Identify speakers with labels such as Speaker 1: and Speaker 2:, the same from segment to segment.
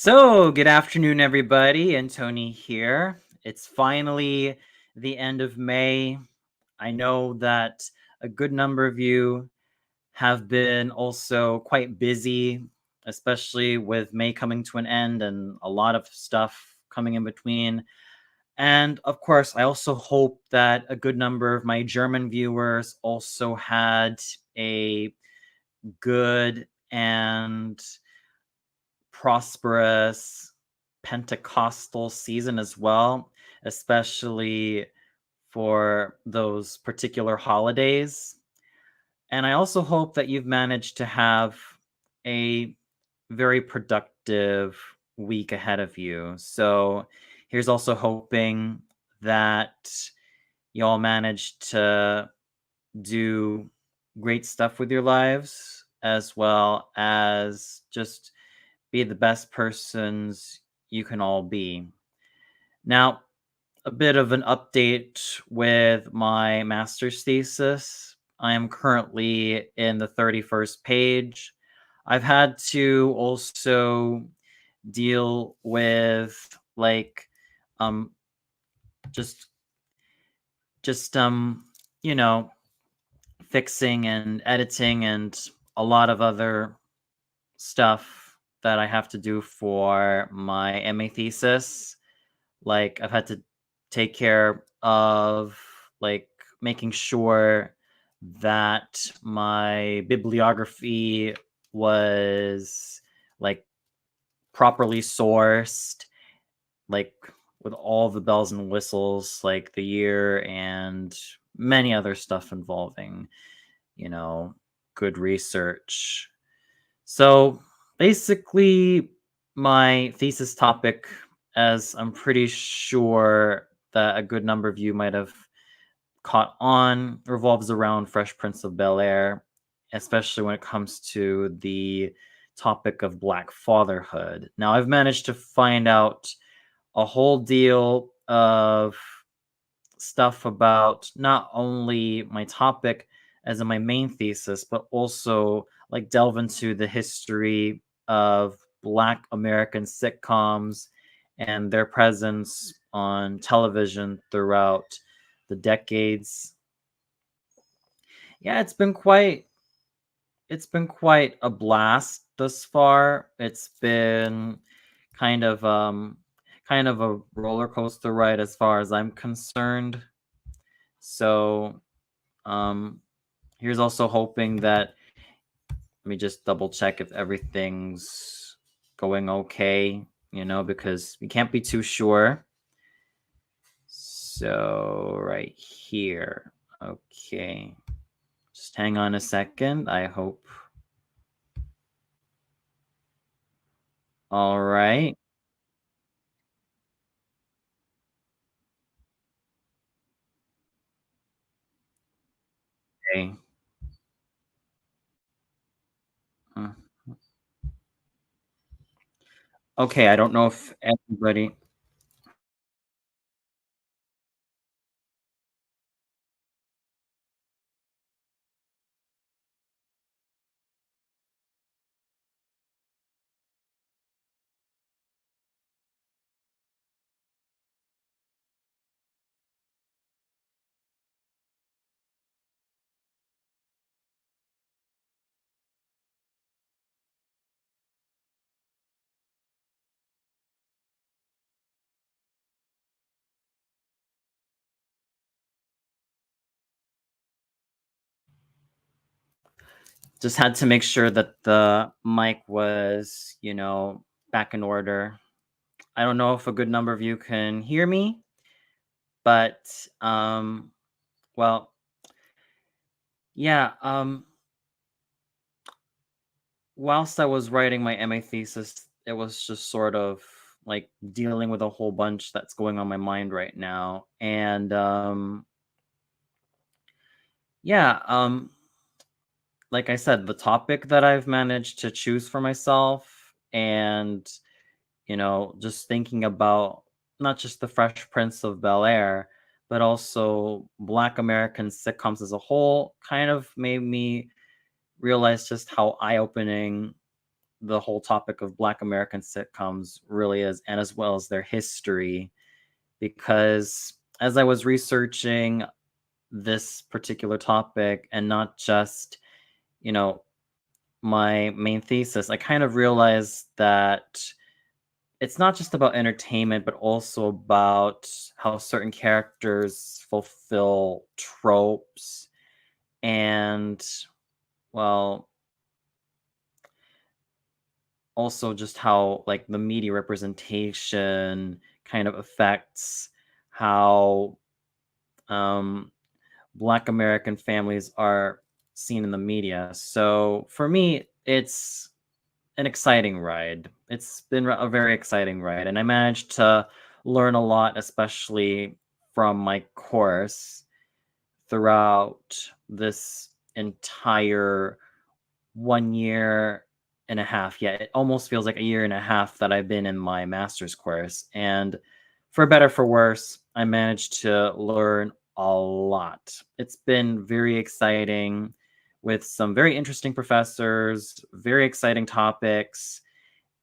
Speaker 1: Good afternoon, everybody. And Tony here. It's finally the end of May. I know that a good number of you have been also quite busy, especially with May coming to an end and a lot of stuff coming in between. And of course, I also hope that a good number of my German viewers also had a good and prosperous Pentecostal season as well, especially for those particular holidays. And I also hope that you've managed to have a very productive week ahead of you. So here's also hoping that y'all managed to do great stuff with your lives as well as just be the best persons you can all be. Now, a bit of an update with my master's thesis. I am currently in the 31st page. I've had to also deal with like um just just you know fixing and editing and a lot of other stuff that I have to do for my MA thesis. Like I've had to take care of like making sure that my bibliography was like properly sourced, like with all the bells and whistles, like the year and many other stuff involving, you know, good research. So basically, my thesis topic, as I'm pretty sure that a good number of you might have caught on, revolves around Fresh Prince of Bel Air, especially when it comes to the topic of Black fatherhood. Now, I've managed to find out a whole deal of stuff about not only my topic as in my main thesis, but also like delve into the history of Black American sitcoms and their presence on television throughout the decades. Yeah, it's been quite a blast thus far. It's been kind of um kind of a roller coaster ride as far as I'm concerned. So, um here's also hoping that let me just double check if everything's going okay, because we can't be too sure. So, right here. Okay. Just hang on a second. I hope. All right. Okay. Uh, Okay, I don't know if everybody. Just had to make sure that the mic was, back in order. I don't know if a good number of you can hear me, but well, yeah, whilst I was writing my MA thesis, it was just sort of like dealing with a whole bunch that's going on my mind right now. And yeah, like I said, the topic that I've managed to choose for myself and just thinking about not just the Fresh Prince of Bel Air, but also Black American sitcoms as a whole kind of made me realize just how eye opening the whole topic of Black American sitcoms really is, and as well as their history. Because as I was researching this particular topic, and not just, you know, my main thesis, I kind of realized that it's not just about entertainment, but also about how certain characters fulfill tropes and, well, also just how like the media representation kind of affects how um, Black American families are seen in the media. So for me, it's an exciting ride. It's been a very exciting ride, and I managed to learn a lot, especially from my course throughout this entire 1 year and a half. Yeah, it almost feels like a year and a half that I've been in my master's course. And for better for worse, I managed to learn a lot. It's been very exciting with some very interesting professors, very exciting topics,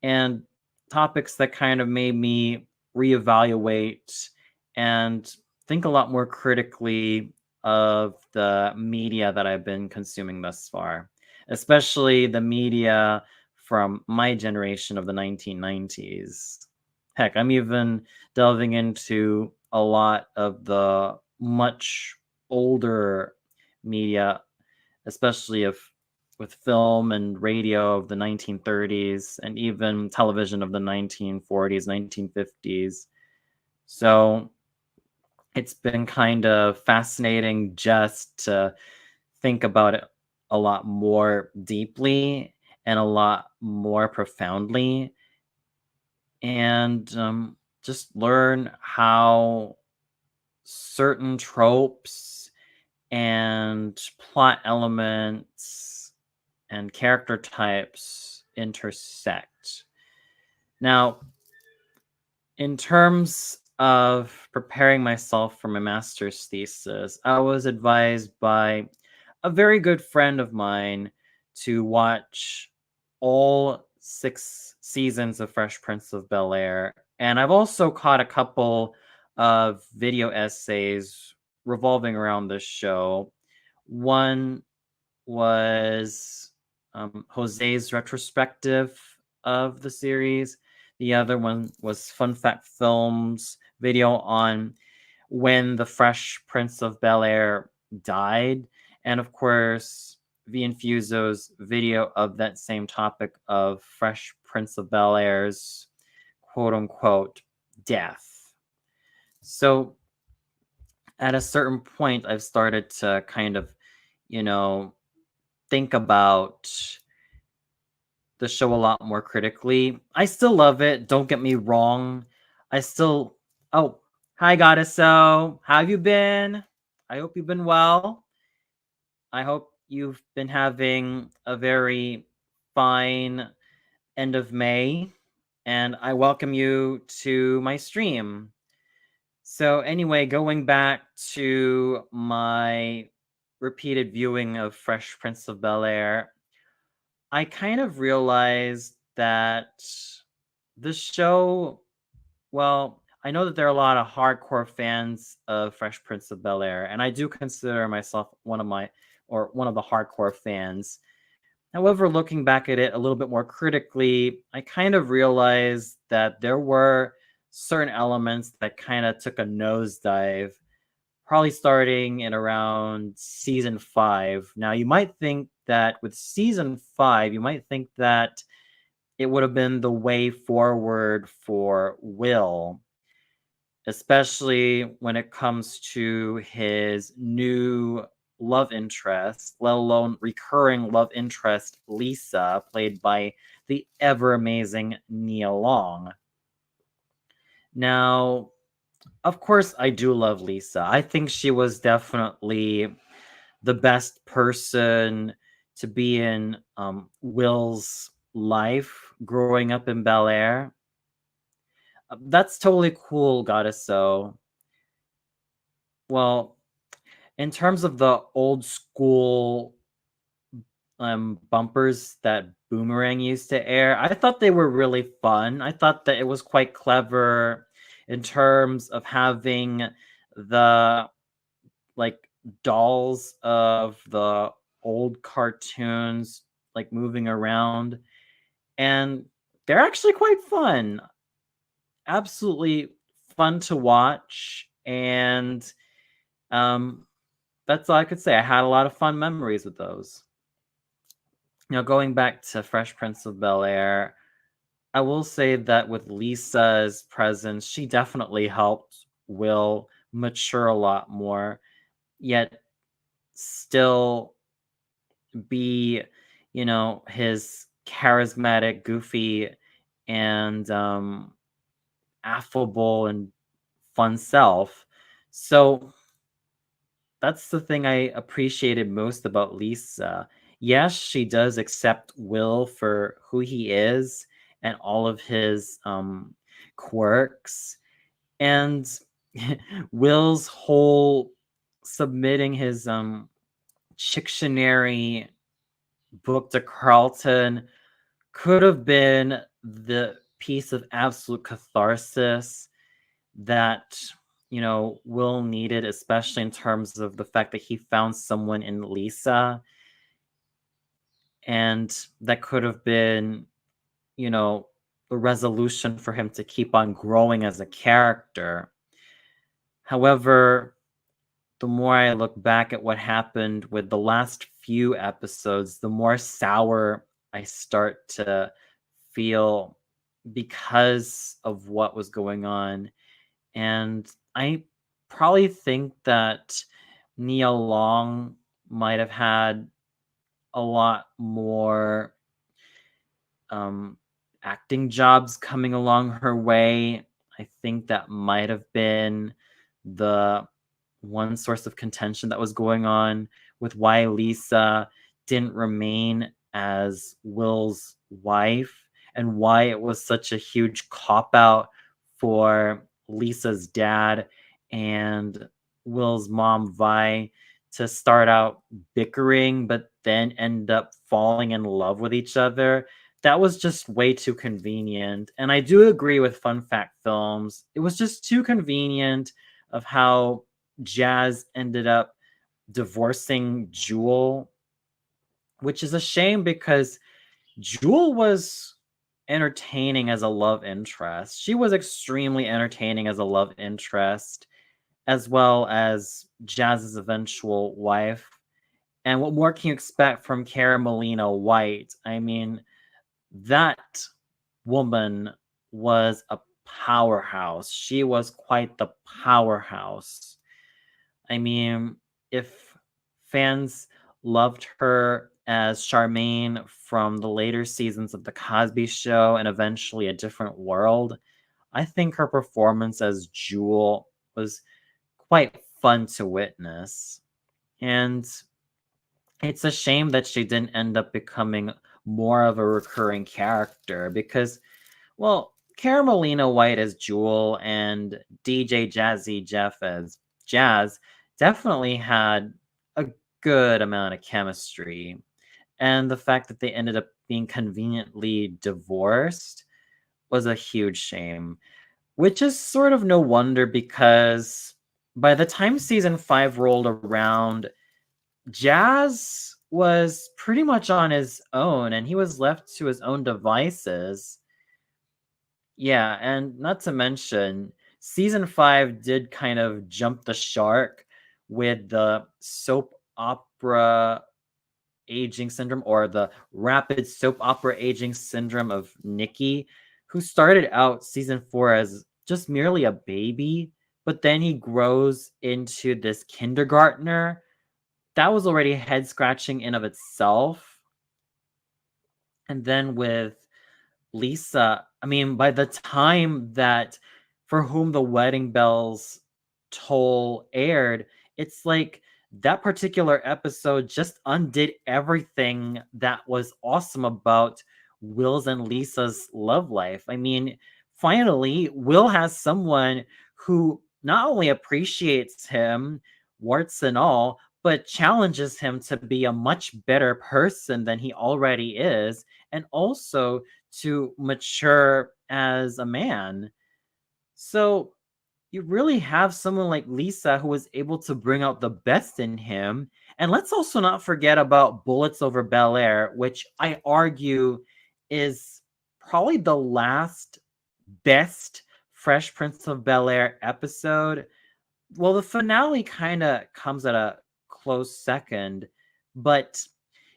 Speaker 1: and topics that kind of made me reevaluate and think a lot more critically of the media that I've been consuming thus far, especially the media from my generation of the 1990s. Heck, I'm even delving into a lot of the much older media, especially if with film and radio of the 1930s and even television of the 1940s, 1950s. So it's been kind of fascinating just to think about it a lot more deeply and a lot more profoundly, and just learn how certain tropes and plot elements and character types intersect. Now, in terms of preparing myself for my master's thesis, I was advised by a very good friend of mine to watch all 6 seasons of Fresh Prince of Bel-Air. And I've also caught a couple of video essays revolving around this show. One was Jose's retrospective of the series. The other one was Fun Fact Films video on when the Fresh Prince of Bel-Air died. And of course, V Infuso's video of that same topic of Fresh Prince of Bel-Air's quote unquote death. So at a certain point, I've started to kind of, you know, think about the show a lot more critically. I still love it. Don't get me wrong. I still. Oh, hi, Goddess. So, how have you been? I hope you've been well. I hope you've been having a very fine end of May, and I welcome you to my stream. So, anyway, going back to my repeated viewing of Fresh Prince of Bel-Air, I kind of realized that this show, well, I know that there are a lot of hardcore fans of Fresh Prince of Bel-Air, and I do consider myself one of the hardcore fans. However, looking back at it a little bit more critically, I kind of realized that there were certain elements that kind of took a nosedive, probably starting in around season 5. Now, you might think that with season 5, you might think that it would have been the way forward for Will, especially when it comes to his new love interest, let alone recurring love interest, Lisa, played by the ever amazing Nia Long. Now, of course, I do love Lisa. I think she was definitely the best person to be in Will's life growing up in Bel-Air. That's totally cool, Goddess. So, well, in terms of the old school bumpers that Boomerang used to air. I thought they were really fun. I thought that it was quite clever in terms of having the like dolls of the old cartoons like moving around, and they're actually quite fun. Absolutely fun to watch, and that's all I could say. I had a lot of fun memories with those. Going back to Fresh Prince of Bel-Air, I will say that with Lisa's presence, she definitely helped Will mature a lot more, yet still be, his charismatic, goofy, and affable and fun self. So that's the thing I appreciated most about Lisa. Yes, she does accept Will for who he is and all of his quirks. And Will's whole submitting his Chictionary book to Carlton could have been the piece of absolute catharsis that Will needed, especially in terms of the fact that he found someone in Lisa, and that could have been the resolution for him to keep on growing as a character. However, the more I look back at what happened with the last few episodes, the more sour I start to feel because of what was going on. And I probably think that Nia Long might have had a lot more acting jobs coming along her way. I think that might have been the one source of contention that was going on with why Lisa didn't remain as Will's wife, and why it was such a huge cop out for Lisa's dad and Will's mom, Vi, to start out bickering but then end up falling in love with each other. That was just way too convenient. And I do agree with Fun Fact Films. It was just too convenient of how Jazz ended up divorcing Jewel, which is a shame because Jewel was entertaining as a love interest. She was extremely entertaining as a love interest, as well as Jazz's eventual wife. And what more can you expect from Cara Molina White? I mean, that woman was a powerhouse. She was quite the powerhouse. I mean, if fans loved her as Charmaine from the later seasons of The Cosby Show and eventually A Different World, I think her performance as Jewel was quite fun to witness. And it's a shame that she didn't end up becoming more of a recurring character because, well, Cara Molina White as Jewel and DJ Jazzy Jeff as Jazz definitely had a good amount of chemistry. And the fact that they ended up being conveniently divorced was a huge shame, which is sort of no wonder because by the time season 5 rolled around, Jazz was pretty much on his own and he was left to his own devices. Yeah, and not to mention, season 5 did kind of jump the shark with the soap opera aging syndrome, or the rapid soap opera aging syndrome of Nikki, who started out season 4 as just merely a baby, but then he grows into this kindergartner. That was already head scratching in of itself. And then with Lisa, I mean, by the time that For Whom the Wedding Bells Toll aired, it's like that particular episode just undid everything that was awesome about Will's and Lisa's love life. I mean, finally, Will has someone who not only appreciates him, warts and all, but challenges him to be a much better person than he already is, and also to mature as a man. So you really have someone like Lisa who was able to bring out the best in him. And let's also not forget about Bullets Over Bel Air, which I argue is probably the last best Fresh Prince of Bel Air episode. Well, the finale kind of comes at a close second, but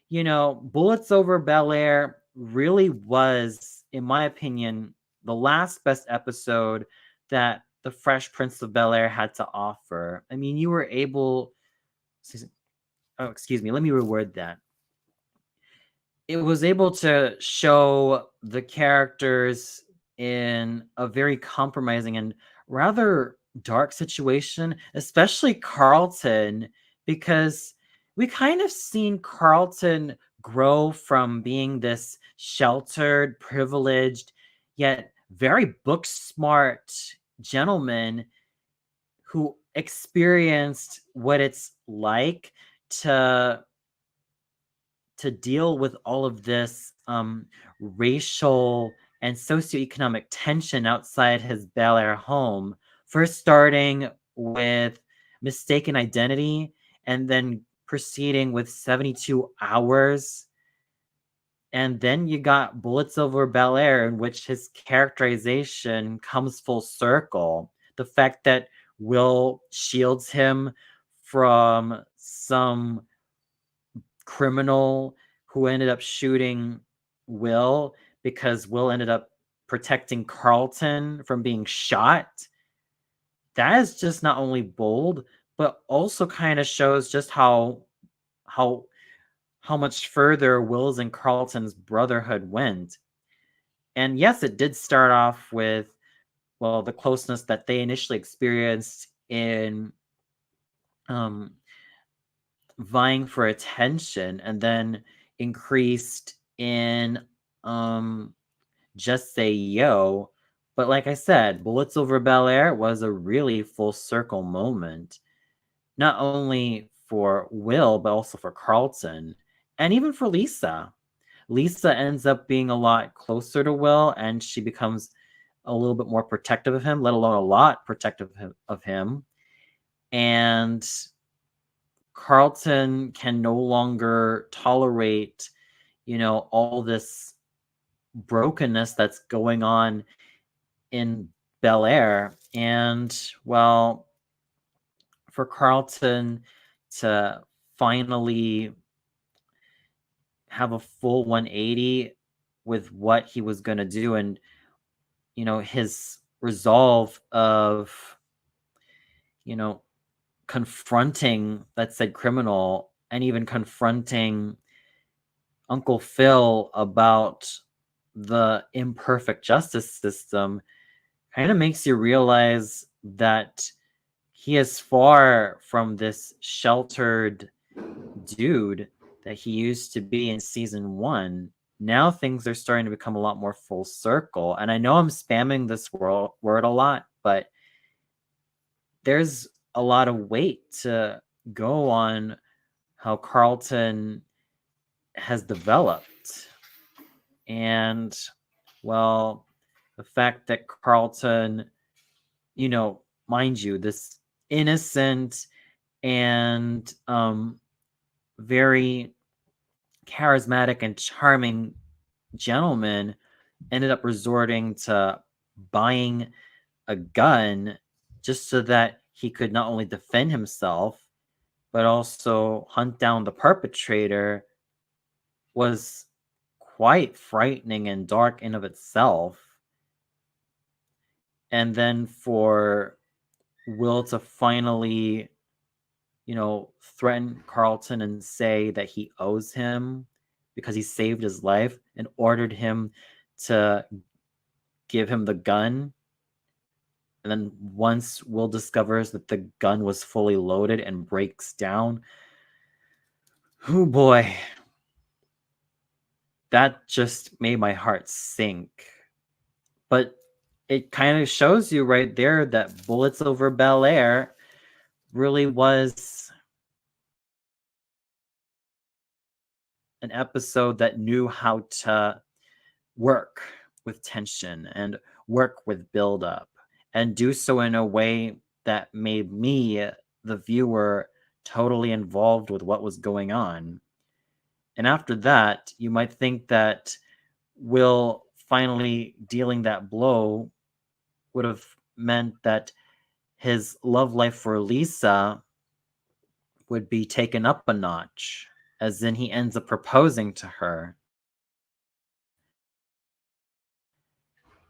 Speaker 1: Bullets Over Bel Air really was, in my opinion, the last best episode that the Fresh Prince of Bel Air had to offer. I mean, you were able. Oh, excuse me. Let me reword that. It was able to show the characters in a very compromising and rather dark situation, especially Carlton, because we kind of seen Carlton grow from being this sheltered, privileged, yet very book smart gentleman who experienced what it's like to deal with all of this racial and socioeconomic tension outside his Bel Air home. First starting with Mistaken Identity and then proceeding with 72 Hours. And then you got Bullets Over Bel Air, in which his characterization comes full circle. The fact that Will shields him from some criminal who ended up shooting Will because Will ended up protecting Carlton from being shot. That is just not only bold, but also kind of shows just how much further Will's and Carlton's brotherhood went. And yes, it did start off with, well, the closeness that they initially experienced in vying for attention, and then increased in Just Say Yo. But like I said, Bullets Over Bel Air was a really full circle moment, not only for Will, but also for Carlton, and even for Lisa. Lisa ends up being a lot closer to Will, and she becomes a little bit more protective of him, let alone a lot protective of him. And Carlton can no longer tolerate, all this brokenness that's going on in Bel Air. And well, for Carlton to finally have a full 180 with what he was going to do, and his resolve of confronting that said criminal, and even confronting Uncle Phil about the imperfect justice system, kind of makes you realize that he is far from this sheltered dude that he used to be in season 1. Now things are starting to become a lot more full circle. And I know I'm spamming this word a lot, but there's a lot of weight to go on how Carlton has developed. And well, the fact that Carlton, mind you, this innocent and very charismatic and charming gentleman, ended up resorting to buying a gun just so that he could not only defend himself, but also hunt down the perpetrator, was quite frightening and dark in of itself. And then for Will to finally, threaten Carlton and say that he owes him because he saved his life and ordered him to give him the gun. And then once Will discovers that the gun was fully loaded and breaks down, oh boy, that just made my heart sink. But it kind of shows you right there that Bullets Over Bel Air really was an episode that knew how to work with tension and work with buildup and do so in a way that made me, the viewer, totally involved with what was going on. And after that, you might think that Will finally dealing that blow would have meant that his love life for Lisa would be taken up a notch, as in he ends up proposing to her.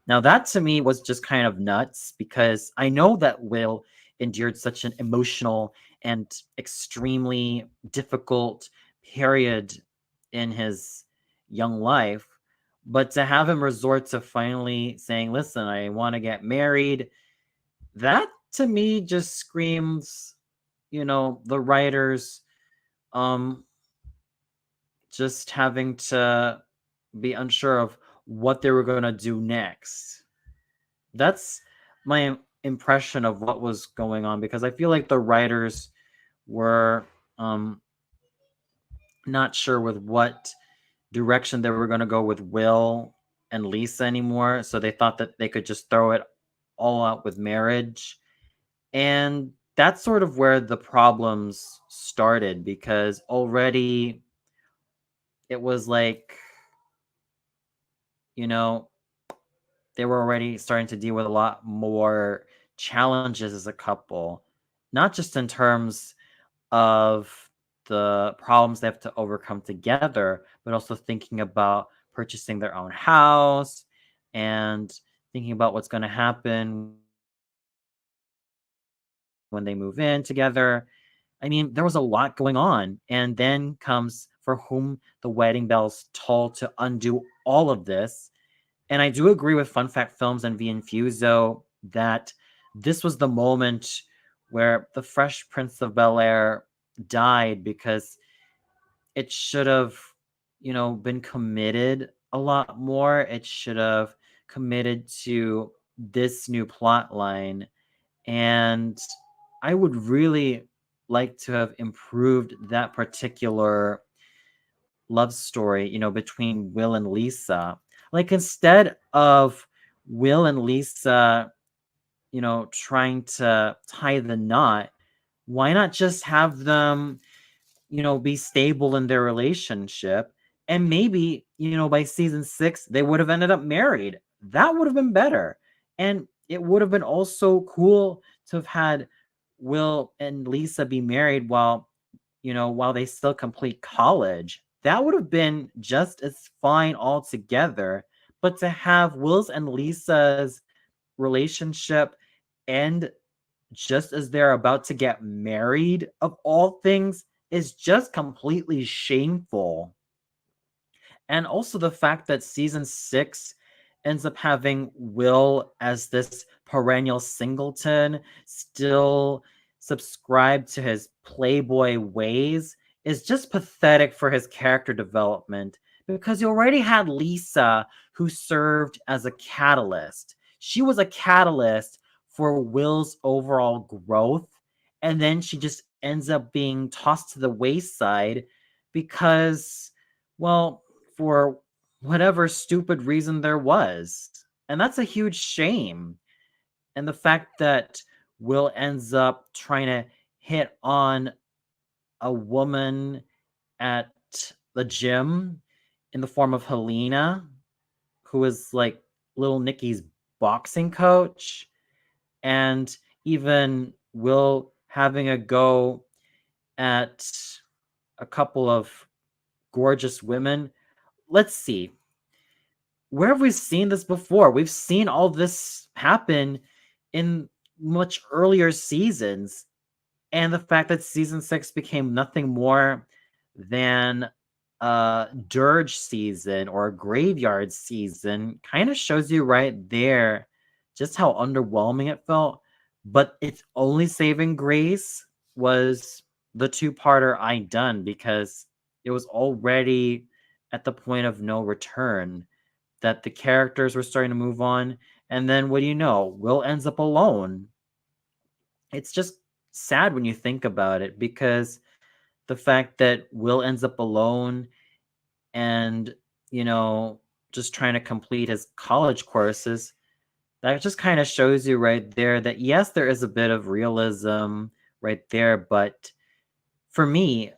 Speaker 1: Now, that to me was just kind of nuts because I know that Will endured such an emotional and extremely difficult period in his young life. But to have him resort to finally saying, listen, I want to get married, that to me just screams, the writers um just having to be unsure of what they were going to do next. That's my impression of what was going on because I feel like the writers were not sure with what direction they were going to go with Will and Lisa anymore. So they thought that they could just throw it all out with marriage. And that's sort of where the problems started because already it was like, they were already starting to deal with a lot more challenges as a couple, not just in terms of the problems they have to overcome together, but also thinking about purchasing their own house and thinking about what's going to happen when they move in together. I mean, there was a lot going on. And then comes For Whom the Wedding Bells Toll to undo all of this. And I do agree with Fun Fact Films and V Infuso that this was the moment where the Fresh Prince of Bel-Air died because it should have, been committed a lot more. It should have committed to this new plot line. And I would really like to have improved that particular love story, between Will and Lisa. Like instead of Will and Lisa, trying to tie the knot, why not just have them, be stable in their relationship? And maybe, by season 6, they would have ended up married. That would have been better. And it would have been also cool to have had Will and Lisa be married while they still complete college. That would have been just as fine altogether. But to have Will's and Lisa's relationship end just as they're about to get married, of all things, is just completely shameful. And also the fact that season 6 ends up having Will as this perennial singleton, still subscribed to his playboy ways, is just pathetic for his character development because you already had Lisa, who served as a catalyst. She was a catalyst for Will's overall growth, and then she just ends up being tossed to the wayside because, well, for whatever stupid reason there was. And that's a huge shame. And the fact that Will ends up trying to hit on a woman at the gym in the form of Helena, who is like little Nicky's boxing coach, and even Will having a go at a couple of gorgeous women. Let's see. Where have we seen this before? We've seen all this happen in much earlier seasons. And the fact that season 6 became nothing more than a dirge season or a graveyard season kind of shows you right there just how underwhelming it felt. But its only saving grace was the two-parter I done because it was already at the point of no return that the characters were starting to move on. And then what do you know? Will ends up alone. It's just sad when you think about it because the fact that Will ends up alone and, you know, just trying to complete his college courses. That just kind of shows you right there that yes, there is a bit of realism right there, but for me,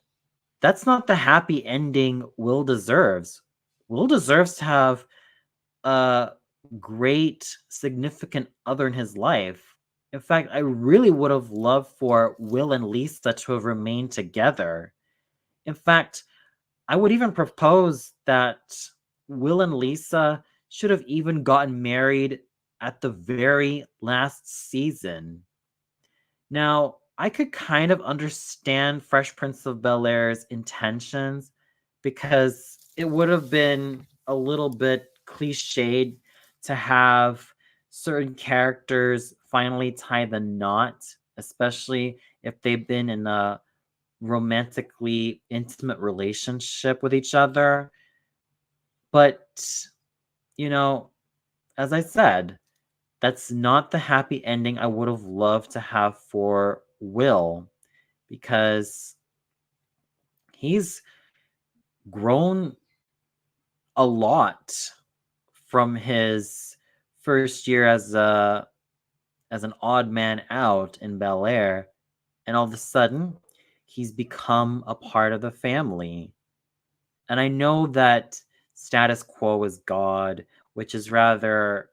Speaker 1: that's not the happy ending Will deserves. Will deserves to have a great, significant other in his life. In fact, I really would have loved for Will and Lisa to have remained together. In fact, I would even propose that Will and Lisa should have even gotten married at the very last season. Now, I could kind of understand Fresh Prince of Bel-Air's intentions because it would have been a little bit cliched to have certain characters finally tie the knot, especially if they've been in a romantically intimate relationship with each other. But, you know, as I said, that's not the happy ending I would have loved to have for Will because he's grown a lot from his first year as an odd man out in Bel Air, and all of a sudden he's become a part of the family. And I know that status quo is God, which is rather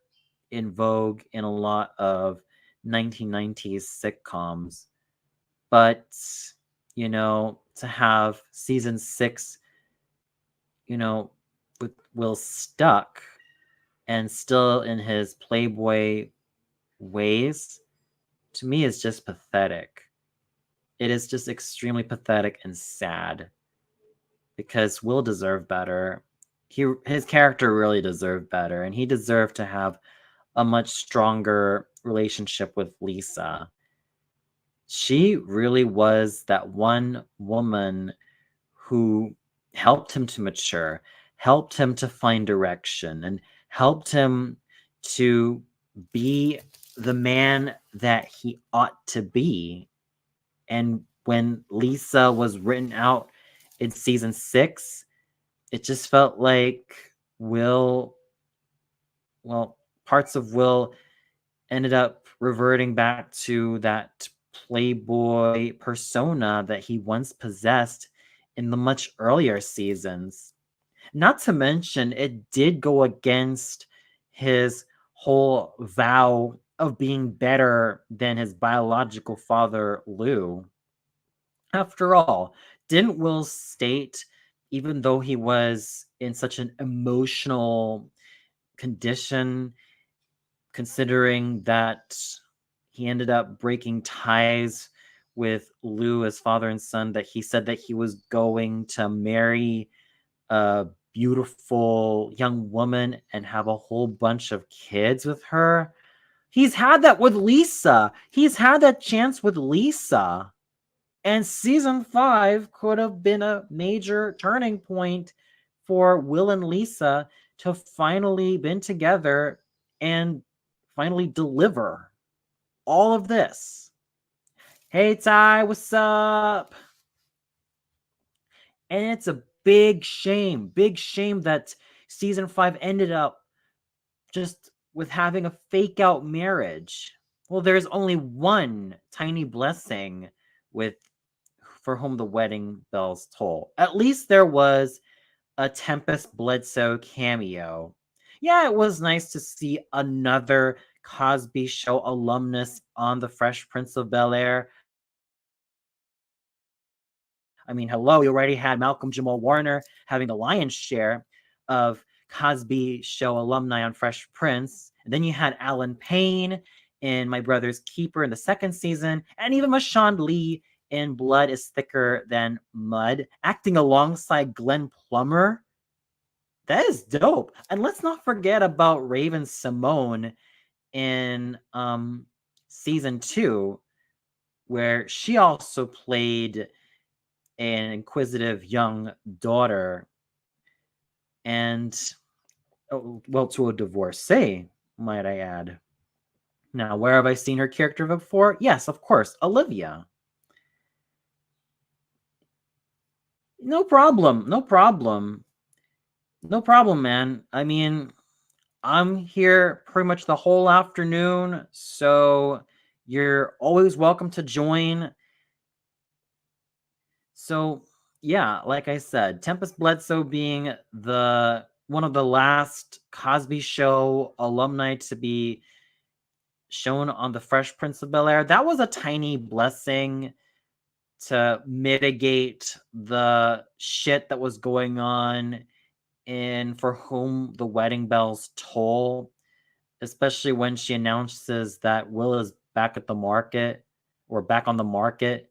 Speaker 1: in vogue in a lot of 1990s sitcoms. But, you know, to have season 6, you know, with Will stuck and still in his Playboy ways, to me is just pathetic. It is just extremely pathetic and sad because Will deserved better. His character really deserved better, and he deserved to have a much stronger relationship with Lisa. She really was that one woman who helped him to mature, helped him to find direction, and helped him to be the man that he ought to be. And when Lisa was written out in season 6, it just felt like Will, well, parts of Will ended up reverting back to that playboy persona that he once possessed in the much earlier seasons. Not to mention, it did go against his whole vow of being better than his biological father, Lou. After all, didn't Will state, even though he was in such an emotional condition, considering that he ended up breaking ties with Lou as father and son, that he said that he was going to marry a beautiful young woman and have a whole bunch of kids with her? He's had that with Lisa. He's had that chance with Lisa. And season 5 could have been a major turning point for Will and Lisa to finally been together and finally deliver all of this. Hey Ty, what's up? And it's a big shame that season 5 ended up just with having a fake out marriage. Well, there's only one tiny blessing with For Whom the Wedding Bells Toll. At least there was a Tempest Bledsoe cameo. Yeah, it was nice to see another Cosby Show alumnus on The Fresh Prince of Bel-Air. I mean, hello, you already had Malcolm Jamal Warner having the lion's share of Cosby Show alumni on Fresh Prince. And then you had Alan Payne in My Brother's Keeper in the second season, and even Mashawn Lee in Blood is Thicker Than Mud, acting alongside Glenn Plummer. That is dope. And let's not forget about Raven-Symoné in season 2, where she also played an inquisitive young daughter. And, well, to a divorcee, might I add. Now, where have I seen her character before? Yes, of course, Olivia. No problem, no problem. No problem, man. I mean, I'm here pretty much the whole afternoon, so you're always welcome to join. So, yeah, like I said, Tempest Bledsoe being the one of the last Cosby Show alumni to be shown on the Fresh Prince of Bel-Air, that was a tiny blessing to mitigate the shit that was going on in For Whom the Wedding Bells Toll, especially when she announces that Will is back at the market or back on the market.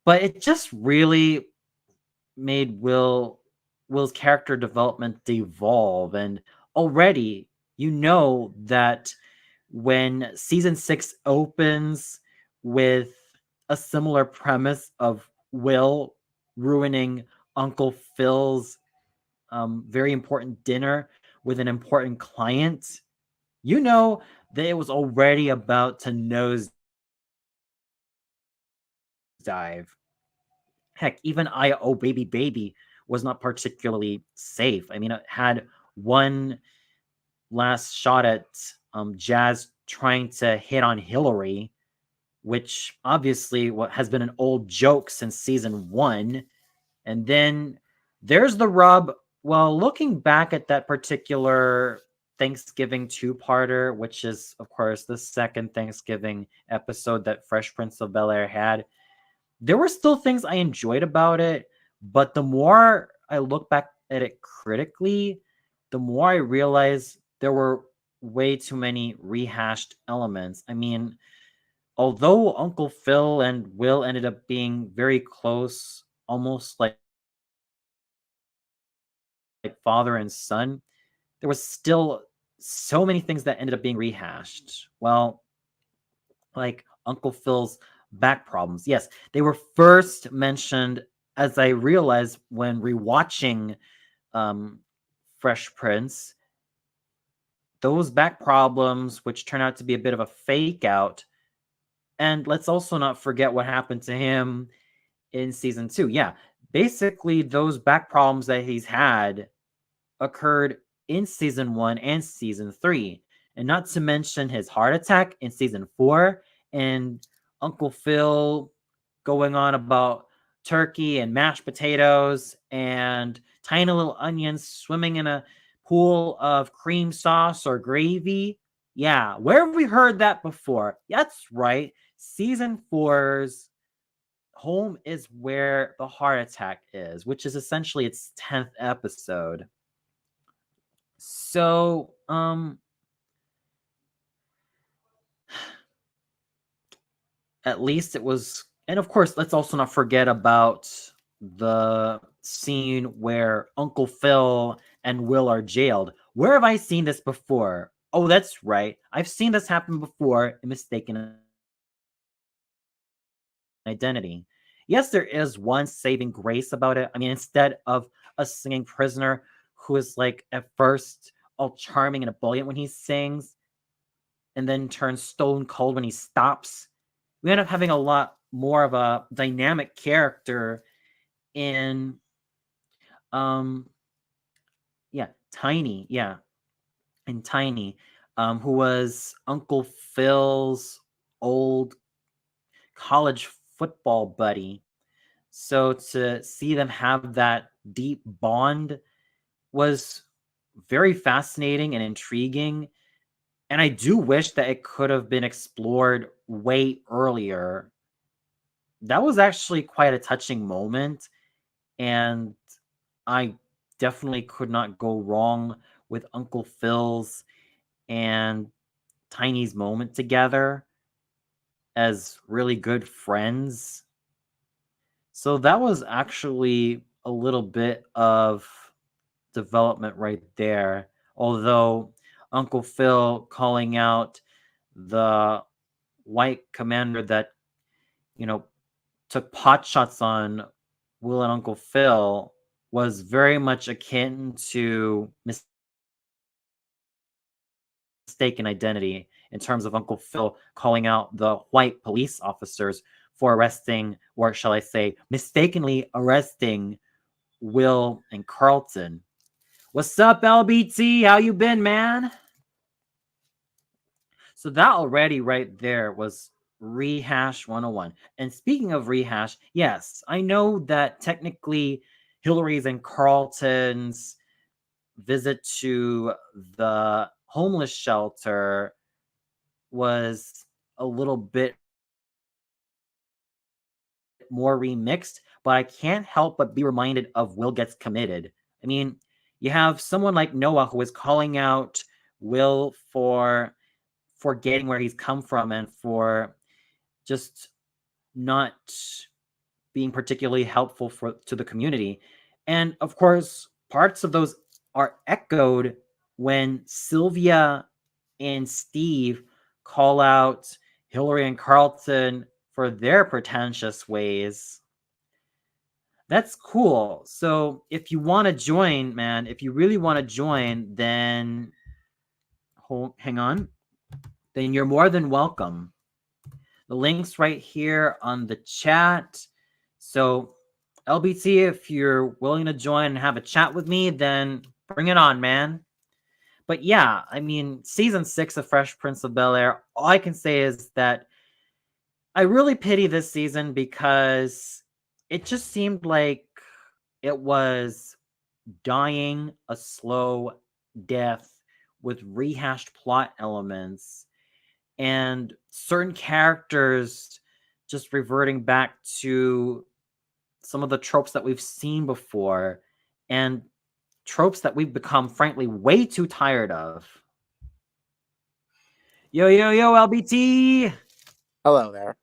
Speaker 1: But it just really made Will's character development devolve, and already you know that when season 6 opens with a similar premise of Will ruining Uncle Phil's very important dinner with an important client, you know that it was already about to nosedive. Heck, even I Oh Baby Baby was not particularly safe. I mean, it had one last shot at Jazz trying to hit on Hillary, which obviously has been an old joke since season 1. And then there's the rub. Well, looking back at that particular Thanksgiving two-parter, which is, of course, the second Thanksgiving episode that Fresh Prince of Bel-Air had, there were still things I enjoyed about it, but the more I look back at it critically, the more I realize there were way too many rehashed elements. I mean, although Uncle Phil and Will ended up being very close, almost like father and son, there was still so many things that ended up being rehashed. Well, like Uncle Phil's back problems. Yes, they were first mentioned, as I realized when rewatching um, Fresh Prince. Those back problems, which turn out to be a bit of a fake out. And let's also not forget what happened to him in season 2. Yeah, basically, those back problems that he's had occurred in season 1 and season 3. And not to mention his heart attack in season 4 and Uncle Phil going on about turkey and mashed potatoes and tiny little onions swimming in a pool of cream sauce or gravy. Yeah, where have we heard that before? That's right. Season 4's Home is Where the Heart Attack Is, which is essentially its 10th episode. So, at least it was, and of course, let's also not forget about the scene where Uncle Phil and Will are jailed. Where have I seen this before? Oh, that's right. I've seen this happen before in Mistaken Identity. Yes, there is one saving grace about it. I mean, instead of a singing prisoner who is like at first all charming and ebullient when he sings, and then turns stone cold when he stops, we end up having a lot more of a dynamic character in um Tiny, and Tiny, who was Uncle Phil's old college football buddy. So to see them have that deep bond was very fascinating and intriguing. And I do wish that it could have been explored way earlier. That was actually quite a touching moment. And I definitely could not go wrong with Uncle Phil's and Tiny's moment together as really good friends. So that was actually a little bit of development right there. Although Uncle Phil calling out the white commander that, you know, took pot shots on Will and Uncle Phil was very much akin to Mistaken Identity in terms of Uncle Phil calling out the white police officers for arresting, or shall I say, mistakenly arresting Will and Carlton. What's up, LBT? How you been, man? So that already right there was Rehash 101. And speaking of rehash, yes, I know that technically Hillary's and Carlton's visit to the homeless shelter was a little bit more remixed, but I can't help but be reminded of Will Gets Committed. I mean, you have someone like Noah who is calling out Will for forgetting where he's come from and for just not being particularly helpful to the community. And of course, parts of those are echoed when Sylvia and Steve call out Hillary and Carlton for their pretentious ways. That's cool. So if you want to join, man, if you really want to join, then hang on. Then you're more than welcome. The link's right here on the chat. So LBT, if you're willing to join and have a chat with me, then bring it on, man. But yeah, I mean, season 6 of Fresh Prince of Bel-Air, all I can say is that I really pity this season because it just seemed like it was dying a slow death with rehashed plot elements and certain characters just reverting back to some of the tropes that we've seen before and tropes that we've become, frankly, way too tired of. Yo, yo, yo, LBT!
Speaker 2: Hello there.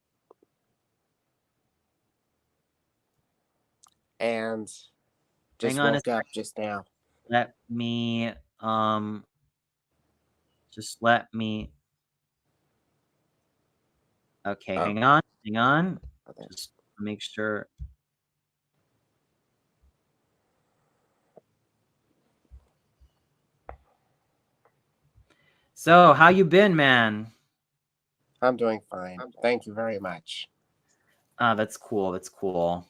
Speaker 2: And just woke up just now.
Speaker 1: Let me just let me okay, hang on.
Speaker 2: Okay.
Speaker 1: Just make sure. So, how you been, man?
Speaker 2: I'm doing fine. Thank you very much.
Speaker 1: That's cool. That's cool.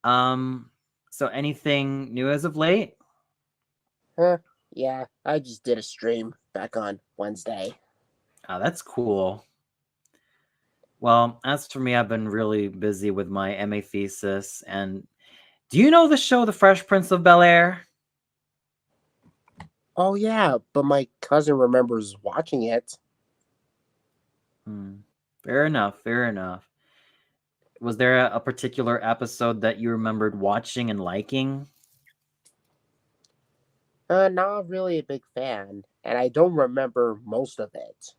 Speaker 1: So anything new as of late?
Speaker 2: Yeah, I just did a stream back on Wednesday.
Speaker 1: Oh, that's cool. Well, as for me, I've been really busy with my MA thesis. And do you know the show The Fresh Prince of Bel-Air?
Speaker 2: Oh yeah, but my cousin remembers watching it.
Speaker 1: Fair enough. Fair enough. Was there a particular episode that you remembered watching and liking?
Speaker 2: Not really a big fan, and I don't remember most of it.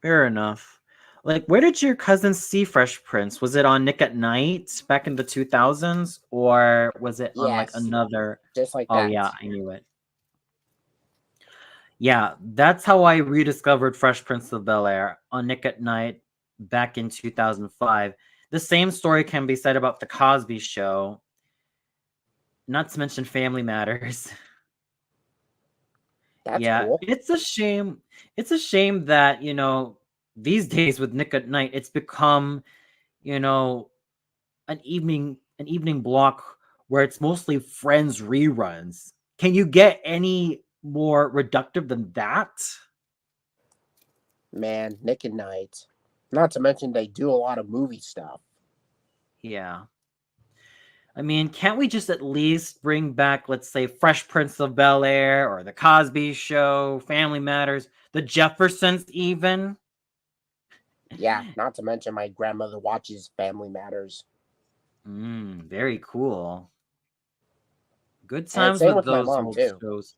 Speaker 1: Fair enough. Like, where did your cousin see Fresh Prince? Was it on Nick at Night back in the 2000s? Or was it on like
Speaker 2: Yes,
Speaker 1: another?
Speaker 2: just like
Speaker 1: Oh,
Speaker 2: that.
Speaker 1: yeah, I knew it. Yeah, that's how I rediscovered Fresh Prince of Bel-Air on Nick at Night back in 2005. The same story can be said about The Cosby Show, not to mention Family Matters.
Speaker 2: That's
Speaker 1: Yeah,
Speaker 2: cool.
Speaker 1: it's a shame. It's a shame that, these days with Nick at Night, it's become, an evening block where it's mostly Friends reruns. Can you get any more reductive than that?
Speaker 2: Man, Nick and Night. Not to mention they do a lot of movie stuff.
Speaker 1: Yeah. I mean, can't we just at least bring back, let's say, Fresh Prince of Bel-Air or The Cosby Show, Family Matters, The Jeffersons even?
Speaker 2: Yeah, not to mention my grandmother watches Family Matters.
Speaker 1: Very cool. Good
Speaker 2: And
Speaker 1: times
Speaker 2: same
Speaker 1: with
Speaker 2: with my
Speaker 1: those
Speaker 2: mom
Speaker 1: old
Speaker 2: too.
Speaker 1: shows.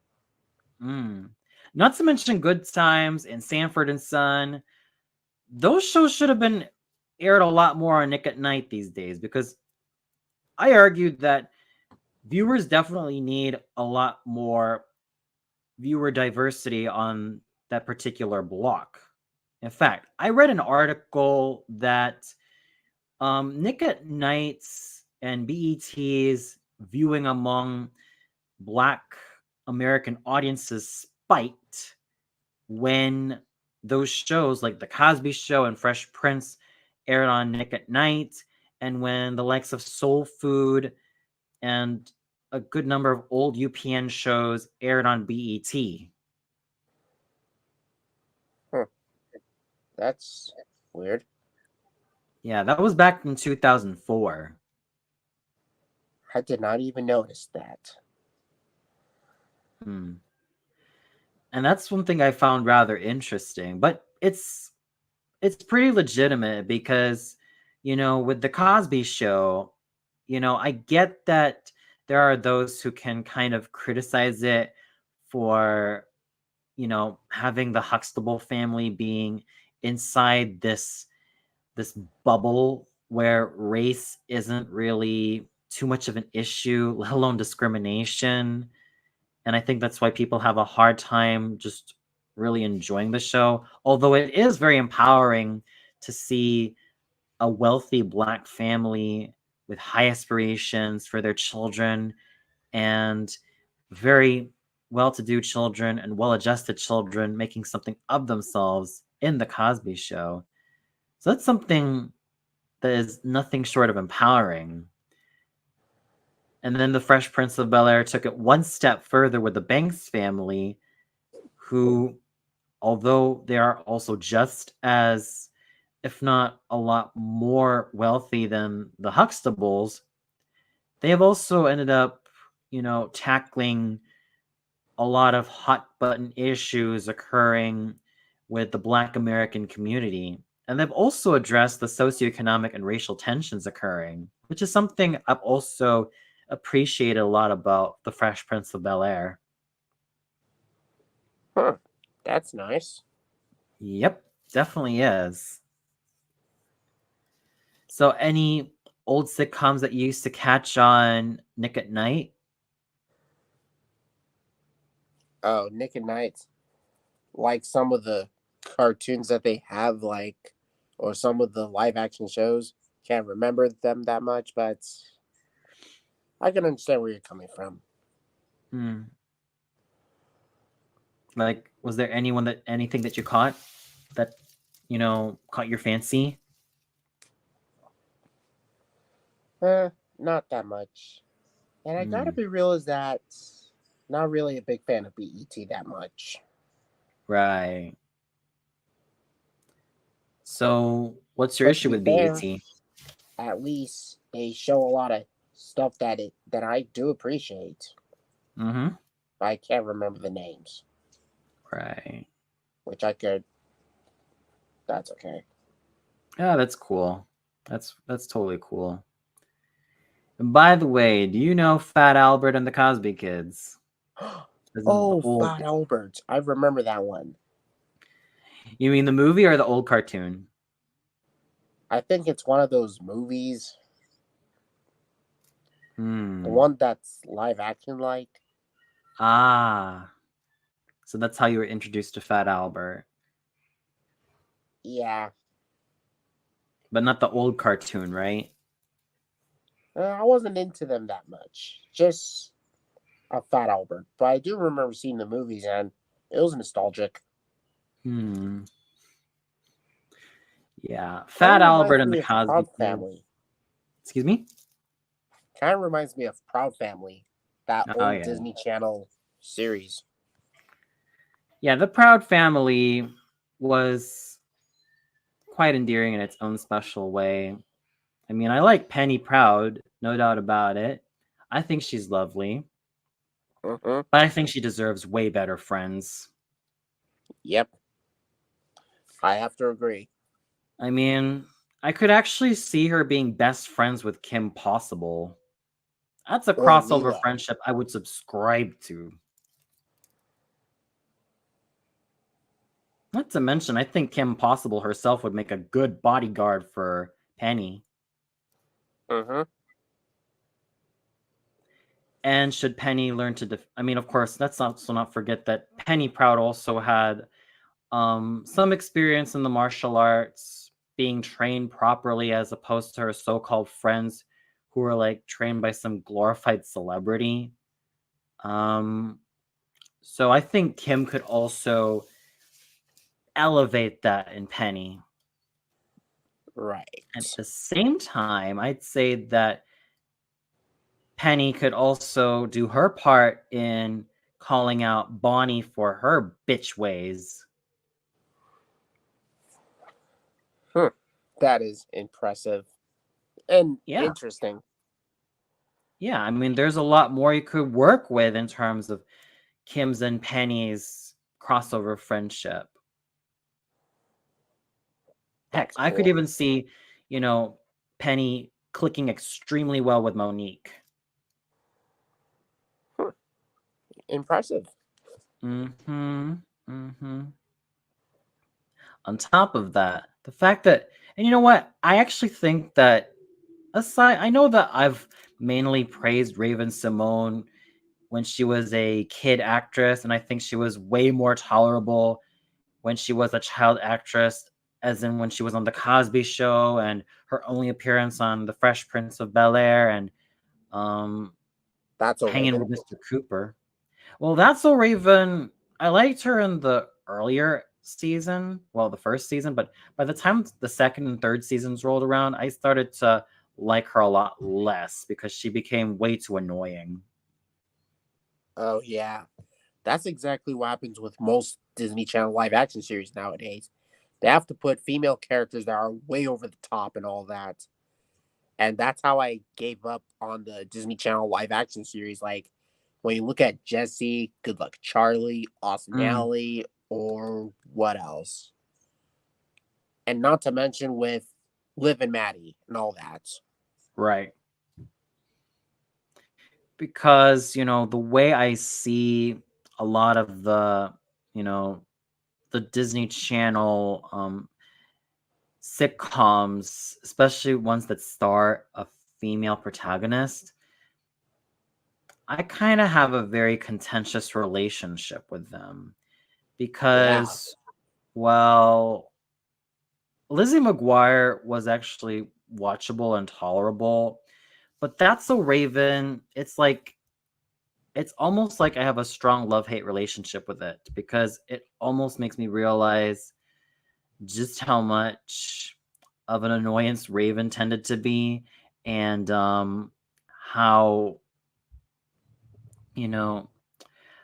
Speaker 1: Not to mention Good Times and Sanford and Son. Those shows should have been aired a lot more on Nick at Night these days because I argued that viewers definitely need a lot more viewer diversity on that particular block. In fact, I read an article that Nick at Night's and BET's viewing among Black American audiences spiked when those shows like The Cosby Show and Fresh Prince aired on Nick at Night, and when the likes of Soul Food and a good number of old UPN shows aired on BET.
Speaker 2: Huh. That's weird.
Speaker 1: Yeah, that was back in 2004.
Speaker 2: I did not even notice that.
Speaker 1: Hmm. And that's one thing I found rather interesting, but it's pretty legitimate because, with the Cosby Show, I get that there are those who can kind of criticize it for, having the Huxtable family being inside this bubble where race isn't really too much of an issue, let alone discrimination. And I think that's why people have a hard time just really enjoying the show. Although it is very empowering to see a wealthy Black family with high aspirations for their children and very well to do children and well adjusted children making something of themselves in The Cosby Show. So that's something that is nothing short of empowering. And then the Fresh Prince of Bel Air took it one step further with the Banks family, who, although they are also just as, if not a lot more wealthy than the Huxtables, they have also ended up, tackling a lot of hot button issues occurring with the Black American community. And they've also addressed the socioeconomic and racial tensions occurring, which is something I've also appreciated a lot about the Fresh Prince of Bel Air.
Speaker 2: Huh. That's nice.
Speaker 1: Yep, definitely is. So, any old sitcoms that you used to catch on Nick at Night?
Speaker 2: Oh, Nick and Knight. Like some of the cartoons that they have, like, or some of the live action shows. Can't remember them that much, but I can understand where you're coming from.
Speaker 1: Hmm. Like, was there anything that you caught that, caught your fancy?
Speaker 2: Not that much. And I gotta
Speaker 1: Hmm.
Speaker 2: be real is that not really a big fan of BET that much.
Speaker 1: Right. So, what's your
Speaker 2: But to
Speaker 1: issue
Speaker 2: be
Speaker 1: with
Speaker 2: fair,
Speaker 1: BET?
Speaker 2: at least they show a lot of stuff that I do appreciate.
Speaker 1: Mm-hmm.
Speaker 2: I can't remember the names,
Speaker 1: Right.
Speaker 2: which I could. That's okay.
Speaker 1: Yeah, that's cool. That's totally cool. And by the way, do you know Fat Albert and the Cosby Kids? As in the
Speaker 2: Oh,
Speaker 1: old.
Speaker 2: Fat Albert. I remember that one.
Speaker 1: You mean the movie or the old cartoon?
Speaker 2: I think it's one of those movies, the
Speaker 1: Hmm.
Speaker 2: one that's live action like.
Speaker 1: Ah. So that's how you were introduced to Fat Albert,
Speaker 2: Yeah,
Speaker 1: but not the old cartoon, right?
Speaker 2: I wasn't into them that much. Just a Fat Albert, but I do remember seeing the movies and it was nostalgic.
Speaker 1: Hmm. Yeah.
Speaker 2: Kind
Speaker 1: Fat
Speaker 2: of
Speaker 1: Albert
Speaker 2: reminds
Speaker 1: and the
Speaker 2: me of
Speaker 1: Cosby
Speaker 2: Proud
Speaker 1: Kids.
Speaker 2: Family.
Speaker 1: Excuse me?
Speaker 2: Kind of reminds me of Proud Family, that
Speaker 1: Oh
Speaker 2: old
Speaker 1: yeah.
Speaker 2: Disney Channel series.
Speaker 1: Yeah, the Proud Family was quite endearing in its own special way. I mean, I like Penny Proud, no doubt about it. I think she's lovely,
Speaker 2: Mm-hmm.
Speaker 1: but I think she deserves way better friends.
Speaker 2: Yep, I have to agree.
Speaker 1: I mean, I could actually see her being best friends with Kim Possible. That's a
Speaker 2: Or
Speaker 1: crossover
Speaker 2: Leela.
Speaker 1: friendship I would subscribe to. Not to mention, I think Kim Possible herself would make a good bodyguard for Penny.
Speaker 2: Mm-hmm.
Speaker 1: And should Penny learn to I mean, of course, let's also not forget that Penny Proud also had some experience in the martial arts, being trained properly as opposed to her so-called friends who were like trained by some glorified celebrity. Um, so I think Kim could also elevate that in Penny. At
Speaker 2: Right.
Speaker 1: the same time, I'd say that Penny could also do her part in calling out Bonnie for her bitch ways.
Speaker 2: That is impressive and
Speaker 1: Yeah.
Speaker 2: interesting.
Speaker 1: Yeah, I mean, there's a lot more you could work with in terms of Kim's and Penny's crossover friendship. Heck,
Speaker 2: That's
Speaker 1: I could
Speaker 2: cool.
Speaker 1: even see, Penny clicking extremely well with Monique.
Speaker 2: Impressive.
Speaker 1: Mm-hmm. Mm-hmm. On top of that, the fact that, and you know what? I actually think that I know that I've mainly praised Raven Simone when she was a kid actress, and I think she was way more tolerable when she was a child actress, as in when she was on the Cosby Show and her only appearance on The Fresh Prince of Bel-Air and
Speaker 2: That's a
Speaker 1: Hanging
Speaker 2: Raven.
Speaker 1: with Mr. Cooper. Well, That's So Raven, I liked her in the earlier season, well, the first season, but by the time the second and third seasons rolled around, I started to like her a lot less because she became way too annoying.
Speaker 2: Oh yeah, that's exactly what happens with most Disney Channel live action series nowadays. They have to put female characters that are way over the top and all that. And that's how I gave up on the Disney Channel live action series. Like when you look at Jesse, Good Luck Charlie, Awesome
Speaker 1: Mm,
Speaker 2: Alley, or what else? And not to mention with Liv and Maddie and all that.
Speaker 1: right. Because, the way I see a lot of you know, the Disney Channel sitcoms, especially ones that star a female protagonist, I kind of have a very contentious relationship with them
Speaker 2: Yeah.
Speaker 1: because, well, Lizzie McGuire was actually watchable and tolerable, but That's So Raven, it's almost like I have a strong love-hate relationship with it because it almost makes me realize just how much of an annoyance Raven tended to be and how, you know,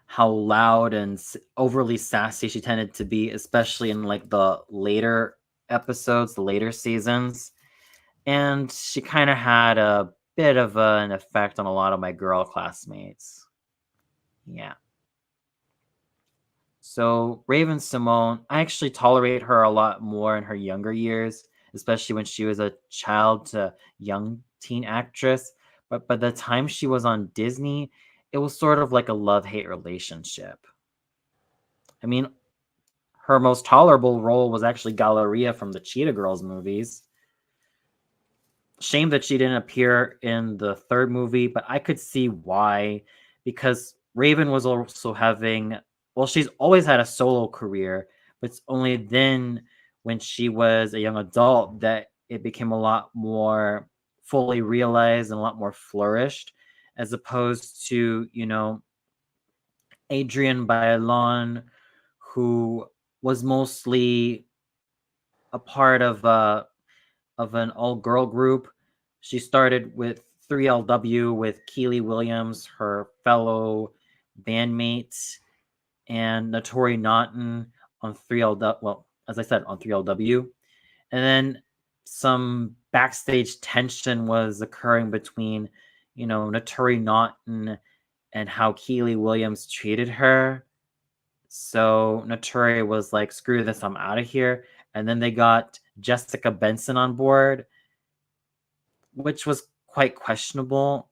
Speaker 1: how loud and overly sassy she tended to be, especially in like the later episodes, the later seasons. And she kind of had a bit of an effect on a lot of my girl classmates. Yeah. So Raven Simone, I actually tolerate her a lot more in her younger years, especially when she was a child to young teen actress. But by the time she was on Disney, it was sort of like a love-hate relationship. I mean, her most tolerable role was actually Galleria from the Cheetah Girls movies. Shame that she didn't appear in the third movie, but I could see why, because Raven was also having, well, she's always had a solo career, but it's only then when she was a young adult that it became a lot more fully realized and a lot more flourished, as opposed to, Adrienne Bailon, who was mostly a part of an all girl group. She started with 3LW with Keely Williams, her fellow bandmate, and Notori Naughton on 3LW. Well, as I said, on 3LW. And then some backstage tension was occurring between, Notori Naughton and how Keely Williams treated her. So Notori was like, screw this, I'm out of here. And then they got Jessica Benson on board, which was quite questionable.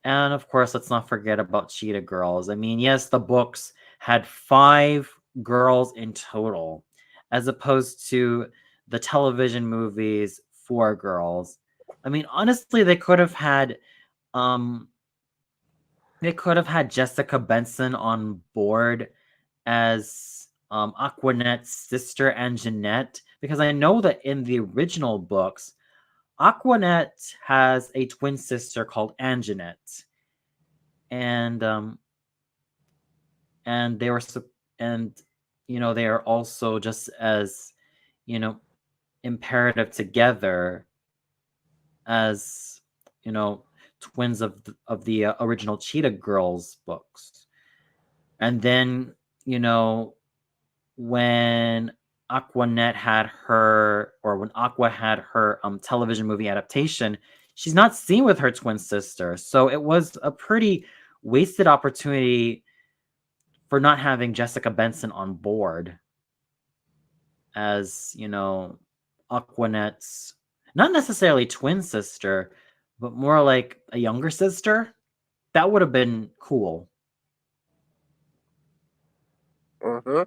Speaker 1: And of course, let's not forget about Cheetah Girls. I mean, yes, the books had 5 girls in total, as opposed to the television movies, 4 girls. I mean, honestly, um they could have had Jessica Benson on board as Aquanet's sister Anjanette, because I know that in the original books, Aquanet has a twin sister called Anjanette, and and they were and they are also just as you know imperative together as you know, twins of the original Cheetah Girls books. And then, you know, when Aquanet had her, or when Aqua had her television movie adaptation, she's not seen with her twin sister. So it was a pretty wasted opportunity for not having Jessica Benson on board as, you know, Aquanet's not necessarily twin sister, but more like a younger sister. That would have been cool.
Speaker 2: Mm-hmm.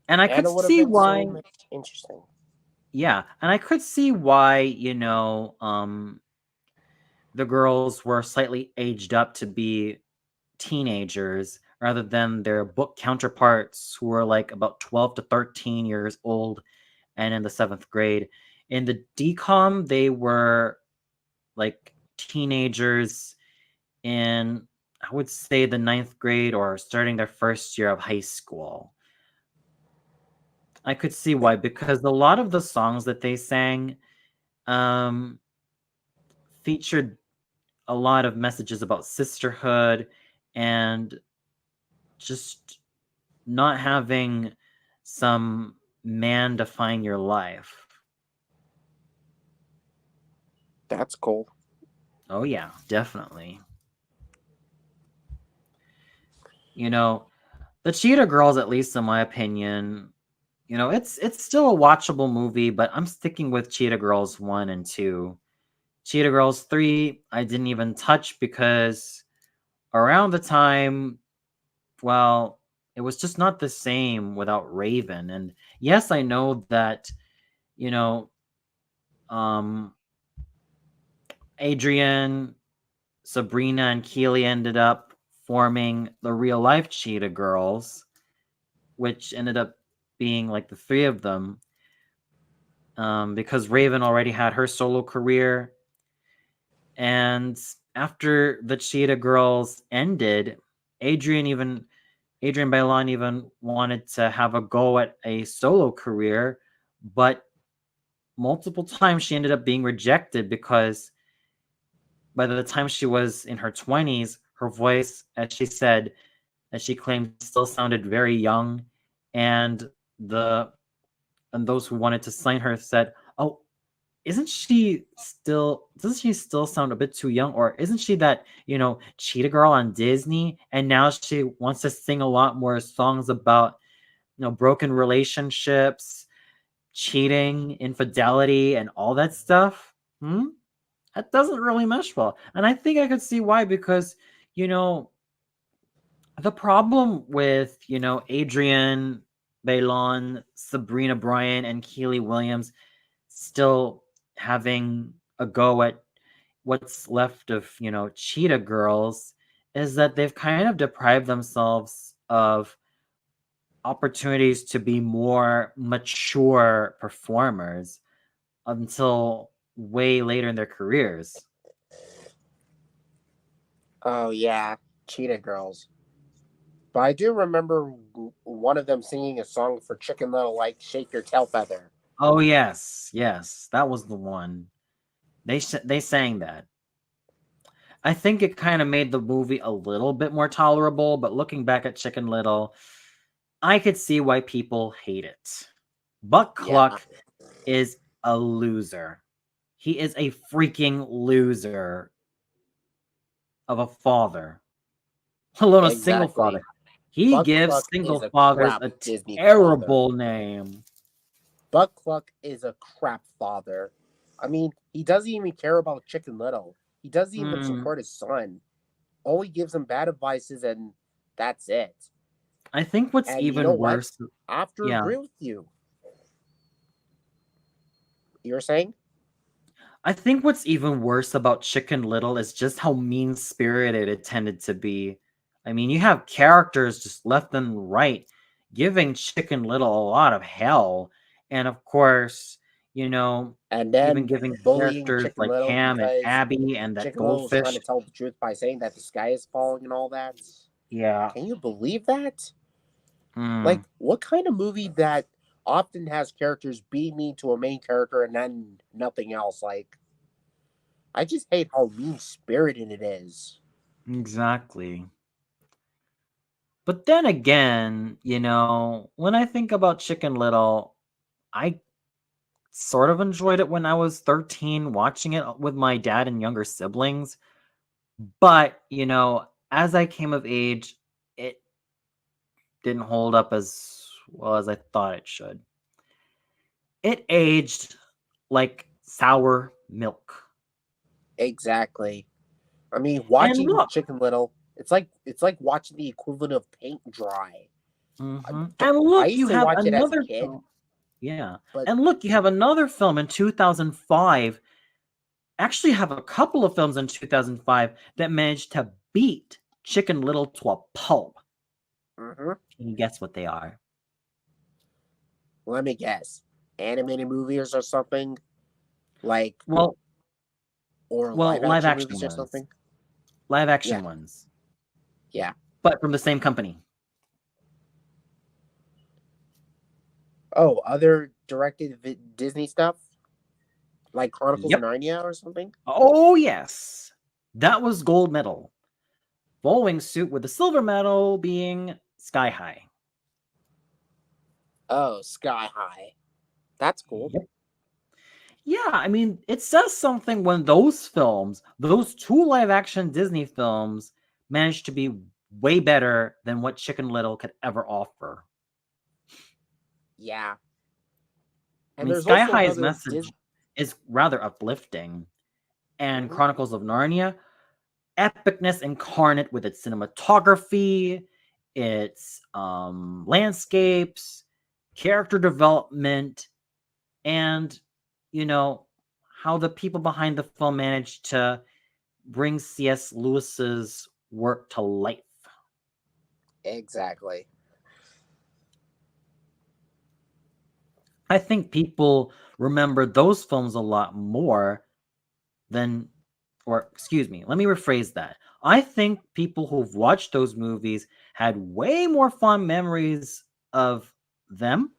Speaker 1: And I
Speaker 2: And
Speaker 1: could
Speaker 2: it would have
Speaker 1: see
Speaker 2: been so
Speaker 1: why,
Speaker 2: much interesting.
Speaker 1: yeah, and I could see why, you know, the girls were slightly aged up to be teenagers rather than their book counterparts who were like about 12 to 13 years old and in the 7th grade. In the DCOM, they were like teenagers in, I would say, the 9th grade or starting their first year of high school. I could see why, because a lot of the songs that they sang um, featured a lot of messages about sisterhood and just not having some man define your life.
Speaker 2: That's cool.
Speaker 1: Oh yeah, definitely. You know, the Cheetah Girls, at least in my opinion, you know, it's still a watchable movie, but I'm sticking with Cheetah Girls 1 and 2. Cheetah Girls 3, I didn't even touch because around the time, well, it was just not the same without Raven. And yes, I know that, you know, um, Adrian, Sabrina, and Keely ended up forming the real life Cheetah Girls, which ended up being like the three of them, because Raven already had her solo career. And after the Cheetah Girls ended, Adrian Bailon even wanted to have a go at a solo career, but multiple times she ended up being rejected because by the time she was in her 20s, her voice, as she said, as she claimed, still sounded very young, and the and those who wanted to sign her said, "Oh, doesn't she still sound a bit too young, or isn't she that, you know, Cheetah Girl on Disney, and now she wants to sing a lot more songs about, you know, broken relationships, cheating, infidelity, and all that stuff?" That doesn't really mesh well. And I think I could see why, because, you know, the problem with, you know, Adrian Bailon, Sabrina Bryan, and Keely Williams still having a go at what's left of, you know, Cheetah Girls is that they've kind of deprived themselves of opportunities to be more mature performers until way later in their careers.
Speaker 2: Oh yeah, Cheetah Girls. But I do remember one of them singing a song for Chicken Little, like "Shake Your Tail Feather."
Speaker 1: Oh yes, yes, that was the one. They sang that. I think it kind of made the movie a little bit more tolerable, but looking back at Chicken Little, I could see why people hate it. Buck
Speaker 2: Yeah,
Speaker 1: Cluck is a loser. He is a freaking loser of a father, let alone a single
Speaker 2: exactly.
Speaker 1: father. He
Speaker 2: Buck
Speaker 1: gives
Speaker 2: Cluck is
Speaker 1: single
Speaker 2: a
Speaker 1: fathers
Speaker 2: crap
Speaker 1: a
Speaker 2: Disney father.
Speaker 1: terrible name.
Speaker 2: Buck Cluck is a crap father. I mean, he doesn't even care about Chicken Little. He doesn't even
Speaker 1: Hmm.
Speaker 2: support his son. All he gives him bad advices, and that's it.
Speaker 1: I think what's
Speaker 2: And you know
Speaker 1: even
Speaker 2: what?
Speaker 1: worse,
Speaker 2: I have to
Speaker 1: yeah,
Speaker 2: agree with you. You were saying?
Speaker 1: I think what's even worse about Chicken Little is just how mean spirited it tended to be. I mean, you have characters just left and right giving Chicken Little a lot of hell. And of course, you know,
Speaker 2: And
Speaker 1: even
Speaker 2: then
Speaker 1: giving
Speaker 2: bullying
Speaker 1: characters
Speaker 2: Chicken
Speaker 1: like
Speaker 2: Little
Speaker 1: Ham and
Speaker 2: because
Speaker 1: Abby and that
Speaker 2: Chicken Little was trying
Speaker 1: goldfish.
Speaker 2: to tell the truth by saying that the sky is falling and all that.
Speaker 1: Yeah.
Speaker 2: Can you believe that?
Speaker 1: Hmm.
Speaker 2: Like, what kind of movie that often has characters be mean to a main character and then nothing else? Like, I just hate how mean spirited it is.
Speaker 1: Exactly. But then again, when I think about Chicken Little, I sort of enjoyed it when I was 13 watching it with my dad and younger siblings. But, as I came of age, it didn't hold up as well as I thought it should. It aged like sour milk.
Speaker 2: Exactly. I mean,
Speaker 1: And
Speaker 2: watching
Speaker 1: look,
Speaker 2: Chicken Little, it's like watching the equivalent of paint dry.
Speaker 1: and
Speaker 2: I
Speaker 1: look,
Speaker 2: used
Speaker 1: you
Speaker 2: to
Speaker 1: have
Speaker 2: watch it as a
Speaker 1: another
Speaker 2: kid,
Speaker 1: film. Yeah.
Speaker 2: but
Speaker 1: And look, you have another film in 2005. Actually, have a couple of films in 2005 that managed to beat Chicken Little to a pulp.
Speaker 2: mhm,
Speaker 1: Can you guess what they are?
Speaker 2: let me guess, animated movies or something like,
Speaker 1: Well,
Speaker 2: or
Speaker 1: well,
Speaker 2: live
Speaker 1: live
Speaker 2: action
Speaker 1: action
Speaker 2: movies or
Speaker 1: ones.
Speaker 2: something.
Speaker 1: Live
Speaker 2: Yeah,
Speaker 1: action ones.
Speaker 2: yeah.
Speaker 1: But from the same company.
Speaker 2: Oh, other Disney stuff like Chronicles of
Speaker 1: Yep.
Speaker 2: Narnia or something.
Speaker 1: Oh, yes. That was gold medal. Following suit with the silver medal being Sky High.
Speaker 2: Oh, Sky High. That's cool.
Speaker 1: Yep. Yeah, I mean, it says something when those films, those two live action Disney films, managed to be way better than what Chicken Little could ever offer.
Speaker 2: Yeah,
Speaker 1: I
Speaker 2: and
Speaker 1: mean,
Speaker 2: there's
Speaker 1: Sky
Speaker 2: also
Speaker 1: High's
Speaker 2: another
Speaker 1: message is rather uplifting, and
Speaker 2: Mhm.
Speaker 1: Chronicles of Narnia, epicness incarnate with its cinematography, its landscapes, character development, and how the people behind the film managed to bring C.S. Lewis's work to life.
Speaker 2: Exactly.
Speaker 1: I think people remember those films a lot more than, or excuse me, let me rephrase that. I think people who've watched those movies had way more fond memories of them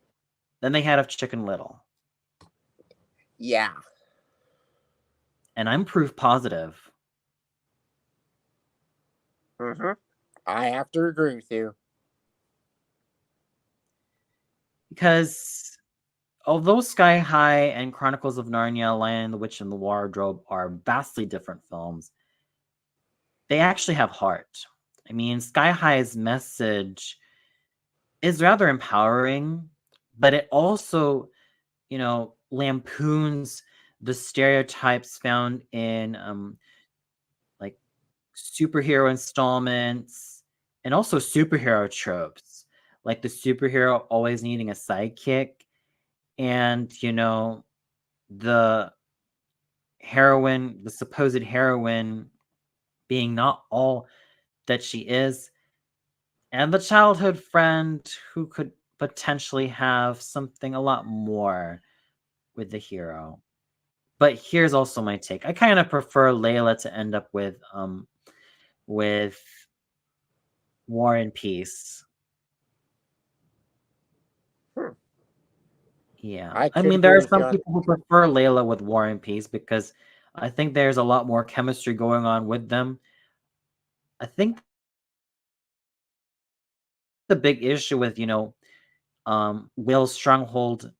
Speaker 1: than they had of Chicken Little.
Speaker 2: Yeah.
Speaker 1: And I'm proof positive.
Speaker 2: hmm I have to agree with you.
Speaker 1: Because although Sky High and Chronicles of Narnia, Lion, the Witch, and the Wardrobe are vastly different films, they actually have heart. I mean, Sky High's message is rather empowering, but it also, lampoons the stereotypes found in like superhero installments and also superhero tropes, like the superhero always needing a sidekick and, the heroine, the supposed heroine being not all that she is, and the childhood friend who could potentially have something a lot more with the hero. But here's also my take. I kind of prefer Layla to end up with War and Peace.
Speaker 2: Hmm.
Speaker 1: Yeah.
Speaker 2: I
Speaker 1: I
Speaker 2: could
Speaker 1: mean, there
Speaker 2: agree
Speaker 1: are
Speaker 2: with you
Speaker 1: some
Speaker 2: on.
Speaker 1: people who prefer Layla with War and Peace because I think there's a lot more chemistry going on with them. I think the big issue with, Will's stronghold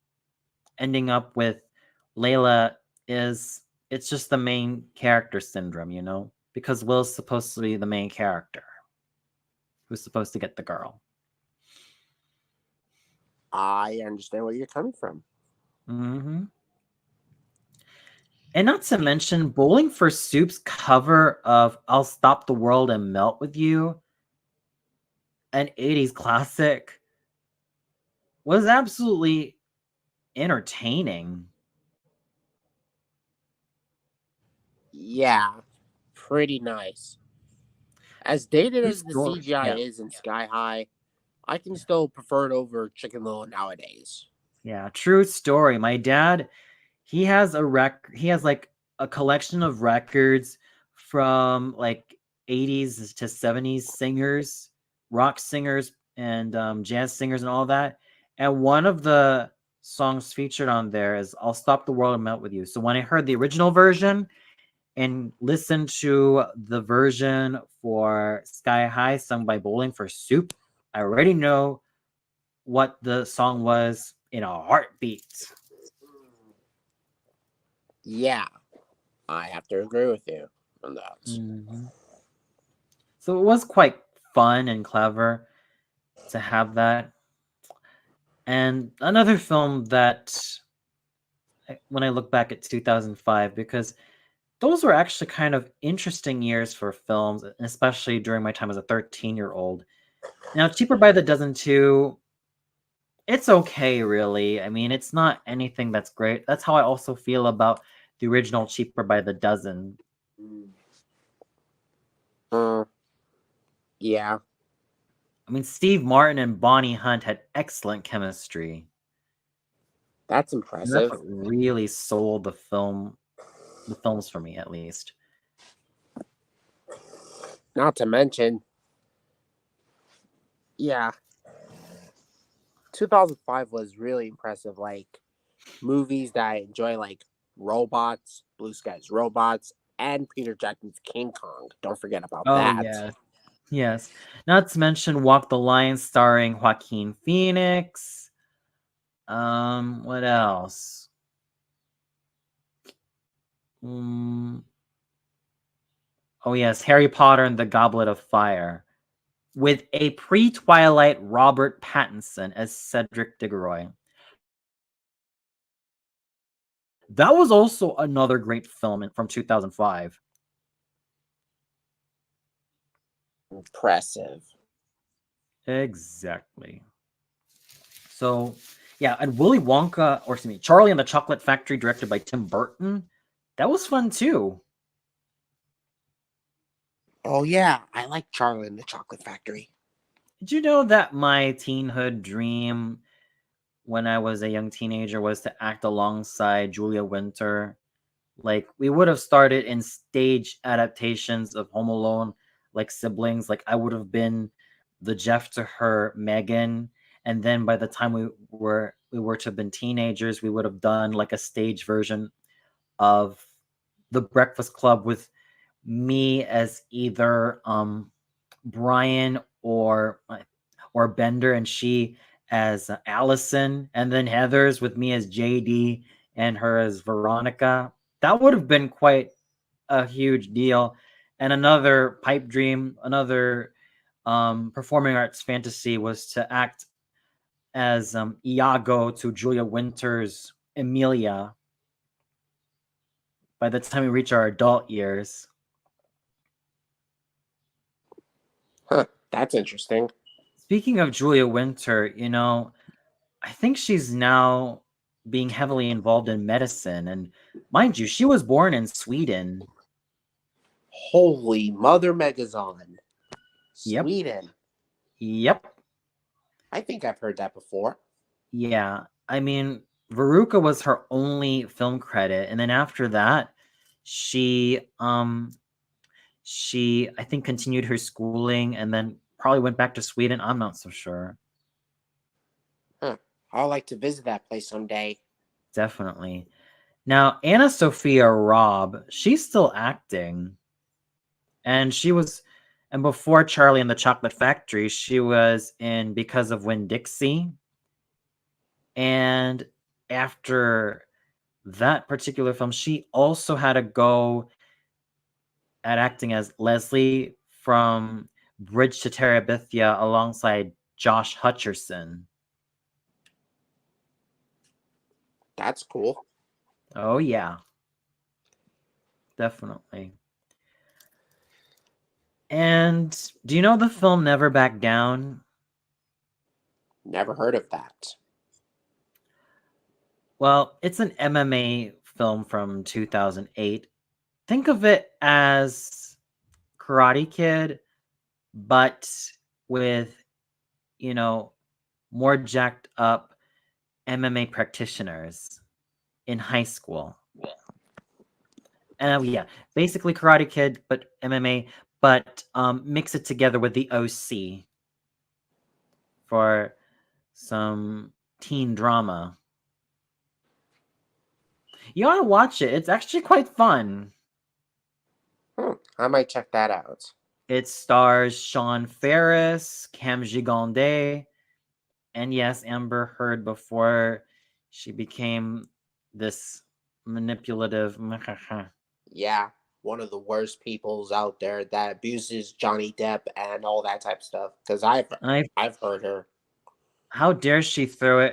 Speaker 1: ending up with Layla is it's just the main character syndrome, because Will's supposed to be the main character who's supposed to get the girl.
Speaker 2: I understand where you're coming from.
Speaker 1: hmm And not to mention, Bowling for Soup's cover of I'll Stop the World and Melt with You, an 80s classic, was absolutely entertaining.
Speaker 2: Yeah, pretty nice. As dated
Speaker 1: True
Speaker 2: as the
Speaker 1: story.
Speaker 2: CGI
Speaker 1: Yeah.
Speaker 2: is in Sky High, I can still prefer it over Chicken Little nowadays.
Speaker 1: Yeah, true story. My dad, he has like a collection of records from like 80s to 70s singers, rock singers and jazz singers and all that. And one of the songs featured on there is I'll Stop the World and Melt with You. So when I heard the original version and listen to the version for Sky High sung by Bowling for Soup, I already know what the song was in a heartbeat.
Speaker 2: Yeah, I have to agree with you on that.
Speaker 1: Mm-hmm. So it was quite fun and clever to have that. And another film that, when I look back at 2005, because those were actually kind of interesting years for films, especially during my time as a 13-year-old. Now, Cheaper by the Dozen 2, it's okay, really. I mean, it's not anything that's great. That's how I also feel about the original Cheaper by the Dozen.
Speaker 2: Yeah.
Speaker 1: I mean, Steve Martin and Bonnie Hunt had excellent chemistry.
Speaker 2: That's
Speaker 1: And
Speaker 2: impressive.
Speaker 1: that's what really sold the films for me, at least.
Speaker 2: Not to mention, yeah, 2005 was really impressive. Like movies that I enjoy, like Robots, Blue Skies Robots, and Peter Jackson's King Kong. Don't forget about
Speaker 1: Oh,
Speaker 2: that.
Speaker 1: yes. Yes. Not to mention Walk the Line starring Joaquin Phoenix. What else? Mm, oh, yes, Harry Potter and the Goblet of Fire, with a pre-Twilight Robert Pattinson as Cedric Diggory. That was also another great film from 2005.
Speaker 2: Impressive.
Speaker 1: Exactly. So, yeah, and Willy Wonka, or excuse me, Charlie and the Chocolate Factory, directed by Tim Burton. That was fun too.
Speaker 2: Oh yeah, I like Charlie and the Chocolate Factory.
Speaker 1: Did you know that my teenhood dream when I was a young teenager was to act alongside Julia Winter? Like, we would have started in stage adaptations of Home Alone, like siblings. Like, I would have been the Jeff to her Megan, and then by the time we were to have been teenagers, we would have done like a stage version of The Breakfast Club with me as either Brian or Bender, and she as Allison, and then Heather's with me as JD and her as Veronica. That would have been quite a huge deal. And another pipe dream, another performing arts fantasy was to act as Iago to Julia Winter's Emilia by the time we reach our adult years.
Speaker 2: Huh, that's interesting.
Speaker 1: Speaking of Julia Winter, I think she's now being heavily involved in medicine. And mind you, she was born in Sweden.
Speaker 2: Holy Mother Megazon.
Speaker 1: Yep.
Speaker 2: Sweden.
Speaker 1: Yep.
Speaker 2: I think I've heard that before.
Speaker 1: Yeah. I mean, Veruca was her only film credit. And then after that, she I think continued her schooling and then probably went back to Sweden. I'm not so sure.
Speaker 2: Huh. I'd like to visit that place someday.
Speaker 1: Definitely. Now, Anna Sophia Robb, she's still acting. And before Charlie and the Chocolate Factory, she was in Because of Winn-Dixie. And after that particular film, she also had a go at acting as Leslie from Bridge to Terabithia alongside Josh Hutcherson.
Speaker 2: That's cool.
Speaker 1: Oh, yeah. Definitely. And do you know the film Never Back Down?
Speaker 2: Never heard of that.
Speaker 1: Well, it's an MMA film from 2008. Think of it as Karate Kid, but with, more jacked up MMA practitioners in high school. And yeah, basically Karate Kid, but MMA, but mix it together with the OC for some teen drama. You ought to watch it. It's actually quite fun.
Speaker 2: I might check that out.
Speaker 1: It stars Sean Ferris, Cam Gigondet, and yes, Amber Heard before she became this manipulative.
Speaker 2: Yeah, one of the worst peoples out there that abuses Johnny Depp and all that type of stuff. Because
Speaker 1: I,
Speaker 2: I've heard her.
Speaker 1: how dare she throw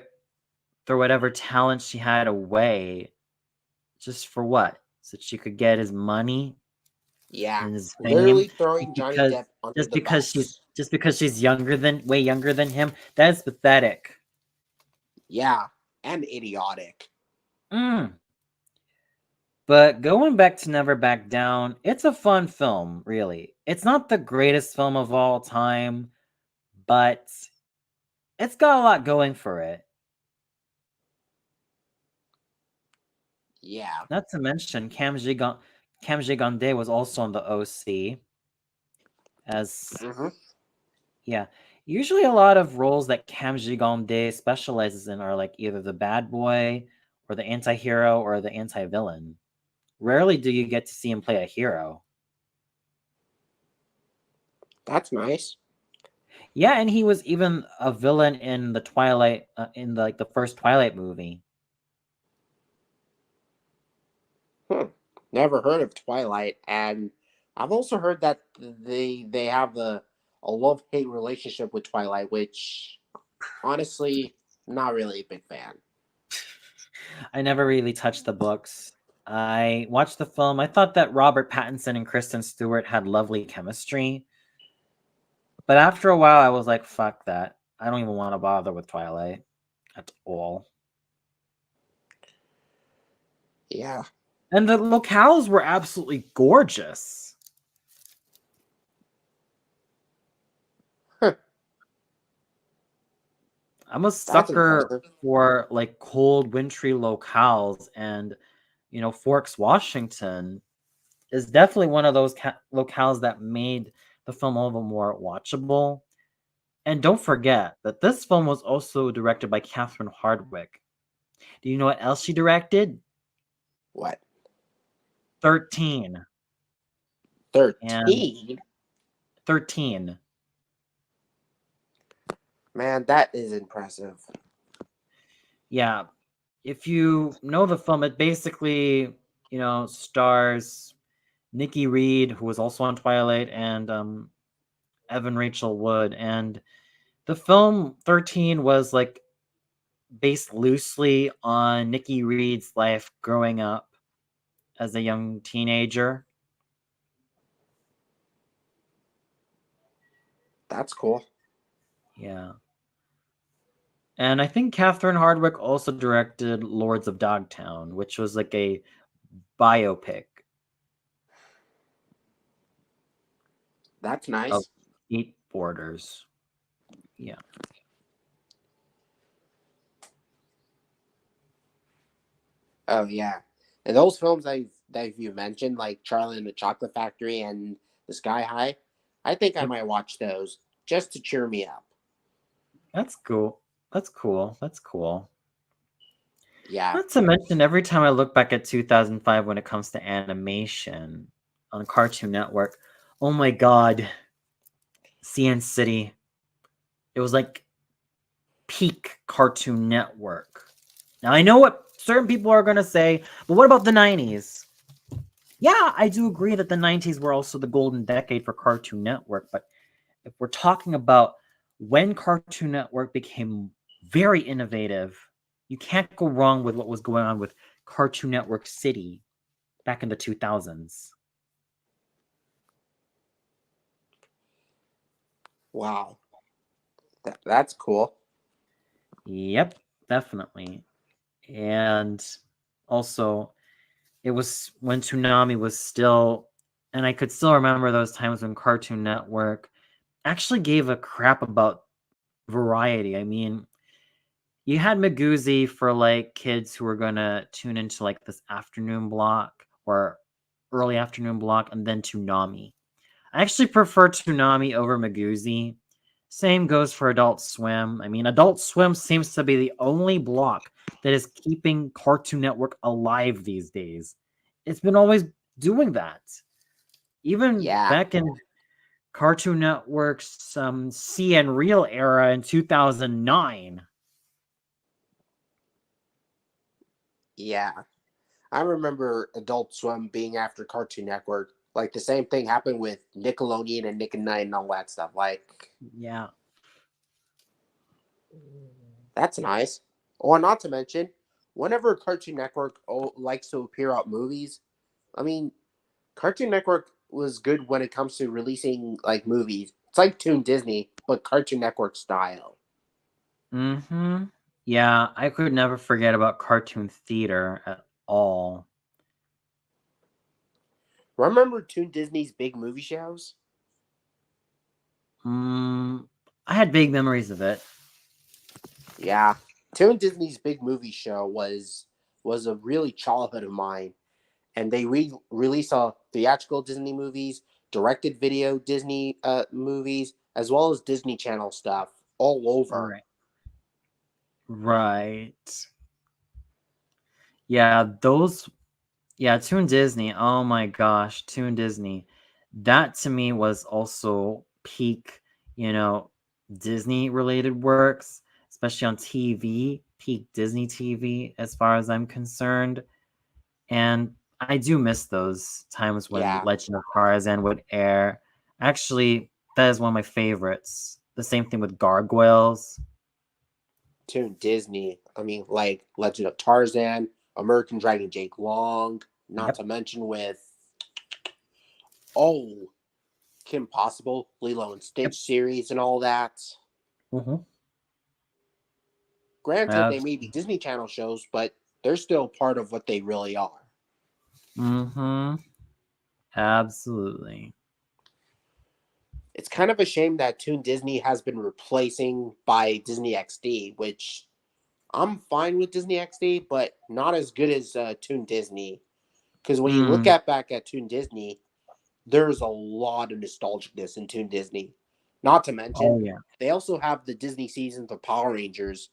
Speaker 1: whatever talent she had away just for what? So she could get his money
Speaker 2: Yeah,
Speaker 1: and his fame
Speaker 2: literally throwing Johnny
Speaker 1: because
Speaker 2: Depp under the bus.
Speaker 1: just because she's way younger than him. That's pathetic.
Speaker 2: Yeah, and idiotic.
Speaker 1: Mm. But going back to Never Back Down, it's a fun film, really. It's not the greatest film of all time, but it's got a lot going for it.
Speaker 2: Yeah.
Speaker 1: Not to mention, Cam Gigondet was also on the OC. Yeah. Usually a lot of roles that Cam Gigondet specializes in are like either the bad boy or the anti-hero or the anti-villain. Rarely do you get to see him play a hero.
Speaker 2: That's nice.
Speaker 1: Yeah, and he was even a villain in the Twilight, in the first Twilight movie.
Speaker 2: Never heard of Twilight, and I've also heard that they have a love hate relationship with Twilight, which honestly, not really a big fan.
Speaker 1: I never really touched the books. I watched the film. I thought that Robert Pattinson and Kristen Stewart had lovely chemistry. But after a while, I was like, fuck that. I don't even want to bother with Twilight at all.
Speaker 2: Yeah.
Speaker 1: And the locales were absolutely gorgeous.
Speaker 2: Huh.
Speaker 1: I'm a sucker for like cold, wintry locales, and Forks, Washington is definitely one of those locales that made the film a little more watchable. And don't forget that this film was also directed by Catherine Hardwicke. Do you know what else she directed?
Speaker 2: What?
Speaker 1: 13.
Speaker 2: 13?
Speaker 1: 13.
Speaker 2: Man, that is impressive.
Speaker 1: Yeah. If you know the film, it basically, stars Nikki Reed, who was also on Twilight, and Evan Rachel Wood. And the film 13 was like based loosely on Nikki Reed's life growing up as a young teenager.
Speaker 2: That's cool.
Speaker 1: Yeah. And I think Catherine Hardwicke also directed Lords of Dogtown, which was like a biopic.
Speaker 2: That's nice.
Speaker 1: Of skateboarders. Yeah.
Speaker 2: Oh yeah, and those films that you mentioned, like Charlie and the Chocolate Factory and The Sky High, I think I might watch those just to cheer me up.
Speaker 1: That's cool. That's cool. That's cool.
Speaker 2: Yeah.
Speaker 1: Not to mention, every time I look back at 2005 when it comes to animation on Cartoon Network, oh my god, CN City. It was like peak Cartoon Network. Now, I know what certain people are going to say, but what about the 90s? Yeah, I do agree that the 90s were also the golden decade for Cartoon Network, but if we're talking about when Cartoon Network became very innovative, you can't go wrong with what was going on with Cartoon Network City back in the 2000s.
Speaker 2: Wow. That's cool.
Speaker 1: Yep, definitely. And also, it was when Toonami was still, and I could still remember those times when Cartoon Network actually gave a crap about variety. I mean, you had Magoozy for like kids who were gonna tune into like this afternoon block or early afternoon block, and then Toonami. I actually prefer Toonami over Magoozy. Same goes for Adult Swim. I mean, Adult Swim seems to be the only block that is keeping Cartoon Network alive these days. It's been always doing that. Even
Speaker 2: Yeah.
Speaker 1: back in Cartoon Network's See and Real era in 2009.
Speaker 2: Yeah. I remember Adult Swim being after Cartoon Network. Like the same thing happened with Nickelodeon and Nick and Night and all that stuff. Like
Speaker 1: Yeah.
Speaker 2: that's nice. Or not to mention, whenever Cartoon Network likes to appear out movies, I mean, Cartoon Network was good when it comes to releasing like movies. It's like Toon Disney, but Cartoon Network style.
Speaker 1: Mm-hmm. Yeah, I could never forget about cartoon theater at all.
Speaker 2: Remember Toon Disney's big movie shows?
Speaker 1: Mm, I had vague memories of it.
Speaker 2: Yeah, Toon Disney's big movie show was a really childhood of mine, and they release theatrical Disney movies, directed video Disney movies, as well as Disney Channel stuff all over.
Speaker 1: Right. Right. Yeah, those yeah, Toon Disney. Oh my gosh, Toon Disney. That to me was also peak, Disney related works, especially on TV, peak Disney TV as far as I'm concerned. And I do miss those times when
Speaker 2: Yeah,
Speaker 1: Legend of Tarzan would air. Actually, that is one of my favorites. The same thing with Gargoyles.
Speaker 2: Toon Disney. I mean, like Legend of Tarzan, American Dragon Jake Long, not
Speaker 1: Yep.
Speaker 2: to mention with oh Kim Possible, Lilo and
Speaker 1: Yep.
Speaker 2: Stitch series and all that.
Speaker 1: Mm-hmm.
Speaker 2: Granted, they may be Disney Channel shows, but they're still part of what they really are.
Speaker 1: Mm-hmm. Absolutely.
Speaker 2: It's kind of a shame that Toon Disney has been replacing by Disney XD, which I'm fine with Disney XD, but not as good as Toon Disney. Because when you look
Speaker 1: Mm.
Speaker 2: at back at Toon Disney, there's a lot of nostalgicness in Toon Disney. Not to mention,
Speaker 1: Oh yeah.
Speaker 2: they also have the Disney seasons of Power Rangers,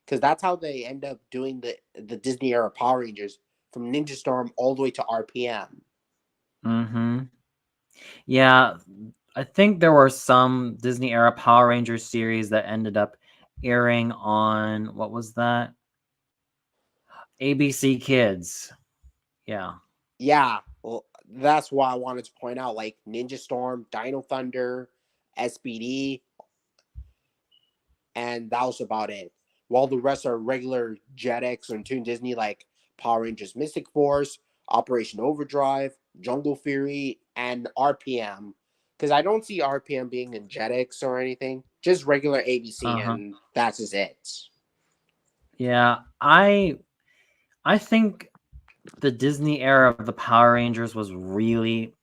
Speaker 2: because that's how they end up doing the Disney era Power Rangers from Ninja Storm all the way to RPM.
Speaker 1: Mm-hmm. Yeah, I think there were some Disney era Power Rangers series that ended up airing on what was that? ABC Kids. Yeah.
Speaker 2: Yeah, well, that's why I wanted to point out like Ninja Storm, Dino Thunder, SBD, and that was about it. While the rest are regular Jetix or Toon Disney like Power Rangers Mystic Force, Operation Overdrive, Jungle Fury, and RPM. Because I don't see RPM being in Jetix or anything, just regular ABC,
Speaker 1: Uh-huh.
Speaker 2: and that's just it.
Speaker 1: Yeah, I think the Disney era of the Power Rangers was really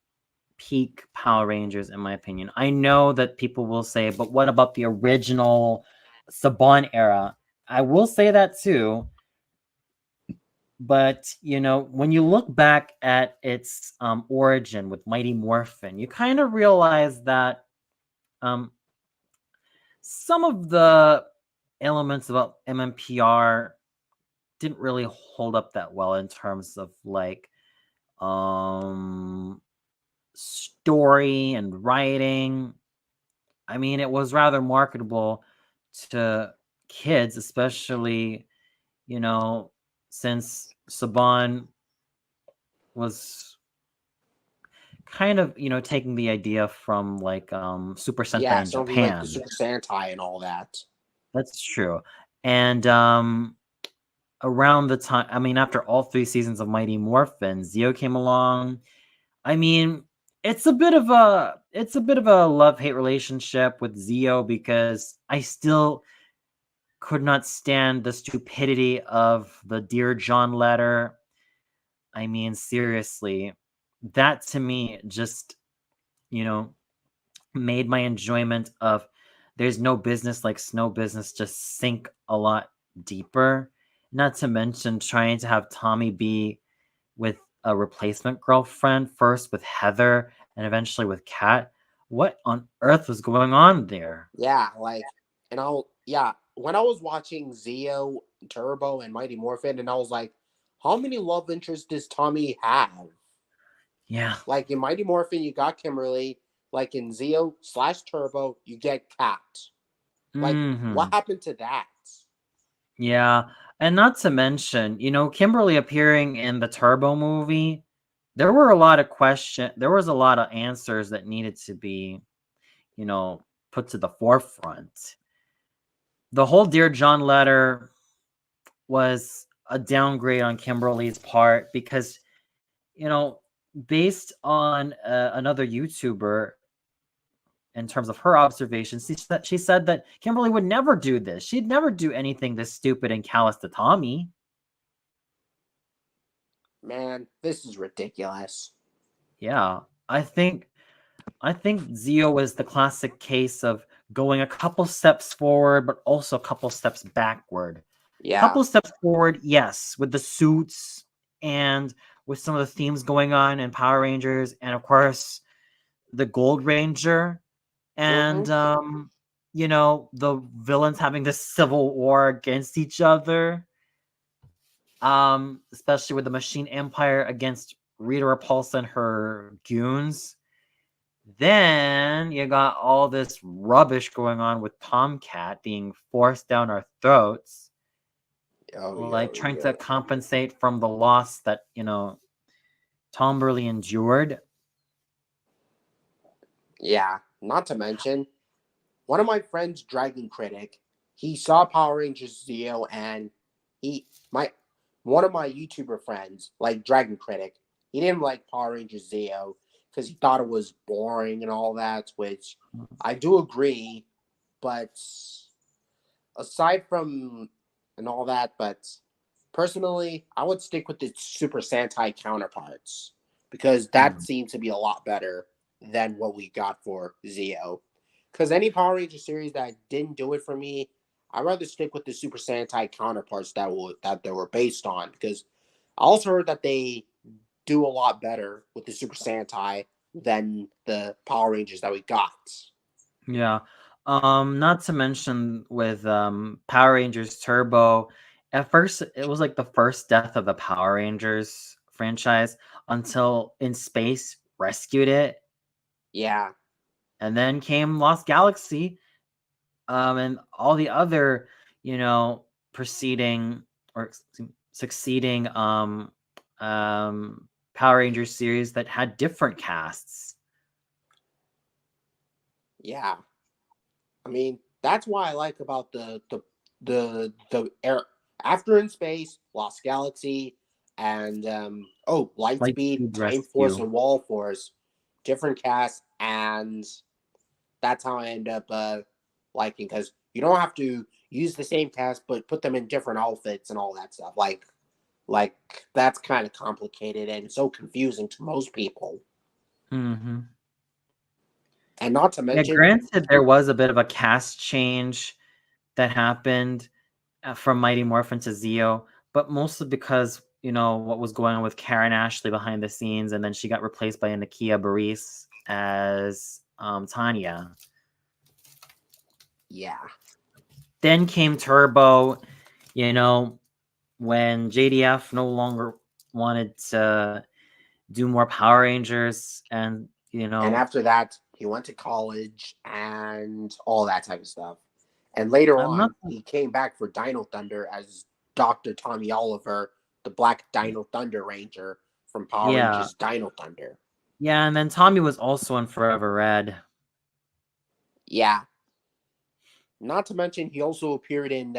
Speaker 1: peak Power Rangers in my opinion. I know that people will say, but what about the original Saban era? I will say that too. But when you look back at its origin with Mighty Morphin, you kind of realize that um, some of the elements about MMPR didn't really hold up that well in terms of like um, story and writing. I mean, it was rather marketable to kids, especially since Saban was kind of taking the idea from like Super Sentai
Speaker 2: Yeah,
Speaker 1: in
Speaker 2: something like the
Speaker 1: Japan.
Speaker 2: Super Sentai and all that.
Speaker 1: That's true. And around the time, I mean, after all 3 seasons of Mighty Morphin, Zeo came along. I mean, it's a bit of a love-hate relationship with Zeo because I still could not stand the stupidity of the Dear John letter. I mean, seriously, that to me just, you know, made my enjoyment of There's No Business Like Snow Business just sink a lot deeper. Not to mention trying to have Tommy be with a replacement girlfriend, first with Heather and eventually with Kat. What on earth was going on there?
Speaker 2: Yeah, like, and yeah, when I was watching Zeo, Turbo, and Mighty Morphin, and I was like, how many love interests does Tommy have?
Speaker 1: Yeah.
Speaker 2: Like in Mighty Morphin, you got Kimberly. Like in Zeo/Turbo, you get Cat. Like, what
Speaker 1: Hmm.
Speaker 2: happened to that?
Speaker 1: Yeah. And not to mention, Kimberly appearing in the Turbo movie, there were a lot of there was a lot of answers that needed to be, you know, put to the forefront. The whole Dear John letter was a downgrade on Kimberly's part because, you know, based on another YouTuber, in terms of her observations, she said that Kimberly would never do this. She'd never do anything this stupid and callous to Tommy.
Speaker 2: Man, this is ridiculous.
Speaker 1: Yeah, I think Zio is the classic case of going a couple steps forward, but also a couple steps backward.
Speaker 2: Yeah.
Speaker 1: Couple steps forward, yes, with the suits and with some of the themes going on in Power Rangers, and of course the Gold Ranger,
Speaker 2: Mm-hmm.
Speaker 1: and the villains having this civil war against each other. Especially with the Machine Empire against Rita Repulsa and her goons. Then you got all this rubbish going on with Tomcat being forced down our throats,
Speaker 2: Oh,
Speaker 1: like
Speaker 2: yo,
Speaker 1: trying to
Speaker 2: yo.
Speaker 1: compensate from the loss that, Tom Burley endured.
Speaker 2: Yeah. Not to mention, one of my friends, Dragon Critic, he saw Power Rangers Zeo, and he my one of my YouTuber friends, like Dragon Critic, he didn't like Power Rangers Zeo because he thought it was boring and all that, which I do agree. But aside from and all that, but personally, I would stick with the Super Sentai counterparts because that
Speaker 1: Hmm.
Speaker 2: seems to be a lot better than what we got for Zeo. Because any Power Ranger series that didn't do it for me, I'd rather stick with the Super Sentai counterparts that they were based on. Because I also heard that they do a lot better with the Super Sentai than the Power Rangers that we got.
Speaker 1: Yeah. Not to mention with Power Rangers Turbo, at first it was like the first death of the Power Rangers franchise until In Space rescued it,
Speaker 2: Yeah,
Speaker 1: and then came Lost Galaxy, and all the other, preceding or succeeding Power Rangers series that had different casts.
Speaker 2: yeah. I mean, that's why I like about the air after In Space, Lost Galaxy, and Lightspeed,
Speaker 1: Lightspeed
Speaker 2: Time Force,
Speaker 1: Rescue.
Speaker 2: and Wall Force, different casts, and that's how I end up liking because you don't have to use the same cast but put them in different outfits and all that stuff. Like that's kind of complicated and so confusing to most people.
Speaker 1: Hmm.
Speaker 2: And not to
Speaker 1: Yeah,
Speaker 2: mention,
Speaker 1: granted, there was a bit of a cast change that happened from Mighty Morphin to Zeo, but mostly because what was going on with Karen Ashley behind the scenes, and then she got replaced by Nakia Baris as Tanya.
Speaker 2: yeah,
Speaker 1: Then came Turbo, you know, when JDF no longer wanted to do more Power Rangers, and
Speaker 2: and after that, he went to college and all that type of stuff. And later
Speaker 1: I'm not.
Speaker 2: on, he came back for Dino Thunder as Dr. Tommy Oliver, the Black Dino Thunder Ranger from Power
Speaker 1: Yeah,
Speaker 2: Rangers Dino Thunder.
Speaker 1: yeah, and then Tommy was also in Forever Red.
Speaker 2: Yeah. Not to mention, he also appeared in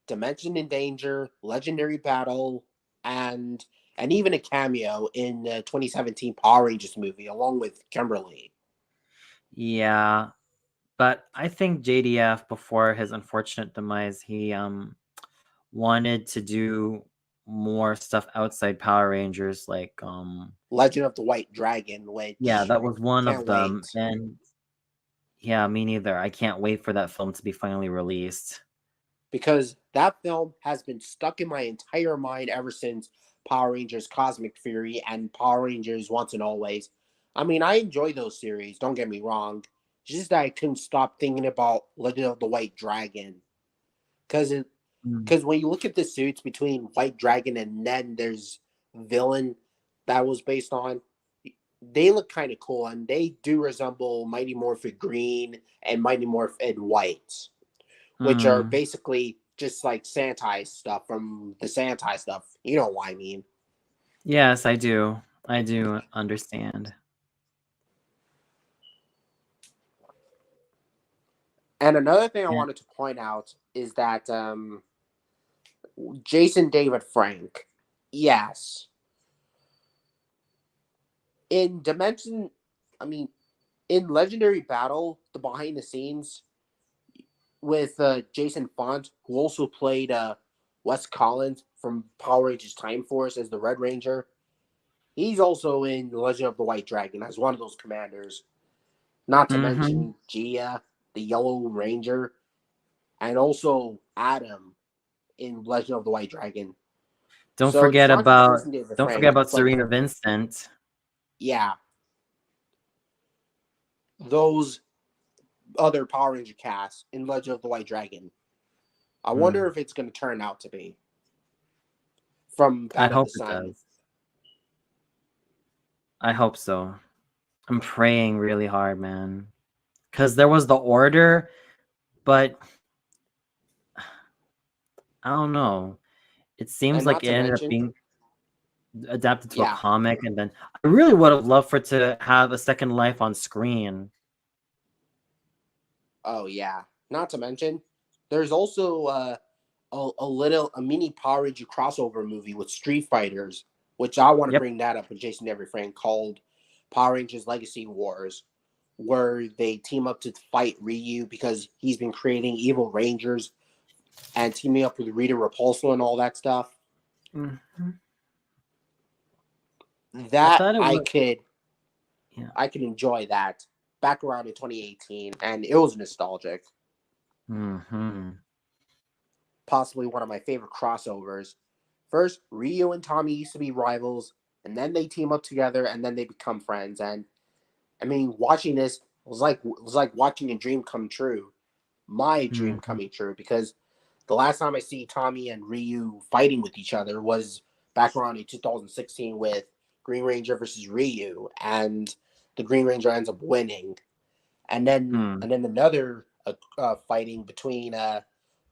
Speaker 2: Dimension in Danger, Legendary Battle, and even a cameo in the 2017 Power Rangers movie along with Kimberly.
Speaker 1: Yeah, but I think JDF, before his unfortunate demise, he wanted to do more stuff outside Power Rangers, like
Speaker 2: Legend of the White Dragon,
Speaker 1: yeah,
Speaker 2: which
Speaker 1: that was one of
Speaker 2: can't
Speaker 1: them.
Speaker 2: wait.
Speaker 1: And yeah, me neither. I can't wait for that film to be finally released.
Speaker 2: Because that film has been stuck in my entire mind ever since Power Rangers Cosmic Fury and Power Rangers Once and Always. I mean, I enjoy those series, don't get me wrong. It's just that I couldn't stop thinking about Legend of the White Dragon. Because
Speaker 1: Mm.
Speaker 2: because when you look at the suits between White Dragon and then there's Villain that was based on, they look kind of cool, and they do resemble Mighty Morphin Green and Mighty Morphin White, which are
Speaker 1: Mm.
Speaker 2: basically just like Sentai stuff from the Sentai stuff. You know what I mean?
Speaker 1: Yes, I do. I do understand.
Speaker 2: And another thing I
Speaker 1: Yeah.
Speaker 2: wanted to point out is that Jason David Frank, yes, in Dimension, I mean, in Legendary Battle, the behind the scenes with Jason Font, who also played Wes Collins from Power Rangers Time Force as the Red Ranger. He's also in The Legend of the White Dragon as one of those commanders. Not to
Speaker 1: Mm-hmm.
Speaker 2: mention Gia, the Yellow Ranger, and also Adam in Legend of the White Dragon.
Speaker 1: Don't
Speaker 2: So it's
Speaker 1: forget
Speaker 2: not just
Speaker 1: about
Speaker 2: Jason David
Speaker 1: don't forget
Speaker 2: Frank,
Speaker 1: about
Speaker 2: but
Speaker 1: Serena Vincent.
Speaker 2: yeah, those other Power Ranger casts in Legend of the White Dragon. I wonder
Speaker 1: Mm.
Speaker 2: if it's going to turn out to be from
Speaker 1: I
Speaker 2: Battle of
Speaker 1: hope
Speaker 2: the
Speaker 1: it
Speaker 2: Sun.
Speaker 1: does. I hope so. I'm praying really hard, man. Because there was the order, but I don't know. It seems
Speaker 2: And
Speaker 1: like
Speaker 2: not
Speaker 1: it
Speaker 2: to
Speaker 1: ended up
Speaker 2: mention,
Speaker 1: being adapted to a
Speaker 2: yeah,
Speaker 1: comic, and then I really would have loved for it to have a second life on screen.
Speaker 2: oh yeah, not to mention, there's also a mini Power Ranger crossover movie with Street Fighters, which I want to
Speaker 1: Yep.
Speaker 2: bring that up with Jason Everyfrank, called Power Rangers Legacy Wars, where they team up to fight Ryu because he's been creating evil rangers and teaming up with Rita Repulsa and all that stuff.
Speaker 1: Mm-hmm. I
Speaker 2: That
Speaker 1: thought it was. Yeah.
Speaker 2: I could enjoy that back around in 2018, and it was nostalgic.
Speaker 1: Mm-hmm.
Speaker 2: Possibly one of my favorite crossovers. First, Ryu and Tommy used to be rivals, and then they team up together, and then they become friends. And I mean, watching this was like watching a dream come true. My dream
Speaker 1: Mm-hmm.
Speaker 2: coming true, because the last time I see Tommy and Ryu fighting with each other was back around in 2016 with Green Ranger versus Ryu, and the Green Ranger ends up winning.
Speaker 1: Mm.
Speaker 2: And then another fighting between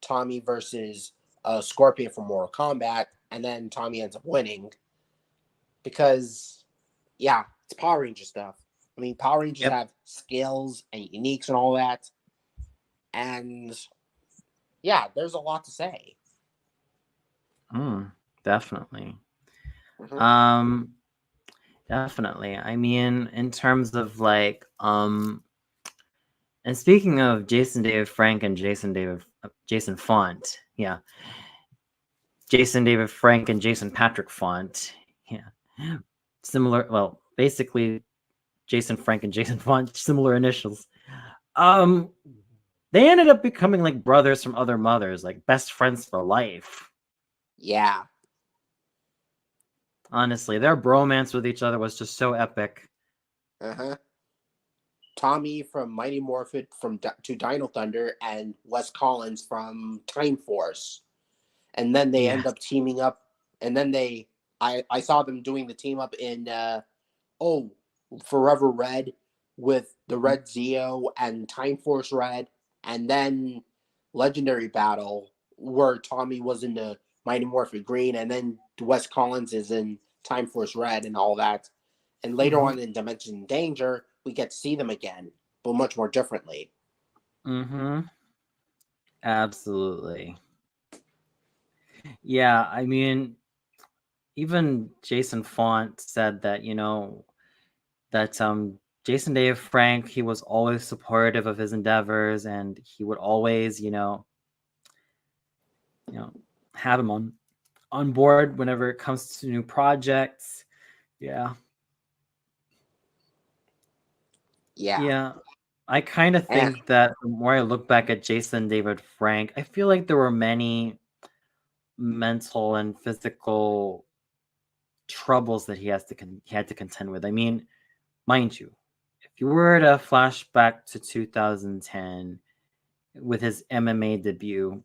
Speaker 2: Tommy versus Scorpion from Mortal Kombat, and then Tommy ends up winning because yeah, it's Power Ranger stuff. I mean, Power Rangers
Speaker 1: Yep.
Speaker 2: have skills and uniques and all that, and yeah, there's a lot to say.
Speaker 1: Definitely.
Speaker 2: Mm-hmm.
Speaker 1: Um, definitely. I mean, in terms of like, and speaking of Jason David Frank and Jason Font, yeah, Jason David Frank and Jason Patrick Font, yeah, similar. Well, basically, Jason Frank and Jason Font, similar initials. Um, they ended up becoming like brothers from other mothers, like best friends for life.
Speaker 2: Yeah.
Speaker 1: Honestly, their bromance with each other was just so epic.
Speaker 2: Uh-huh. Tommy from Mighty Morphin to Dino Thunder, and Wes Collins from Time Force. And then they end
Speaker 1: Yes.
Speaker 2: up teaming up, and then I saw them doing the team up in oh, Forever Red with the Red Zeo and Time Force Red, and then Legendary Battle where Tommy was in the Mighty Morphin Green, and then Wes Collins is in Time Force Red and all that. And later
Speaker 1: Mm-hmm.
Speaker 2: on in Dimension Danger, we get to see them again, but much more differently.
Speaker 1: Mm-hmm. Absolutely. Yeah, I mean, even Jason Font said that, that Jason Dave Frank, he was always supportive of his endeavors, and he would always, have him on board whenever it comes to new projects. Yeah.
Speaker 2: Yeah.
Speaker 1: Yeah. I kind of
Speaker 2: And
Speaker 1: think that the more I look back at Jason David Frank, I feel like there were many mental and physical troubles that he had to contend with. I mean, mind you, if you were to flash back to 2010 with his MMA debut,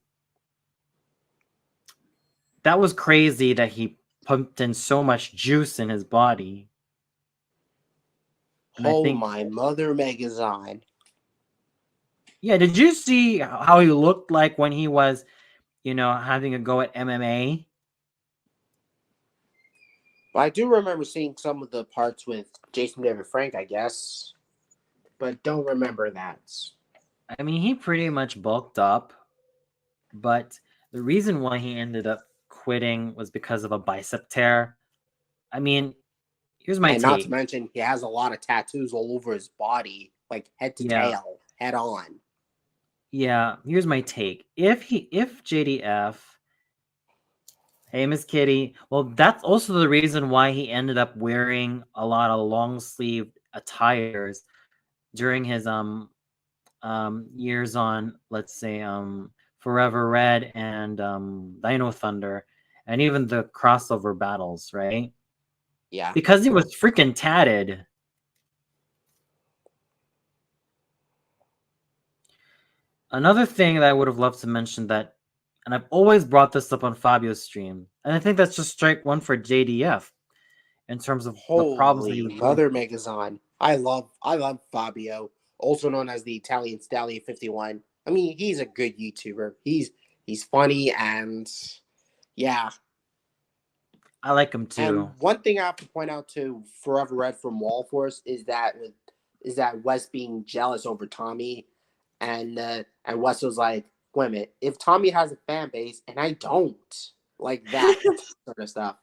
Speaker 1: that was crazy that he pumped in so much juice in his body. And I
Speaker 2: Oh
Speaker 1: think,
Speaker 2: my mother, Megazine.
Speaker 1: yeah, did you see how he looked like when he was, having a go at MMA?
Speaker 2: But I do remember seeing some of the parts with Jason David Frank, I guess, but don't remember that.
Speaker 1: I mean, he pretty much bulked up, but the reason why he ended up quitting was because of a bicep tear. I mean, here's my
Speaker 2: And not to
Speaker 1: take.
Speaker 2: mention, he has a lot of tattoos all over his body, like head to
Speaker 1: Yeah,
Speaker 2: tail, head on.
Speaker 1: yeah, here's my take. If JDF, hey Miss Kitty, well, that's also the reason why he ended up wearing a lot of long sleeve attires during his years on, let's say, Forever Red and Dino Thunder, and even the crossover battles, right?
Speaker 2: Yeah.
Speaker 1: Because he was freaking tatted. Another thing that I would have loved to mention that, and I've always brought this up on Fabio's stream, and I think that's just strike one for JDF in terms of the problems that he
Speaker 2: Holy
Speaker 1: was going
Speaker 2: mother,
Speaker 1: through.
Speaker 2: Megazon. I love Fabio, also known as the Italian Stallion 51. I mean, he's a good YouTuber. He's funny and yeah.
Speaker 1: I like him
Speaker 2: And
Speaker 1: too.
Speaker 2: one thing I have to point out to Forever Red from Wall Force is that Wes being jealous over Tommy, and Wes was like, "Wait a minute, if Tommy has a fan base and I don't, like that sort of stuff."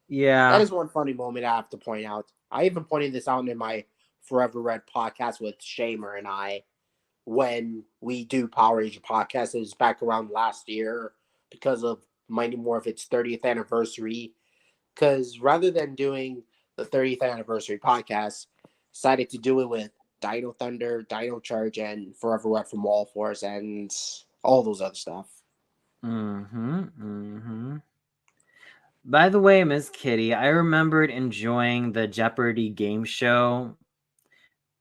Speaker 2: That
Speaker 1: Yeah.
Speaker 2: is one funny moment I have to point out. I even pointed this out in my Forever Red podcast with Shamer and I when we do Power Ranger podcast. It was back around last year because of Mighty Morphin's 30th anniversary. Because rather than doing the 30th anniversary podcast, decided to do it with Dino Thunder, Dino Charge, and Forever Red from Wall Force, and all those other stuff.
Speaker 1: Mm-hmm. Mm-hmm. By the way, Miss Kitty, I remembered enjoying the Jeopardy game show.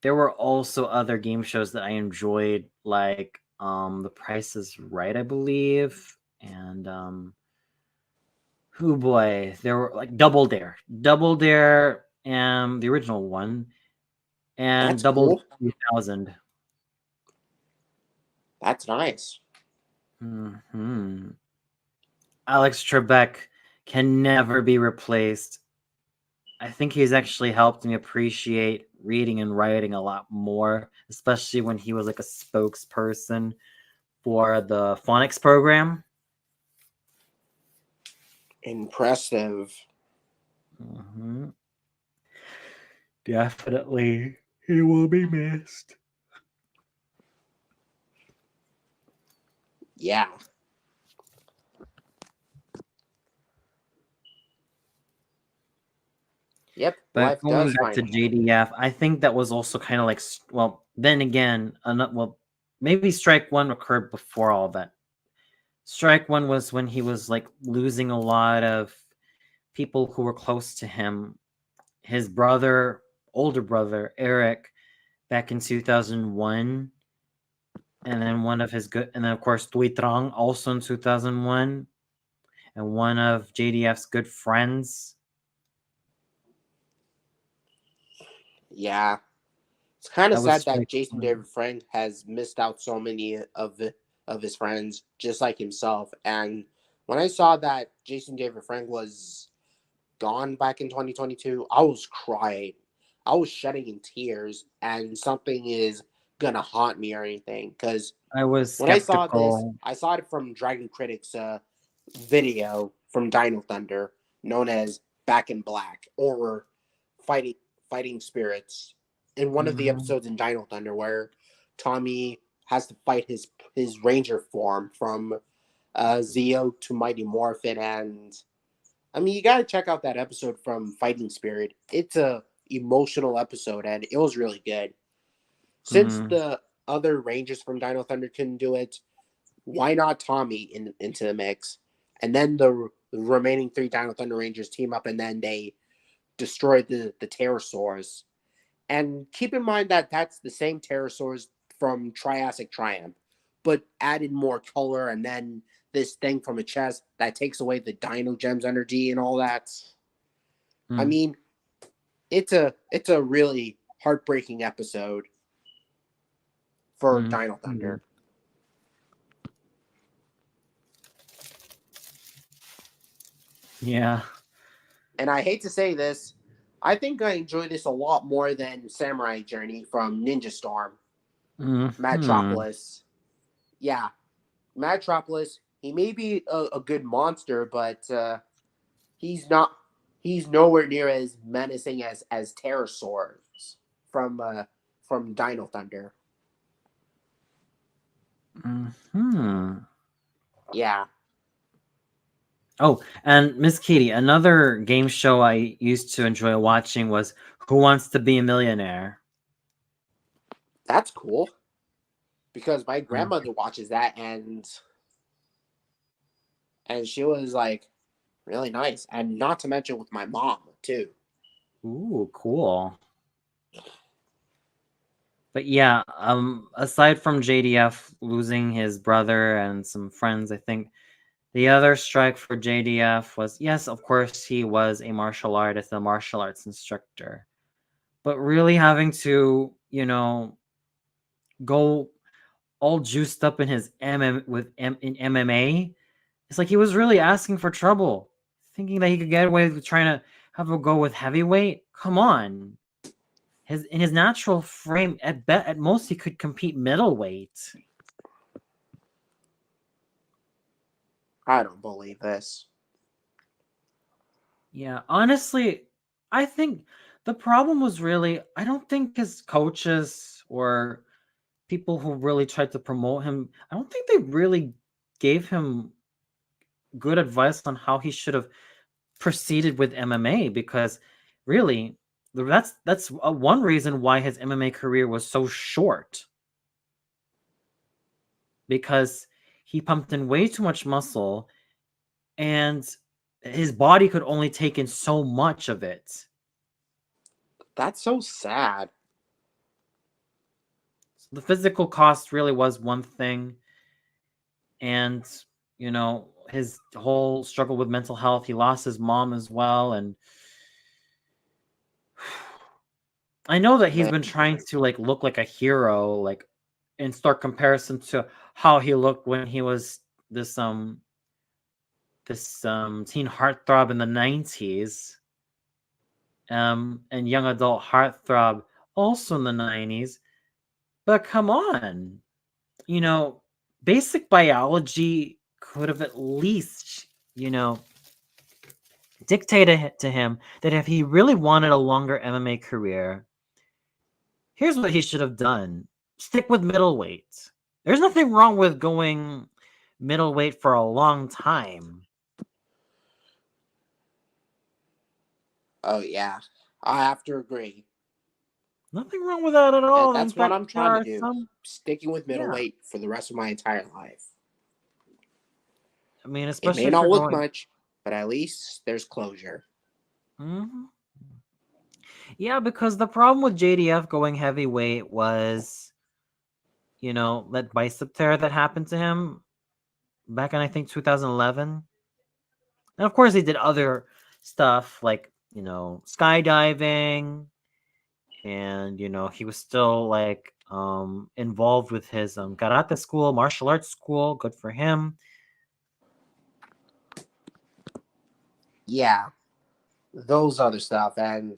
Speaker 1: There were also other game shows that I enjoyed, like The Price is Right, I believe, and oh boy, there were like Double Dare, and the original one, and
Speaker 2: That's
Speaker 1: Double
Speaker 2: cool.
Speaker 1: 3000.
Speaker 2: That's nice.
Speaker 1: Hmm. Alex Trebek can never be replaced. I think he's actually helped me appreciate reading and writing a lot more, especially when he was like a spokesperson for the phonics program.
Speaker 2: Impressive.
Speaker 1: Mhm. Definitely, he will be missed.
Speaker 2: Yeah. Yep.
Speaker 1: But
Speaker 2: Life
Speaker 1: going
Speaker 2: does
Speaker 1: back to
Speaker 2: find.
Speaker 1: JDF, I think that was also kind of like, well, then again, well, maybe Strike One occurred before all that. Strike One was when he was like losing a lot of people who were close to him. His brother, older brother, Eric, back in 2001. And then one of his good, and then of course Tuitrang also in 2001. And one of JDF's good friends.
Speaker 2: Yeah. It's kind of
Speaker 1: That was
Speaker 2: sad that
Speaker 1: Strike
Speaker 2: Jason
Speaker 1: One.
Speaker 2: David Frank has missed out so many of his friends, just like himself. And when I saw that Jason David Frank was gone back in 2022, I was crying. I was shedding in tears, and something is gonna haunt me or anything. Because
Speaker 1: I was
Speaker 2: when I saw this,
Speaker 1: skeptical.
Speaker 2: I saw it from Dragon Critics' video from Dino Thunder, known as Back in Black or Fighting Fighting Spirits, in one of the
Speaker 1: Mhm.
Speaker 2: episodes in Dino Thunder where Tommy has to fight his Ranger form from Zeo to Mighty Morphin, and I mean you gotta check out that episode from Fighting Spirit. It's a emotional episode and it was really good. Since
Speaker 1: Mm.
Speaker 2: the other Rangers from Dino Thunder couldn't do it, why not Tommy into the mix? And then the remaining three Dino Thunder Rangers team up, and then they destroy the pterosaurs. And keep in mind that that's the same pterosaurs from Triassic Triumph, but added more color, and then this thing from a chest that takes away the Dino Gems energy and all that. I
Speaker 1: Mm.
Speaker 2: mean, it's a really heartbreaking episode for
Speaker 1: Mm,
Speaker 2: Dino Thunder.
Speaker 1: yeah.
Speaker 2: And I hate to say this, I think I enjoy this a lot more than Samurai Journey from Ninja Storm.
Speaker 1: Hmm.
Speaker 2: Metropolis. Yeah, Metropolis. He may be a good monster, but he's not. He's nowhere near as menacing as Pterosaurs from Dino Thunder.
Speaker 1: Hmm.
Speaker 2: Yeah,
Speaker 1: Oh, and Miss Katie, another game show I used to enjoy watching was Who Wants to Be a Millionaire?
Speaker 2: that's cool because my
Speaker 1: Mm.
Speaker 2: grandmother watches that, and she was like really nice, and not to mention with my mom too.
Speaker 1: Ooh, cool. But yeah, aside from JDF losing his brother and some friends, I think the other strike for JDF was, yes, of course, he was a martial artist, a martial arts instructor, but really having to, go all juiced up in his in MMA, it's like he was really asking for trouble, thinking that he could get away with trying to have a go with heavyweight. Come on, in his natural frame, at most he could compete middleweight.
Speaker 2: I don't believe this.
Speaker 1: Yeah, honestly, I think the problem was really, I don't think his coaches or people who really tried to promote him, I don't think they really gave him good advice on how he should have proceeded with MMA, because really that's one reason why his MMA career was so short, because he pumped in way too much muscle and his body could only take in so much of it.
Speaker 2: That's so sad.
Speaker 1: The physical cost really was one thing, and his whole struggle with mental health, he lost his mom as well, and I know that he's
Speaker 2: Man,
Speaker 1: been trying to like look like a hero, like in stark comparison to how he looked when he was this teen heartthrob in the 90s, and young adult heartthrob also in the 90s. But come on, you know, basic biology could have at least, dictated to him that if he really wanted a longer MMA career, here's what he should have done: stick with middleweight. There's nothing wrong with going middleweight for a long time.
Speaker 2: oh yeah, I have to agree.
Speaker 1: Nothing wrong with that at
Speaker 2: And
Speaker 1: all. In
Speaker 2: that's what
Speaker 1: fact,
Speaker 2: I'm
Speaker 1: there
Speaker 2: trying to
Speaker 1: are
Speaker 2: do.
Speaker 1: some,
Speaker 2: Sticking with
Speaker 1: yeah.
Speaker 2: middleweight for the rest of my entire life.
Speaker 1: I mean,
Speaker 2: It may
Speaker 1: especially if
Speaker 2: not
Speaker 1: you're
Speaker 2: look
Speaker 1: going.
Speaker 2: much, but at least there's closure.
Speaker 1: Mhm. Yeah, because the problem with JDF going heavyweight was, that bicep tear that happened to him back in, I think, 2011. And of course, he did other stuff like, skydiving, and he was still like involved with his karate school, martial arts school. Good for him.
Speaker 2: Yeah, those other stuff. And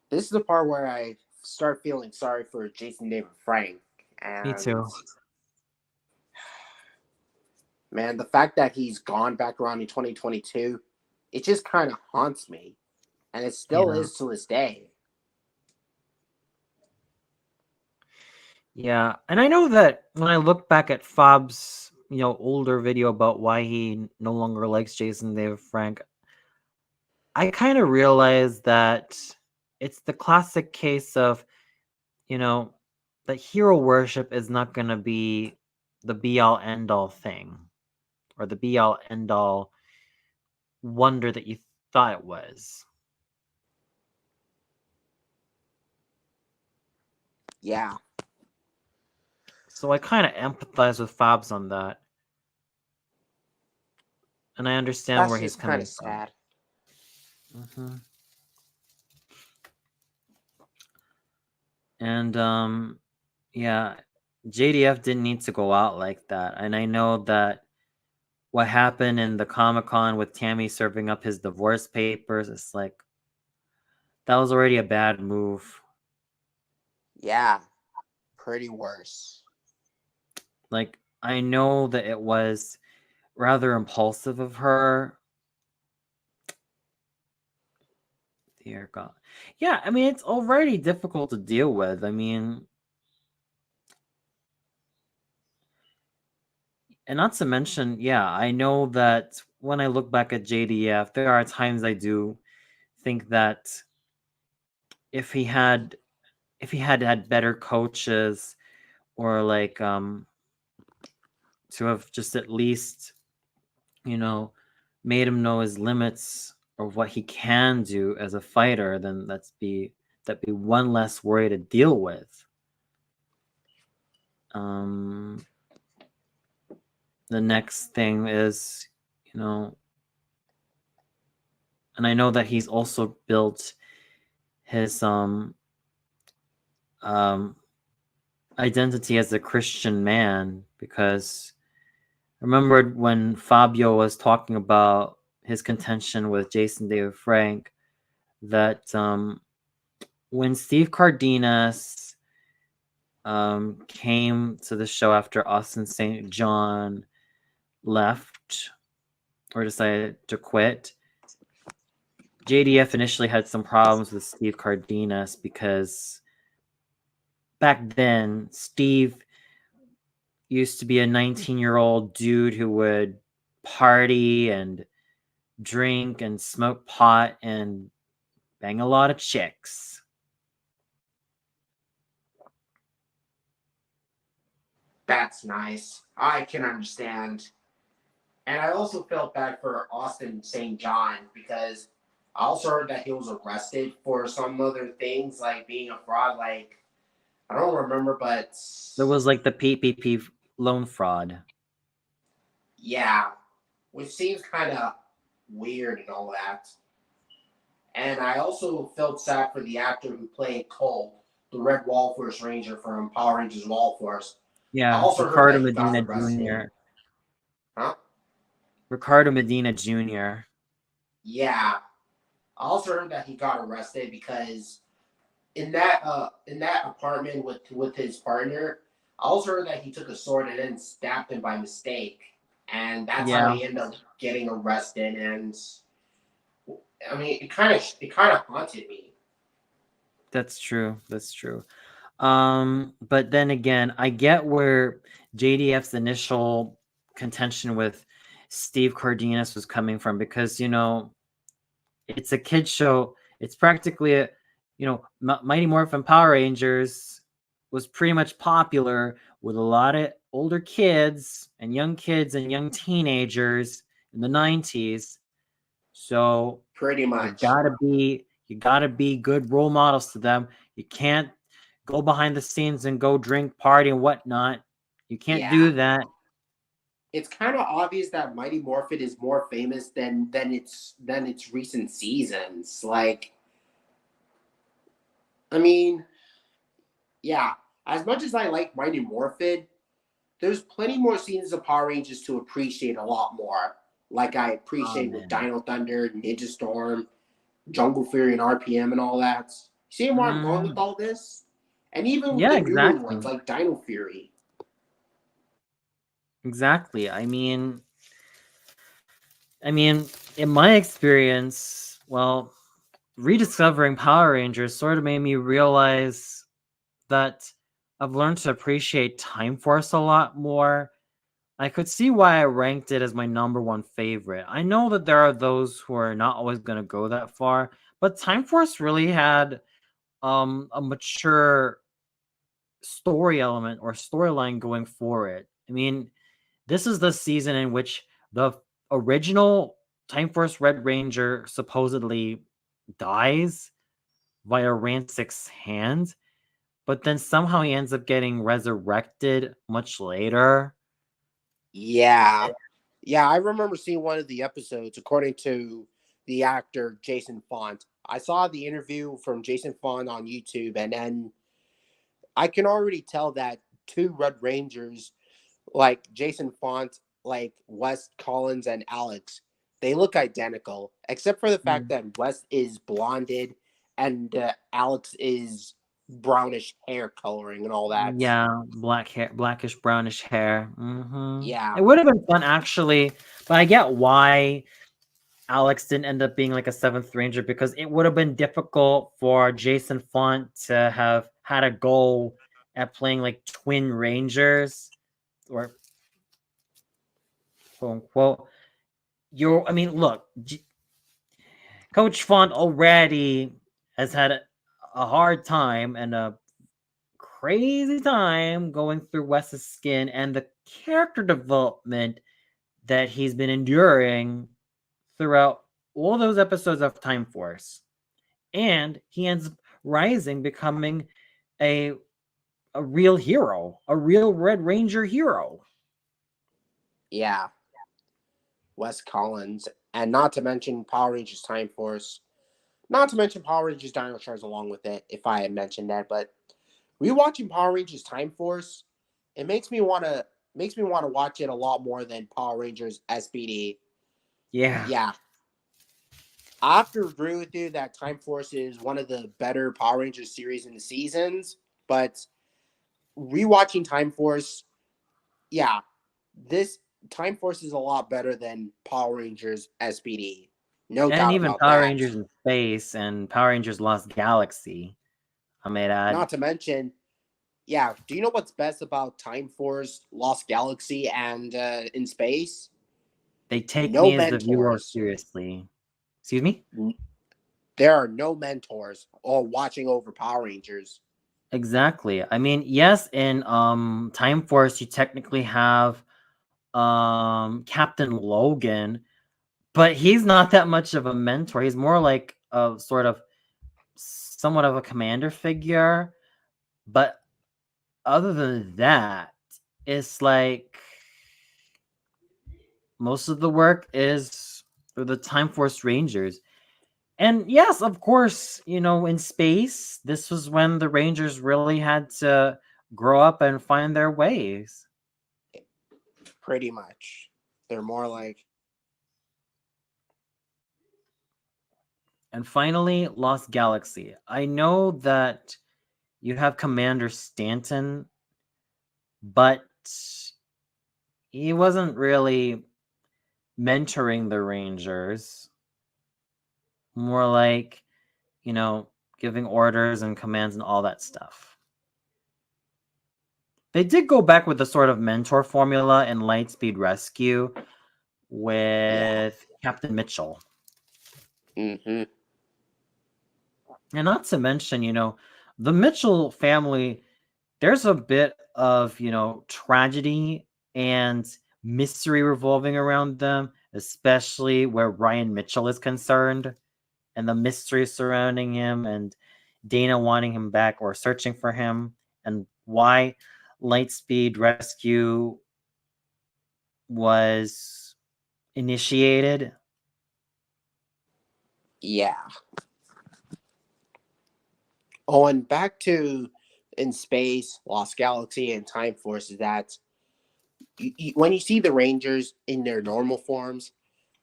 Speaker 2: this is the part where I start feeling sorry for Jason David Frank.
Speaker 1: Me
Speaker 2: And
Speaker 1: too.
Speaker 2: man, the fact that he's gone back around in 2022, it just kind of haunts me. And it still
Speaker 1: Yeah.
Speaker 2: is to this day.
Speaker 1: Yeah, and I know that when I look back at Fob's, older video about why he no longer likes Jason David Frank, I kind of realized that it's the classic case of, you know, that hero worship is not going to be the be all end all thing, or the be all end all wonder that you thought it was.
Speaker 2: Yeah,
Speaker 1: So I kind of empathize with Fobs on that, and I understand
Speaker 2: that's
Speaker 1: where he's
Speaker 2: just kind
Speaker 1: coming
Speaker 2: of
Speaker 1: from.
Speaker 2: sad.
Speaker 1: Mhm. And yeah, JDF didn't need to go out like that. And I know that what happened in the Comic-Con with Tammy serving up his divorce papers, it's like that was already a bad move.
Speaker 2: Yeah, pretty worse.
Speaker 1: Like, I know that it was rather impulsive of her. Dear God. Yeah, I mean, it's already difficult to deal with. I mean, and not to mention, yeah, I know that when I look back at JDF, there are times I do think that if he had had better coaches, or like to have just at least, you know, made him know his limits or what he can do as a fighter, then that'd be one less worry to deal with. The next thing is, you know, and I know that he's also built his identity as a Christian man, because I remembered when Fabio was talking about his contention with Jason David Frank, that when Steve Cardenas came to the show after Austin St. John left or decided to quit, JDF initially had some problems with Steve Cardenas because back then Steve used to be a 19-year-old dude who would party and drink and smoke pot and bang a lot of chicks.
Speaker 2: That's nice. I can understand. And I also felt bad for Austin St. John because I also heard that he was arrested for some other things like being a fraud. Like, I don't remember, but
Speaker 1: There was like the PPP loan fraud.
Speaker 2: yeah, which seems kind of weird and all that. And I also felt sad for the actor who played Cole, the Red Walforce Ranger from Power Rangers Wall Force. I
Speaker 1: Yeah,
Speaker 2: also heard
Speaker 1: Ricardo
Speaker 2: that he got
Speaker 1: Medina
Speaker 2: arrested.
Speaker 1: Jr.
Speaker 2: Huh?
Speaker 1: Ricardo Medina Jr.
Speaker 2: Yeah. I also heard that he got arrested because in that apartment with his partner, I also heard that he took a sword and then stabbed him by mistake, and that's how
Speaker 1: Yeah,
Speaker 2: he ended up getting arrested. And I mean, it kind of haunted me.
Speaker 1: that's true. That's true. But then again, I get where JDF's initial contention with Steve Cardenas was coming from, because it's a kid show. It's practically a, Mighty Morphin Power Rangers was pretty much popular with a lot of older kids and young teenagers in the 90s. So
Speaker 2: Pretty
Speaker 1: you
Speaker 2: much.
Speaker 1: gotta be good role models to them. You can't go behind the scenes and go drink, party, and whatnot. You can't
Speaker 2: Yeah.
Speaker 1: do that.
Speaker 2: It's kind of obvious that Mighty Morphin is more famous than its recent seasons. Like, I mean, yeah. As much as I like Mighty Morphin, there's plenty more seasons of Power Rangers to appreciate a lot more. Like I
Speaker 1: Oh
Speaker 2: appreciate with
Speaker 1: man.
Speaker 2: Dino Thunder, Ninja Storm, Jungle Fury, and RPM and all that. See where I'm going with
Speaker 1: Mm,
Speaker 2: all this? And even with
Speaker 1: yeah,
Speaker 2: the newer ones
Speaker 1: exactly.
Speaker 2: like Dino Fury.
Speaker 1: Exactly. I mean, in my experience, well, rediscovering Power Rangers sort of made me realize that I've learned to appreciate Time Force a lot more. I could see why I ranked it as my number one favorite. I know that there are those who are not always going to go that far, but Time Force really had a mature story element or storyline going for it. I mean, this is the season in which the original Time Force Red Ranger supposedly dies via Rancic's hand, but then somehow he ends up getting resurrected much later.
Speaker 2: Yeah. Yeah, I remember seeing one of the episodes according to the actor Jason Font. I saw the interview from Jason Font on YouTube, and then I can already tell that two Red Rangers, like Jason Font, like Wes Collins and Alex, they look identical, except for the fact
Speaker 1: Mm.
Speaker 2: that Wes is blonded and Alex is brownish hair coloring and all that.
Speaker 1: Yeah, black hair, blackish brownish hair.
Speaker 2: Yeah,
Speaker 1: It would have been fun actually, but I get why Alex didn't end up being like a seventh ranger because it would have been difficult for Jason Font to have had a goal at playing like twin rangers or quote unquote. I mean, look, Coach Font already has had a hard time and a crazy time going through Wes's skin and the character development that he's been enduring throughout all those episodes of Time Force. And he ends up rising, becoming a a real hero, a real Red Ranger hero.
Speaker 2: yeah, Wes Collins, and not to mention Power Rangers Time Force, not to mention Power Rangers Dino Charge along with it, if I had mentioned that. But rewatching Power Rangers Time Force, it makes me want to watch it a lot more than Power Rangers SPD.
Speaker 1: Yeah.
Speaker 2: Yeah, I have to agree with you that Time Force is one of the better Power Rangers series in the seasons, but rewatching Time Force, yeah, this Time Force is a lot better than Power Rangers SPD. No
Speaker 1: And
Speaker 2: doubt
Speaker 1: even
Speaker 2: about
Speaker 1: Power
Speaker 2: that.
Speaker 1: Rangers in Space and Power Rangers Lost Galaxy, I may add.
Speaker 2: Not to mention, yeah, do you know what's best about Time Force, Lost Galaxy, and In Space?
Speaker 1: They take
Speaker 2: No
Speaker 1: me as the viewer
Speaker 2: mentors.
Speaker 1: seriously. Excuse me?
Speaker 2: There are no mentors or watching over Power Rangers.
Speaker 1: Exactly. I mean, yes, in Time Force you technically have Captain Logan, but he's not that much of a mentor. He's more like a sort of somewhat of a commander figure. But other than that, it's like most of the work is for the Time Force Rangers. And yes, of course, in space, this was when the Rangers really had to grow up and find their ways.
Speaker 2: Pretty much. They're more like,
Speaker 1: And finally, Lost Galaxy. I know that you have Commander Stanton, but he wasn't really mentoring the Rangers. More like, giving orders and commands and all that stuff. They did go back with the sort of mentor formula in Lightspeed Rescue
Speaker 2: yeah.
Speaker 1: with Captain Mitchell.
Speaker 2: Mm-hmm.
Speaker 1: And not to mention, the Mitchell family, there's a bit of, tragedy and mystery revolving around them, especially where Ryan Mitchell is concerned and the mystery surrounding him and Dana wanting him back or searching for him and why Lightspeed Rescue was initiated.
Speaker 2: Yeah. Oh, and back to In Space, Lost Galaxy, and Time Force is that when you see the Rangers in their normal forms,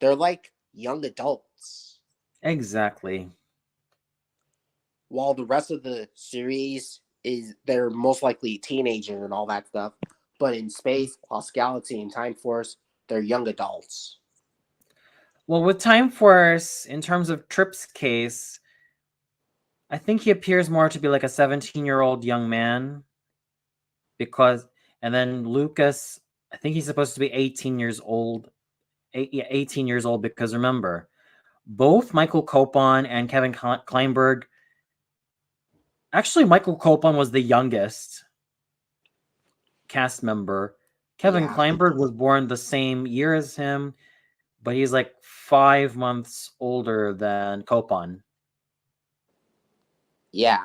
Speaker 2: they're like young adults,
Speaker 1: Exactly.
Speaker 2: while the rest of the series is they're most likely teenagers and all that stuff. But in Space, Lost Galaxy, and Time Force, they're young adults.
Speaker 1: Well, with Time Force, in terms of Trip's case, I think he appears more to be like a 17-year-old young man because, and then Lucas, I think he's supposed to be 18 years old. 18 years old because remember, both Michael Copon and Kevin Kleinberg. Actually, Michael Copon was the youngest cast member. Kevin
Speaker 2: Yeah,
Speaker 1: Kleinberg was born the same year as him, but he's like 5 months older than Copon.
Speaker 2: yeah,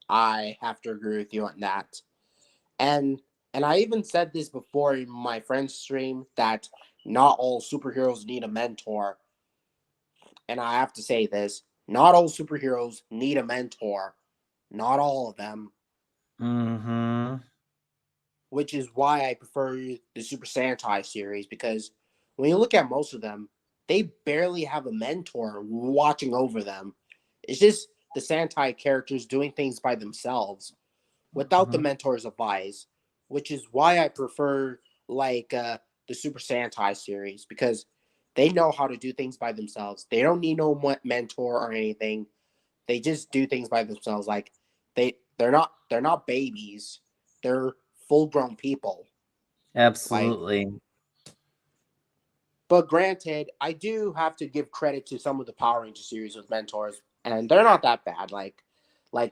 Speaker 2: I have to agree with you on that. And and I even said this before in my friend's stream that not all superheroes need a mentor. And I have to say this, not all superheroes need a mentor. Not all of them.
Speaker 1: Mm-hmm.
Speaker 2: which is why I prefer the Super Sentai series, because when you look at most of them, they barely have a mentor watching over them. It's just the Sentai characters doing things by themselves without the
Speaker 1: Mm-hmm.
Speaker 2: mentor's advice, which is why I prefer like the Super Sentai series, because they know how to do things by themselves. They don't need no mentor or anything. They just do things by themselves. Like they're not babies. They're full grown people. Like,
Speaker 1: Absolutely.
Speaker 2: but granted, I do have to give credit to some of the Power Ranger series with mentors, and they're not that bad. Like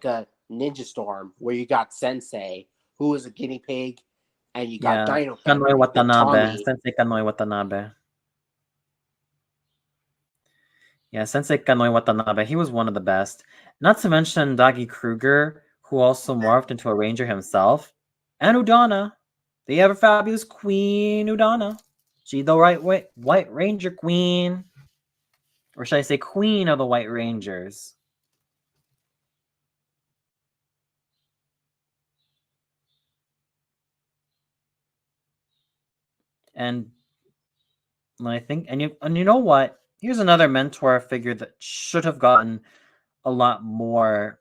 Speaker 2: a Ninja Storm, where you got Sensei, who was a guinea pig, and you got
Speaker 1: Yeah.
Speaker 2: Dino
Speaker 1: Kanoi
Speaker 2: Thunder with
Speaker 1: Watanabe.
Speaker 2: Tommy.
Speaker 1: Sensei Kanoi Watanabe. Yeah, Sensei Kanoi Watanabe. He was one of the best. Not to mention Dagi Kruger, who also morphed into a ranger himself. And Udana. The ever fabulous Queen Udana. She the White Ranger Queen. Or should I say Queen of the White Rangers? And I think, and you know what? Here's another mentor figure that should have gotten a lot more,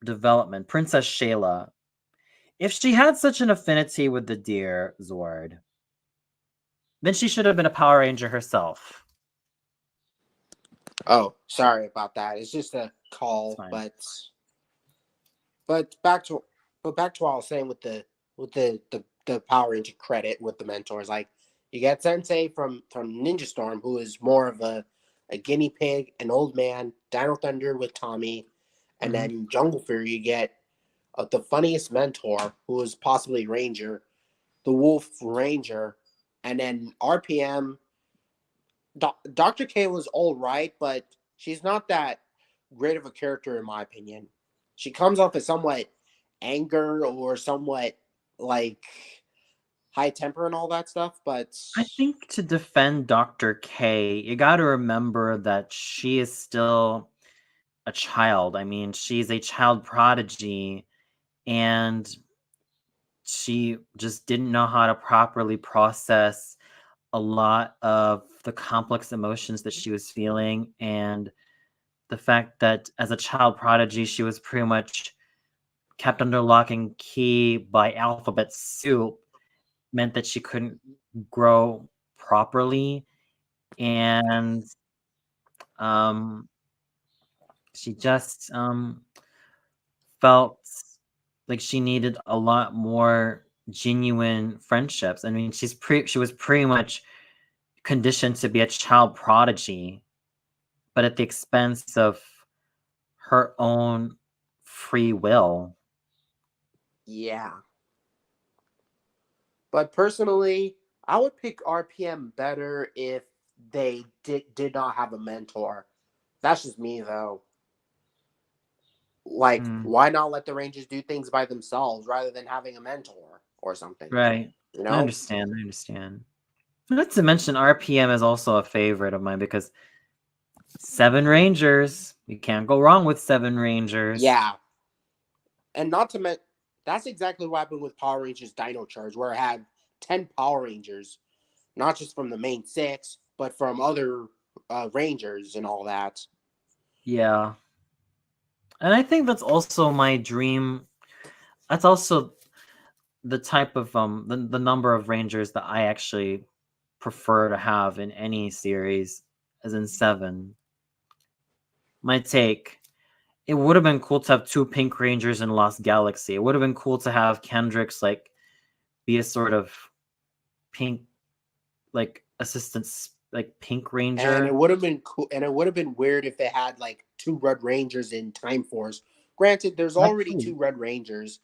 Speaker 1: development. Princess Shayla. If she had such an affinity with the deer Zord, then she should have been a Power Ranger herself.
Speaker 2: Oh, sorry about that. It's just a
Speaker 1: It's
Speaker 2: call,
Speaker 1: fine.
Speaker 2: but back to what I was saying with the Power Ranger credit with the mentors. Like, you get Sensei from Ninja Storm, who is more of a guinea pig, an old man. Dino Thunder with Tommy, and
Speaker 1: Mm-hmm.
Speaker 2: then Jungle Fury, you get the funniest mentor, who is possibly Ranger, the Wolf Ranger, and then RPM. Dr. K was all right, but she's not that great of a character in my opinion. She comes off as somewhat anger or somewhat like high temper and all that stuff, but
Speaker 1: I think to defend Dr. K, you got to remember that she is still a child. I mean, she's a child prodigy, and she just didn't know how to properly process a lot of the complex emotions that she was feeling, and the fact that as a child prodigy she was pretty much kept under lock and key by alphabet soup meant that she couldn't grow properly, and um, she just felt like she needed a lot more genuine friendships. I mean, she was pretty much conditioned to be a child prodigy, but at the expense of her own free will.
Speaker 2: yeah. But personally, I would pick RPM better if they did not have a mentor. That's just me though. Like,
Speaker 1: Mm,
Speaker 2: why not let the Rangers do things by themselves rather than having a mentor or something?
Speaker 1: right.
Speaker 2: You
Speaker 1: I
Speaker 2: know?
Speaker 1: understand. I understand. Not to mention, RPM is also a favorite of mine because Seven Rangers. You can't go wrong with Seven Rangers.
Speaker 2: Yeah. And not to mention, that's exactly what happened with Power Rangers Dino Charge, where it had 10 Power Rangers, not just from the main six, but from other Rangers and all that.
Speaker 1: Yeah. And I think that's also my dream. That's also the type of the number of Rangers that I actually prefer to have in any series, as in seven. My take. It would have been cool to have two Pink Rangers in Lost Galaxy. It would have been cool to have Kendricks like be a sort of pink, like assistant, like Pink
Speaker 2: And it
Speaker 1: Ranger.
Speaker 2: would have been cool, and it would have been weird if they had like two Red Rangers in Time Force. Granted, there's
Speaker 1: That
Speaker 2: already
Speaker 1: too.
Speaker 2: two Red Rangers,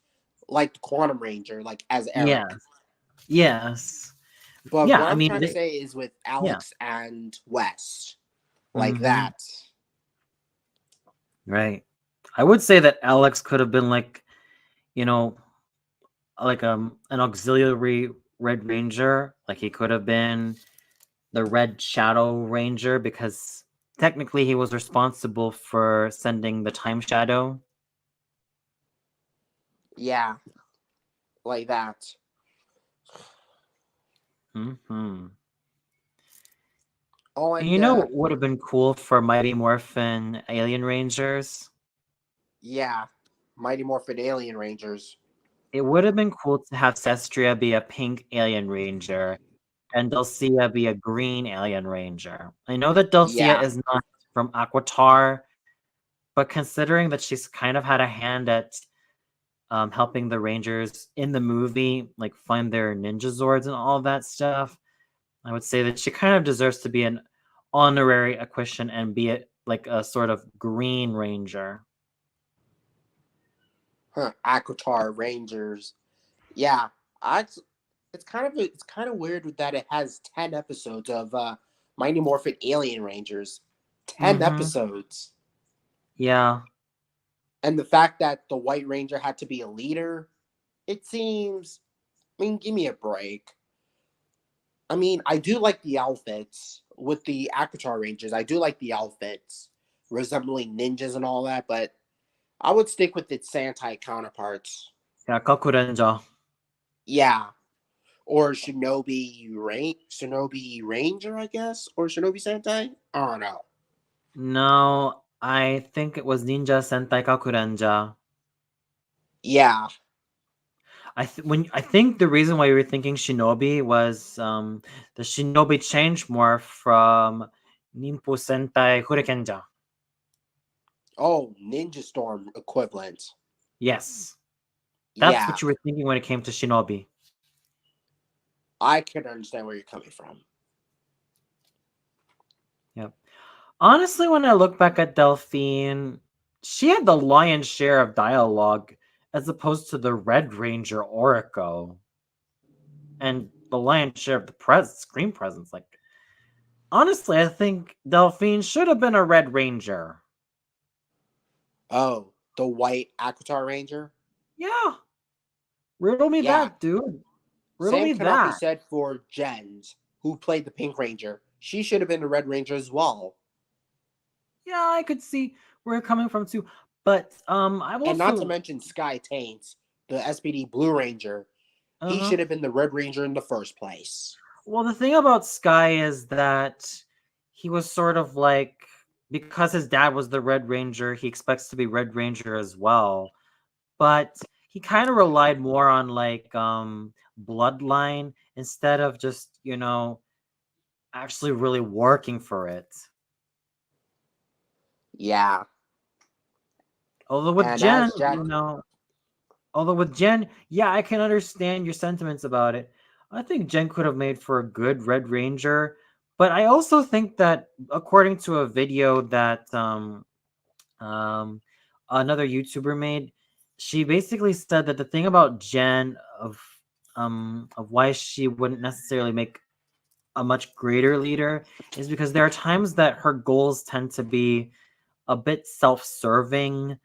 Speaker 2: like the Quantum Ranger, like as
Speaker 1: Yeah.
Speaker 2: Eric.
Speaker 1: Yes.
Speaker 2: But
Speaker 1: Yeah.
Speaker 2: what
Speaker 1: I
Speaker 2: I'm
Speaker 1: mean,
Speaker 2: trying to say is with
Speaker 1: yeah.
Speaker 2: Alex and Wes, like
Speaker 1: Hmm.
Speaker 2: that.
Speaker 1: Right. I would say that Alex could have been like, you know, like an auxiliary Red Ranger. Like he could have been the Red Shadow Ranger because technically he was responsible for sending the Time Shadow.
Speaker 2: Yeah, like that.
Speaker 1: Hmm.
Speaker 2: Oh,
Speaker 1: And
Speaker 2: and
Speaker 1: you know what would have been cool for Mighty Morphin Alien Rangers?
Speaker 2: yeah, Mighty Morphin Alien Rangers.
Speaker 1: It would have been cool to have Cestria be a pink Alien Ranger and Dulcia be a green Alien Ranger. I know that Dulcia
Speaker 2: Yeah,
Speaker 1: is not from Aquitar, but considering that she's kind of had a hand at helping the Rangers in the movie, like find their ninja Zords and all that stuff, I would say that she kind of deserves to be an honorary acquisition and be like a sort of Green Ranger.
Speaker 2: Aquitar Rangers. Yeah, I. It's kind of weird that it has 10 episodes of Mighty Morphin Alien Rangers. 10 episodes,
Speaker 1: Yeah.
Speaker 2: and the fact that the White Ranger had to be a leader. It seems. I mean, give me a break. I mean, I do like the outfits with the Aquitar Rangers. I do like the outfits resembling ninjas and all that, but I would stick with its Sentai counterparts.
Speaker 1: Yeah, Kakurenja.
Speaker 2: Yeah, or Shinobi Ranger, I guess, or Shinobi Sentai. I don't know.
Speaker 1: No, I think it was Ninja Sentai Kakurenja.
Speaker 2: Yeah.
Speaker 1: I think the reason why you were thinking Shinobi was the Shinobi changed more from Nimpu Sentai Hurrikenja.
Speaker 2: Oh, Ninja Storm equivalent.
Speaker 1: Yes. That's
Speaker 2: Yeah,
Speaker 1: what you were thinking when it came to Shinobi.
Speaker 2: I can understand where you're coming from.
Speaker 1: Yep. Honestly, when I look back at Delphine, she had the lion's share of dialogue as opposed to the Red Ranger Orico. And the lion's share of the screen presence. Like, honestly, I think Delphine should have been a Red Ranger.
Speaker 2: Oh, the White Aquitar Ranger.
Speaker 1: Yeah. Riddle me
Speaker 2: Yeah,
Speaker 1: that, dude. Riddle
Speaker 2: same
Speaker 1: me
Speaker 2: cannot be
Speaker 1: that.
Speaker 2: said for Jens, who played the Pink Ranger. She should have been the Red Ranger as well.
Speaker 1: Yeah, I could see where you're coming from too. But I've
Speaker 2: And not to
Speaker 1: also
Speaker 2: mention Sky Taints, the SPD Blue Ranger. He
Speaker 1: uh-huh.
Speaker 2: should have been the Red Ranger in the first place.
Speaker 1: Well, the thing about Sky is that he was sort of like, because his dad was the Red Ranger, he expects to be Red Ranger as well. But he kind of relied more on like bloodline instead of just, actually really working for it.
Speaker 2: Yeah.
Speaker 1: Although with
Speaker 2: And
Speaker 1: Jen,
Speaker 2: as Jack.
Speaker 1: Yeah, I can understand your sentiments about it. I think Jen could have made for a good Red Ranger, but I also think that according to a video that um another YouTuber made, she basically said that the thing about Jen of why she wouldn't necessarily make a much greater leader is because there are times that her goals tend to be a bit self-serving,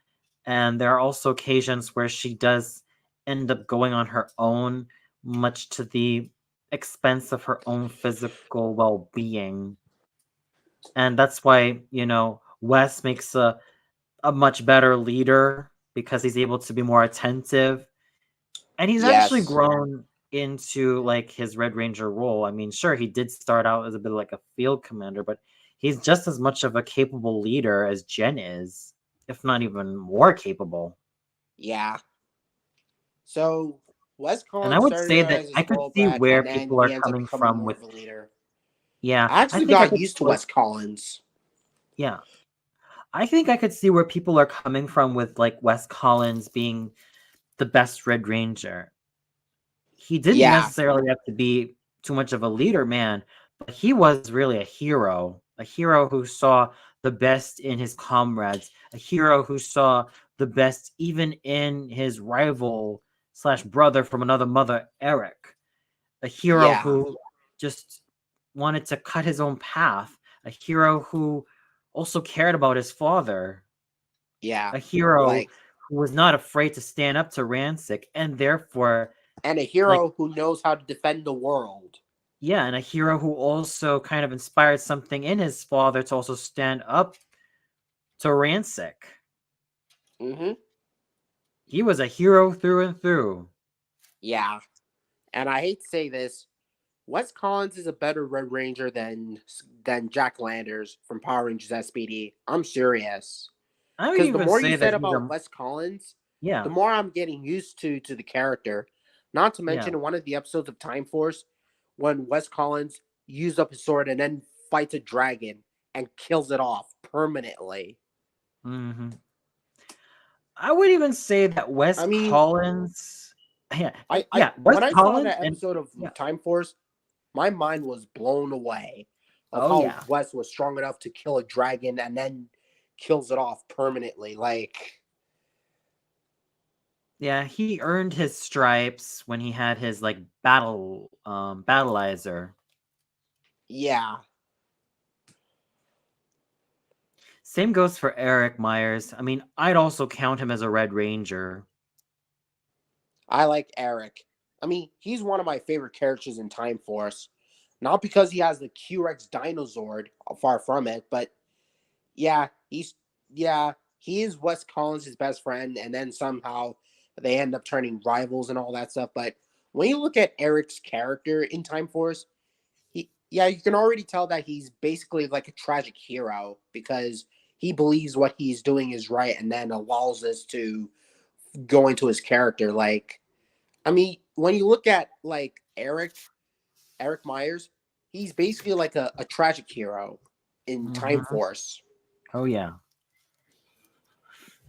Speaker 1: and there are also occasions where she does end up going on her own, much to the expense of her own physical well-being. And that's why, Wes makes a much better leader because he's able to be more attentive. And he's actually
Speaker 2: Yes.
Speaker 1: grown into like his Red Ranger role. I mean, sure, he did start out as a bit like a field commander, but he's just as much of a capable leader as Jen is, if not even more capable.
Speaker 2: Yeah. So Wes
Speaker 1: And I
Speaker 2: Collins
Speaker 1: would
Speaker 2: started
Speaker 1: say
Speaker 2: out
Speaker 1: that
Speaker 2: as a
Speaker 1: I could
Speaker 2: spoiled
Speaker 1: see
Speaker 2: brat,
Speaker 1: where
Speaker 2: and then
Speaker 1: people are
Speaker 2: he ends up
Speaker 1: coming
Speaker 2: becoming
Speaker 1: from
Speaker 2: more
Speaker 1: with,
Speaker 2: of a leader.
Speaker 1: yeah,
Speaker 2: I
Speaker 1: I
Speaker 2: actually
Speaker 1: think I
Speaker 2: got
Speaker 1: could,
Speaker 2: used to Wes Collins.
Speaker 1: yeah, I think I could see where people are coming from with like Wes Collins being the best Red Ranger. He didn't
Speaker 2: Yeah.
Speaker 1: necessarily have to be too much of a leader, man, but he was really a hero who saw the best in his comrades, a hero who saw the best even in his rival slash brother from another mother, Eric, a hero
Speaker 2: Yeah.
Speaker 1: who just wanted to cut his own path, a hero who also cared about his father,
Speaker 2: Yeah.
Speaker 1: a hero
Speaker 2: Like,
Speaker 1: who was not afraid to stand up to Rancic, and therefore,
Speaker 2: and a
Speaker 1: like,
Speaker 2: hero who knows how to defend the world.
Speaker 1: yeah, and a hero who also kind of inspired something in his father to also stand up to Rancic.
Speaker 2: Mm-hmm.
Speaker 1: He was a hero through and through.
Speaker 2: Yeah, and I hate to say this, Wes Collins is a better Red Ranger than Jack Landers from Power Rangers SPD. I'm serious.
Speaker 1: I would
Speaker 2: Because the
Speaker 1: even
Speaker 2: more you
Speaker 1: say that
Speaker 2: said
Speaker 1: he's
Speaker 2: about
Speaker 1: a
Speaker 2: Wes Collins, the
Speaker 1: yeah,
Speaker 2: more I'm getting used to the character. Not to
Speaker 1: yeah.
Speaker 2: mention in one of the episodes of Time Force, when Wes Collins used up his sword and then fights a dragon and kills it off permanently.
Speaker 1: hmm I would even say that Wes
Speaker 2: I mean,
Speaker 1: Collins, yeah,
Speaker 2: I
Speaker 1: yeah, Wes
Speaker 2: when I saw
Speaker 1: Collins,
Speaker 2: that
Speaker 1: and
Speaker 2: episode of
Speaker 1: yeah,
Speaker 2: Time Force, my mind was blown away of
Speaker 1: oh
Speaker 2: how
Speaker 1: yeah,
Speaker 2: Wes was strong enough to kill a dragon and then kills it off permanently. Like,
Speaker 1: yeah. He earned his stripes when he had his like battleizer.
Speaker 2: yeah,
Speaker 1: Same goes for Eric Myers. I mean, I'd also count him as a Red Ranger.
Speaker 2: I like Eric. I mean, he's one of my favorite characters in Time Force. Not because he has the Q-Rex Dinozord, far from it, but yeah, yeah, he is Wes Collins' best friend, and then somehow they end up turning rivals and all that stuff. But when you look at Eric's character in Time Force, yeah, you can already tell that he's basically like a tragic hero because he believes what he's doing is right and then allows us to go into his character. Like, I mean, when you look at like Eric Myers, he's basically like a tragic hero in Time
Speaker 1: hmm
Speaker 2: Force.
Speaker 1: Oh yeah,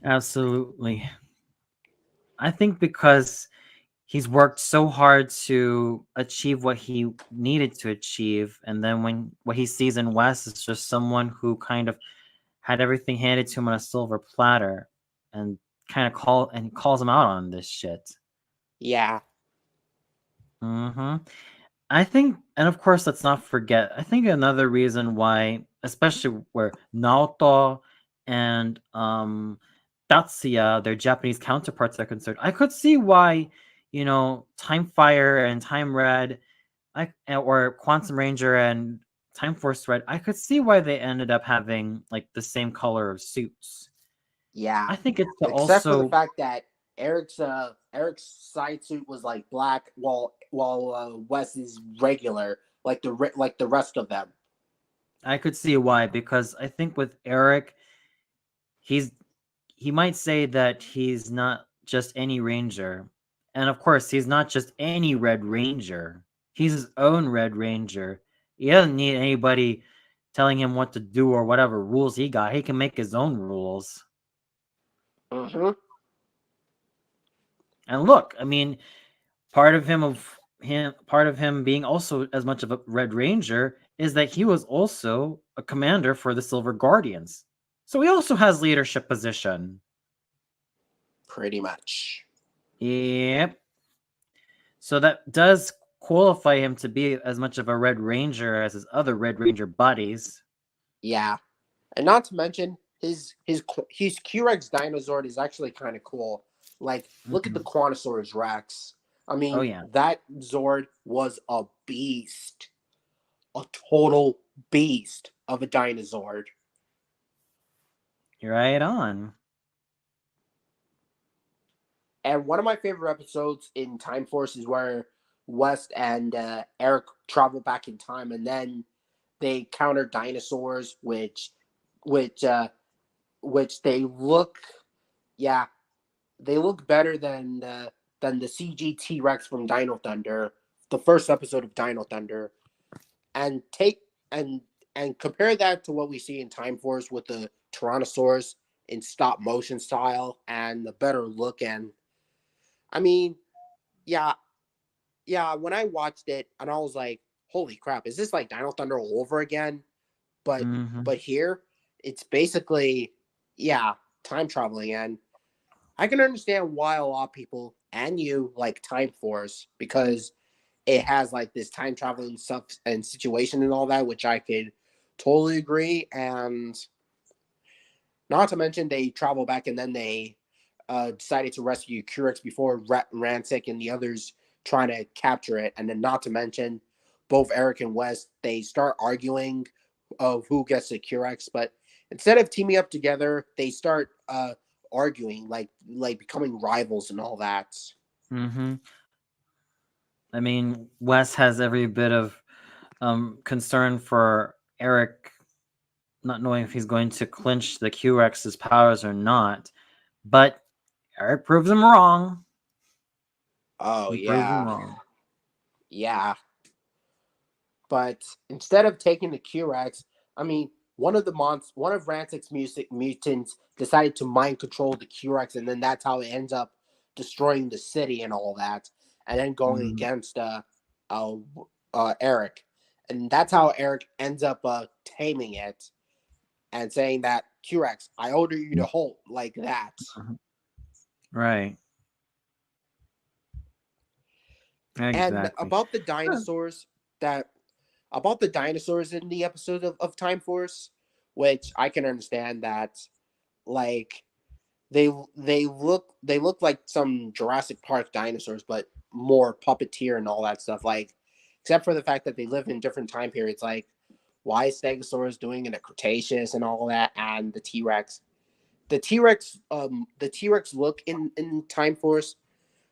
Speaker 1: absolutely. I think because he's worked so hard to achieve what he needed to achieve, and then when what he sees in Wes is just someone who kind of had everything handed to him on a silver platter, and kind of calls him out on this shit.
Speaker 2: Yeah.
Speaker 1: hmm I think, and of course, let's not forget. I think another reason why, especially where Naoto and Tatsuya, their Japanese counterparts, are concerned, I could see why, Time Fire and Time Red, or Quantum Ranger and Time Force Red, I could see why they ended up having like the same color of suits.
Speaker 2: Yeah.
Speaker 1: I think it's to
Speaker 2: Except for the
Speaker 1: also,
Speaker 2: fact that Eric's side suit was like black while Wes is regular like the rest of them.
Speaker 1: I could see why, because I think with Eric, he's he might say that he's not just any ranger. And of course, he's not just any Red Ranger. He's his own Red Ranger. He doesn't need anybody telling him what to do or whatever rules he got. He can make his own rules.
Speaker 2: Mm-hmm.
Speaker 1: And look, I mean, part of him being also as much of a Red Ranger is that he was also a commander for the Silver Guardians. So he also has leadership position.
Speaker 2: Pretty much.
Speaker 1: Yep. So that does qualify him to be as much of a Red Ranger as his other Red Ranger buddies.
Speaker 2: Yeah. And not to mention his Q-Rex Dinozord is actually kind of cool. Like, look at the
Speaker 1: Mhm.
Speaker 2: Quantosaurus Rex. I
Speaker 1: Oh
Speaker 2: mean,
Speaker 1: yeah,
Speaker 2: that Zord was a beast, a total beast of a dinosaur.
Speaker 1: you're right on.
Speaker 2: And one of my favorite episodes in Time Force is where West and Eric travel back in time, and then they counter dinosaurs, which, uh, which they look, yeah, they look better than the CG T Rex from Dino Thunder, the first episode of Dino Thunder, and take and compare that to what we see in Time Force with the Tyrannosaurus in stop motion style and the better look. And I mean, yeah, yeah. When I watched it, and I was like, "Holy crap! Is this like Dino Thunder all over again?" But
Speaker 1: hmm
Speaker 2: but here, it's basically, yeah, time traveling, and I can understand why a lot of people and you like Time Force because it has like this time traveling stuff and situation and all that, which I could totally agree. And not to mention they travel back and then they decided to rescue Curex before Rancic and the others trying to capture it. And then not to mention both Eric and West, they start arguing of who gets the Curex, but instead of teaming up together, they start arguing, like becoming rivals and all that.
Speaker 1: Mm-hmm. I mean, Wes has every bit of concern for Eric not knowing if he's going to clinch the Q-Rex's powers or not, but Eric proves him wrong.
Speaker 2: Oh
Speaker 1: He proves him
Speaker 2: yeah,
Speaker 1: wrong.
Speaker 2: yeah. But instead of taking the Q-Rex, I mean, one of Rantic's mutants decided to mind control the Q-Rex, and then that's how it ends up destroying the city and all that, and then going
Speaker 1: Mhm.
Speaker 2: against uh, Eric, and that's how Eric ends up taming it and saying that Q-Rex, I order you to halt like that.
Speaker 1: Right.
Speaker 2: And
Speaker 1: Exactly.
Speaker 2: that about the dinosaurs in the episode of Time Force, which I can understand that like they look like some Jurassic Park dinosaurs, but more puppeteer and all that stuff. Like, except for the fact that they live in different time periods. Like, why is Stegosaurus doing in the Cretaceous and all that, and the T Rex. The T Rex look in Time Force,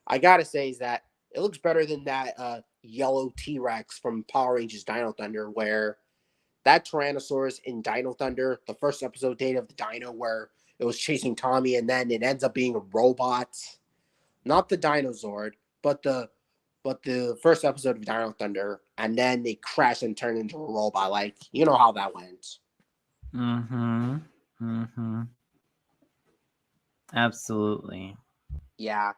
Speaker 2: I gotta say, is that it looks better than that yellow T Rex from Power Rangers Dino Thunder, where that Tyrannosaurus in Dino Thunder, the first episode date of the Dino, where it was chasing Tommy, and then it ends up being a robot, not the Dinozord, but the first episode of Dino Thunder, and then they crash and turn into a robot. Like, you know how that went.
Speaker 1: Mm-hmm. Mm-hmm. Absolutely.
Speaker 2: Yeah.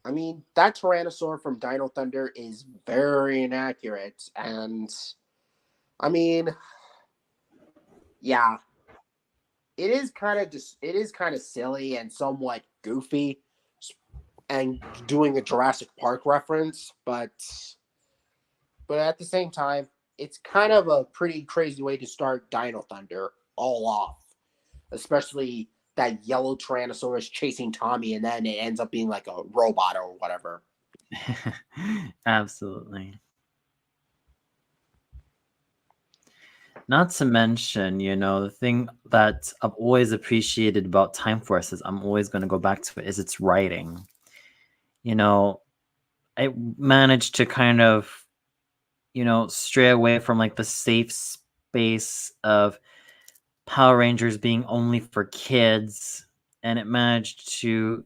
Speaker 2: I mean, that Tyrannosaur from Dino Thunder is very inaccurate, and I mean, yeah, it is kind of silly and somewhat goofy, and doing a Jurassic Park reference, but at the same time, it's kind of a pretty crazy way to start Dino Thunder all off, especially that yellow Tyrannosaurus chasing Tommy, and then it ends up being like a robot or whatever.
Speaker 1: Absolutely. Not to mention, the thing that I've always appreciated about Time Force is I'm always going to go back to it is its writing. I managed to kind of, stray away from like the safe space of Power Rangers being only for kids, and it managed to,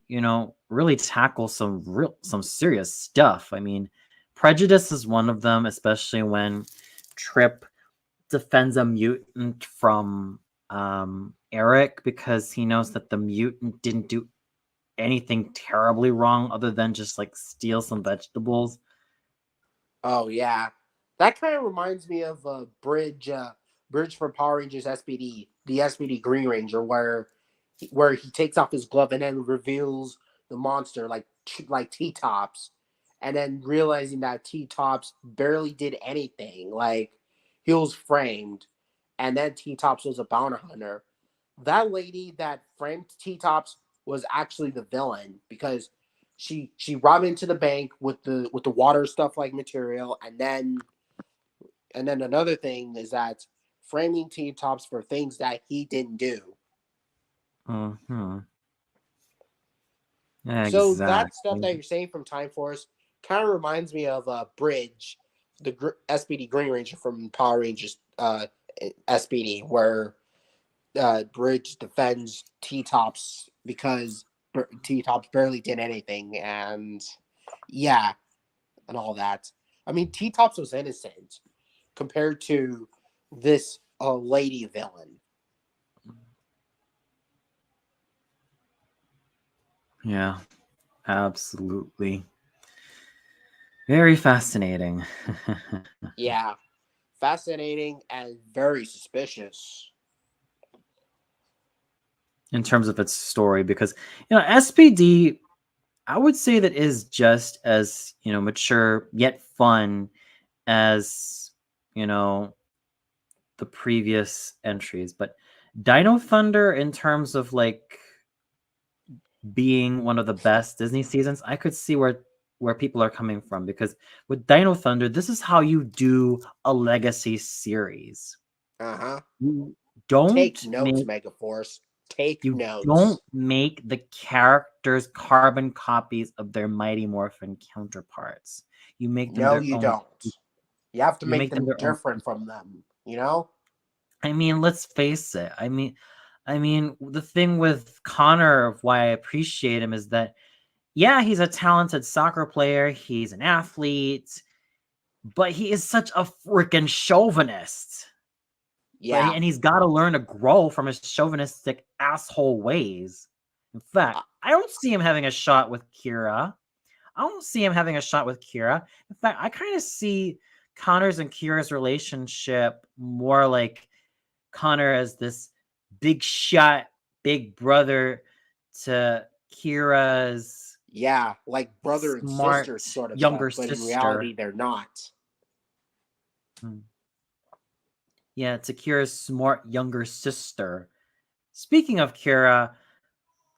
Speaker 1: really tackle some serious stuff. I mean, prejudice is one of them, especially when Trip defends a mutant from Eric because he knows that the mutant didn't do anything terribly wrong other than just like steal some vegetables.
Speaker 2: Oh yeah, that kind of reminds me of Bridge from Power Rangers SPD, the SPD Green Ranger, where he takes off his glove and then reveals the monster like T Tops, and then realizing that T Tops barely did anything, like he was framed, and then T Tops was a bounty hunter. That lady that framed T Tops was actually the villain because she robbed into the bank with the water stuff like material, and then another thing is that framing T Tops for things that he didn't do.
Speaker 1: Mm-hmm.
Speaker 2: So that stuff that
Speaker 1: Exactly.
Speaker 2: you're saying from Time Force kind of reminds me of Bridge, the SPD Green Ranger from Power Rangers SPD, where Bridge defends T Tops because T Tops barely did anything, and yeah, and all that. I mean, T Tops was innocent compared to this lady villain.
Speaker 1: Yeah, absolutely. Very fascinating.
Speaker 2: Yeah, fascinating and very suspicious.
Speaker 1: In terms of its story, because SPD, I would say that is just as mature yet fun as you know the previous entries. But Dino Thunder, in terms of like being one of the best Disney seasons, I could see where people are coming from, because with Dino Thunder, this is how you do a legacy series.
Speaker 2: Uh huh.
Speaker 1: You
Speaker 2: Take
Speaker 1: don't
Speaker 2: notes,
Speaker 1: make
Speaker 2: Megaforce. Take
Speaker 1: You
Speaker 2: notes.
Speaker 1: don't make the characters carbon copies of their Mighty Morphin counterparts. You make them
Speaker 2: No,
Speaker 1: their
Speaker 2: you
Speaker 1: own.
Speaker 2: don't. You have to
Speaker 1: You
Speaker 2: make
Speaker 1: make them
Speaker 2: them
Speaker 1: their own
Speaker 2: different
Speaker 1: people.
Speaker 2: from them, you know?
Speaker 1: I mean, let's face it. I mean, the thing with Connor of why I appreciate him is that, yeah, he's a talented soccer player. He's an athlete, but he is such a freaking chauvinist. But
Speaker 2: Yeah.
Speaker 1: and he's got to learn to grow from his chauvinistic asshole ways. In fact,
Speaker 2: Uh,
Speaker 1: I don't see him having a shot with Kira. I don't see him having a shot with Kira. In fact, I kind of see Connor's and Kira's relationship more like Connor as this big shot, big brother to Kira's
Speaker 2: yeah, like brother and
Speaker 1: smart
Speaker 2: sister sort of stuff,
Speaker 1: younger
Speaker 2: but in
Speaker 1: sister.
Speaker 2: reality, they're not.
Speaker 1: Hmm. Yeah, to Kira's smart younger sister. Speaking of Kira,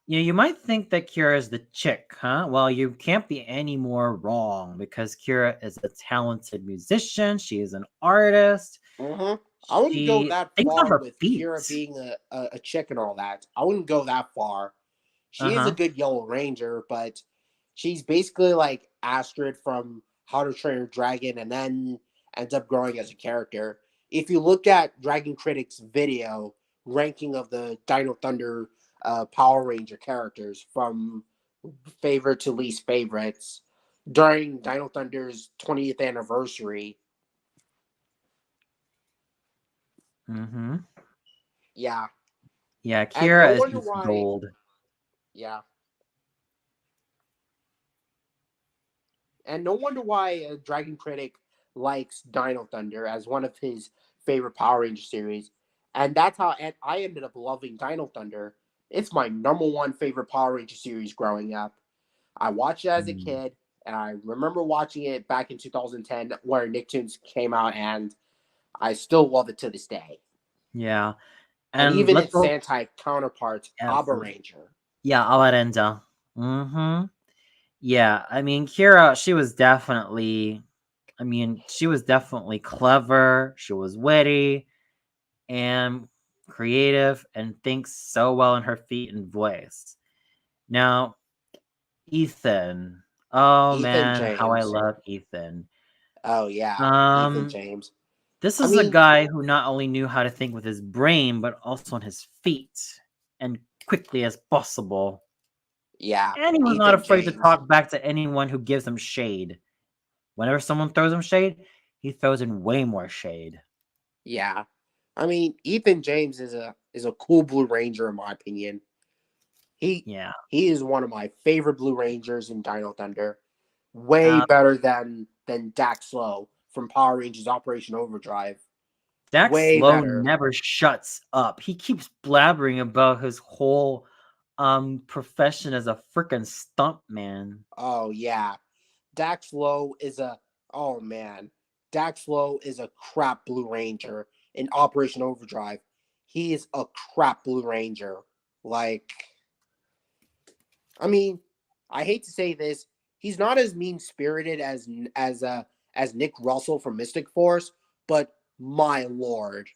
Speaker 1: you might think that Kira is the chick, huh? Well, you can't be any more wrong because Kira is a talented musician. She is an artist.
Speaker 2: hmm I wouldn't go
Speaker 1: She
Speaker 2: that
Speaker 1: thinks on
Speaker 2: far
Speaker 1: her
Speaker 2: with Kira
Speaker 1: feet.
Speaker 2: being a chick and all that. I wouldn't go that far.
Speaker 1: Uh
Speaker 2: She is a
Speaker 1: huh.
Speaker 2: good Yellow Ranger, but she's basically like Astrid from How to Train Your Dragon and then ends up growing as a character. If you look at Dragon Critics video ranking of the Dino Thunder Power Ranger characters from favorite to least favorites during Dino Thunder's 20th anniversary,
Speaker 1: Mm-hmm.
Speaker 2: yeah.
Speaker 1: Yeah,
Speaker 2: And no
Speaker 1: Kira is
Speaker 2: wonder
Speaker 1: just
Speaker 2: why,
Speaker 1: gold.
Speaker 2: yeah. And no wonder why Dragon Critic likes Dino Thunder as one of his favorite Power Ranger series. And that's how I ended up loving Dino Thunder. It's my number one favorite Power Ranger series growing up. I watched it as a
Speaker 1: Mm.
Speaker 2: kid, and I remember watching it back in 2010 where Nicktoons came out, and I still love it to this day.
Speaker 1: Yeah,
Speaker 2: And
Speaker 1: and
Speaker 2: even
Speaker 1: let's
Speaker 2: its
Speaker 1: go.
Speaker 2: Sentai counterparts, Abba
Speaker 1: Absolutely.
Speaker 2: Ranger.
Speaker 1: Yeah, Alarenda. Mm-hmm. Yeah, I mean, Kira, she was definitely. I mean, she was definitely clever. She was witty and creative and thinks so well in her feet and voice. Now, Ethan. Oh
Speaker 2: Ethan
Speaker 1: man, how I
Speaker 2: James.
Speaker 1: love Ethan.
Speaker 2: Oh, yeah, Ethan
Speaker 1: Um,
Speaker 2: James.
Speaker 1: this
Speaker 2: I
Speaker 1: is a
Speaker 2: mean,
Speaker 1: guy who not only knew how to think with his brain, but also on his feet and quickly as possible.
Speaker 2: yeah,
Speaker 1: And he was not
Speaker 2: Ethan
Speaker 1: afraid to
Speaker 2: James.
Speaker 1: talk back to anyone who gives him shade. Whenever someone throws him shade, he throws in way more shade.
Speaker 2: Yeah. I mean, Ethan James is a cool Blue Ranger in my opinion. He
Speaker 1: Yeah.
Speaker 2: he is one of my favorite Blue Rangers in Dino Thunder. Way
Speaker 1: Um,
Speaker 2: better than Dax Low from Power Rangers Operation Overdrive.
Speaker 1: Dax
Speaker 2: Way
Speaker 1: Slow
Speaker 2: better.
Speaker 1: never shuts up. He keeps blabbering about his whole profession as a freaking stunt man.
Speaker 2: Oh yeah. Dax Low is a oh man. Dax Low is a crap Blue Ranger in Operation Overdrive. He is a crap Blue Ranger. Like I mean, I hate to say this, he's not as mean spirited as Nick Russell from Mystic Force, but my lord,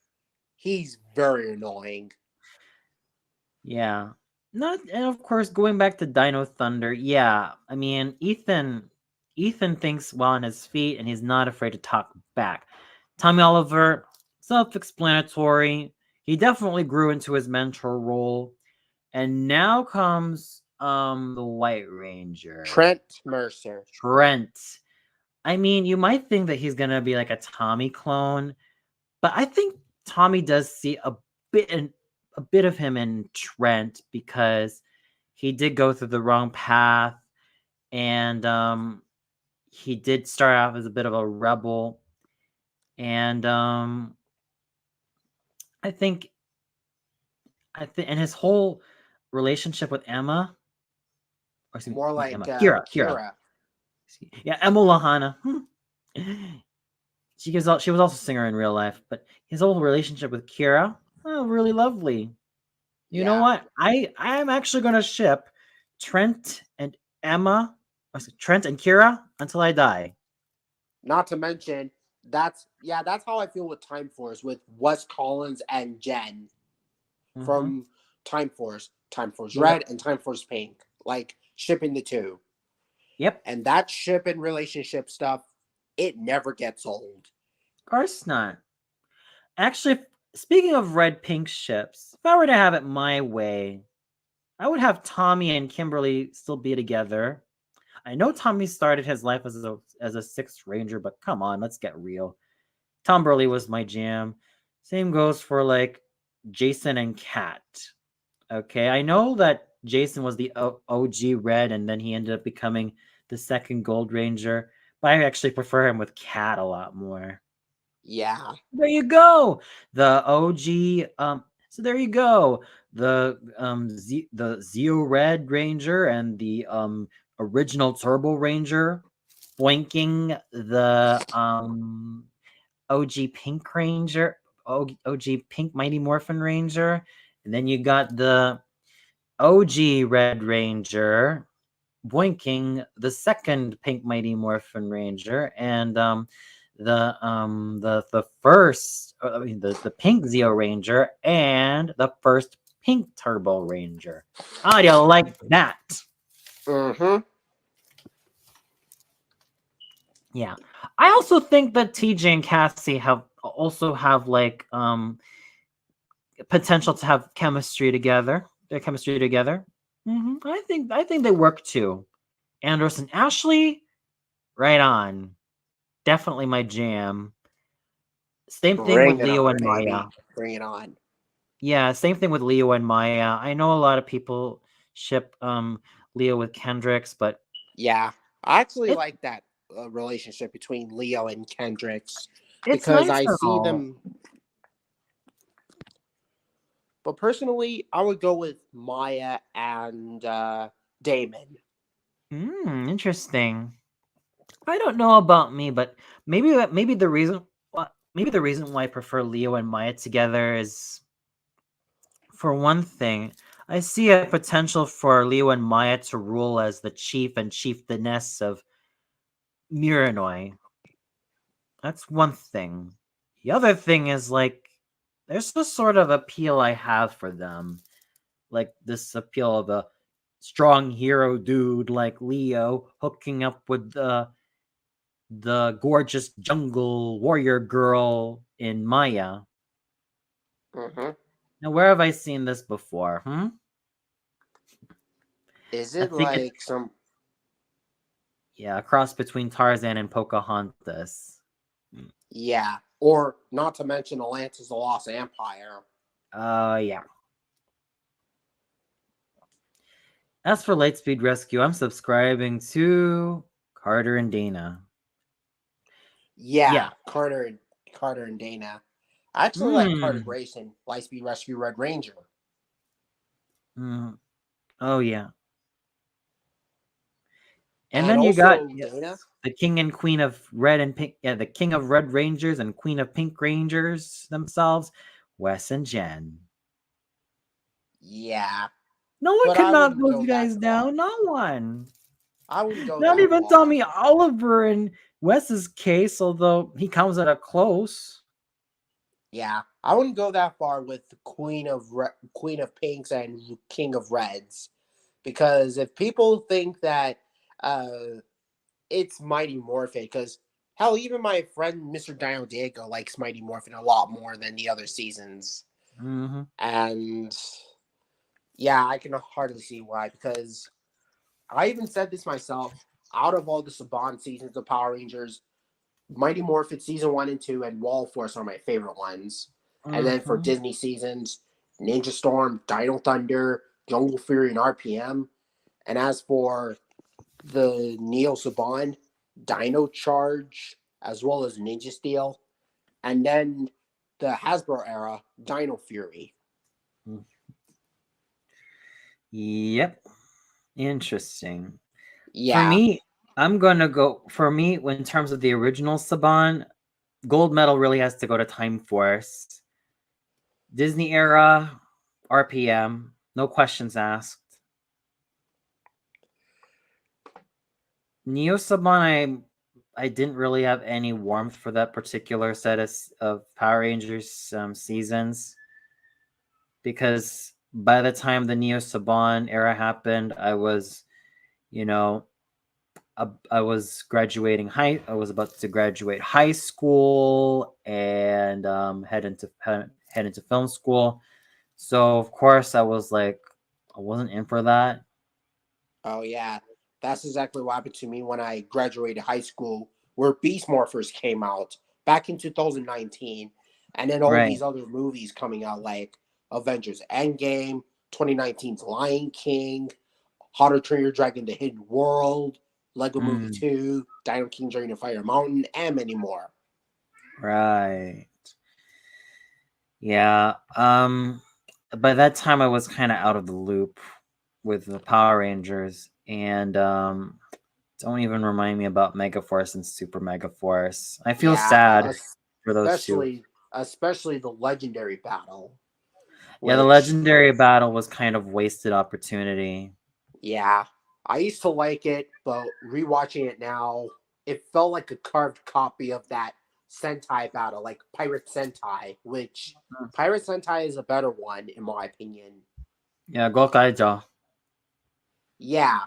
Speaker 2: he's very annoying.
Speaker 1: Yeah. Not and of course going back to Dino Thunder, yeah. I mean, Ethan thinks well on his feet and he's not afraid to talk back. Tommy Oliver, self-explanatory. He definitely grew into his mentor role. And now comes the White Ranger,
Speaker 2: Trent Mercer.
Speaker 1: Trent. I mean, you might think that he's gonna be like a Tommy clone, but I think Tommy does see a bit of him in Trent because he did go through the wrong path and he did start out as a bit of a rebel and I think and his whole relationship with Emma or excuse me,
Speaker 2: More
Speaker 1: not
Speaker 2: like
Speaker 1: Emma, Kira.
Speaker 2: Kira.
Speaker 1: Yeah, Emma Lahana. She was also a singer in real life, but his whole relationship with Kira, oh, really lovely. You know
Speaker 2: Yeah.
Speaker 1: what? I'm actually gonna ship Trent and Emma, Trent and Kira until I die.
Speaker 2: Not to mention that's how I feel with Time Force with Wes Collins and Jen
Speaker 1: Hmm.
Speaker 2: from Time Force, Time Force
Speaker 1: Yep.
Speaker 2: Red, and Time Force Pink. Like shipping the two.
Speaker 1: Yep.
Speaker 2: And that ship and relationship stuff, it never gets old.
Speaker 1: Of course not. Actually, speaking of red pink ships, if I were to have it my way, I would have Tommy and Kimberly still be together. I know Tommy started his life as a sixth ranger, but come on, let's get real. Tom Burley was my jam. Same goes for like Jason and Kat. Okay, I know that Jason was the OG Red, and then he ended up becoming the second Gold Ranger. But I actually prefer him with Kat a lot more.
Speaker 2: Yeah.
Speaker 1: There you go. The OG. So there you go. The the Zeo Red Ranger and the original Turbo Ranger, flanking the OG Pink Ranger, OG Pink Mighty Morphin Ranger, and then you got the OG Red Ranger boinking the second Pink Mighty Morphin Ranger, and the first, I mean the Pink Zeo Ranger and the first Pink Turbo Ranger. How do you like that?
Speaker 2: Mm-hmm.
Speaker 1: Yeah, I also think that TJ and Cassie have like potential to have chemistry together. Their chemistry together. I think they work too. Andros and Ashley, right on. Definitely my jam. Same thing with
Speaker 2: Bring it
Speaker 1: Leo
Speaker 2: on,
Speaker 1: and
Speaker 2: baby.
Speaker 1: Maya.
Speaker 2: Bring it on.
Speaker 1: Yeah, same thing with Leo and Maya. I know a lot of people ship Leo with Kendricks, but
Speaker 2: Yeah. I actually
Speaker 1: it
Speaker 2: like that relationship between Leo and Kendricks
Speaker 1: it's
Speaker 2: because
Speaker 1: nice
Speaker 2: I
Speaker 1: and
Speaker 2: see
Speaker 1: all.
Speaker 2: them. But personally, I would go with Maya and Damon.
Speaker 1: Interesting. I don't know about me, but maybe the reason why I prefer Leo and Maya together is, for one thing, I see a potential for Leo and Maya to rule as the chief and chieftainess of Miranoi. That's one thing. The other thing is like there's this sort of appeal I have for them. Like this appeal of a strong hero dude like Leo hooking up with the gorgeous jungle warrior girl in Maya.
Speaker 2: Mm-hmm.
Speaker 1: Now where have I seen this before?
Speaker 2: Is
Speaker 1: I
Speaker 2: it
Speaker 1: think it
Speaker 2: like some?
Speaker 1: Yeah, a cross between Tarzan and Pocahontas.
Speaker 2: Yeah. Or not to mention Atlantis: The Lost Empire.
Speaker 1: Yeah. As for Lightspeed Rescue, I'm subscribing to Carter and Dana.
Speaker 2: Yeah,
Speaker 1: Yeah.
Speaker 2: Carter and Dana. I actually like Carter
Speaker 1: Hmm.
Speaker 2: Grayson, Lightspeed Rescue Red Ranger.
Speaker 1: Mm. Oh yeah. And
Speaker 2: And
Speaker 1: then you got,
Speaker 2: also Dana.
Speaker 1: yes, the King and Queen of Red and Pink. Yeah, the King of Red Rangers and Queen of Pink Rangers themselves, Wes and Jen.
Speaker 2: Yeah.
Speaker 1: No one
Speaker 2: But
Speaker 1: can
Speaker 2: I
Speaker 1: knock
Speaker 2: wouldn't
Speaker 1: those
Speaker 2: go that
Speaker 1: guys
Speaker 2: far.
Speaker 1: down. No one.
Speaker 2: I wouldn't go
Speaker 1: Not
Speaker 2: that
Speaker 1: even
Speaker 2: far.
Speaker 1: Tommy Oliver in Wes's case, although he comes at a close.
Speaker 2: Yeah. I wouldn't go that far with the Queen of Pinks and King of Reds. Because if people think that uh it's Mighty Morphin, because hell, even my friend Mr. Dino Diego likes Mighty Morphin a lot more than the other seasons.
Speaker 1: Mm-hmm.
Speaker 2: And yeah, I can hardly see why, because I even said this myself. Out of all the Saban seasons of Power Rangers, Mighty Morphin season 1 and 2 and Wall Force are my favorite ones. And then for
Speaker 1: Mm-hmm.
Speaker 2: Disney seasons, Ninja Storm, Dino Thunder, Jungle Fury, and RPM. And as for the Neo Saban, Dino Charge, as well as Ninja Steel. And then the Hasbro era, Dino Fury.
Speaker 1: Yep. Interesting. For
Speaker 2: Yeah.
Speaker 1: me, I'm gonna go for me in terms of the original Saban, gold medal really has to go to Time Force. Disney era, RPM, no questions asked. Neo Saban, I didn't really have any warmth for that particular set of Power Rangers seasons because by the time the Neo Saban era happened, I was, you know, I was graduating high. I was about to graduate high school and head into film school. So of course I was like, I wasn't in for that.
Speaker 2: Oh yeah, that's exactly what happened to me when I graduated high school, where Beast Morphers came out back in 2019, and then all
Speaker 1: Right.
Speaker 2: these other movies coming out like Avengers Endgame, 2019's Lion King, How to Train Your Dragon: The Hidden World, Lego Movie
Speaker 1: Mm,
Speaker 2: 2, Dino King Journey to Fire Mountain, and many more.
Speaker 1: right. Yeah. By that time I was kind of out of the loop with the Power Rangers, and don't even remind me about Megaforce and Super Megaforce. I feel
Speaker 2: Yeah,
Speaker 1: sad for those two.
Speaker 2: especially the Legendary Battle,
Speaker 1: Yeah, the
Speaker 2: which
Speaker 1: legendary battle was kind of wasted opportunity.
Speaker 2: yeah, I used to like it, but rewatching it now, it felt like a carved copy of that Sentai battle, like Pirate Sentai, which Pirate Sentai is a better one in my opinion.
Speaker 1: Yeah, Gokaijo.
Speaker 2: Yeah,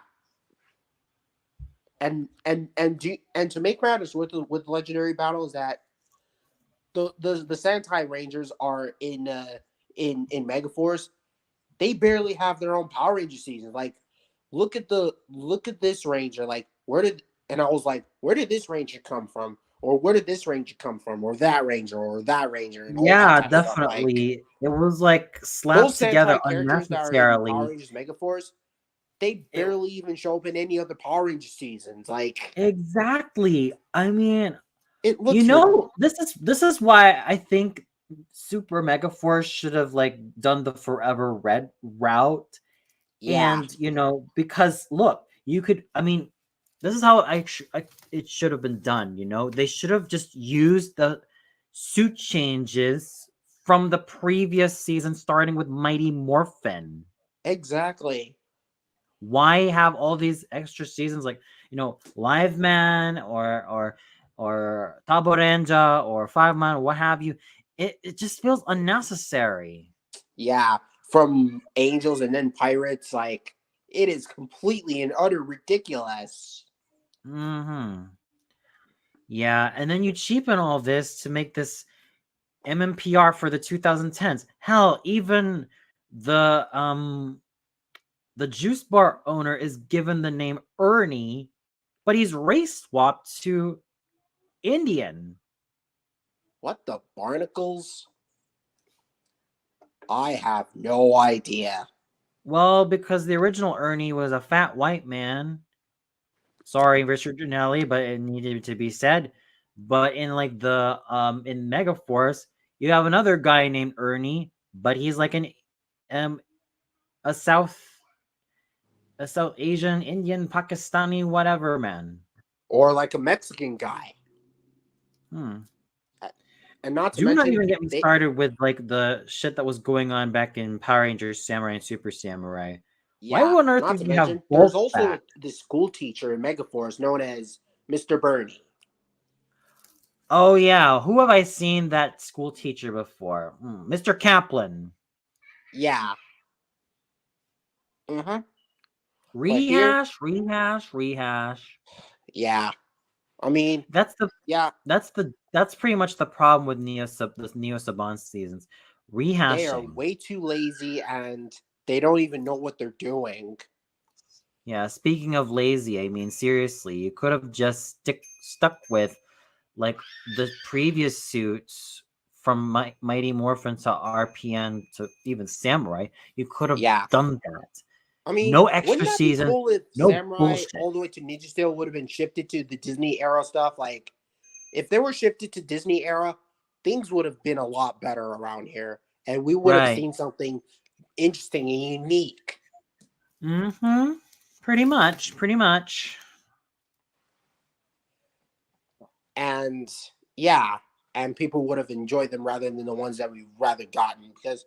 Speaker 2: and to make matters with legendary battles, that the Sentai Rangers are in Megaforce. They barely have their own Power Ranger season. Like, look at this Ranger. Like, where did and I was like, where did this Ranger come from? Or where did this Ranger come from? Or that Ranger, and all that
Speaker 1: Yeah,
Speaker 2: type of stuff. Like
Speaker 1: definitely. It was like
Speaker 2: those
Speaker 1: slapped together
Speaker 2: Sentai characters that are in Power
Speaker 1: unnecessarily.
Speaker 2: Rangers Megaforce, they
Speaker 1: It,
Speaker 2: barely even show up in any other Power Ranger seasons. Like,
Speaker 1: exactly. I mean,
Speaker 2: it looks
Speaker 1: this is why I think Super Megaforce should have like done the Forever Red route.
Speaker 2: yeah,
Speaker 1: And because look, you could, I mean, this is how it should have been done. They should have just used the suit changes from the previous season, starting with Mighty Morphin.
Speaker 2: exactly.
Speaker 1: Why have all these extra seasons, like Live Man or Taborenja or Five Man, what have you? It just feels unnecessary.
Speaker 2: Yeah, from Angels and then Pirates, like it is completely and utter ridiculous.
Speaker 1: Hmm. Yeah, and then you cheapen all this to make this MMPR for the 2010s. Hell, even the um the juice bar owner is given the name Ernie, but he's race swapped to Indian.
Speaker 2: What the barnacles? I have no idea.
Speaker 1: Well, because the original Ernie was a fat white man. Sorry, Richard Janelli, but it needed to be said. But in like the in Megaforce, you have another guy named Ernie, but he's like um a South a South Asian, Indian, Pakistani, whatever man.
Speaker 2: Or like a Mexican guy.
Speaker 1: Hmm.
Speaker 2: And not to
Speaker 1: Do not
Speaker 2: mention,
Speaker 1: even get me
Speaker 2: they,
Speaker 1: started with like the shit that was going on back in Power Rangers, Samurai, and Super Samurai. Why
Speaker 2: yeah,
Speaker 1: on earth
Speaker 2: not
Speaker 1: would
Speaker 2: to
Speaker 1: you have
Speaker 2: mention, there's
Speaker 1: both
Speaker 2: also
Speaker 1: back?
Speaker 2: this school teacher in Megaforce known as Mr. Bernie.
Speaker 1: Oh yeah, who have I seen that school teacher before? Mr. Kaplan.
Speaker 2: Yeah. Mm-hmm. But here,
Speaker 1: Rehash, rehash, rehash.
Speaker 2: yeah. I mean,
Speaker 1: That's the
Speaker 2: yeah,
Speaker 1: that's pretty much the problem with the Neo Saban seasons.
Speaker 2: they are
Speaker 1: Rehashing.
Speaker 2: way too lazy and they don't even know what they're doing.
Speaker 1: Yeah, speaking of lazy, I mean seriously, you could have just stuck with like the previous suits from Mighty Morphin to RPN to even Samurai. You could have
Speaker 2: Yeah.
Speaker 1: done that.
Speaker 2: I mean,
Speaker 1: No
Speaker 2: wouldn't
Speaker 1: extra
Speaker 2: that be
Speaker 1: seasons,
Speaker 2: cool if
Speaker 1: no
Speaker 2: Samurai
Speaker 1: bullshit.
Speaker 2: all the way to Ninja Steel would have been shifted to the Disney era stuff? Like, if they were shifted to Disney era, things would have been a lot better around here, and we would have
Speaker 1: Right.
Speaker 2: seen something interesting and unique.
Speaker 1: Mm-hmm. Pretty much. Pretty much.
Speaker 2: And yeah, and people would have enjoyed them rather than the ones that we've rather gotten. Because,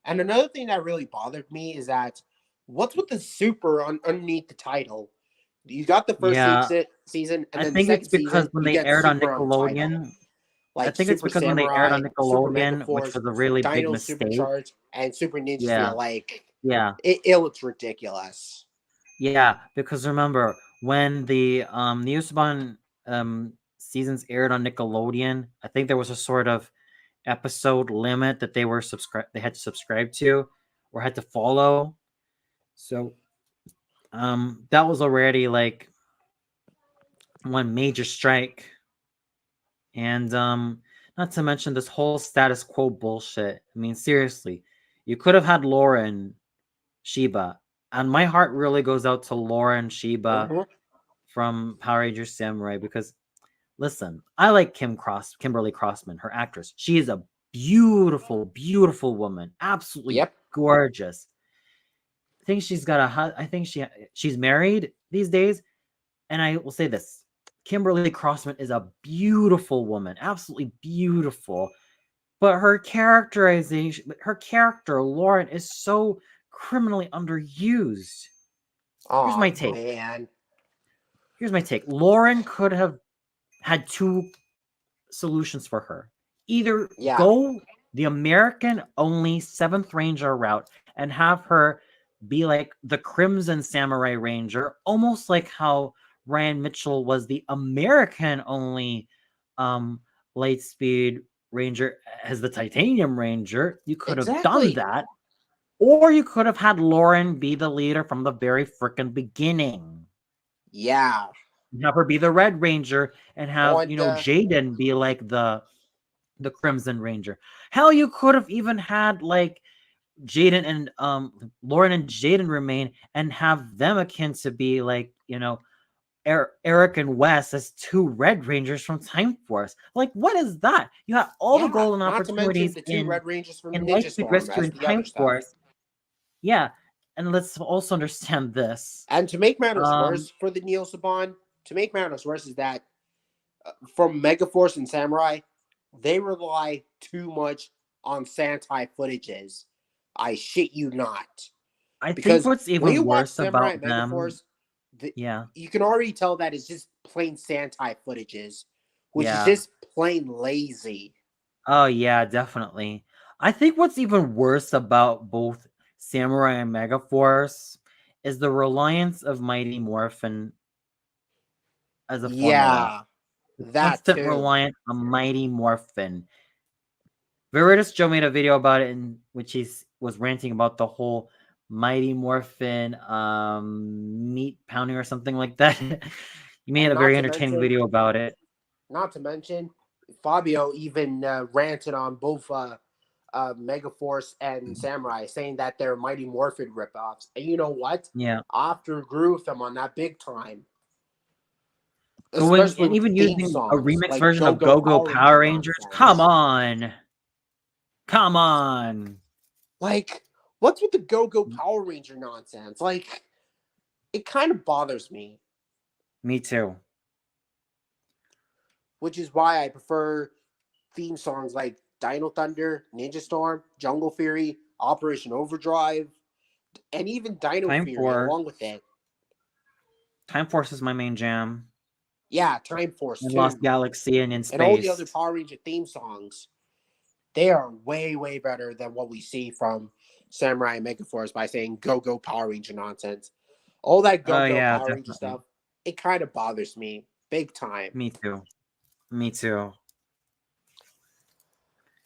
Speaker 2: and another thing that really bothered me is that what's with the super underneath the title? You got the first
Speaker 1: Yeah.
Speaker 2: season, and
Speaker 1: I
Speaker 2: then the
Speaker 1: think it's
Speaker 2: second
Speaker 1: because
Speaker 2: season
Speaker 1: when
Speaker 2: you
Speaker 1: they
Speaker 2: get
Speaker 1: aired on
Speaker 2: super on the title.
Speaker 1: Nickelodeon, I
Speaker 2: like
Speaker 1: think it's
Speaker 2: Super
Speaker 1: because when they aired on
Speaker 2: Samurai, Super Mega
Speaker 1: Nickelodeon, which
Speaker 2: Force,
Speaker 1: was a really big
Speaker 2: Dino
Speaker 1: mistake.
Speaker 2: Supercharged, and Super Ninja
Speaker 1: Yeah,
Speaker 2: Steel. Like
Speaker 1: yeah,
Speaker 2: it looks ridiculous.
Speaker 1: yeah. Because remember when the Neosaban seasons aired on Nickelodeon, I think there was a sort of episode limit that they had to subscribe to or had to follow. So that was already like one major strike. And not to mention this whole status quo bullshit. I mean, seriously, you could have had Lauren Sheba, and my heart really goes out to Lauren Sheba
Speaker 2: Mhm.
Speaker 1: from Power Rangers Samurai because listen, I like Kimberly Crossman, her actress. She is a beautiful, beautiful woman, absolutely
Speaker 2: Yep.
Speaker 1: gorgeous. I think she's got I think she's married these days, and I will say this: Kimberly Crossman is a beautiful woman, absolutely beautiful. But her characterization, her character Lauren, is so criminally underused. Here's
Speaker 2: Oh
Speaker 1: my take.
Speaker 2: man.
Speaker 1: Here's my take. Lauren could have had two solutions for her. Either
Speaker 2: Yeah.
Speaker 1: go the American only 7th Ranger route and have her be like the Crimson Samurai Ranger, almost like how Ryan Mitchell was the American only um, Lightspeed Ranger as the Titanium Ranger. You could have done
Speaker 2: Exactly.
Speaker 1: that. Or you could have had Lauren be the leader from the very freaking beginning.
Speaker 2: Yeah.
Speaker 1: Have her be the Red Ranger and have,
Speaker 2: On
Speaker 1: Jaden be like the Crimson Ranger. Hell, you could have even had like Jaden and Lauren and Jaden remain and have them akin to be like, Eric and Wes as two Red Rangers from Time Force. Like, what is that? You have all the
Speaker 2: yeah.
Speaker 1: golden
Speaker 2: Not to mention
Speaker 1: opportunities
Speaker 2: the two
Speaker 1: in
Speaker 2: Red Rangers from
Speaker 1: in
Speaker 2: Ninja
Speaker 1: Lightspeed
Speaker 2: Storm
Speaker 1: Rescue
Speaker 2: as
Speaker 1: and
Speaker 2: the other
Speaker 1: Time
Speaker 2: stuff.
Speaker 1: Force. Yeah, and let's also understand this.
Speaker 2: And to make matters
Speaker 1: Um,
Speaker 2: worse for the Neo Saban, to make matters worse is that from Megaforce and Samurai, they rely too much on Sentai footages. I shit you not.
Speaker 1: I think
Speaker 2: Because
Speaker 1: what's
Speaker 2: when you
Speaker 1: even
Speaker 2: watch
Speaker 1: worse
Speaker 2: Samurai
Speaker 1: about
Speaker 2: and
Speaker 1: them,
Speaker 2: Megaforce, the,
Speaker 1: yeah,
Speaker 2: you can already tell that it's just plain Sentai footages, which is
Speaker 1: yeah.
Speaker 2: just plain lazy.
Speaker 1: Oh yeah, definitely. I think what's even worse about both Samurai and Megaforce is the reliance of Mighty Morphin as a formula.
Speaker 2: Yeah,
Speaker 1: The
Speaker 2: that
Speaker 1: constant
Speaker 2: too.
Speaker 1: reliance on Mighty Morphin. Veritas Joe made a video about it in which he was ranting about the whole Mighty Morphin meat pounding or something like that. He made
Speaker 2: And
Speaker 1: a very entertaining video about it.
Speaker 2: not to mention, Fabio even ranted on both Megaforce and Samurai, saying that they're Mighty Morphin ripoffs. And you know what?
Speaker 1: Yeah.
Speaker 2: I often agree with them on that big time,
Speaker 1: Going
Speaker 2: especially
Speaker 1: and
Speaker 2: with the
Speaker 1: even
Speaker 2: theme
Speaker 1: using a
Speaker 2: songs
Speaker 1: remix
Speaker 2: like
Speaker 1: version
Speaker 2: Go
Speaker 1: of
Speaker 2: Go
Speaker 1: Go Go
Speaker 2: Power
Speaker 1: Power
Speaker 2: Ranger
Speaker 1: Rangers. Come
Speaker 2: nonsense.
Speaker 1: on. Come on.
Speaker 2: Like, what's with the Go Go Power Ranger nonsense? Like, it kind of bothers me,
Speaker 1: Me too.
Speaker 2: which is why I prefer theme songs like Dino Thunder, Ninja Storm, Jungle Fury, Operation Overdrive, and even Dino
Speaker 1: Time
Speaker 2: Fury
Speaker 1: Force.
Speaker 2: along with it.
Speaker 1: Time Force is my main jam.
Speaker 2: Yeah, Time Force
Speaker 1: In Lost
Speaker 2: too.
Speaker 1: Galaxy and in
Speaker 2: And all the
Speaker 1: space.
Speaker 2: other Power Ranger theme songs. They are way, way better than what we see from Samurai and Megaforce by saying Go Go Power Ranger nonsense. All that Go
Speaker 1: Oh
Speaker 2: Go
Speaker 1: yeah,
Speaker 2: Power Ranger
Speaker 1: definitely.
Speaker 2: stuff, it kind of bothers me big time.
Speaker 1: Me too. Me too.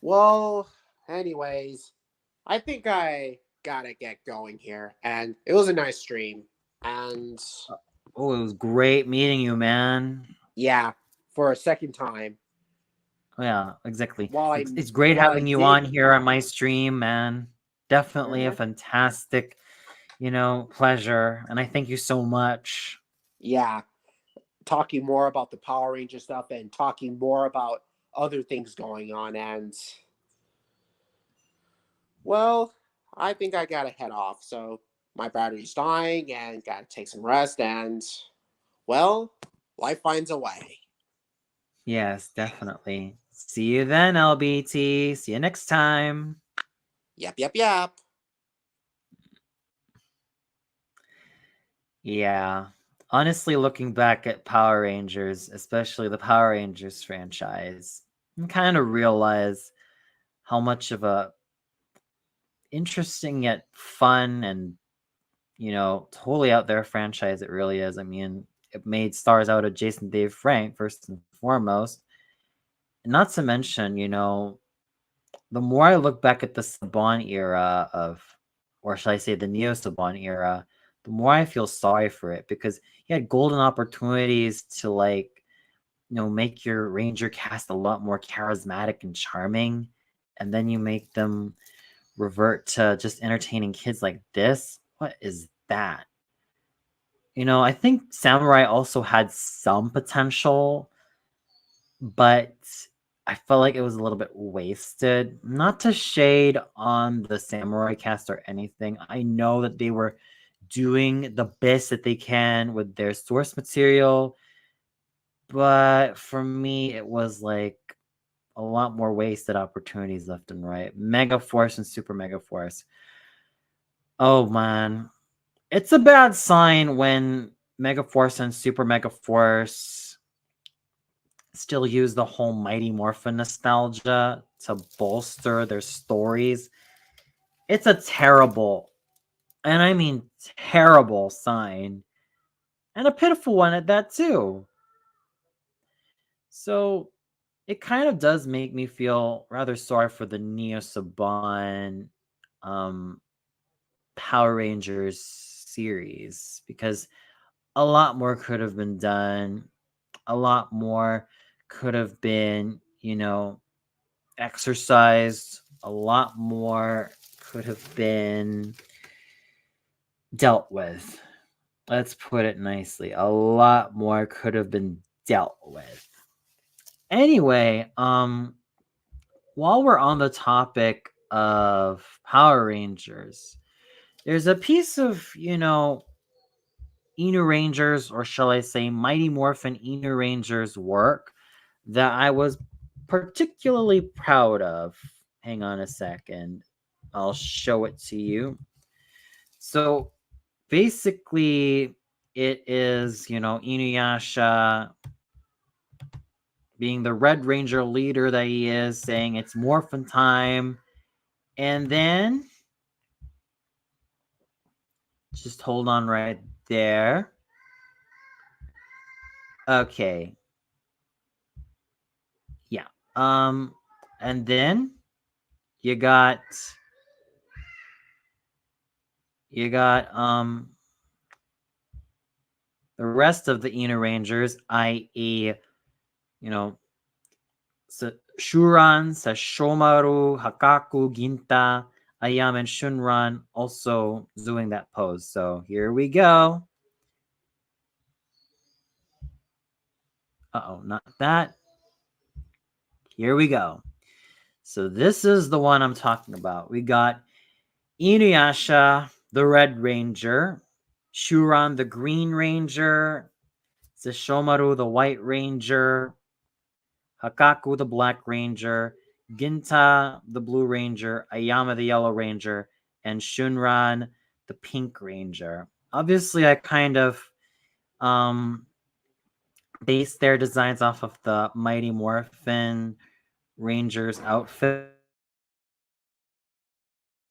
Speaker 2: Well, anyways, I think I gotta get going here. And it was a nice stream. And
Speaker 1: Oh, it was great meeting you, man.
Speaker 2: yeah, for a second time.
Speaker 1: Oh, yeah, exactly.
Speaker 2: While I
Speaker 1: It's great
Speaker 2: while I
Speaker 1: having you on
Speaker 2: did
Speaker 1: here on my stream, man. Definitely a
Speaker 2: Mhm.
Speaker 1: fantastic, pleasure. And I thank you so much.
Speaker 2: Yeah, talking more about the Power Ranger stuff and talking more about other things going on. And well, I think I gotta head off. So my battery's dying and gotta take some rest. And well, life finds a way.
Speaker 1: Yes, definitely. See you then, LBT. See you next time.
Speaker 2: Yep, yep, yep.
Speaker 1: Yeah. Honestly, looking back at Power Rangers, especially the Power Rangers franchise, and kind of realize how much of a interesting yet fun and totally out there franchise it really is. I mean, it made stars out of Jason Dave Frank first and foremost. And not to mention, the more I look back at the Saban era or should I say the Neo Saban era, the more I feel sorry for it because he had golden opportunities to make your Ranger cast a lot more charismatic and charming, and then you make them revert to just entertaining kids like this. What is that? I think Samurai also had some potential, but I felt like it was a little bit wasted. Not to shade on the Samurai cast or anything. I know that they were doing the best that they can with their source material, but for me, it was like a lot more wasted opportunities left and right. Mega Force and Super Mega Force. Oh man, it's a bad sign when Mega Force and Super Mega Force still use the whole Mighty Morphin nostalgia to bolster their stories. It's a terrible, and I mean terrible sign, and a pitiful one at that too. So it kind of does make me feel rather sorry for the Neo Saban um, Power Rangers series because a lot more could have been done. A lot more could have been, exercised. A lot more could have been dealt with. Let's put it nicely. A lot more could have been dealt with. Anyway, while we're on the topic of Power Rangers, there's a piece of, Inu Rangers, or shall I say Mighty Morphin Inu Rangers work that I was particularly proud of. Hang on a second. I'll show it to you. So basically, it is, Inuyasha being the Red Ranger leader that he is, saying it's Morphin time. And then, just hold on right there. Okay. Yeah. And then you got the rest of the Inu Rangers, i.e., Shuran, Sashomaru, Hakaku, Ginta, Ayam, and Shunran also doing that pose. So here we go. Uh-oh, not that. Here we go. So this is the one I'm talking about. We got Inuyasha, the Red Ranger, Shuran, the Green Ranger, Sashomaru, the White Ranger, Hakaku, the Black Ranger, Ginta, the Blue Ranger, Ayama, the Yellow Ranger, and Shunran, the Pink Ranger. Obviously, I kind of based their designs off of the Mighty Morphin Rangers outfits.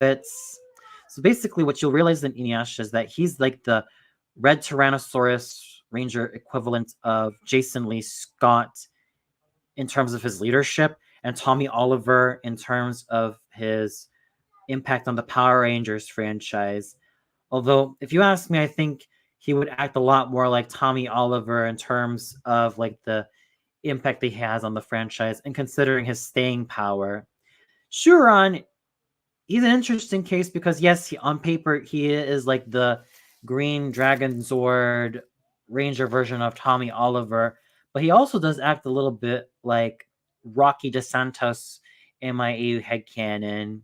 Speaker 1: So basically, what you'll realize in Inuyasha is that he's like the Red Tyrannosaurus Ranger equivalent of Jason Lee Scott in terms of his leadership, and Tommy Oliver in terms of his impact on the Power Rangers franchise. Although, if you ask me, I think he would act a lot more like Tommy Oliver in terms of like the impact he has on the franchise and considering his staying power. Shuron, he's an interesting case because yes, on paper he is like the Green Dragon Zord Ranger version of Tommy Oliver, but he also does act a little bit like Rocky DeSantos MIA headcanon,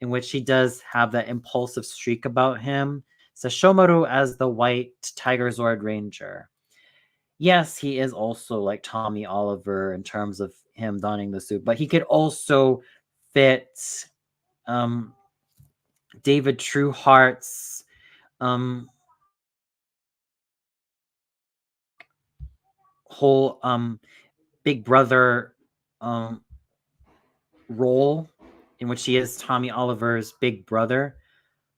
Speaker 1: in which he does have that impulsive streak about him. Sashomaru as the White Tiger Zord Ranger. Yes, he is also like Tommy Oliver in terms of him donning the suit, but he could also fit David Trueheart's whole Big Brother role in which he is Tommy Oliver's big brother,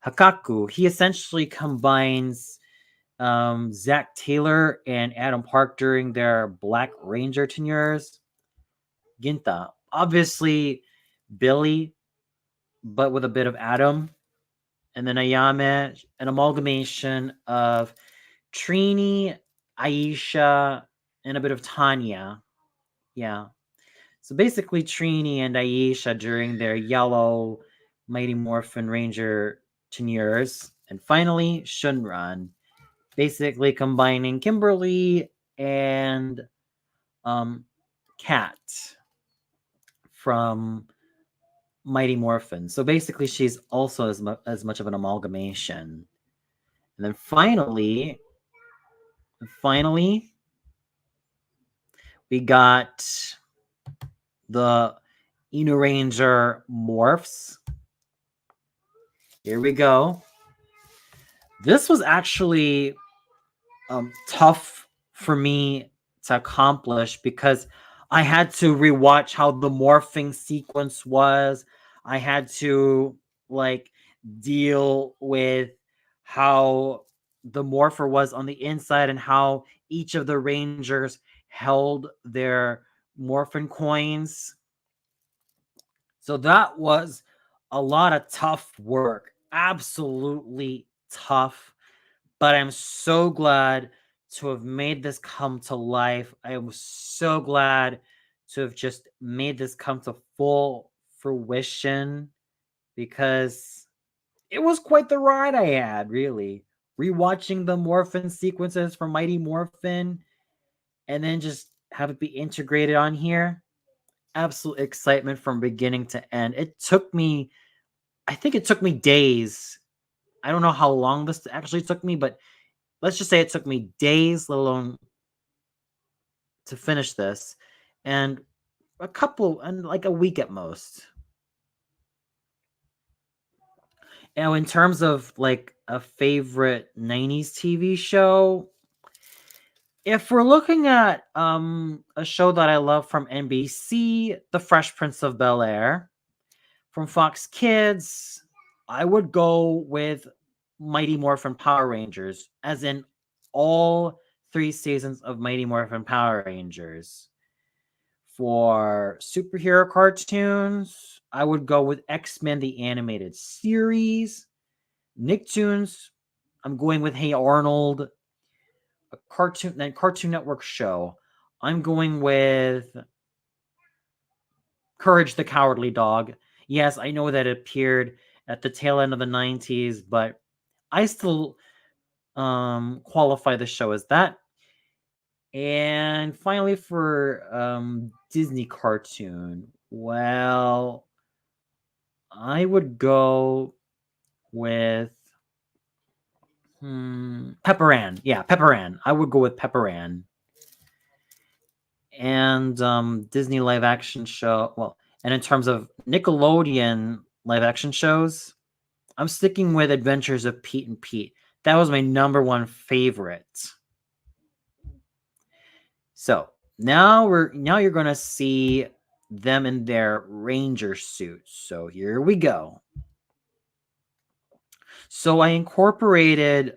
Speaker 1: Hakaku, he essentially combines Zach Taylor and Adam Park during their Black Ranger tenures. Ginta, obviously Billy, but with a bit of Adam. And then Ayame, an amalgamation of Trini, Aisha, and a bit of Tanya. Yeah. So basically, Trini and Aisha during their yellow Mighty Morphin Ranger tenures. And finally, Shunran, basically combining Kimberly and Kat from Mighty Morphin. So basically, she's also as much of an amalgamation. And then finally, we got the Inu Ranger morphs. Here we go. This was actually tough for me to accomplish because I had to rewatch how the morphing sequence was. I had to like deal with how the morpher was on the inside and how each of the rangers held their morphin coins. So that was a lot of tough work. Absolutely tough. But I'm so glad to have made this come to life. I am so glad to have just made this come to full fruition because it was quite the ride I had, really. Rewatching the Morphin sequences from Mighty Morphin and then just have it be integrated on here. Absolute excitement from beginning to end. I think it took me days. I don't know how long this actually took me, but let's just say it took me days, let alone to finish this, and like a week at most. Now, in terms of like a favorite 90s TV show, if we're looking at a show that I love from NBC, The Fresh Prince of Bel-Air, from Fox Kids, I would go with Mighty Morphin Power Rangers, as in all 3 seasons of Mighty Morphin Power Rangers. For superhero cartoons, I would go with X-Men the Animated Series. Nicktoons, I'm going with Hey Arnold. A Cartoon Network show, I'm going with Courage the Cowardly Dog. Yes, I know that it appeared at the tail end of the 90s, but I still qualify the show as that. And finally, for Disney cartoon, well, I would go with Pepper Ann. Yeah, Pepper Ann. I would go with Pepper Ann. And Disney live action show. Well, and in terms of Nickelodeon live action shows, I'm sticking with Adventures of Pete and Pete. That was my number one favorite. So now you're gonna see them in their ranger suits. So here we go. So I incorporated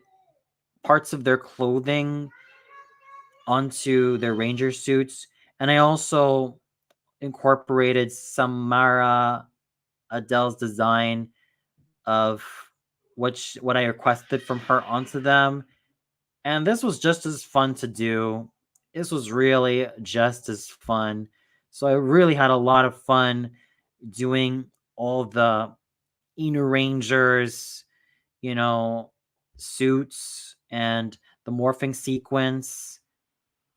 Speaker 1: parts of their clothing onto their ranger suits, and I also incorporated Samara Adele's design of what I requested from her onto them. And this was just as fun to do. This was really just as fun. So I really had a lot of fun doing all the Inu Rangers, suits and the morphing sequence.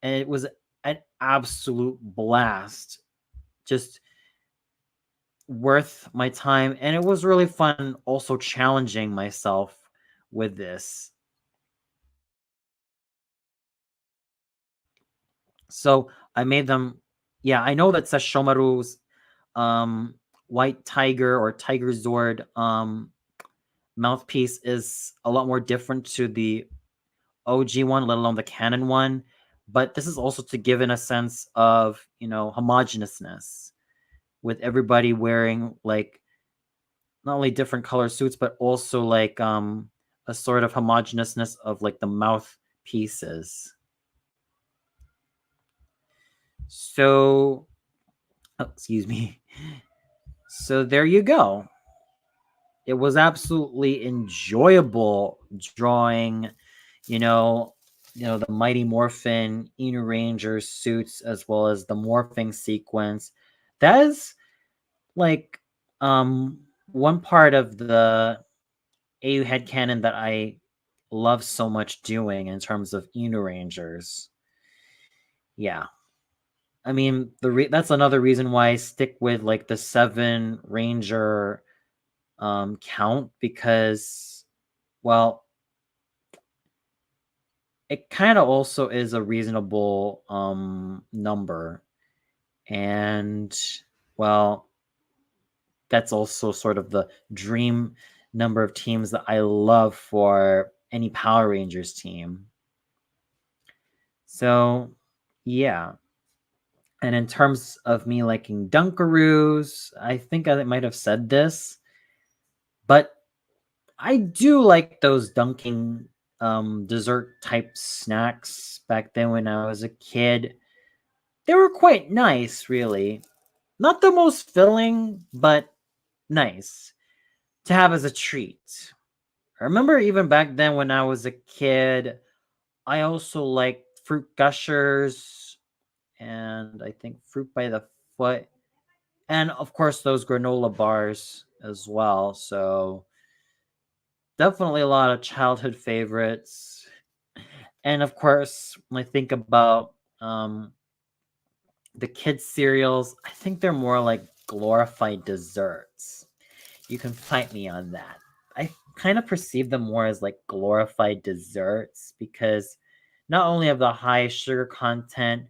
Speaker 1: And it was an absolute blast. Just worth my time. And it was really fun also challenging myself with this. So I made them. Yeah, I know that Sesshomaru's White Tiger or Tiger Zord mouthpiece is a lot more different to the OG one, let alone the canon one. But this is also to give in a sense of, homogeneousness. with everybody wearing like not only different color suits, but also like a sort of homogeneousness of like the mouthpieces. So, oh, excuse me. So there you go. It was absolutely enjoyable drawing, you know, the Mighty Morphin Inu Ranger suits as well as the morphing sequence. That is like one part of the AU headcanon that I love so much doing in terms of Inu Rangers. Yeah. I mean, that's another reason why I stick with like the 7 Ranger count, because, well, it kind of also is a reasonable number, and, well, that's also sort of the dream number of teams that I love for any Power Rangers team. So, yeah. And in terms of me liking Dunkaroos, I think I might have said this, but I do like those dunking dessert type snacks back then when I was a kid. They were quite nice, really. Not the most filling, but nice to have as a treat. I remember even back then when I was a kid, I also liked Fruit Gushers and I think Fruit by the Foot. And of course, those granola bars as well. So definitely a lot of childhood favorites. And of course, when I think about the kids' cereals, I think they're more like glorified desserts. You can fight me on that. I kind of perceive them more as like glorified desserts because not only of the high sugar content,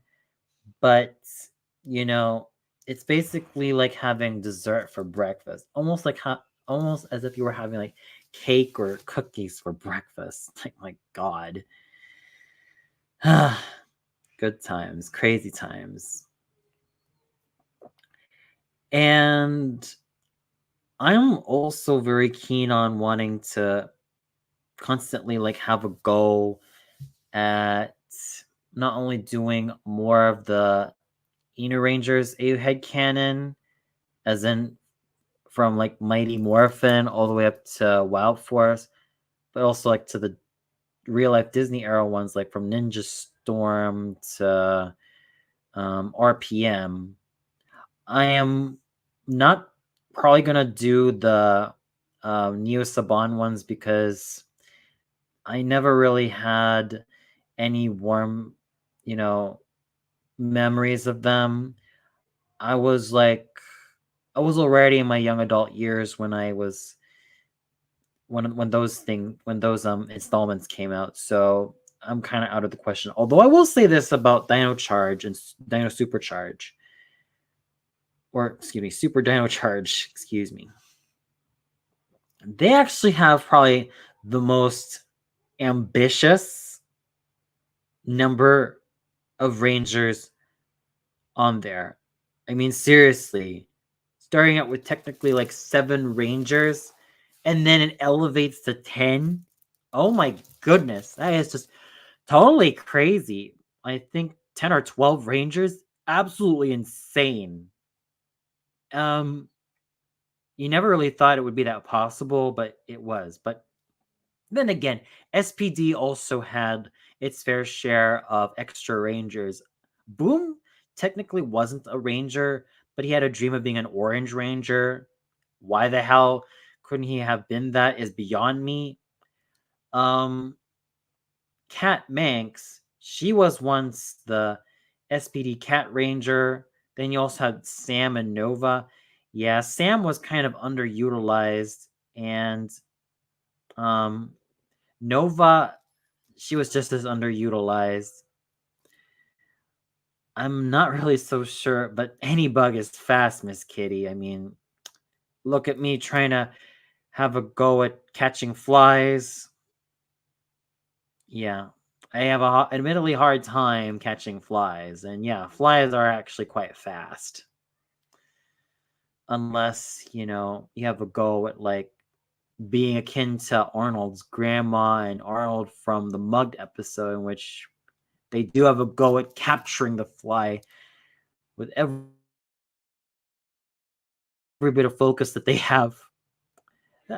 Speaker 1: but you know, it's basically like having dessert for breakfast, almost like almost as if you were having like cake or cookies for breakfast. Like my God, good times, crazy times, and I'm also very keen on wanting to constantly like have a go at not only doing more of the Inu Rangers AU headcanon, as in from like Mighty Morphin all the way up to Wild Force, but also like to the real life Disney era ones, like from Ninja Storm to RPM. I am not probably gonna do the Neo Saban ones because I never really had any warm, memories of them. I was already in my young adult years when I was when those installments came out. So I'm kind of out of the question. Although I will say this about Dino Charge and Dino Supercharge, or excuse me, Super Dino Charge, excuse me. They actually have probably the most ambitious number of Rangers on there. I mean, seriously, starting out with technically like 7 Rangers, and then it elevates to 10. Oh my goodness, that is just totally crazy. I think 10 or 12 Rangers, absolutely insane. Um, you never really thought it would be that possible, but it was. But then again, SPD also had its fair share of extra Rangers. Boom technically wasn't a Ranger, but he had a dream of being an Orange Ranger. Why the hell couldn't he have been that is beyond me. Cat Manx, she was once the SPD Cat Ranger. Then you also had Sam and Nova. Yeah, Sam was kind of underutilized, and Nova, she was just as underutilized. I'm not really so sure, but any bug is fast, Miss Kitty. I mean, look at me trying to have a go at catching flies. Yeah, I have a admittedly hard time catching flies, and yeah, flies are actually quite fast. unless, you have a go at like being akin to Arnold's grandma and Arnold from the Mugged episode, in which they do have a go at capturing the fly with every bit of focus that they have.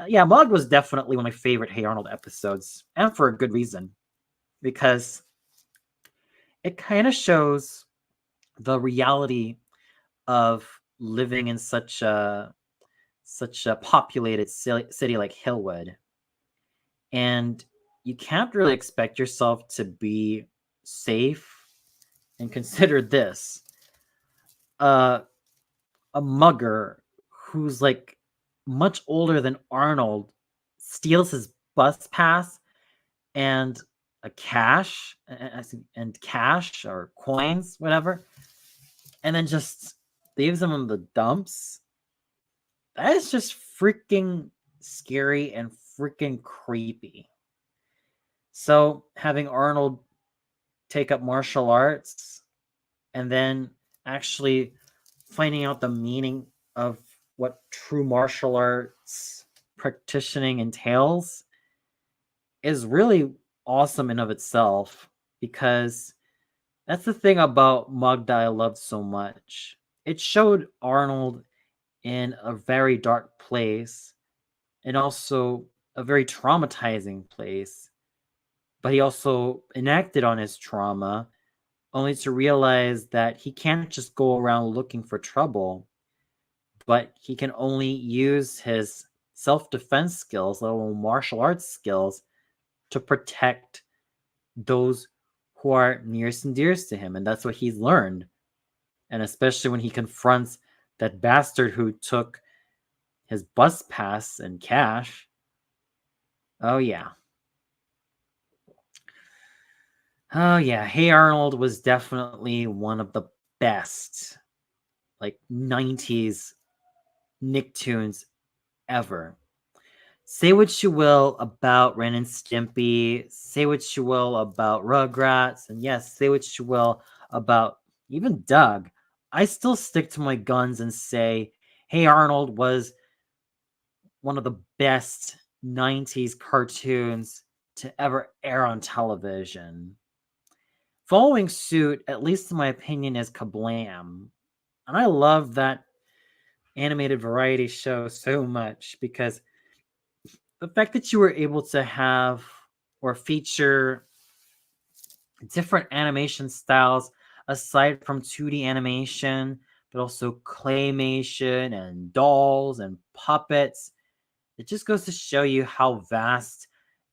Speaker 1: Yeah, Mugged was definitely one of my favorite Hey Arnold episodes, and for a good reason, because it kind of shows the reality of living in such a populated city like Hillwood. And you can't really expect yourself to be safe. And consider this, a mugger who's like much older than Arnold steals his bus pass and a cash and cash or coins, whatever, and then just leaves them in the dumps. That is just freaking scary and freaking creepy. So having Arnold take up martial arts and then actually finding out the meaning of what true martial arts practicing entails is really awesome in of itself, because that's the thing about Mugged that I loved so much. It showed Arnold in a very dark place and also a very traumatizing place, but he also enacted on his trauma only to realize that he can't just go around looking for trouble, but he can only use his self-defense skills, little martial arts skills, to protect those who are nearest and dearest to him. And that's what he's learned. And especially when he confronts that bastard who took his bus pass and cash. Oh, yeah. Oh, yeah. Hey Arnold was definitely one of the best, like, 90s Nicktoons ever. Say what you will about Ren and Stimpy, say what you will about Rugrats, and yes, say what you will about even Doug. I still stick to my guns and say, Hey Arnold was one of the best 90s cartoons to ever air on television. Following suit, at least in my opinion, is Kablam. And I love that animated variety show so much because the fact that you were able to have or feature different animation styles aside from 2D animation, but also claymation and dolls and puppets, it just goes to show you how vast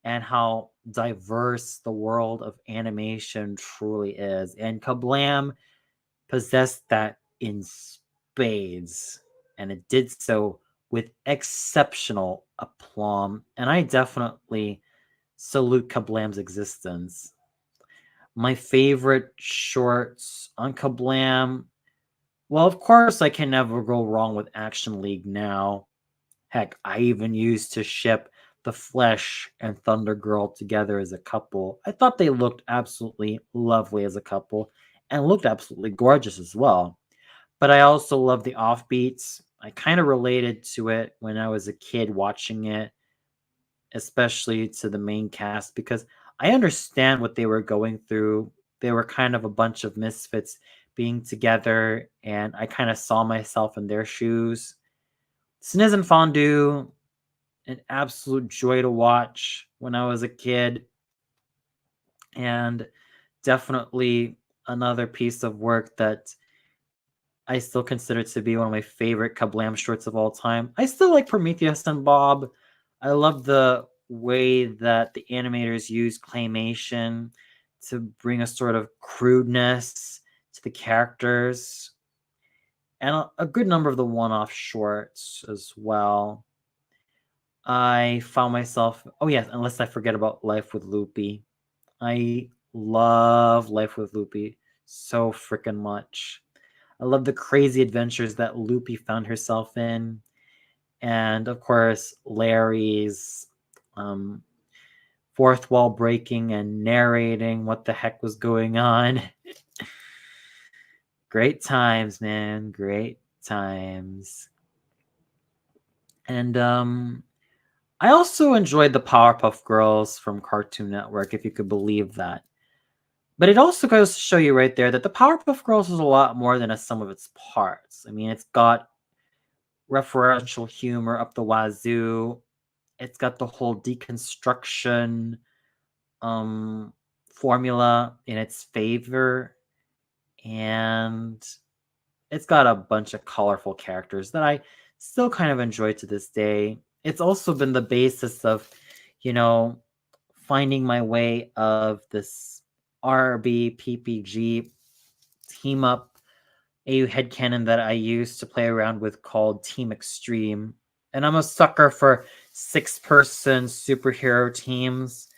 Speaker 1: and how diverse the world of animation truly is. And Kablam possessed that in spades, and it did so with exceptional aplomb. And I definitely salute Kablam's existence. My favorite shorts on Kablam, well, of course, I can never go wrong with Action League now. Heck, I even used to ship the Flesh and Thunder Girl together as a couple. I thought they looked absolutely lovely as a couple and looked absolutely gorgeous as well. But I also love the offbeats. I kind of related to it when I was a kid watching it, especially to the main cast, because I understand what they were going through. They were kind of a bunch of misfits being together, and I kind of saw myself in their shoes. Sniz and Fondue, an absolute joy to watch when I was a kid, and definitely another piece of work that I still consider to be one of my favorite Kablam shorts of all time. I still like Prometheus and Bob. I love the way that the animators use claymation to bring a sort of crudeness to the characters, and a good number of the one-off shorts as well. I found myself, oh yes, unless I forget about Life with Loopy. I love Life with Loopy so freaking much. I love the crazy adventures that Loopy found herself in. And of course, Larry's fourth wall breaking and narrating what the heck was going on. Great times, man. Great times. And I also enjoyed the Powerpuff Girls from Cartoon Network, if you could believe that. But it also goes to show you right there that the Powerpuff Girls is a lot more than a sum of its parts. I mean, it's got referential humor up the wazoo. It's got the whole deconstruction formula in its favor, and it's got a bunch of colorful characters that I still kind of enjoy to this day. It's also been the basis of, you know, finding my way of this RB PPG team up AU headcanon that I used to play around with called Team Extreme. And I'm a sucker for 6-person superhero teams.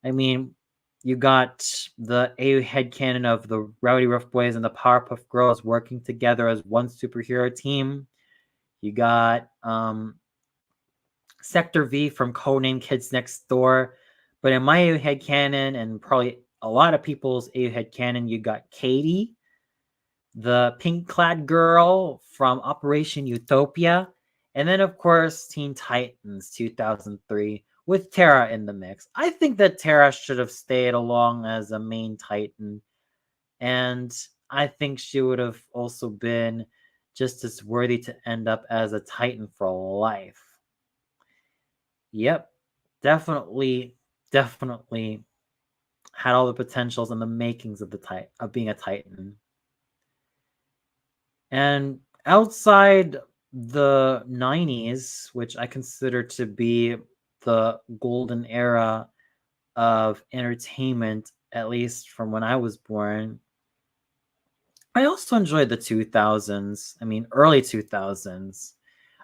Speaker 1: I mean, you got the AU headcanon of the Rowdy Rough Boys and the Powerpuff Girls working together as one superhero team. You got Sector V from Codename Kids Next Door. But in my AU headcanon, and probably a lot of people's AU headcanon, you got Katie, the pink clad girl from Operation Utopia, and then, of course, Teen Titans 2003 with Terra in the mix. I think that Terra should have stayed along as a main Titan, and I think she would have also been just as worthy to end up as a Titan for life. Yep, definitely had all the potentials and the makings of of being a Titan. And outside the 90s, which I consider to be the golden era of entertainment, at least from when I was born, I also enjoyed the 2000s. I mean, early 2000s.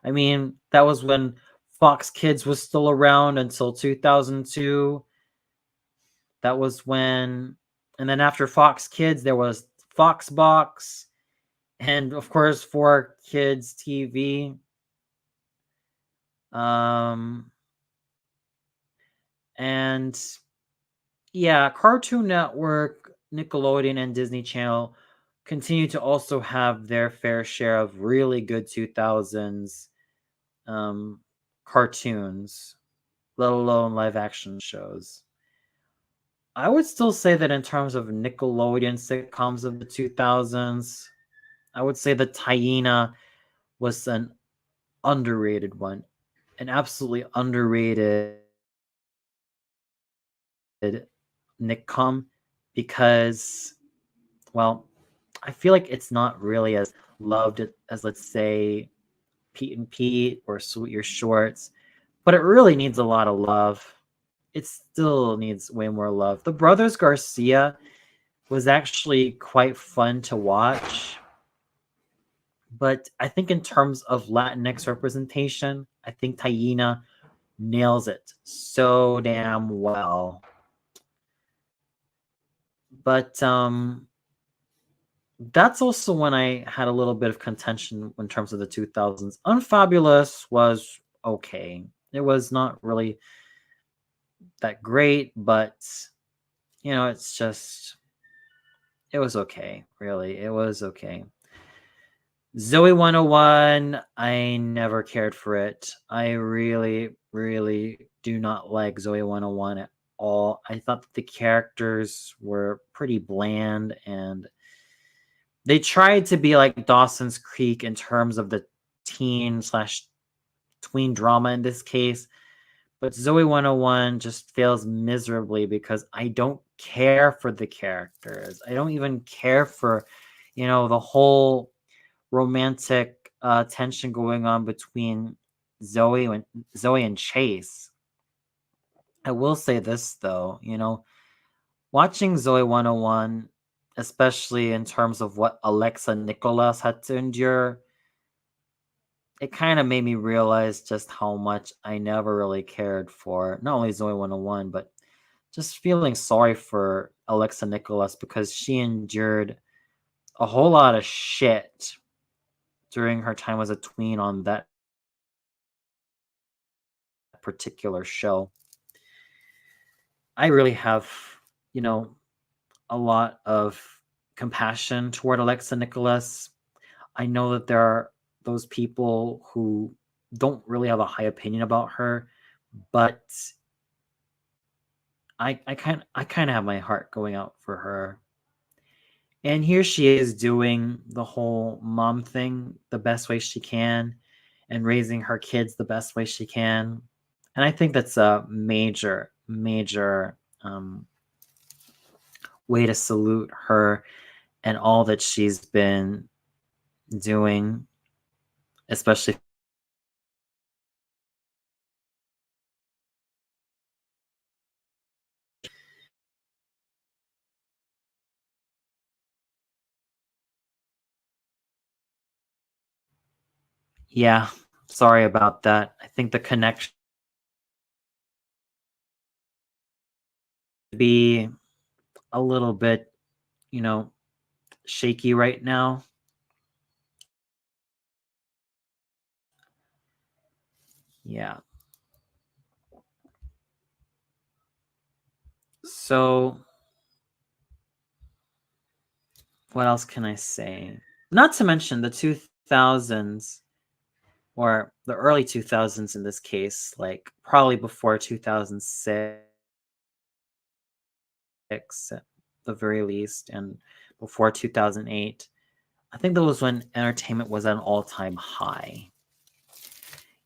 Speaker 1: I mean, that was when Fox Kids was still around until 2002. That was when, and then after Fox Kids, there was Fox Box, and of course, 4Kids TV. And yeah, Cartoon Network, Nickelodeon, and Disney Channel continue to also have their fair share of really good 2000s cartoons, let alone live action shows. I would still say that in terms of Nickelodeon sitcoms of the 2000s, I would say that Hyena was an underrated one, an absolutely underrated Nickcom, because, well, I feel like it's not really as loved as, let's say, Pete and Pete or Sweet Your Shorts, but it really needs a lot of love. It still needs way more love. The Brothers Garcia was actually quite fun to watch, but I think in terms of Latinx representation, I think Hyena nails it so damn well. But that's also when I had a little bit of contention in terms of the 2000s. Unfabulous was okay. It was not really that great, but it's just, it was okay, really. It was okay. Zoe 101, I never cared for it. I really, really do not like Zoe 101 at all. I thought that the characters were pretty bland, and they tried to be like Dawson's Creek in terms of the teen/tween drama in this case, but Zoe 101 just fails miserably because I don't care for the characters. I don't even care for, the whole romantic tension going on between Zoe and Chase. I will say this though, watching Zoe 101, especially in terms of what Alexa Nicholas had to endure, it kind of made me realize just how much I never really cared for not only Zoe 101, but just feeling sorry for Alexa Nicholas because she endured a whole lot of shit during her time as a tween on that particular show. I really have, a lot of compassion toward Alexa Nicholas. I know that there are those people who don't really have a high opinion about her, but I kind of have my heart going out for her. And here she is doing the whole mom thing the best way she can and raising her kids the best way she can. And I think that's a major, major way to salute her and all that she's been doing, especially. Yeah, sorry about that. I think the connection be a little bit, you know, shaky right now. Yeah. So, what else can I say? Not to mention the 2000s or the early 2000s in this case, like probably before 2006 at the very least, and before 2008. I think that was when entertainment was at an all-time high.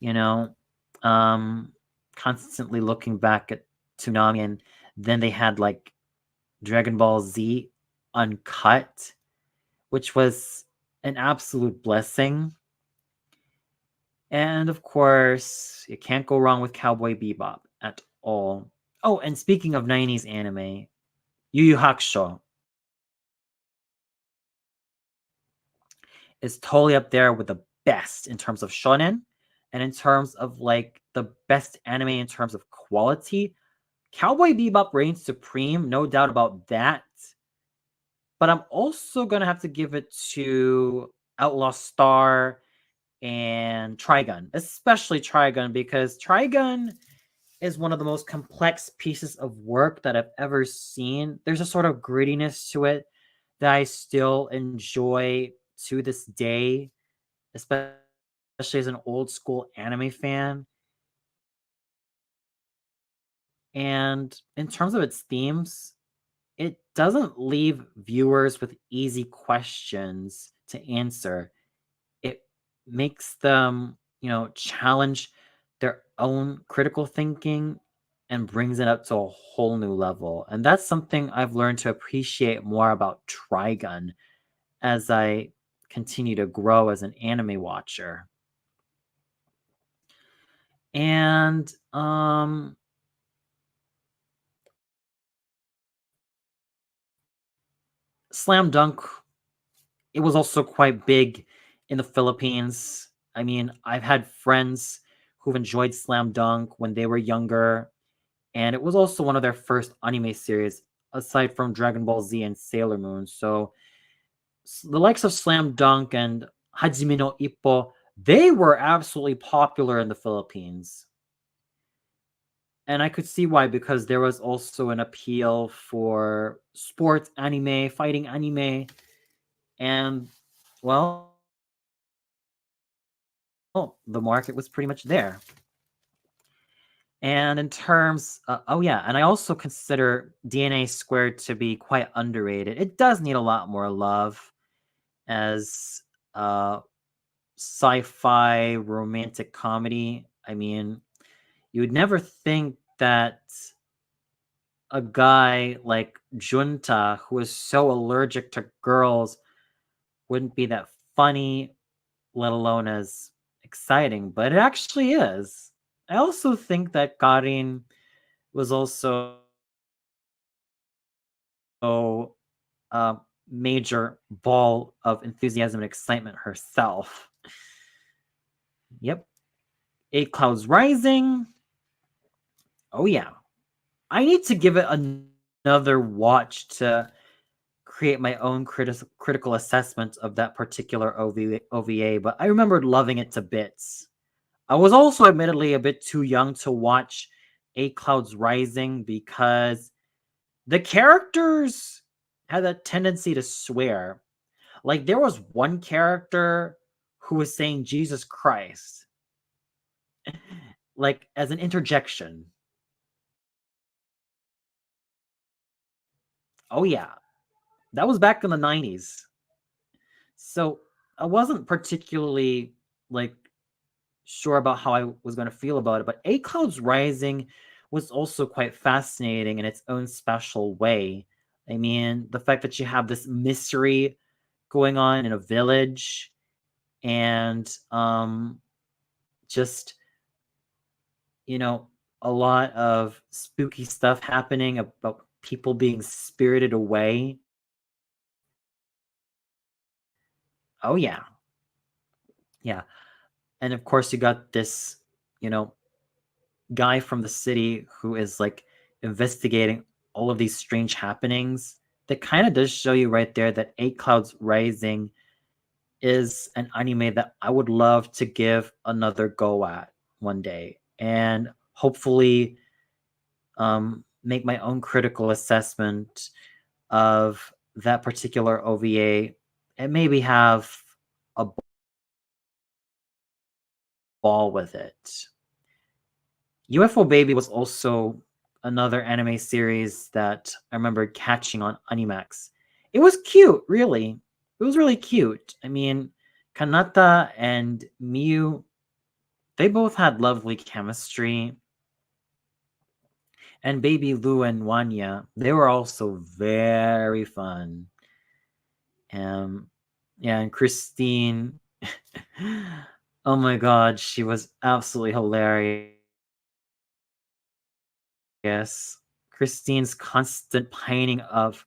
Speaker 1: You know, um, constantly looking back at Toonami, and then they had like Dragon Ball Z Uncut, which was an absolute blessing. And of course, you can't go wrong with Cowboy Bebop at all. Oh, and speaking of 90s anime, Yu Yu Hakusho is totally up there with the best in terms of shonen and in terms of like the best anime in terms of quality. Cowboy Bebop reigns supreme, no doubt about that. But I'm also gonna have to give it to Outlaw Star and Trigun, especially Trigun, because Trigun is one of the most complex pieces of work that I've ever seen. There's a sort of grittiness to it that I still enjoy to this day, especially as an old school anime fan. And in terms of its themes, it doesn't leave viewers with easy questions to answer. It makes them, challenge their own critical thinking and brings it up to a whole new level. And that's something I've learned to appreciate more about Trigun as I continue to grow as an anime watcher. And Slam Dunk, it was also quite big in the Philippines. I mean, I've had friends who've enjoyed Slam Dunk when they were younger, and it was also one of their first anime series aside from Dragon Ball Z and Sailor Moon. So the likes of Slam Dunk and Hajime no Ippo, they were absolutely popular in the Philippines. And I could see why, because there was also an appeal for sports anime, fighting anime, and well, the market was pretty much there. And in terms, oh yeah, and I also consider DNA Squared to be quite underrated. It does need a lot more love as a sci-fi romantic comedy. I mean, you would never think that a guy like Junta, who is so allergic to girls, wouldn't be that funny, let alone as exciting, but it actually is. I also think that Karin was also a major ball of enthusiasm and excitement herself. Yep. Eight Clouds Rising. Oh, yeah. I need to give it another watch to create my own critical assessment of that particular OVA, but I remembered loving it to bits. I was also admittedly a bit too young to watch Eight Clouds Rising because the characters had a tendency to swear. Like there was one character who was saying Jesus Christ. like as an interjection. Oh yeah, that was back in the 90s. So I wasn't particularly like sure about how I was going to feel about it, but Eight Clouds Rising was also quite fascinating in its own special way. I mean, the fact that you have this mystery going on in a village and just, you know, a lot of spooky stuff happening about people being spirited away. Oh yeah. Yeah. And of course you got this, you know, guy from the city who is like investigating all of these strange happenings. That kind of does show you right there that Eight Clouds Rising is an anime that I would love to give another go at one day, and hopefully make my own critical assessment of that particular OVA and maybe have a ball with it. UFO Baby was also another anime series that I remember catching on Animax. It was cute, really. It was really cute. I mean, Kanata and Miyu, they both had lovely chemistry. And Baby Lou and Wanya, they were also very fun. Yeah, and Christine, oh my god, she was absolutely hilarious. Yes, Christine's constant pining of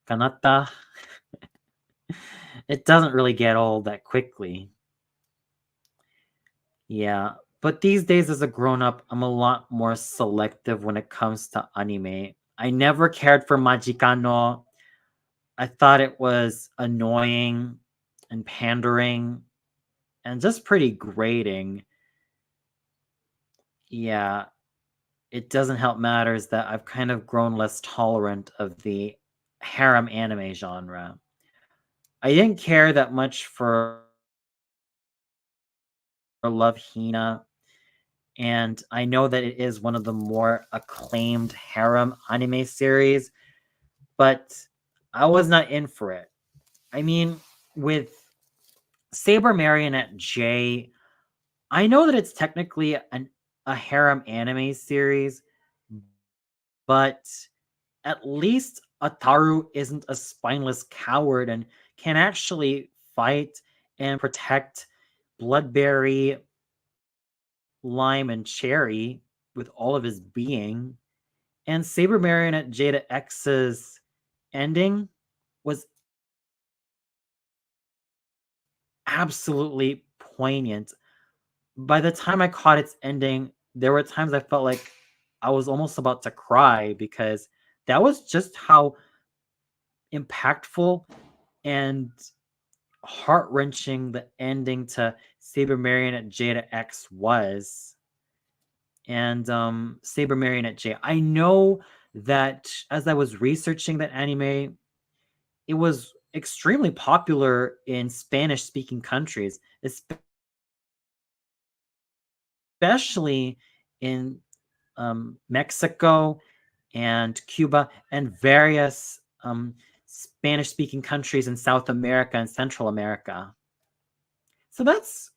Speaker 1: Kanata, it doesn't really get old that quickly. Yeah, but these days as a grown-up, I'm a lot more selective when it comes to anime. I never cared for Majikano. I thought it was annoying and pandering and just pretty grating. Yeah, it doesn't help matters that I've kind of grown less tolerant of the harem anime genre. I didn't care that much for Love Hina, and I know that it is one of the more acclaimed harem anime series, but I was not in for it. I mean, with Saber Marionette J, I know that it's technically a harem anime series, but at least Ataru isn't a spineless coward and can actually fight and protect Bloodberry, Lime, and Cherry with all of his being. And Saber Marionette Jada X's ending was absolutely poignant. By the time I caught its ending, there were times I felt like I was almost about to cry because that was just how impactful and heart-wrenching the ending to Saber Marionette Jada X was. And Saber Marionette J, I know that as I was researching that anime, it was extremely popular in Spanish-speaking countries, especially in Mexico and Cuba and various Spanish-speaking countries in South America and Central America. So that's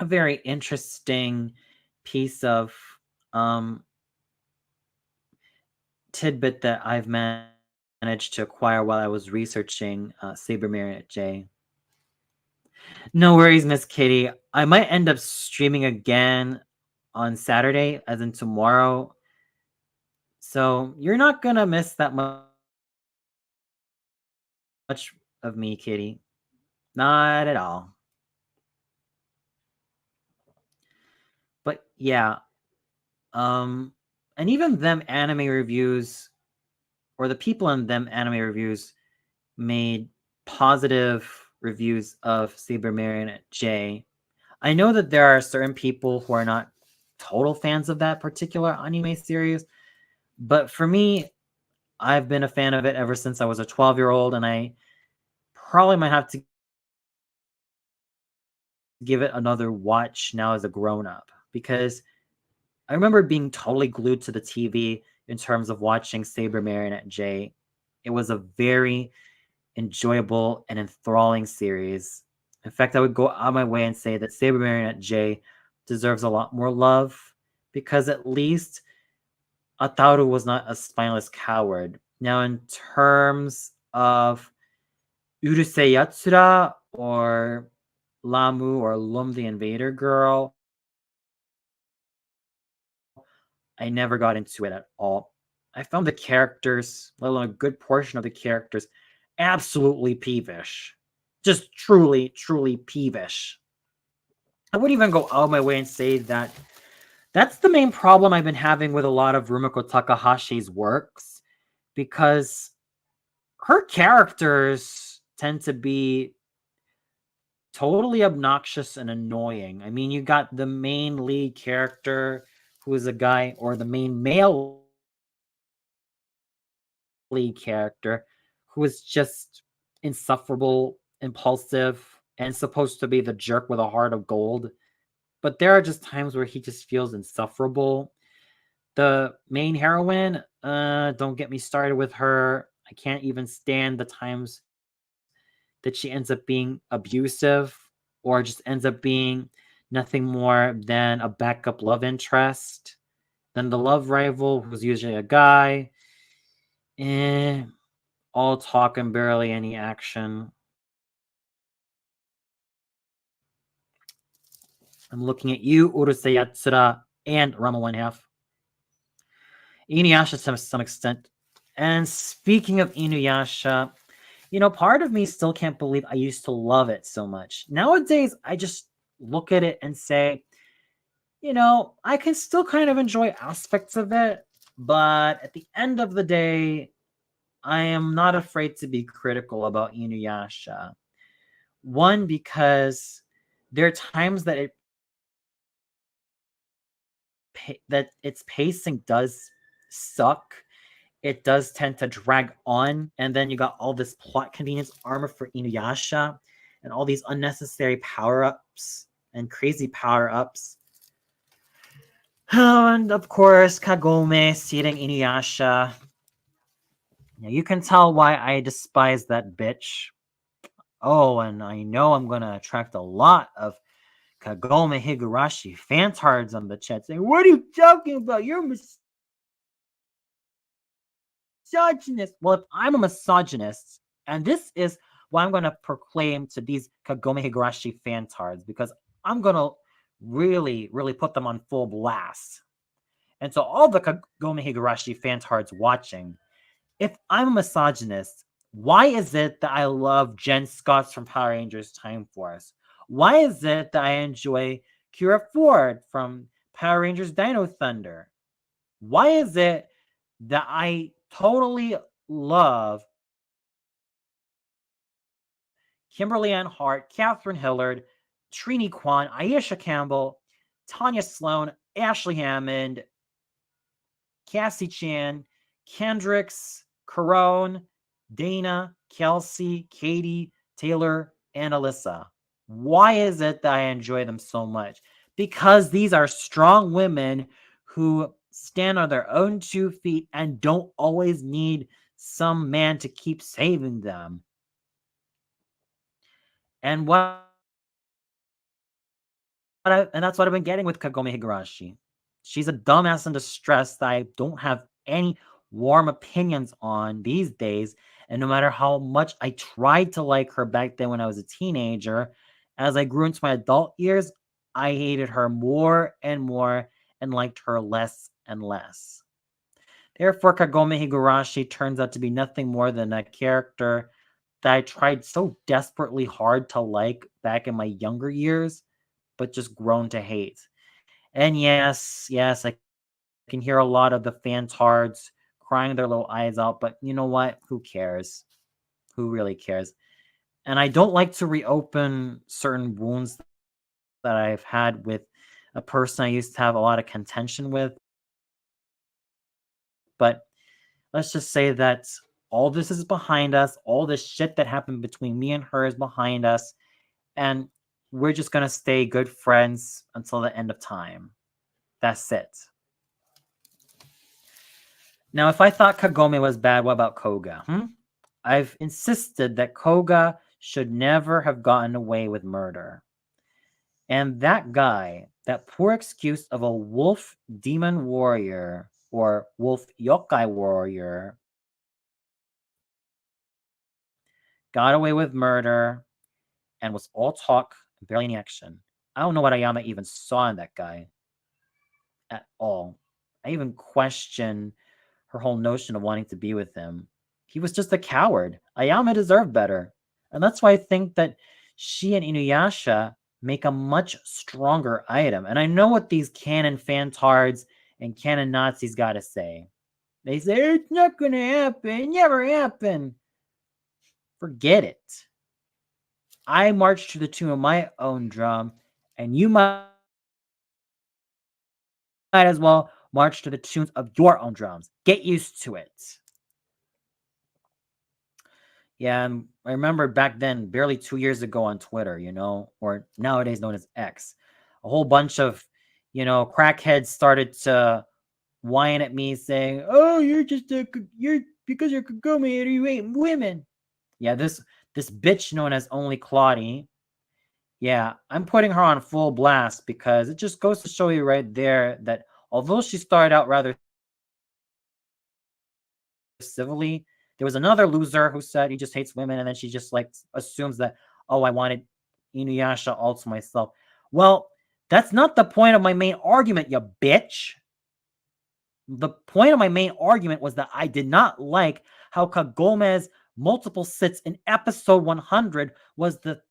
Speaker 1: a very interesting piece of um, tidbit that I've managed to acquire while I was researching Saber Marionette J. No worries, Miss Kitty. I might end up streaming again on Saturday, as in tomorrow. So you're not gonna miss that much of me, Kitty. Not at all. But yeah, and even them anime reviews, or the people in them anime reviews, made positive reviews of Saber Marionette J. I know that there are certain people who are not total fans of that particular anime series, but for me, I've been a fan of it ever since I was a 12-year-old, and I probably might have to give it another watch now as a grown up. because I remember being totally glued to the TV in terms of watching Saber Marionette J. It was a very enjoyable and enthralling series. In fact, I would go out of my way and say that Saber Marionette J deserves a lot more love because at least Ataru was not a spineless coward. Now, in terms of Urusei Yatsura or Lamu or Lum the Invader Girl, I never got into it at all. I found the characters, let alone a good portion of the characters, absolutely peevish. Just truly, truly peevish. I wouldn't even go out of my way and say that that's the main problem I've been having with a lot of Rumiko Takahashi's works, because her characters tend to be totally obnoxious and annoying. I mean, you got the main lead character who is a guy, or the main male lead character who is just insufferable, impulsive, and supposed to be the jerk with a heart of gold. But there are just times where he just feels insufferable. The main heroine, don't get me started with her. I can't even stand the times that she ends up being abusive or just ends up being nothing more than a backup love interest. Then the love rival, who's usually a guy, all talk and barely any action. I'm looking at you, Urusei Yatsura, and Rama One Half. Inuyasha to some extent. And speaking of Inuyasha, part of me still can't believe I used to love it so much. Nowadays, I just look at it and say, I can still kind of enjoy aspects of it, but at the end of the day, I am not afraid to be critical about Inuyasha. One, because there are times that its pacing does suck. It does tend to drag on, and then you got all this plot convenience armor for Inuyasha, and all these unnecessary power-ups and crazy power-ups. And of course, Kagome seating Inuyasha. Now you can tell why I despise that bitch. Oh, and I know I'm gonna attract a lot of Kagome Higurashi fantards on the chat saying, "What are you talking about? You're misogynist." Well, if I'm a misogynist, and this is what I'm going to proclaim to these Kagome Higurashi fantards, because I'm going to really, really put them on full blast. And so all the Kagome Higurashi fantards watching, if I'm a misogynist, why is it that I love Jen Scotts from Power Rangers Time Force? Why is it that I enjoy Kira Ford from Power Rangers Dino Thunder? Why is it that I totally love Kimberly Ann Hart, Catherine Hillard, Trini Kwan, Aisha Campbell, Tanya Sloan, Ashley Hammond, Cassie Chan, Kendricks, Carone, Dana, Kelsey, Katie, Taylor, and Alyssa? Why is it that I enjoy them so much? Because these are strong women who stand on their own 2 feet and don't always need some man to keep saving them. And that's what I've been getting with Kagome Higurashi. She's a dumbass in distress that I don't have any warm opinions on these days. And no matter how much I tried to like her back then when I was a teenager, as I grew into my adult years, I hated her more and more and liked her less and less. Therefore, Kagome Higurashi turns out to be nothing more than a character that I tried so desperately hard to like back in my younger years, but just grown to hate. And yes, I can hear a lot of the fantards crying their little eyes out, but you know what? Who cares? Who really cares? And I don't like to reopen certain wounds that I've had with a person I used to have a lot of contention with. But let's just say that all this is behind us. All this shit that happened between me and her is behind us. And we're just going to stay good friends until the end of time. That's it. Now, if I thought Kagome was bad, what about Koga? I've insisted that Koga should never have gotten away with murder. And that guy, that poor excuse of a wolf demon warrior or wolf yokai warrior, got away with murder and was all talk and barely any action. I don't know what Ayama even saw in that guy at all. I even question her whole notion of wanting to be with him. He was just a coward. Ayama deserved better. And that's why I think that she and Inuyasha make a much stronger item. And I know what these canon fantards and canon Nazis got to say. They say, it's not going to happen. It never happened. Forget it. I march to the tune of my own drum, and you might as well march to the tunes of your own drums. Get used to it. Yeah, I remember back then, barely 2 years ago on Twitter, or nowadays known as X, a whole bunch of, crackheads started to whine at me saying, "Oh, you're because you're Kagome, you hate women." Yeah, this bitch known as Only Claudie. Yeah, I'm putting her on full blast because it just goes to show you right there that although she started out rather civilly, there was another loser who said he just hates women, and then she just assumes that, oh, I wanted Inuyasha all to myself. Well, that's not the point of my main argument, you bitch. The point of my main argument was that I did not like how Kagome's multiple sits in episode 100 was the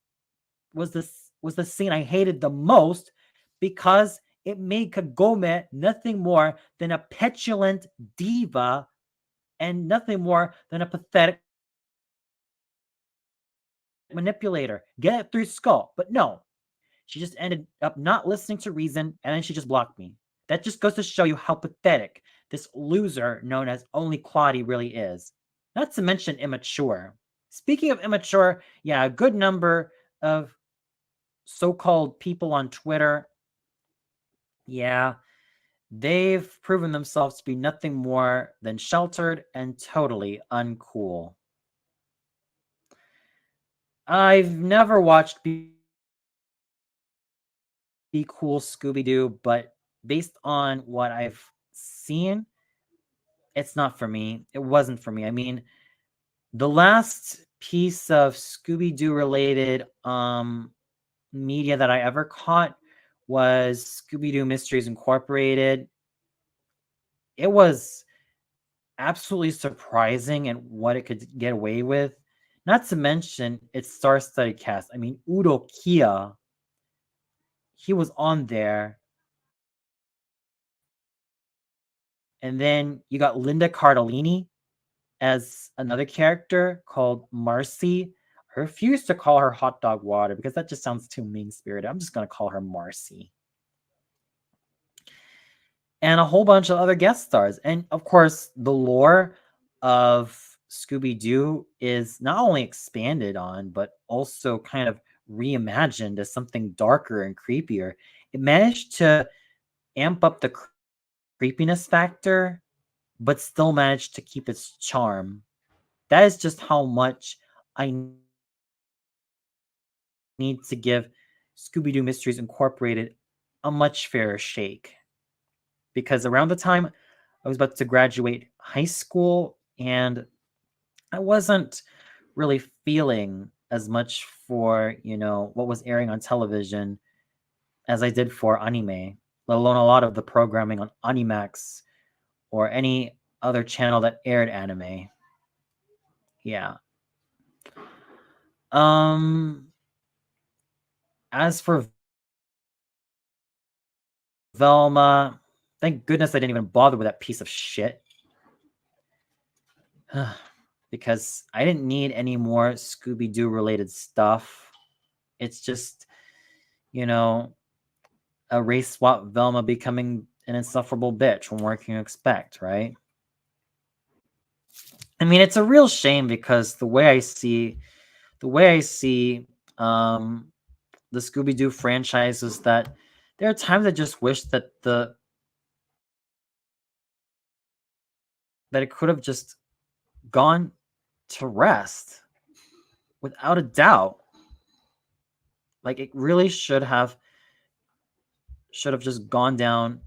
Speaker 1: scene I hated the most, because it made Kagome nothing more than a petulant diva and nothing more than a pathetic manipulator. Get it through skull. But no, she just ended up not listening to reason, and then she just blocked me. That just goes to show you how pathetic this loser known as Only Claudie really is. Not to mention immature. Speaking of immature, yeah, a good number of so-called people on Twitter, yeah, they've proven themselves to be nothing more than sheltered and totally uncool. I've never watched Be Cool Scooby-Doo, but based on what I've seen, it's not for me. It wasn't for me. I mean, the last piece of Scooby-Doo related media that I ever caught was Scooby-Doo Mysteries Incorporated. It was absolutely surprising and what it could get away with. Not to mention its star-studded cast. I mean, Udo Kiya, he was on there. And then you got Linda Cardellini as another character called Marcy. I refuse to call her Hot Dog Water because that just sounds too mean-spirited. I'm just going to call her Marcy. And a whole bunch of other guest stars. And of course, the lore of Scooby-Doo is not only expanded on, but also kind of reimagined as something darker and creepier. It managed to amp up the creepiness factor, but still managed to keep its charm. That is just how much I need to give Scooby-Doo Mysteries Incorporated a much fairer shake. Because around the time I was about to graduate high school, and I wasn't really feeling as much for, what was airing on television as I did for anime, let alone a lot of the programming on Animax or any other channel that aired anime. Yeah. As for Velma, thank goodness I didn't even bother with that piece of shit. Because I didn't need any more Scooby-Doo related stuff. It's just, a race swap Velma becoming an insufferable bitch. What more can you expect, right? I mean, it's a real shame because the way I see the Scooby-Doo franchise is that there are times I just wish that the that it could have just gone to rest without a doubt. Like it really should have just gone down,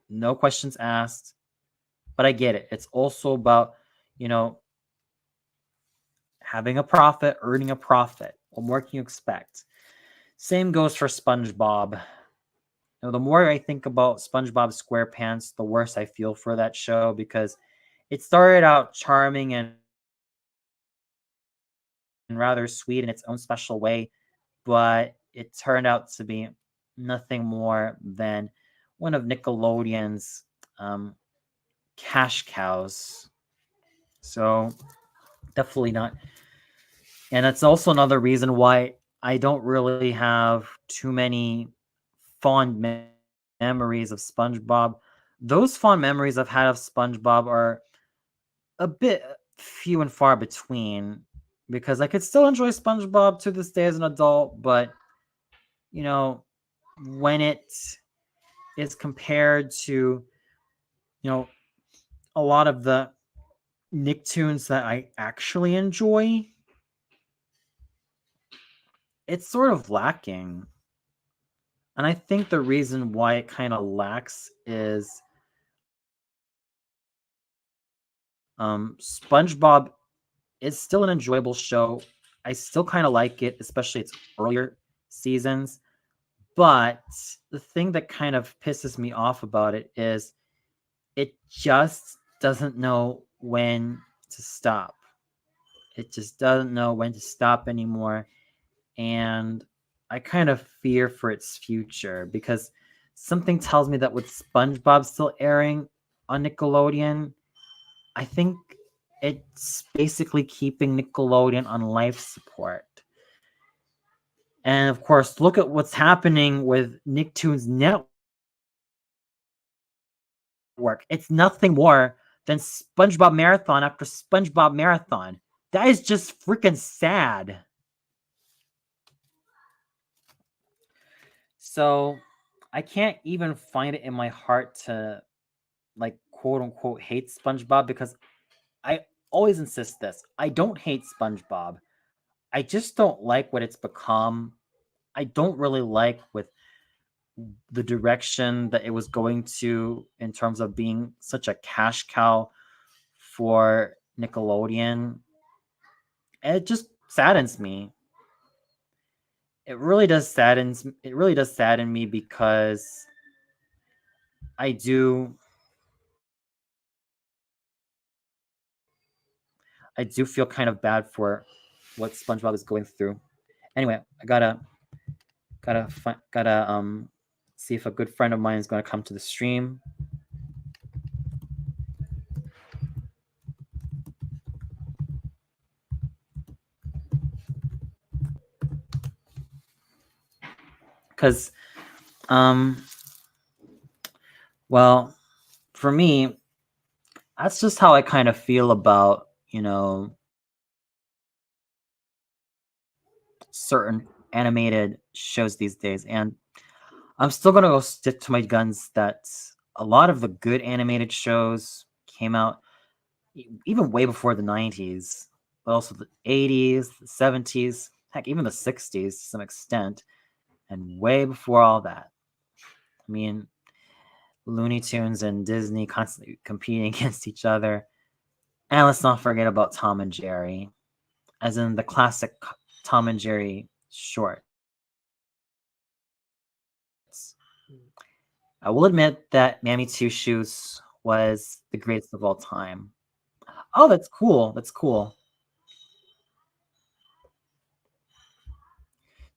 Speaker 1: no questions asked. But I get it. It's also about, you know, having a profit, earning a profit. What more can you expect? Same goes for SpongeBob. You know, the more I think about SpongeBob SquarePants, the worse I feel for that show because it started out charming and rather sweet in its own special way, but it turned out to be nothing more than one of Nickelodeon's cash cows. So definitely not. And that's also another reason why I don't really have too many fond memories of SpongeBob. Those fond memories I've had of SpongeBob are a bit few and far between because I could still enjoy SpongeBob to this day as an adult, but you know, when it is compared to, you know, a lot of the Nicktoons that I actually enjoy, it's sort of lacking. And I think the reason why it kind of lacks is SpongeBob is still an enjoyable show. I still kind of like it, especially its earlier seasons. But the thing that kind of pisses me off about it is it just doesn't know when to stop. It just doesn't know when to stop anymore. And I kind of fear for its future because something tells me that with SpongeBob still airing on Nickelodeon, I think it's basically keeping Nickelodeon on life support. And of course, look at what's happening with Nicktoons Network. It's nothing more than SpongeBob Marathon after SpongeBob Marathon. That is just freaking sad. So I can't even find it in my heart to like quote unquote hate SpongeBob because I always insist this. I don't hate SpongeBob. I just don't like what it's become. I don't really like with the direction that it was going to in terms of being such a cash cow for Nickelodeon. And it just saddens me. It really does sadden me because I do feel kind of bad for what SpongeBob is going through. Anyway, I gotta see if a good friend of mine is gonna come to the stream. Because well, for me, that's just how I kind of feel about, you know, certain animated shows these days. And I'm still gonna go stick to my guns that a lot of the good animated shows came out even way before the 90s, but also the 80s, the 70s, heck, even the 60s to some extent, and way before all that. I mean, Looney Tunes and Disney constantly competing against each other. And let's not forget about Tom and Jerry, as in the classic Tom and Jerry short. I will admit that Mammy Two Shoes was the greatest of all time. Oh, that's cool. That's cool.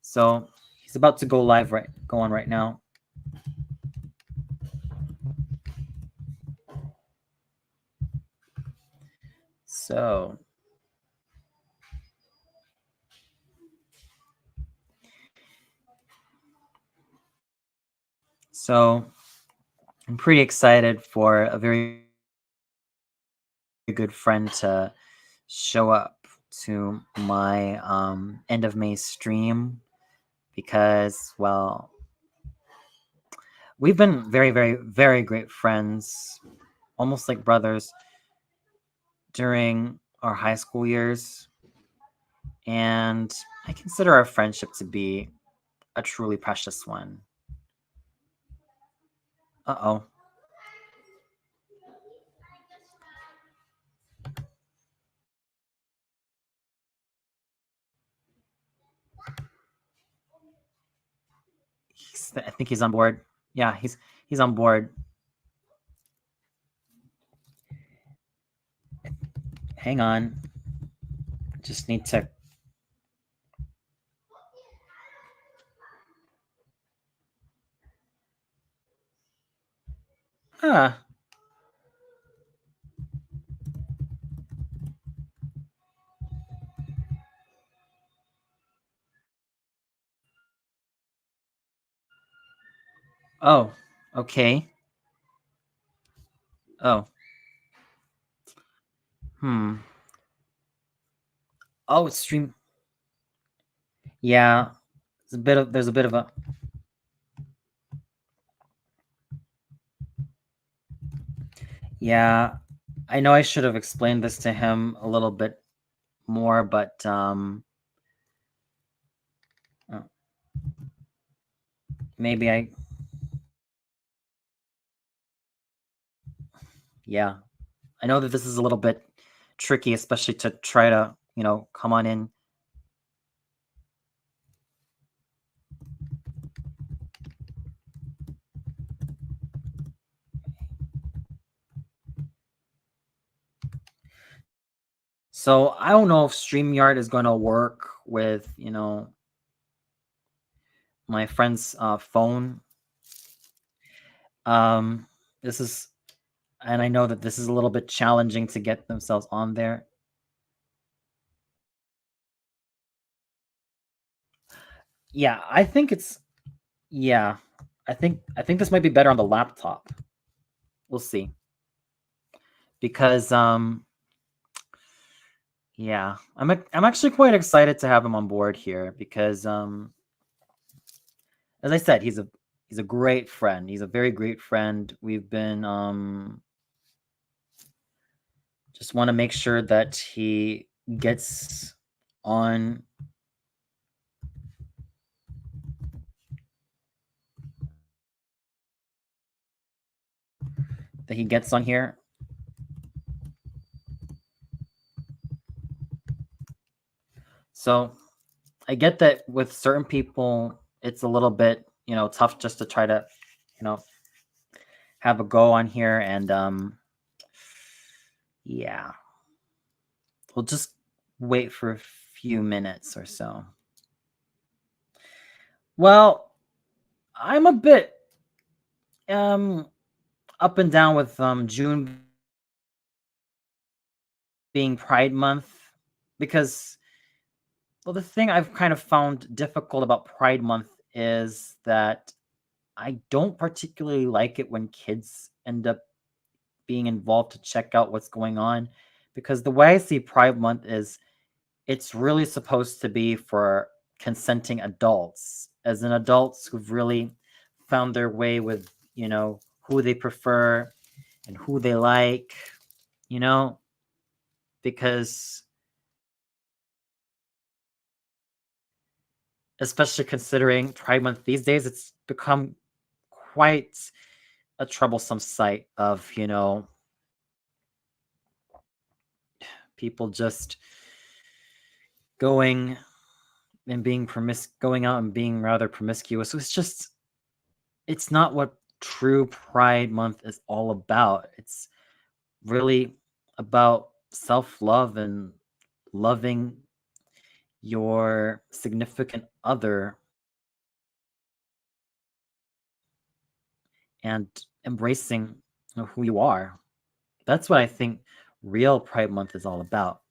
Speaker 1: So he's about to go on right now. So I'm pretty excited for a very good friend to show up to my end of May stream because, well, we've been very, very, very great friends, almost like brothers, during our high school years, and I consider our friendship to be a truly precious one. Uh-oh. I think he's on board. Yeah, he's on board. Hang on. Just need to. Huh. Oh, okay. Oh. Hmm. Oh, it's stream. Yeah. There's a bit of a. Yeah. I know I should have explained this to him a little bit more, but maybe yeah. I know that this is a little bit tricky, especially to try to, come on in. So I don't know if StreamYard is going to work with, my friend's phone. This is, and I know that this is a little bit challenging to get themselves on there. Yeah, I think it's, yeah, I think this might be better on the laptop. We'll see. Because yeah, I'm actually quite excited to have him on board here because as I said, he's a great friend. He's a very great friend. We've been just want to make sure that he gets on here. So I get that with certain people, it's a little bit, tough just to try to, have a go on here. And yeah, we'll just wait for a few minutes or so. Well, I'm a bit up and down with June being Pride Month because, well, the thing I've kind of found difficult about Pride Month is that I don't particularly like it when kids end up being involved to check out what's going on, because the way I see Pride Month is it's really supposed to be for consenting adults, as in adults who've really found their way with, who they prefer and who they like, because especially considering Pride Month these days, it's become quite a troublesome sight of, people just going and being going out and being rather promiscuous. It's not what true Pride Month is all about. It's really about self-love and loving your significant other and embracing who you are. That's what I think real Pride Month is all about.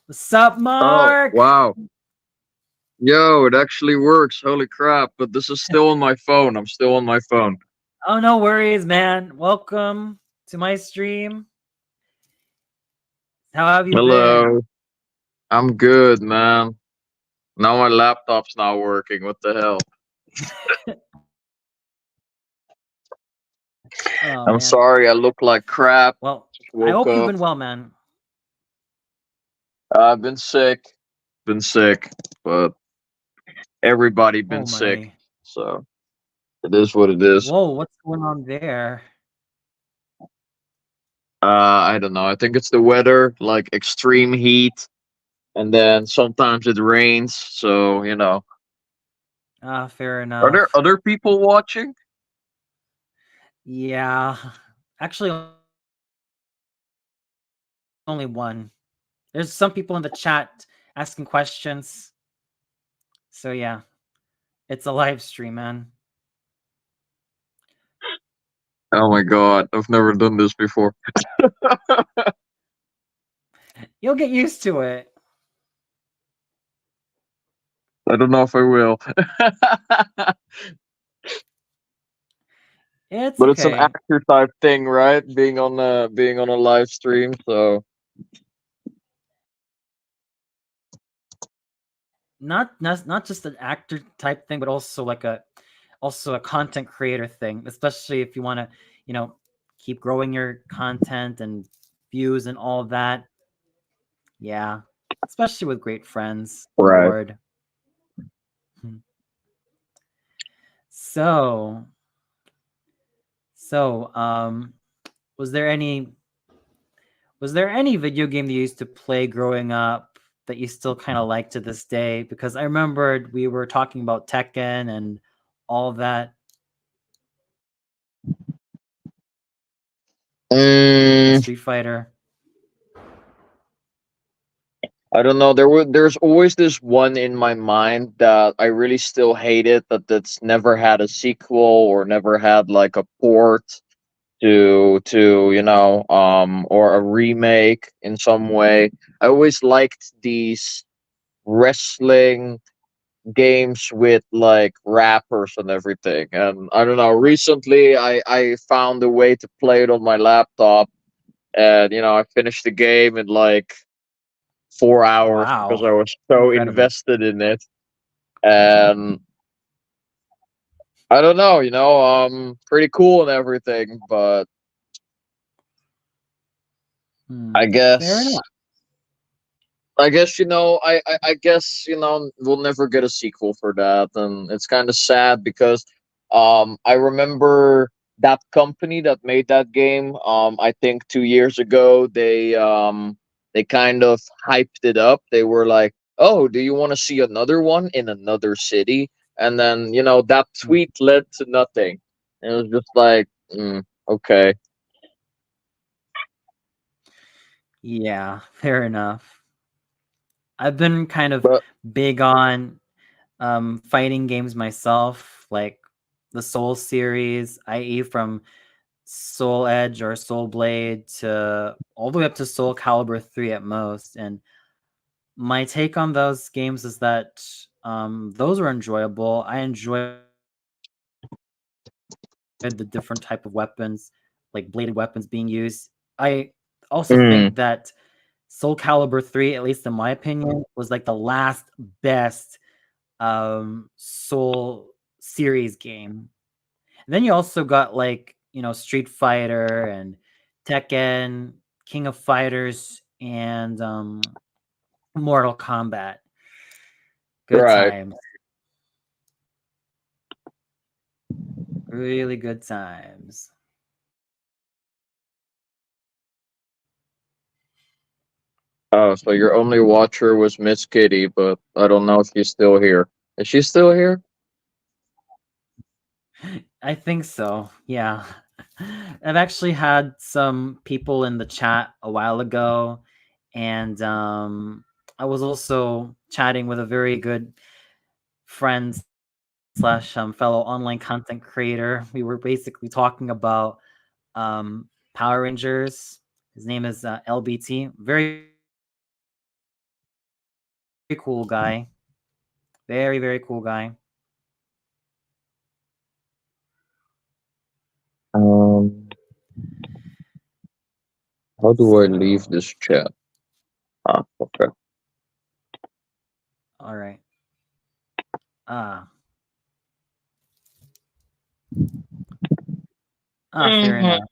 Speaker 1: What's up, Mark?
Speaker 3: Oh, wow. Yo, it actually works. Holy crap. But this is still on my phone. I'm still on my phone.
Speaker 1: Oh, no worries, man. Welcome to my stream. How have you
Speaker 3: Hello.
Speaker 1: been?
Speaker 3: I'm good, man. Now my laptop's not working. What the hell?
Speaker 1: Oh
Speaker 3: I'm
Speaker 1: man.
Speaker 3: sorry, I look like crap.
Speaker 1: Well,
Speaker 3: Just
Speaker 1: I
Speaker 3: woke
Speaker 1: hope you've
Speaker 3: up.
Speaker 1: been well, man.
Speaker 3: I've been sick. Been sick, but everybody been
Speaker 1: Oh
Speaker 3: sick.
Speaker 1: my.
Speaker 3: So it is what it is.
Speaker 1: Whoa, what's going on there?
Speaker 3: I don't know. I think it's the weather, like extreme heat, and then sometimes it rains. So
Speaker 1: Ah, fair
Speaker 3: are there
Speaker 1: enough.
Speaker 3: other people watching?
Speaker 1: Yeah. Actually, only one. There's some people in the chat asking questions. So yeah, it's a live stream, man.
Speaker 3: Oh my god, I've never done this before.
Speaker 1: You'll get used to it.
Speaker 3: I don't know if I will.
Speaker 1: It's
Speaker 3: But it's an
Speaker 1: okay.
Speaker 3: actor type thing, right? Being on a live stream, so
Speaker 1: Not just an actor type thing, but also a content creator thing, especially if you want to, you know, keep growing your content and views and all of that. Yeah. Especially with great friends on
Speaker 3: right.
Speaker 1: board. Hmm. So, so was there any video game that you used to play growing up that you still kind of like to this day? Because I remembered we were talking about Tekken and all that, and
Speaker 3: Mm,
Speaker 1: Street Fighter.
Speaker 3: I don't know. There's always this one in my mind that I really still hate it, that's never had a sequel or never had like a port to or a remake in some way. I always liked these wrestling games with like rappers and everything. And I don't know, recently I found a way to play it on my laptop, and I finished the game in like 4 hours because
Speaker 1: Wow,
Speaker 3: I was so
Speaker 1: incredible.
Speaker 3: invested in it. And I don't know, pretty cool and everything, but I
Speaker 1: Fair
Speaker 3: guess
Speaker 1: enough.
Speaker 3: I guess we'll never get a sequel for that, and it's kind of sad because I remember that company that made that game. I think 2 years ago they kind of hyped it up. They were like, "Oh, do you want to see another one in another city?" And then that
Speaker 1: Hmm.
Speaker 3: tweet led to nothing. It was just like, okay,
Speaker 1: Yeah, fair enough. I've been kind of
Speaker 3: but
Speaker 1: big on fighting games myself, like the Soul series, i.e., from Soul Edge or Soul Blade to all the way up to Soul Calibur 3 at most. And my take on those games is that those were enjoyable. I enjoyed the different type of weapons, like bladed weapons being used. I also
Speaker 3: mm,
Speaker 1: think that Soul Calibur 3, at least in my opinion, was like the last best Soul series game. And then you also got like, Street Fighter and Tekken, King of Fighters, and Mortal Kombat. Good
Speaker 3: right.
Speaker 1: times. Really good times.
Speaker 3: Oh, so your only watcher was Miss Kitty, but I don't know if she's still here. Is she still here?
Speaker 1: I think so. Yeah. I've actually had some people in the chat a while ago, and I was also chatting with a very good friend slash fellow online content creator. We were basically talking about Power Rangers. His name is LBT. Very cool guy. Very, very cool guy.
Speaker 3: Um, how do I leave
Speaker 1: So,
Speaker 3: this chat? Ah, okay.
Speaker 1: all right. Ah, Fair
Speaker 3: Mhm.
Speaker 1: enough.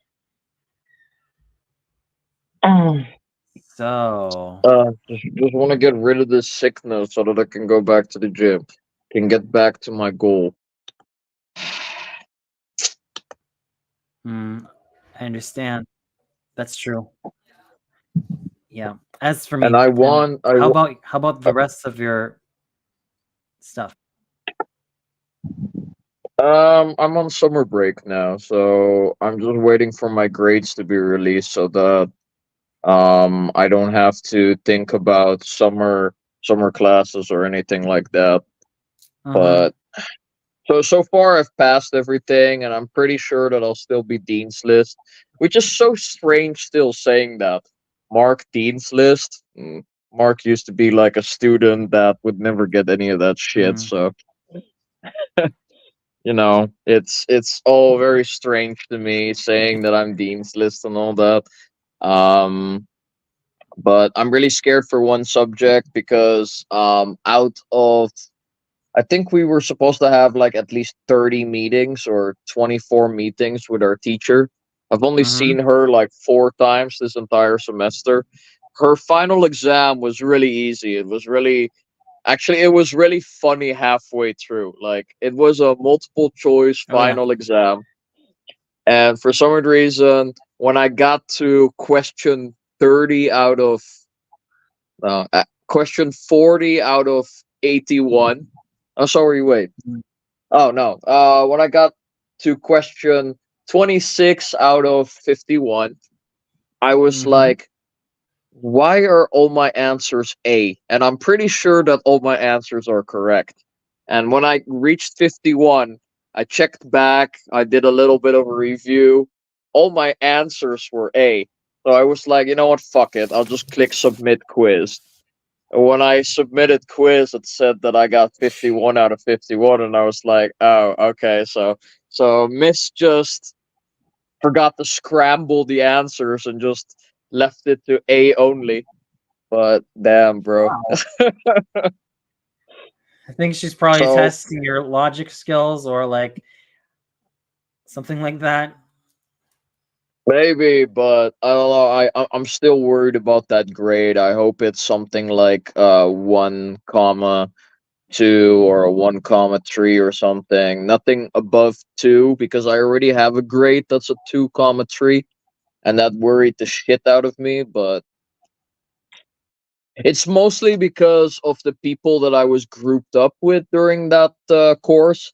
Speaker 1: So,
Speaker 3: Just want to get rid of this sickness so that I can go back to the gym, can get back to my goal.
Speaker 1: I understand. That's true. Yeah. As for me,
Speaker 3: And I
Speaker 1: Tim,
Speaker 3: want, I want.
Speaker 1: how about the rest of your stuff?
Speaker 3: I'm on summer break now, so I'm just waiting for my grades to be released so that I don't have to think about summer classes or anything like that.
Speaker 1: Mm-hmm.
Speaker 3: But so far I've passed everything, and I'm pretty sure that I'll still be Dean's List, which is so strange still saying that. Mark Dean's List. Mark used to be like a student that would never get any of that shit,
Speaker 1: Mm.
Speaker 3: so it's all very strange to me saying that I'm Dean's List and all that. Um, but I'm really scared for one subject because out of, I think we were supposed to have like at least 30 meetings or 24 meetings with our teacher. I've only
Speaker 1: Mm-hmm.
Speaker 3: seen her like 4 times this entire semester. Her final exam was really easy. It was really funny halfway through. Like, it was a multiple choice
Speaker 1: Oh yeah.
Speaker 3: final exam. And for some odd reason, when I got to question 30 out of, question 40 out of 81. Oh, sorry, wait. Oh, no. When I got to question 26 out of 51, I was
Speaker 1: Mm-hmm.
Speaker 3: like, why are all my answers A? And I'm pretty sure that all my answers are correct. And when I reached 51, I checked back, I did a little bit of a review. All my answers were A. So I was like, you know what, fuck it. I'll just click submit quiz. And when I submitted quiz, it said that I got 51 out of 51, and I was like, oh, okay. So Miss just forgot to scramble the answers and just left it to A only. But damn, bro.
Speaker 1: Wow. I think she's probably
Speaker 3: So
Speaker 1: testing your logic skills or like something like that.
Speaker 3: maybe, but I don't know. I'm still worried about that grade. I hope it's something like 1,2 or a 1,3 or something. Nothing above 2 because I already have a grade that's a 2,3, and that worried the shit out of me. But it's mostly because of the people that I was grouped up with during that course.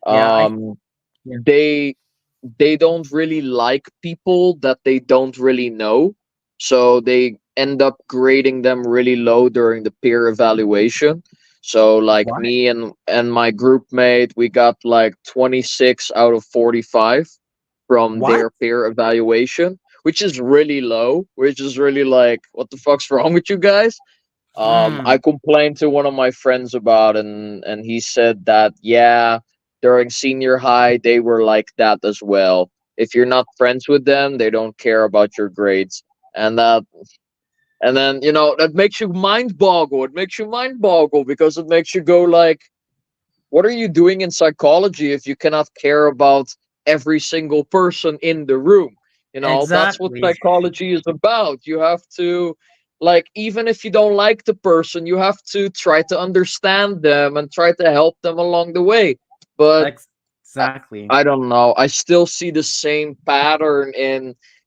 Speaker 1: Yeah,
Speaker 3: Um,
Speaker 1: yeah.
Speaker 3: they they don't really like people that they don't really know, so they end up grading them really low during the peer evaluation. So like
Speaker 1: What?
Speaker 3: me and my group mate, we got like 26 out of 45 from
Speaker 1: What?
Speaker 3: their peer evaluation, which is really low, which is really like, what the fuck's wrong with you guys? I
Speaker 1: Mm.
Speaker 3: complained to one of my friends about it, and he said that, yeah, during senior high they were like that as well. If you're not friends with them, they don't care about your grades. And then, that makes you mind boggle. It makes you mind boggle because it makes you go like, what are you doing in psychology if you cannot care about every single person in the room? That's what
Speaker 1: Exactly.
Speaker 3: psychology is about. You have to, like, even if you don't like the person, you have to try to understand them and try to help them along the way. But I,
Speaker 1: Exactly.
Speaker 3: I don't know. I still see the same pattern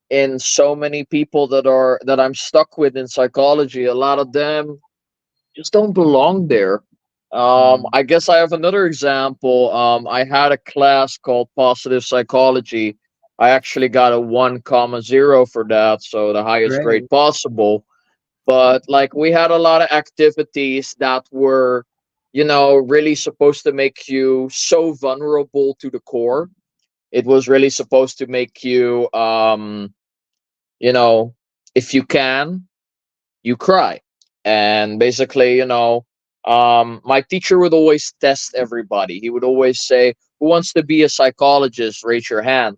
Speaker 3: in so many people that I'm stuck with in psychology. A lot of them just don't belong there.
Speaker 1: Mm.
Speaker 3: I guess I have another example. I had a class called positive psychology. I actually got a 1,0 for that, so the highest grade
Speaker 1: Great.
Speaker 3: possible. But like, we had a lot of activities that were, really supposed to make you so vulnerable to the core. It was really supposed to make you, you know, if you can, you cry. And basically, my teacher would always test everybody. He would always say, who wants to be a psychologist? Raise your hand.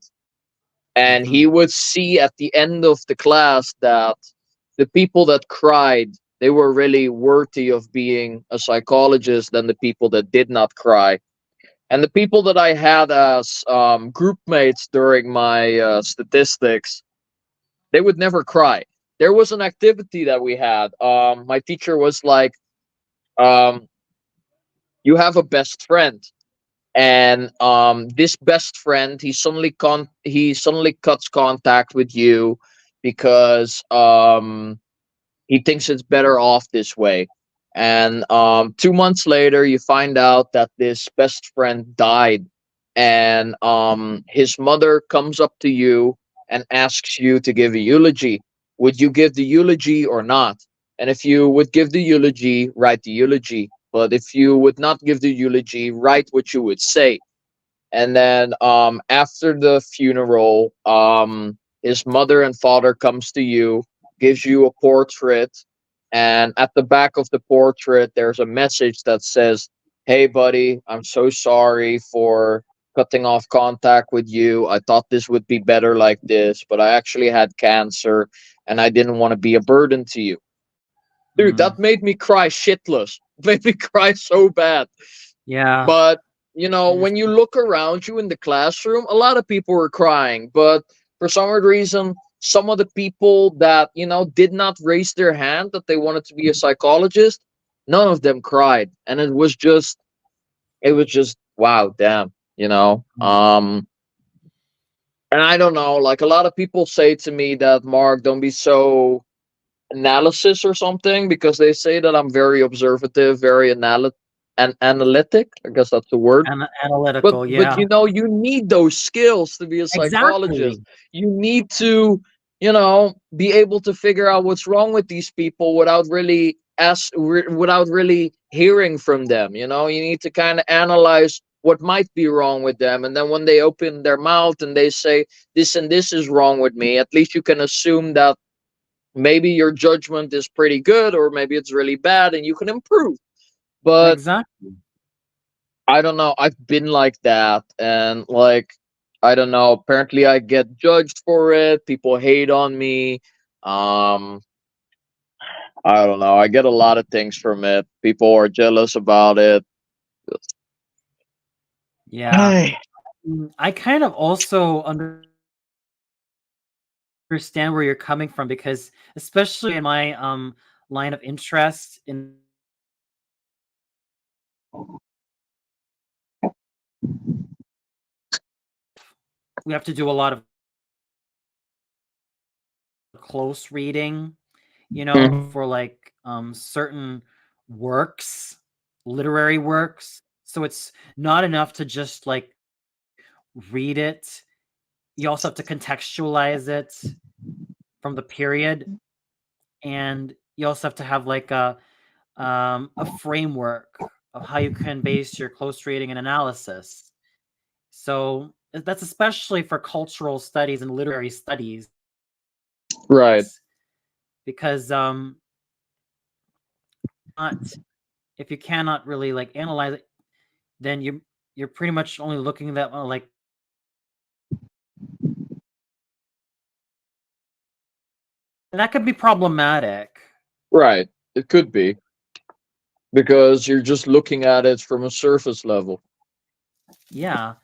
Speaker 3: And
Speaker 1: Mm-hmm.
Speaker 3: he would see at the end of the class that the people that cried, they were really worthy of being a psychologist than the people that did not cry. And the people that I had as group mates during my statistics, they would never cry. There was an activity that we had. My teacher was like, um, "You have a best friend," and this best friend, he suddenly cuts contact with you because he thinks it's better off this way. And 2 months later, you find out that this best friend died, and his mother comes up to you and asks you to give a eulogy. Would you give the eulogy or not? And if you would give the eulogy, write the eulogy. But if you would not give the eulogy, write what you would say. And then after the funeral, his mother and father comes to you, gives you a portrait, and at the back of the portrait there's a message that says, "Hey buddy, I'm so sorry for cutting off contact with you. I thought this would be better like this, but I actually had cancer and I didn't want to be a burden to you." Dude,
Speaker 1: Mm.
Speaker 3: that made me cry shitless. Made me cry so bad.
Speaker 1: Yeah.
Speaker 3: But
Speaker 1: I
Speaker 3: when you
Speaker 1: understand.
Speaker 3: look around you in the classroom, a lot of people were crying. But for some odd reason, some of the people that did not raise their hand that they wanted to be a psychologist, none of them cried, and it was just wow, damn, you know.
Speaker 1: Mm.
Speaker 3: And I don't know, like a lot of people say to me that, Mark, don't be so analysis or something, because they say that I'm very observative, very analytic. I guess that's the word. but
Speaker 1: Analytical.
Speaker 3: but
Speaker 1: Yeah.
Speaker 3: you need those skills to be a psychologist.
Speaker 1: Exactly.
Speaker 3: You need to be able to figure out what's wrong with these people without really hearing from them. You need to kind of analyze what might be wrong with them, and then when they open their mouth and they say this and this is wrong with me, at least you can assume that maybe your judgment is pretty good or maybe it's really bad and you can improve. But
Speaker 1: Exactly.
Speaker 3: I don't know. I've been like that, and like I don't know. Apparently, I get judged for it. People hate on me. Um, I don't know. I get a lot of things from it. People are jealous about it.
Speaker 1: Yeah.
Speaker 3: Hey.
Speaker 1: I kind of also understand where you're coming from because, especially in my line of interest, in we have to do a lot of close reading,
Speaker 3: Mhm.
Speaker 1: for like certain works, literary works. So it's not enough to just like read it. You also have to contextualize it from the period, and you also have to have like a framework of how you can base your close reading and analysis. So that's especially for cultural studies and literary studies,
Speaker 3: Right.
Speaker 1: because not if you cannot really like analyze it, then you're pretty much only looking at that like, and that could be problematic.
Speaker 3: Right. It could be because you're just looking at it from a surface level.
Speaker 1: Yeah.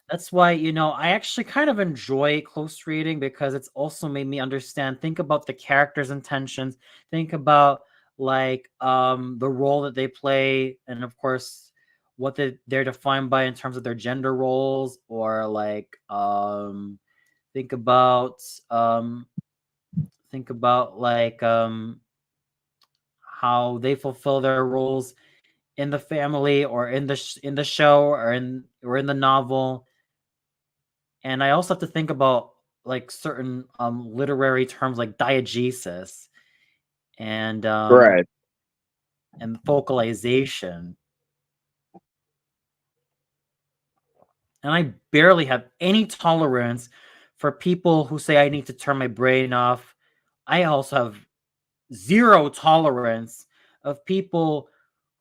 Speaker 1: That's why, I actually kind of enjoy close reading because it's also made me understand, think about the characters' intentions, think about like the role that they play, and of course what they're defined by in terms of their gender roles, or like think about um think about like how they fulfill their roles in the family, or in the show, or in the novel. And I also have to think about like certain literary terms like diegesis and
Speaker 3: Right.
Speaker 1: focalization. And I barely have any tolerance for people who say I need to turn my brain off. I also have zero tolerance of people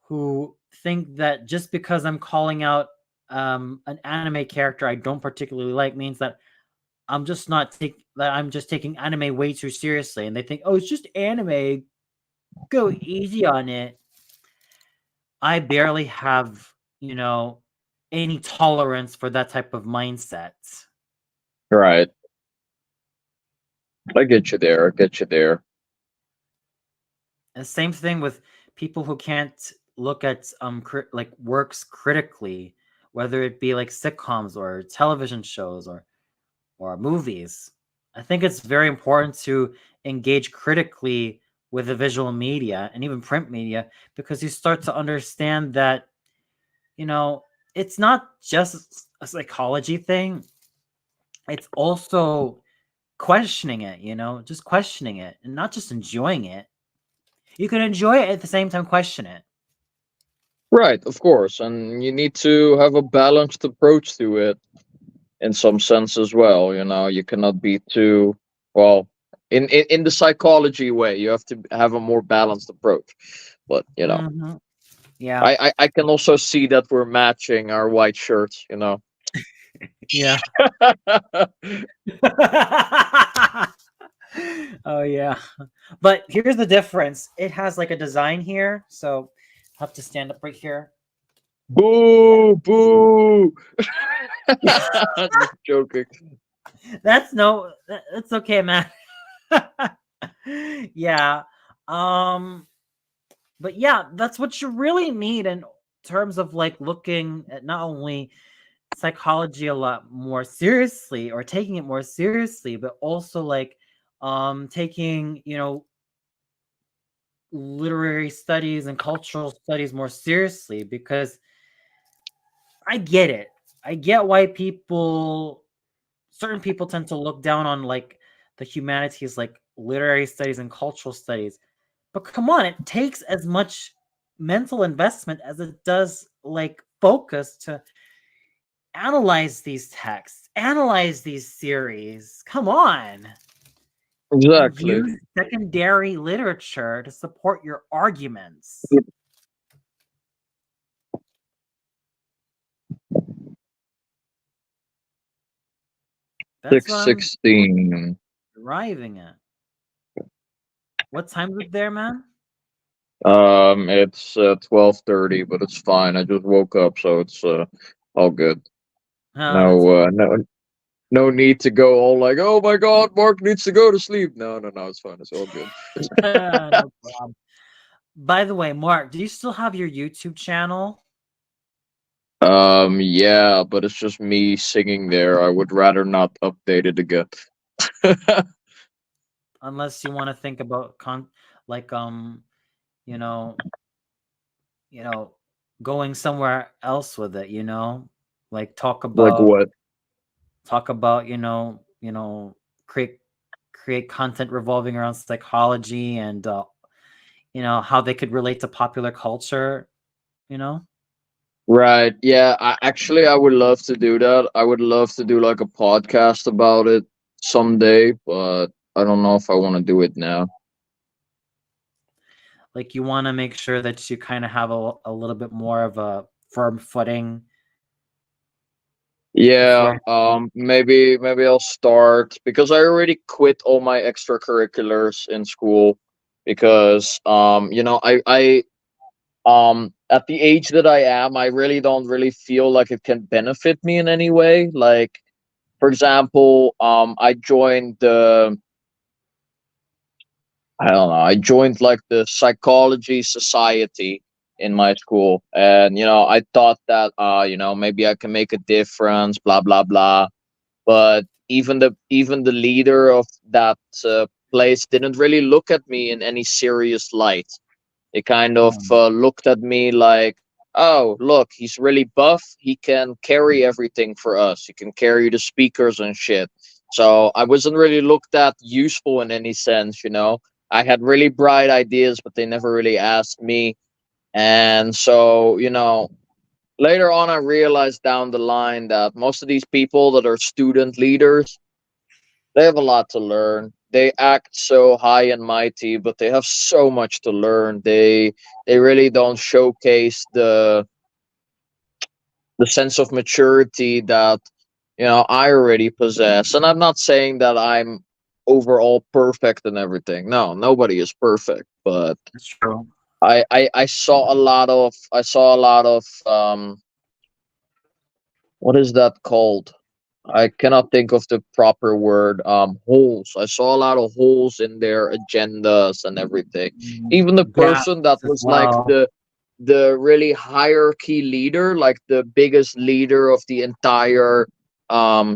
Speaker 1: who think that just because I'm calling out an anime character I don't particularly like means that I'm just taking anime way too seriously, and they think, "Oh, it's just anime. Go easy on it." I barely have, any tolerance for that type of mindset.
Speaker 3: Right. I get you there. I get you there.
Speaker 1: And same thing with people who can't look at like works critically, whether it be like sitcoms or television shows or movies. I think it's very important to engage critically with the visual media and even print media, because you start to understand that, you know, it's not just a psychology thing. It's also questioning it, just questioning it and not just enjoying it. You can enjoy it at the same time question it.
Speaker 3: Right, of course. And you need to have a balanced approach to it in some sense as well. You cannot be too, well, in the psychology way, you have to have a more balanced approach. But
Speaker 1: Mhm. Yeah.
Speaker 3: I can also see that we're matching our white shirts.
Speaker 1: Yeah. Oh yeah. But here's the difference. It has like a design here, so I have to stand up right here.
Speaker 3: Boo, boo. Just joking.
Speaker 1: That's that's okay, man. Yeah. Um but yeah, that's what you really need in terms of like looking at not only psychology a lot more seriously or taking it more seriously, but also like taking, literary studies and cultural studies more seriously, because I get it. I get why certain people tend to look down on like the humanities, like literary studies and cultural studies. But come on, it takes as much mental investment as it does like focus to analyze these texts, analyze these series. Come on. And
Speaker 3: Exactly.
Speaker 1: use secondary literature to support your arguments. That's what I'm
Speaker 3: 6:16.
Speaker 1: arriving at. What time is it there, man?
Speaker 3: It's 12:30, but it's fine. I just woke up, so it's all good.
Speaker 1: Oh, that's
Speaker 3: No, no need to go all like, oh my God, Mark needs to go to sleep. No, no, no, it's fine. It's all good.
Speaker 1: no problem. By the way, Mark, do you still have your YouTube channel?
Speaker 3: Yeah, but it's just me singing there. I would rather not update it again.
Speaker 1: Unless you want to think about like you know, you know, going somewhere else with it, like
Speaker 3: Like what?
Speaker 1: talk about, create content revolving around psychology and how they could relate to popular culture, you know?
Speaker 3: Right. Yeah, I would love to do that. I would love to do like a podcast about it someday, but I don't know if I want to do it now.
Speaker 1: Like you want to make sure that you kind of have a little bit more of a firm footing
Speaker 3: Yeah,
Speaker 1: before.
Speaker 3: maybe I'll start because I already quit all my extracurriculars in school because I at the age that I am, I really don't really feel like it can benefit me in any way. Like for example, I don't know. I joined like the psychology society in my school, and I thought that maybe I can make a difference, blah blah blah. But even the leader of that place didn't really look at me in any serious light. They kind of
Speaker 1: Um,
Speaker 3: looked at me like, oh, look, he's really buff. He can carry everything for us. He can carry the speakers and shit. So I wasn't really looked at useful in any sense. I had really bright ideas, but they never really asked me. And so, later on, I realized down the line that most of these people that are student leaders, they have a lot to learn. They act so high and mighty, but they have so much to learn. They really don't showcase the sense of maturity that I already possess. And I'm not saying that I'm overall perfect and everything. No, nobody is perfect, but
Speaker 1: that's true.
Speaker 3: I saw a lot of what is that called? I cannot think of the proper word. Holes. I saw a lot of holes in their agendas and everything. Even the
Speaker 1: Gaps
Speaker 3: person that
Speaker 1: as
Speaker 3: was like
Speaker 1: well.
Speaker 3: the really hierarchy leader, like the biggest leader of the entire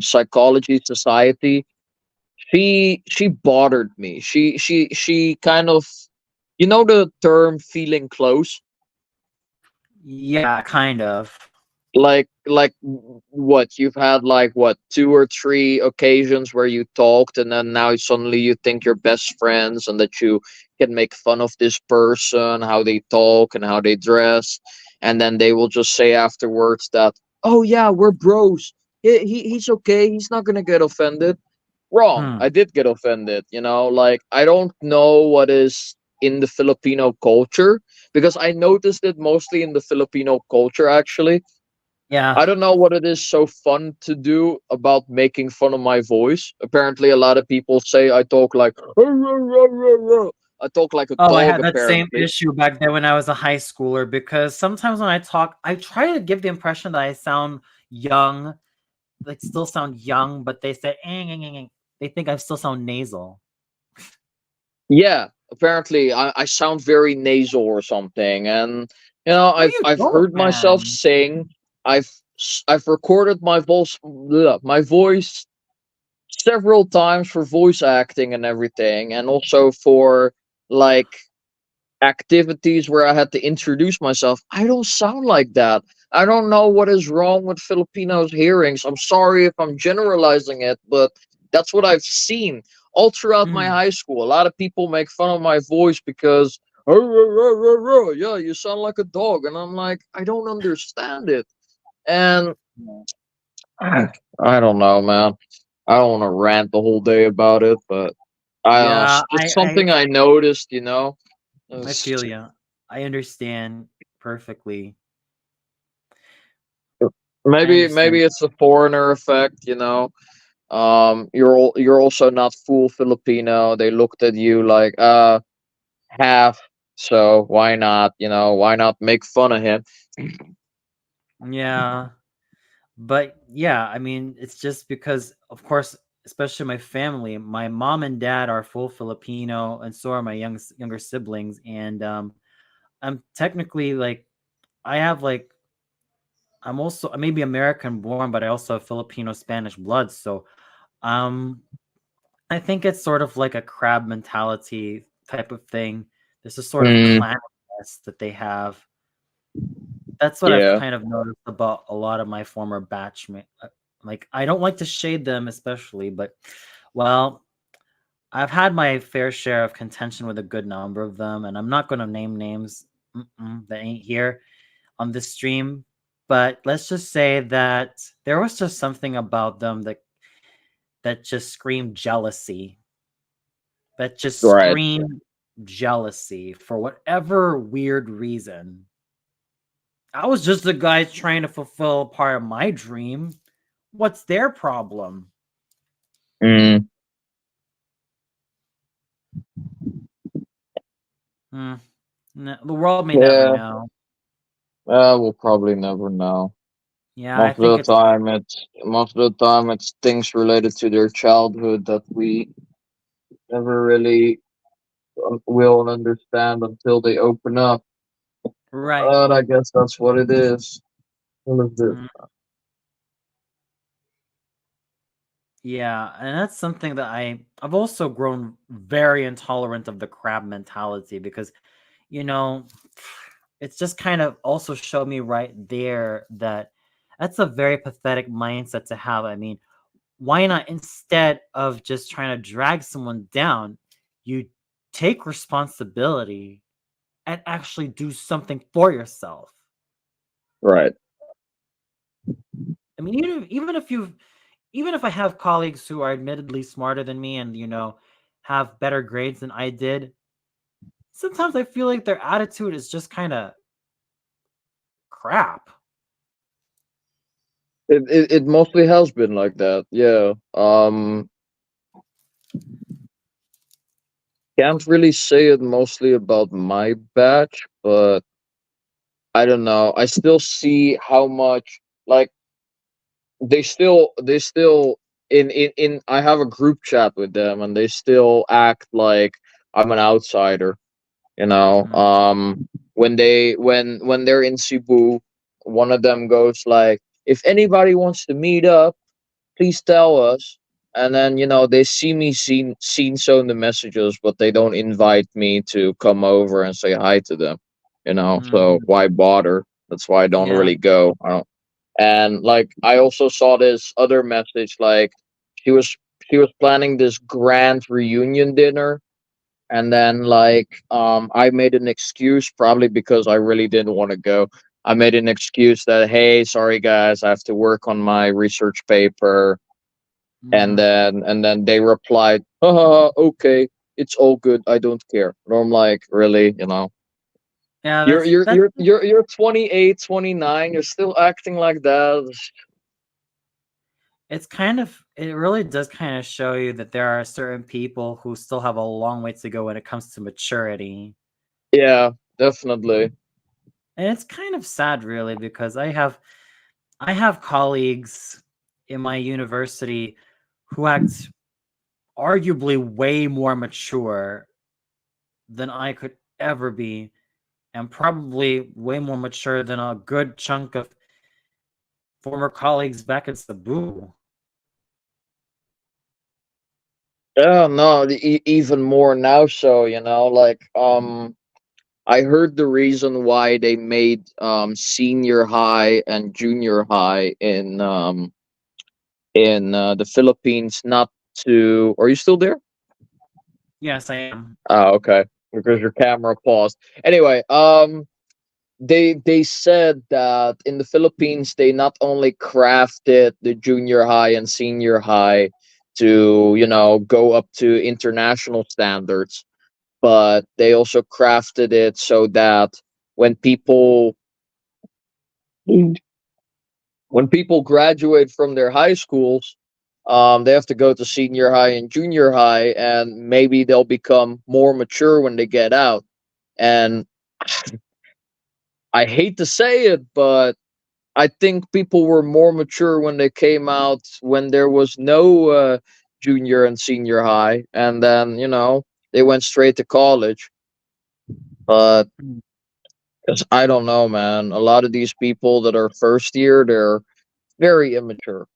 Speaker 3: psychology society, she bothered me. She kind of, you know, the term feeling close.
Speaker 1: Yeah, kind of.
Speaker 3: What you've had, like what, two or three occasions where you talked, and then now suddenly you think you're best friends and that you can make fun of this person, how they talk and how they dress, and then they will just say afterwards that, oh yeah, we're bros. He's okay, he's not gonna get offended. Wrong.
Speaker 1: Hmm.
Speaker 3: I did get offended, you know, like I don't know what is in the Filipino culture, because I noticed it mostly in the Filipino culture actually.
Speaker 1: Yeah.
Speaker 3: I don't know what it is so fun to do about making fun of my voice. Apparently, a lot of people say I talk like I talk like a
Speaker 1: Oh, I
Speaker 3: dog.
Speaker 1: had that same
Speaker 3: Apparently,
Speaker 1: issue back then when I was a high schooler because sometimes when I talk, I try to give the impression that I sound young, like still sound young, but they say they think I still sound nasal.
Speaker 3: yeah. Apparently, I sound very nasal or something, and you know,
Speaker 1: No, you
Speaker 3: I've
Speaker 1: don't,
Speaker 3: heard myself
Speaker 1: man.
Speaker 3: sing. I've recorded my voice several times for voice acting and everything, and also for like activities where I had to introduce myself. I don't sound like that. I don't know what is wrong with Filipinos' hearings. I'm sorry if I'm generalizing it, but that's what I've seen all throughout my
Speaker 1: Mm.
Speaker 3: high school. A lot of people make fun of my voice because, "Oh, yeah, you sound like a dog," and I'm like, I don't understand it. And I don't know, man. I don't want to rant the whole day about it, but I don't know.
Speaker 1: Yeah,
Speaker 3: It's just something I noticed, you know.
Speaker 1: I
Speaker 3: It's
Speaker 1: feel you. I understand perfectly. I
Speaker 3: maybe
Speaker 1: understand.
Speaker 3: it's a foreigner effect, you know. You're also not full Filipino. They looked at you like half, so why not, you know, why not make fun of him?
Speaker 1: Yeah. But yeah, I mean, it's just because, of course, especially my family, my mom and dad are full Filipino, and so are my younger siblings. And I'm technically like, I have like, I'm also maybe American born, but I also have Filipino Spanish blood. So um, I think it's sort of like a crab mentality type of thing. There's a sort of
Speaker 3: Mm,
Speaker 1: clanniness that they have. That's what I've
Speaker 3: yeah.
Speaker 1: kind of noticed about a lot of my former batchmates. Like, I don't like to shade them, especially, but well, I've had my fair share of contention with a good number of them, and I'm not going to name names that ain't here on this stream. But let's just say that there was just something about them that just screamed jealousy. That just
Speaker 3: Right.
Speaker 1: screamed jealousy for whatever weird reason. I was just a guy trying to fulfill part of my dream. What's their problem?
Speaker 3: Mm,
Speaker 1: Hmm. No, the world may never
Speaker 3: yeah.
Speaker 1: know.
Speaker 3: We'll probably never know.
Speaker 1: Yeah, I think it's
Speaker 3: Most of the time it's things related to their childhood that we never really will understand until they open up.
Speaker 1: right.
Speaker 3: But I guess that's what it is. What is this?
Speaker 1: Mm, yeah, and that's something that I've also grown very intolerant of the crab mentality because you know it's just kind of also showed me right there that that's a very pathetic mindset to have. I mean, why not instead of just trying to drag someone down, you take responsibility and actually do something for yourself.
Speaker 3: Right.
Speaker 1: I mean, even if I have colleagues who are admittedly smarter than me and have better grades than I did, sometimes I feel like their attitude is just kind of crap.
Speaker 3: It mostly has been like that. Yeah. Can't really say it mostly about my batch, but I don't know. I still see how much, like, they still in I have a group chat with them, and they still act like I'm an outsider. You know,
Speaker 1: Mm.
Speaker 3: when they're in Cebu, one of them goes like, "If anybody wants to meet up, please tell us." And then they see me seen so in the messages, but they don't invite me to come over and say hi to them. So
Speaker 1: Mm.
Speaker 3: why bother? That's why I don't
Speaker 1: Yeah.
Speaker 3: really go. I don't, and like I also saw this other message, like she was she was planning this grand reunion dinner, and then like I made an excuse, probably because I really didn't want to go. I made an excuse that, hey, sorry guys, I have to work on my research paper. and
Speaker 1: Mm.
Speaker 3: then and then they replied, okay, it's all good, I don't care. And I'm like, really?
Speaker 1: Yeah,
Speaker 3: You're
Speaker 1: that's
Speaker 3: you're
Speaker 1: that's
Speaker 3: you're you're you're 28, 29. You're still acting like that.
Speaker 1: it's kind of it really does kind of show you that there are certain people who still have a long way to go when it comes to maturity.
Speaker 3: Yeah, definitely.
Speaker 1: And it's kind of sad really because I have colleagues in my university who act arguably way more mature than I could ever be, and probably way more mature than a good chunk of former colleagues back at Cebu.
Speaker 3: Yeah, no, even more now. So like I heard the reason why they made senior high and junior high in the Philippines not to. Are you still there?
Speaker 1: Yes, I am.
Speaker 3: Oh, okay. Because your camera paused. Anyway, they said that in the Philippines they not only crafted the junior high and senior high to go up to international standards, but they also crafted it so that when people when people graduate from their high schools, they have to go to senior high and junior high, and maybe they'll become more mature when they get out. And I hate to say it, but I think people were more mature when they came out when there was no junior and senior high, and then they went straight to college. But
Speaker 1: Mm.
Speaker 3: 'cause I don't know, man. A lot of these people that are first year, they're very immature,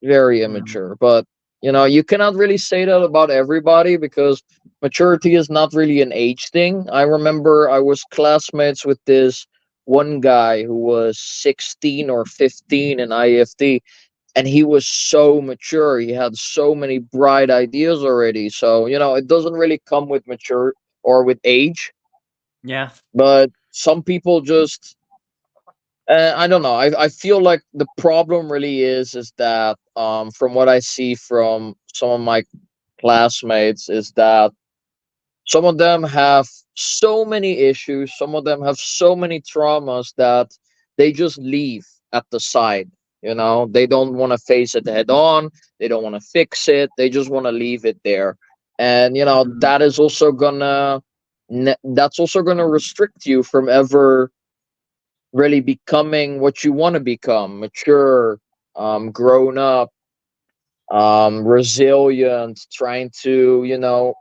Speaker 3: very
Speaker 1: Mm.
Speaker 3: immature. But you cannot really say that about everybody, because maturity is not really an age thing. I remember I was classmates with this one guy who was 16 or 15 in IFT, and he was so mature. He had so many bright ideas already. So it doesn't really come with mature or with age,
Speaker 1: Yeah.
Speaker 3: but some people just I don't know. I feel like the problem really is that from what I see from some of my classmates is that some of them have so many issues, some of them have so many traumas that they just leave at the side. They don't want to face it head on. They don't want to fix it. They just want to leave it there. And
Speaker 1: Mm.
Speaker 3: that's also gonna restrict you from ever really becoming what you want to become: mature, grown up, resilient, trying to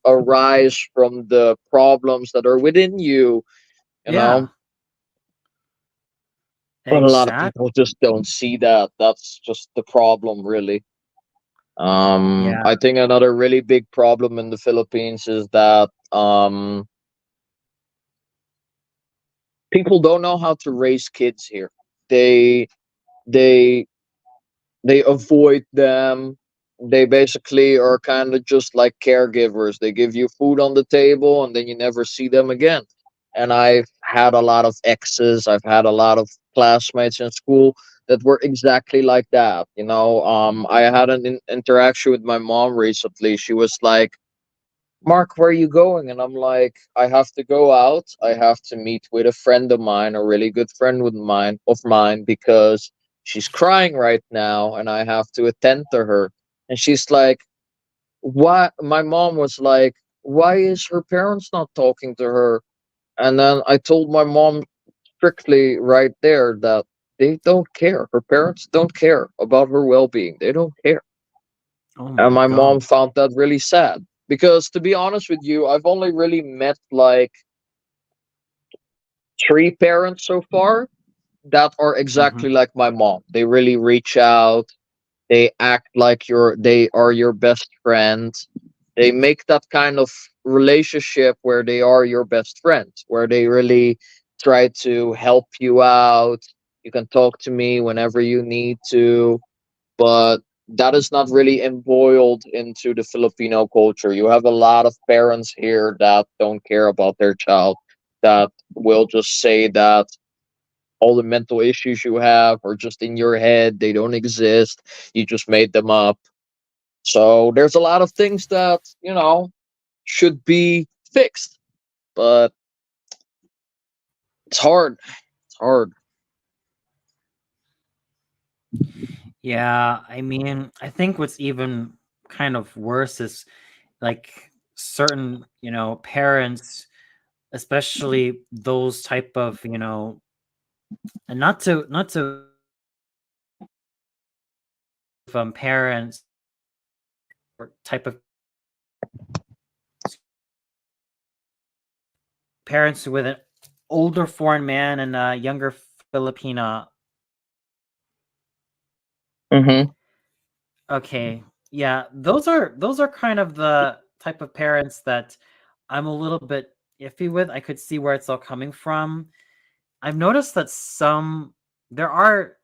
Speaker 3: arise from the problems that are within you. you know
Speaker 1: Yeah.
Speaker 3: but a lot of
Speaker 1: Exactly.
Speaker 3: people just don't see that. That's just the problem, really.
Speaker 1: Yeah.
Speaker 3: I think another really big problem in the Philippines is that people don't know how to raise kids here. They they they avoid them. They basically are kind of just like caregivers. They give you food on the table and then you never see them again. And I've had a lot of exes, I've had a lot of classmates in school that were exactly like that. I had an interaction with my mom recently. She was like, Mark, where are you going? And I'm like, I have to go out. I have to meet with a friend of mine, a really good friend of mine, because she's crying right now and I have to attend to her. And she's like, why? My mom was like, why is her parents not talking to her? And then I told my mom strictly right there that they don't care. Her parents don't care about her well-being. They don't care.
Speaker 1: Oh
Speaker 3: And
Speaker 1: my
Speaker 3: my
Speaker 1: god.
Speaker 3: mom found that really sad because, to be honest with you, I've only really met like three parents so far that are
Speaker 1: Hmm.
Speaker 3: exactly like my mom. They really reach out. They act like they are your best friend. They make that kind of relationship where they are your best friend, where they really try to help you out. You can talk to me whenever you need to, but that is not really embroiled into the Filipino culture. You have a lot of parents here that don't care about their child, that will just say that all the mental issues you have are just in your head, they don't exist, you just made them up. So there's a lot of things that, should be fixed, but it's hard. It's hard.
Speaker 1: Yeah, I mean, I think what's even kind of worse is like certain, parents, especially those type of, and not to parents or type of parents with an older foreign man and a younger Filipina.
Speaker 3: Mm-hmm.
Speaker 1: Okay, yeah, those are kind of the type of parents that I'm a little bit iffy with. I could see where it's all coming from. I've noticed that there are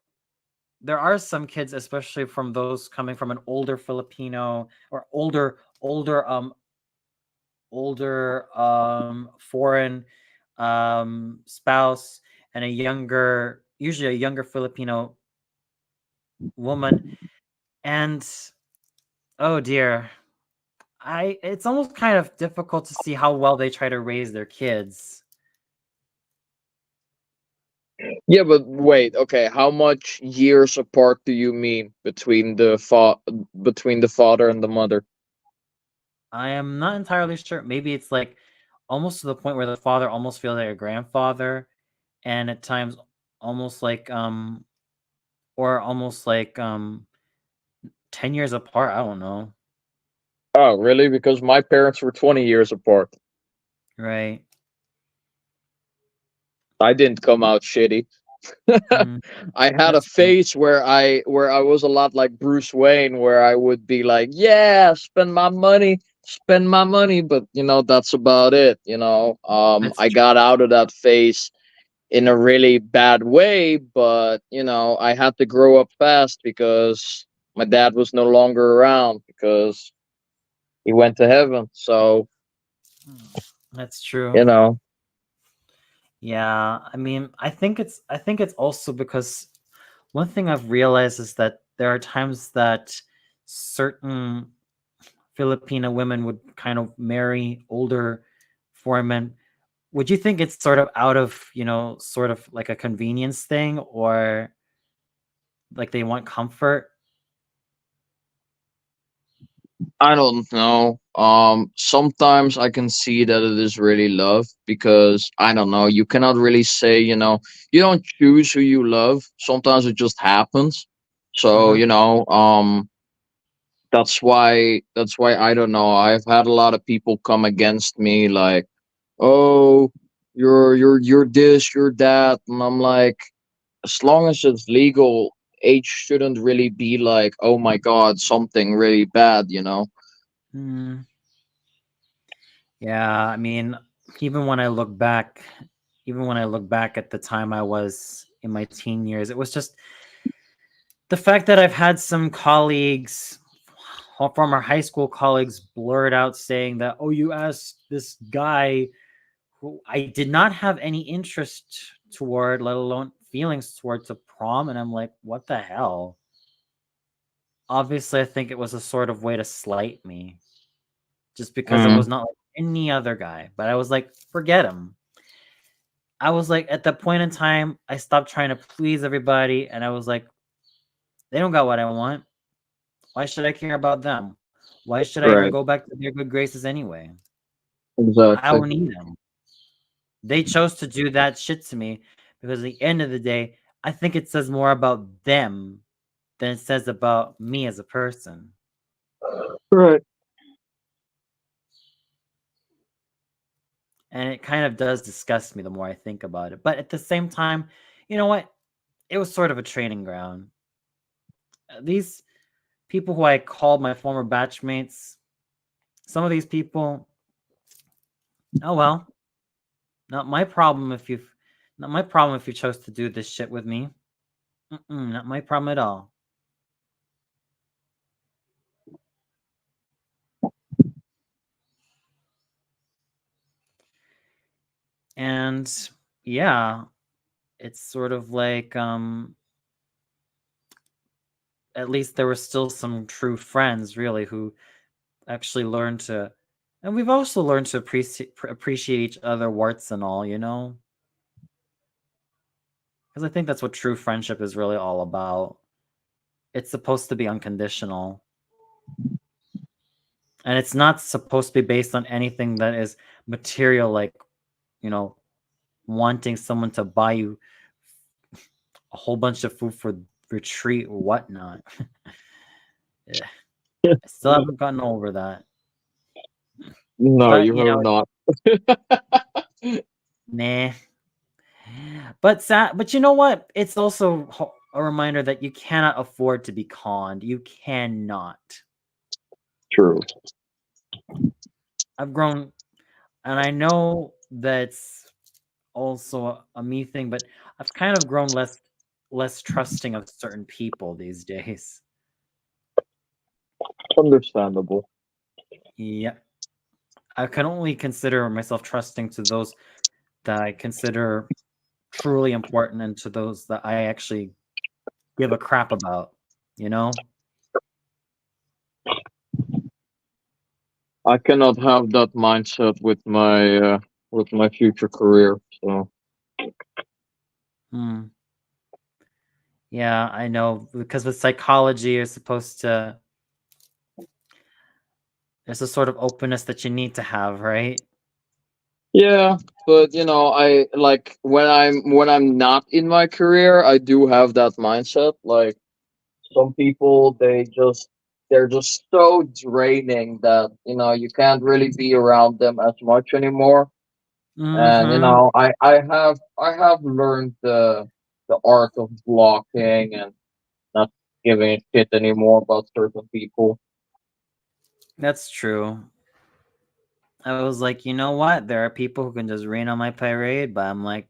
Speaker 1: there are some kids, especially from those coming from an older Filipino or older foreign spouse and usually a younger Filipino woman. And oh dear, I it's almost kind of difficult to see how well they try to raise their kids.
Speaker 3: Yeah, but wait, okay, how much years apart do you mean between the father and the mother?
Speaker 1: I am not entirely sure. Maybe it's like almost to the point where the father almost feels like a grandfather, and at times almost like or almost like 10 years apart. I don't know.
Speaker 3: Oh, really? Because my parents were 20 years apart.
Speaker 1: Right.
Speaker 3: I didn't come out shitty.
Speaker 1: Mm,
Speaker 3: I had a
Speaker 1: that's true.
Speaker 3: phase where I was a lot like Bruce Wayne, where I would be like, "Yeah, spend my money," but that's about it.
Speaker 1: That's
Speaker 3: I
Speaker 1: true.
Speaker 3: got out of that phase in a really bad way, but I had to grow up fast because my dad was no longer around because he went to heaven. So
Speaker 1: Mm, that's true.
Speaker 3: you know,
Speaker 1: Yeah, I mean, I think it's also because one thing I've realized is that there are times that certain Filipino women would kind of marry older foreign men. Would you think it's sort of out of, sort of like a convenience thing, or like they want comfort?
Speaker 3: I don't know. Sometimes I can see that it is really love because I don't know. You cannot really say, you don't choose who you love. Sometimes it just happens. So,
Speaker 1: Uh-huh.
Speaker 3: that's why I don't know. I've had a lot of people come against me like, "Oh, you're this, you're that." And I'm like, as long as it's legal, age shouldn't really be like, "Oh my god, something really bad."
Speaker 1: Mm, yeah, I mean, even when I look back, even when I look back at the time I was in my teen years, it was just the fact that I've had some colleagues, former high school colleagues, blurt out saying that, "Oh, you asked this guy who I did not have any interest toward, let alone feelings towards, to prom," and I'm like, "What the hell?" Obviously, I think it was a sort of way to slight me, just because it was not like any other guy. But I was like, forget him. I was like, at that point in time, I stopped trying to please everybody, and I was like, they don't got what I want. Why should I care about them? Why should I even
Speaker 3: Right.
Speaker 1: go back to their good graces anyway? I
Speaker 3: Exactly.
Speaker 1: don't need them. They chose to do that shit to me because at the end of the day, I think it says more about them than it says about me as a person.
Speaker 3: Right.
Speaker 1: And it kind of does disgust me the more I think about it. But at the same time, you know what? It was sort of a training ground. These people who I called my former batchmates, some of these people, oh well, not my problem if you not my problem if you chose to do this shit with me. Not my problem at all. And yeah, it's sort of like at least there were still some true friends really who actually learned to, and we've also learned to appreciate each other warts and all, you know? Because I think that's what true friendship is really all about. It's supposed to be unconditional. And it's not supposed to be based on anything that is material, like, you know, wanting someone to buy you a whole bunch of food for retreat or whatnot. Yeah. I still haven't gotten over that.
Speaker 3: No,
Speaker 1: But,
Speaker 3: you
Speaker 1: you
Speaker 3: have
Speaker 1: know,
Speaker 3: not.
Speaker 1: nah. But you know what? It's also a reminder that you cannot afford to be conned. You cannot.
Speaker 3: True.
Speaker 1: I've grown, and I know that's also a me thing, but I've kind of grown less trusting of certain people these days.
Speaker 3: Understandable.
Speaker 1: Yeah. I can only consider myself trusting to those that I consider truly important and to those that I actually give a crap about, you know?
Speaker 3: I cannot have that mindset with my future career. So
Speaker 1: Hmm. Yeah, I know because with psychology, you're supposed to. There's a sort of openness that you need to have, right?
Speaker 3: yeah, but you know, I like when I'm not in my career, I do have that mindset. Like some people, they're just so draining that you know you can't really be around them as much anymore. And you
Speaker 1: Mm-hmm.
Speaker 3: know, I have learned the art of blocking and not giving a shit anymore about certain people.
Speaker 1: That's true. I was like, you know what? There are people who can just rain on my parade, but I'm like,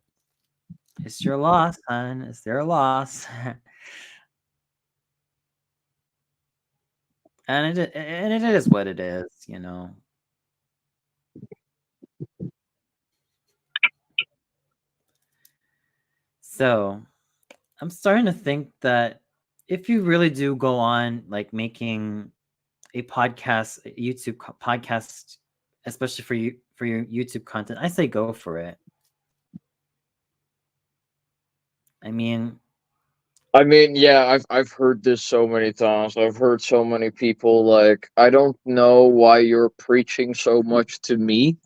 Speaker 1: it's your loss, hon. It's their loss. And it is what it is, you know. So I'm starting to think that if you really do go on like making a podcast, a YouTube podcast, especially for your YouTube content, I say go for it. I mean,
Speaker 3: I mean, yeah, I've heard this so many times. I've heard so many people like, I don't know why you're preaching so much to me.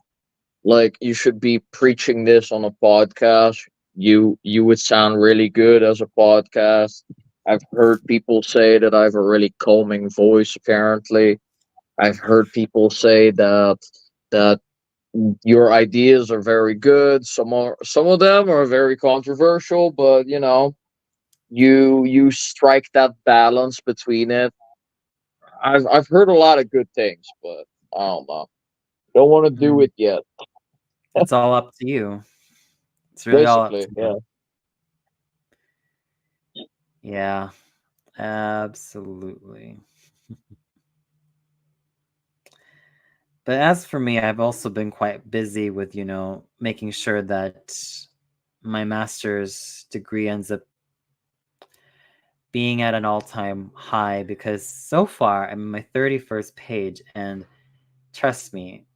Speaker 3: Like you should be preaching this on a podcast. You would sound really good as a podcast. I've heard people say that I have a really calming voice apparently. I've heard people say that your ideas are very good. Some of them are very controversial, but you know, you strike that balance between it. I've heard a lot of good things, but I don't know. Don't want to do
Speaker 1: mm,
Speaker 3: it yet.
Speaker 1: it's all up to you. It's really all up
Speaker 3: Basically,
Speaker 1: to
Speaker 3: yeah.
Speaker 1: you. Yeah, absolutely. But as for me, I've also been quite busy with, you know, making sure that my master's degree ends up being at an all-time high because so far I'm on my 31st page and trust me,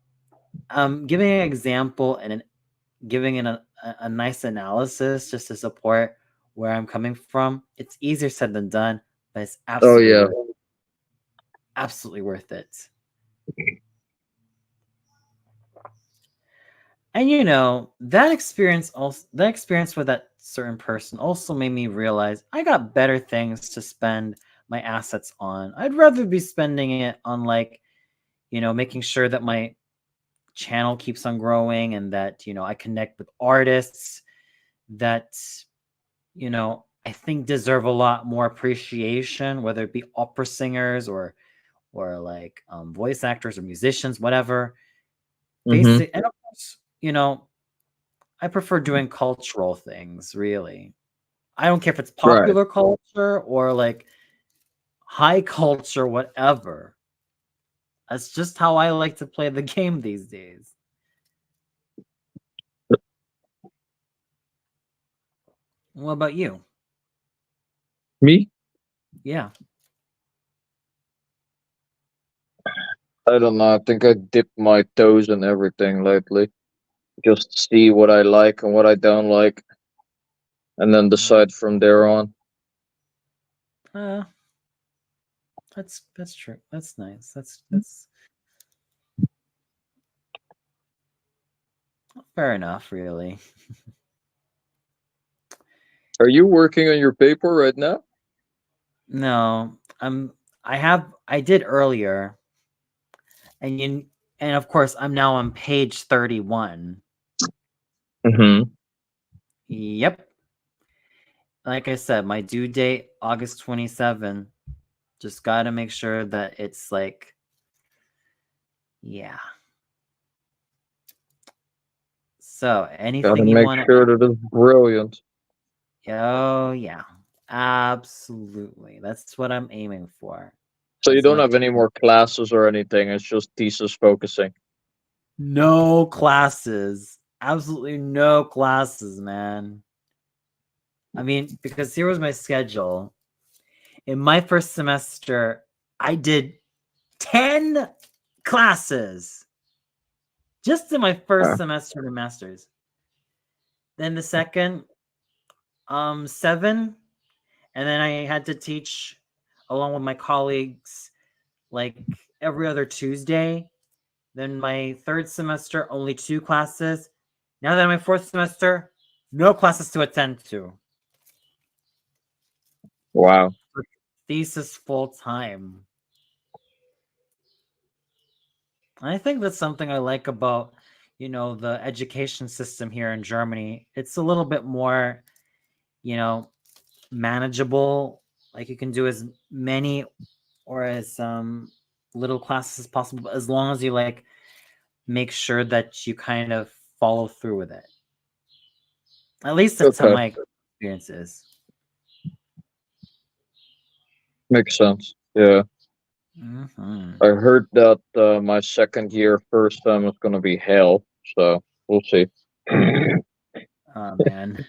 Speaker 1: giving an example and giving it a nice analysis just to support where I'm coming from, it's easier said than done, but it's
Speaker 3: Oh yeah.
Speaker 1: absolutely worth it. And you know, that experience with that certain person also made me realize I got better things to spend my assets on. I'd rather be spending it on, like, making sure that my channel keeps on growing and that, I connect with artists that, I think deserve a lot more appreciation, whether it be opera singers or like voice actors or musicians, whatever.
Speaker 3: Mm-hmm.
Speaker 1: And of course, I prefer doing cultural things, really. I don't care if it's
Speaker 3: Right.
Speaker 1: popular culture or like high culture, whatever. That's just how I like to play the game these days. What about you?
Speaker 3: Me?
Speaker 1: Yeah.
Speaker 3: I don't know. I think I dipped my toes in everything lately. Just see what I like and what I don't like, and then decide from there on.
Speaker 1: Uh, that's true. That's nice. That's fair enough, really.
Speaker 3: Are you working on your paper right now?
Speaker 1: No, I did earlier, and and of course I'm now on page 31.
Speaker 3: Mm-hmm.
Speaker 1: Yep. Like I said, my due date August 27. Just got to make sure that it's like, yeah. So,
Speaker 3: Gotta
Speaker 1: anything you
Speaker 3: make
Speaker 1: want to?
Speaker 3: sure that it's brilliant.
Speaker 1: Oh, yeah. Absolutely. That's what I'm aiming for.
Speaker 3: So you
Speaker 1: As
Speaker 3: don't
Speaker 1: much.
Speaker 3: have any more classes or anything. It's just thesis focusing.
Speaker 1: No classes. Absolutely no classes, man. I mean, because here was my schedule. In my first semester, I did 10 classes just in my first
Speaker 3: Uh,
Speaker 1: semester of master's. Then the second, 7, and then I had to teach along with my colleagues like every other Tuesday. Then my third semester, only 2 classes. Now that I'm in my fourth semester, no classes to attend to.
Speaker 3: wow.
Speaker 1: Thesis full time. I think that's something I like about, the education system here in Germany. It's a little bit more, you know, manageable. Like you can do as many or as little classes as possible, as long as you like make sure that you kind of follow through with it. At least that's how
Speaker 3: Okay,
Speaker 1: my experience is.
Speaker 3: makes sense. Yeah,
Speaker 1: Hmm.
Speaker 3: I heard that my second year, first time is gonna be hell. So we'll see.
Speaker 1: Oh man.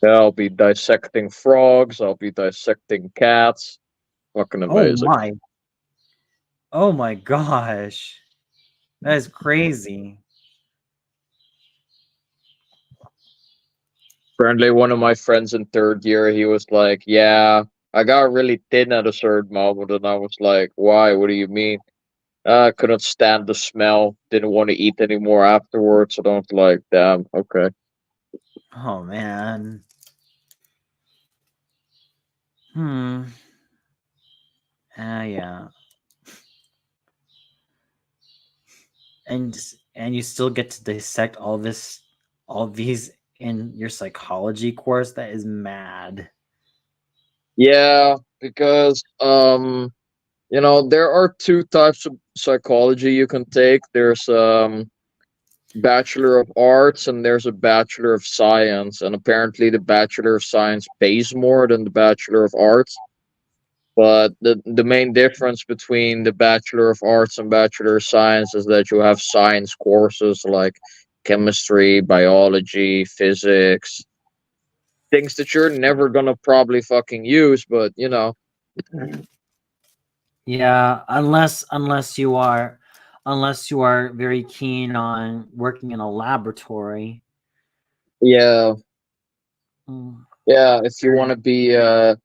Speaker 3: Yeah, I'll be dissecting frogs. I'll be dissecting cats. Fucking
Speaker 1: Oh
Speaker 3: amazing.
Speaker 1: my. Oh my gosh. That is crazy.
Speaker 3: Apparently, one of my friends in third year, he was like, "Yeah, I got really thin at a certain moment," and I was like, "Why? What do you mean?" I couldn't stand the smell. Didn't want to eat anymore afterwards. And I was like, "Damn, okay."
Speaker 1: Oh man. Hmm. Yeah. And you still get to dissect all these in your psychology course. That is mad.
Speaker 3: Yeah, because there are two types of psychology you can take. There's Bachelor of Arts and there's a Bachelor of Science, and apparently the Bachelor of Science pays more than the Bachelor of Arts. But the main difference between the Bachelor of Arts and Bachelor of Science is that you have science courses like chemistry, biology, physics, things that you're never gonna probably fucking use, but
Speaker 1: Yeah, unless you are very keen on working in a laboratory.
Speaker 3: yeah,
Speaker 1: Mm.
Speaker 3: yeah, if you want to be a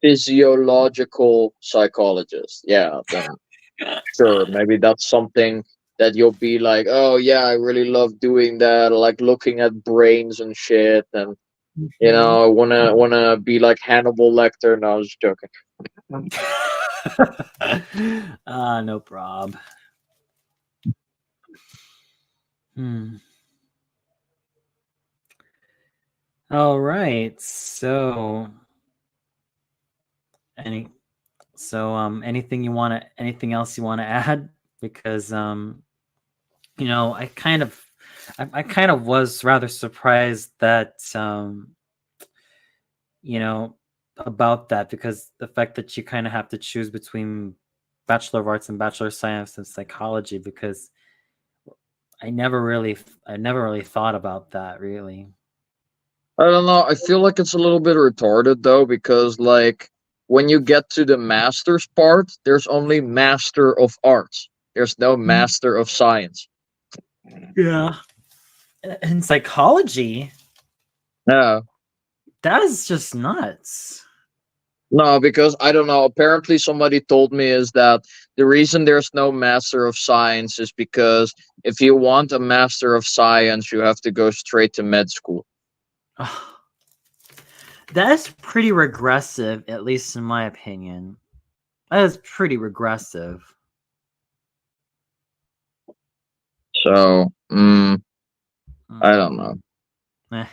Speaker 3: physiological psychologist, yeah, then sure, maybe that's something that you'll be like, oh yeah, I really love doing that, like looking at brains and shit, and
Speaker 1: Mhm.
Speaker 3: I wanna be like Hannibal Lecter. No, I was just joking.
Speaker 1: No prob. Hmm. All right. Any anything else you want to add? Because I kind of was rather surprised that you know, about that, because the fact that you kind of have to choose between Bachelor of Arts and Bachelor of Science and Psychology, because I never really thought about that really.
Speaker 3: I don't know. I feel like it's a little bit retarded though, because like when you get to the master's part, there's only Master of Arts. There's no Master of Science.
Speaker 1: Yeah. In psychology,
Speaker 3: No,
Speaker 1: that is just nuts.
Speaker 3: no, because I don't know. Apparently, somebody told me is that the reason there's no Master of Science is because if you want a Master of Science, you have to go straight to med school.
Speaker 1: That is pretty regressive, at least in my opinion. That is pretty regressive.
Speaker 3: So, I don't know.
Speaker 1: Eh,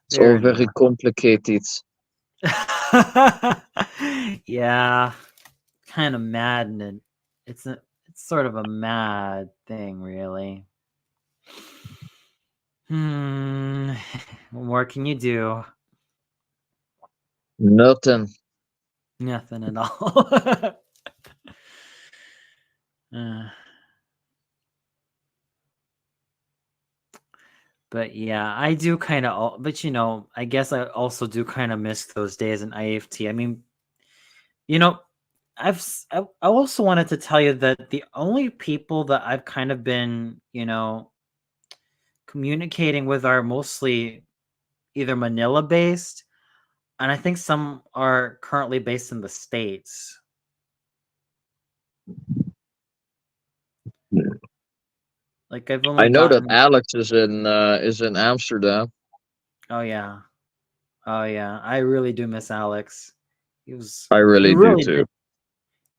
Speaker 3: It's all
Speaker 1: fair
Speaker 3: very
Speaker 1: enough.
Speaker 3: complicated.
Speaker 1: Yeah, kind of mad, and it's sort of a mad thing, really. What more can you do?
Speaker 3: Nothing.
Speaker 1: Nothing at all. Uh, but yeah, I do kind of. But I guess I also do kind of miss those days in IFT. I mean, you know, I also wanted to tell you that the only people that I've kind of been, communicating with are mostly either Manila based, and I think some are currently based in the States. Like I've only
Speaker 3: I know that
Speaker 1: gotten.
Speaker 3: Alex is in Amsterdam.
Speaker 1: Oh yeah. Oh yeah. I really do miss Alex.
Speaker 3: I
Speaker 1: He
Speaker 3: really do
Speaker 1: really
Speaker 3: too.
Speaker 1: did.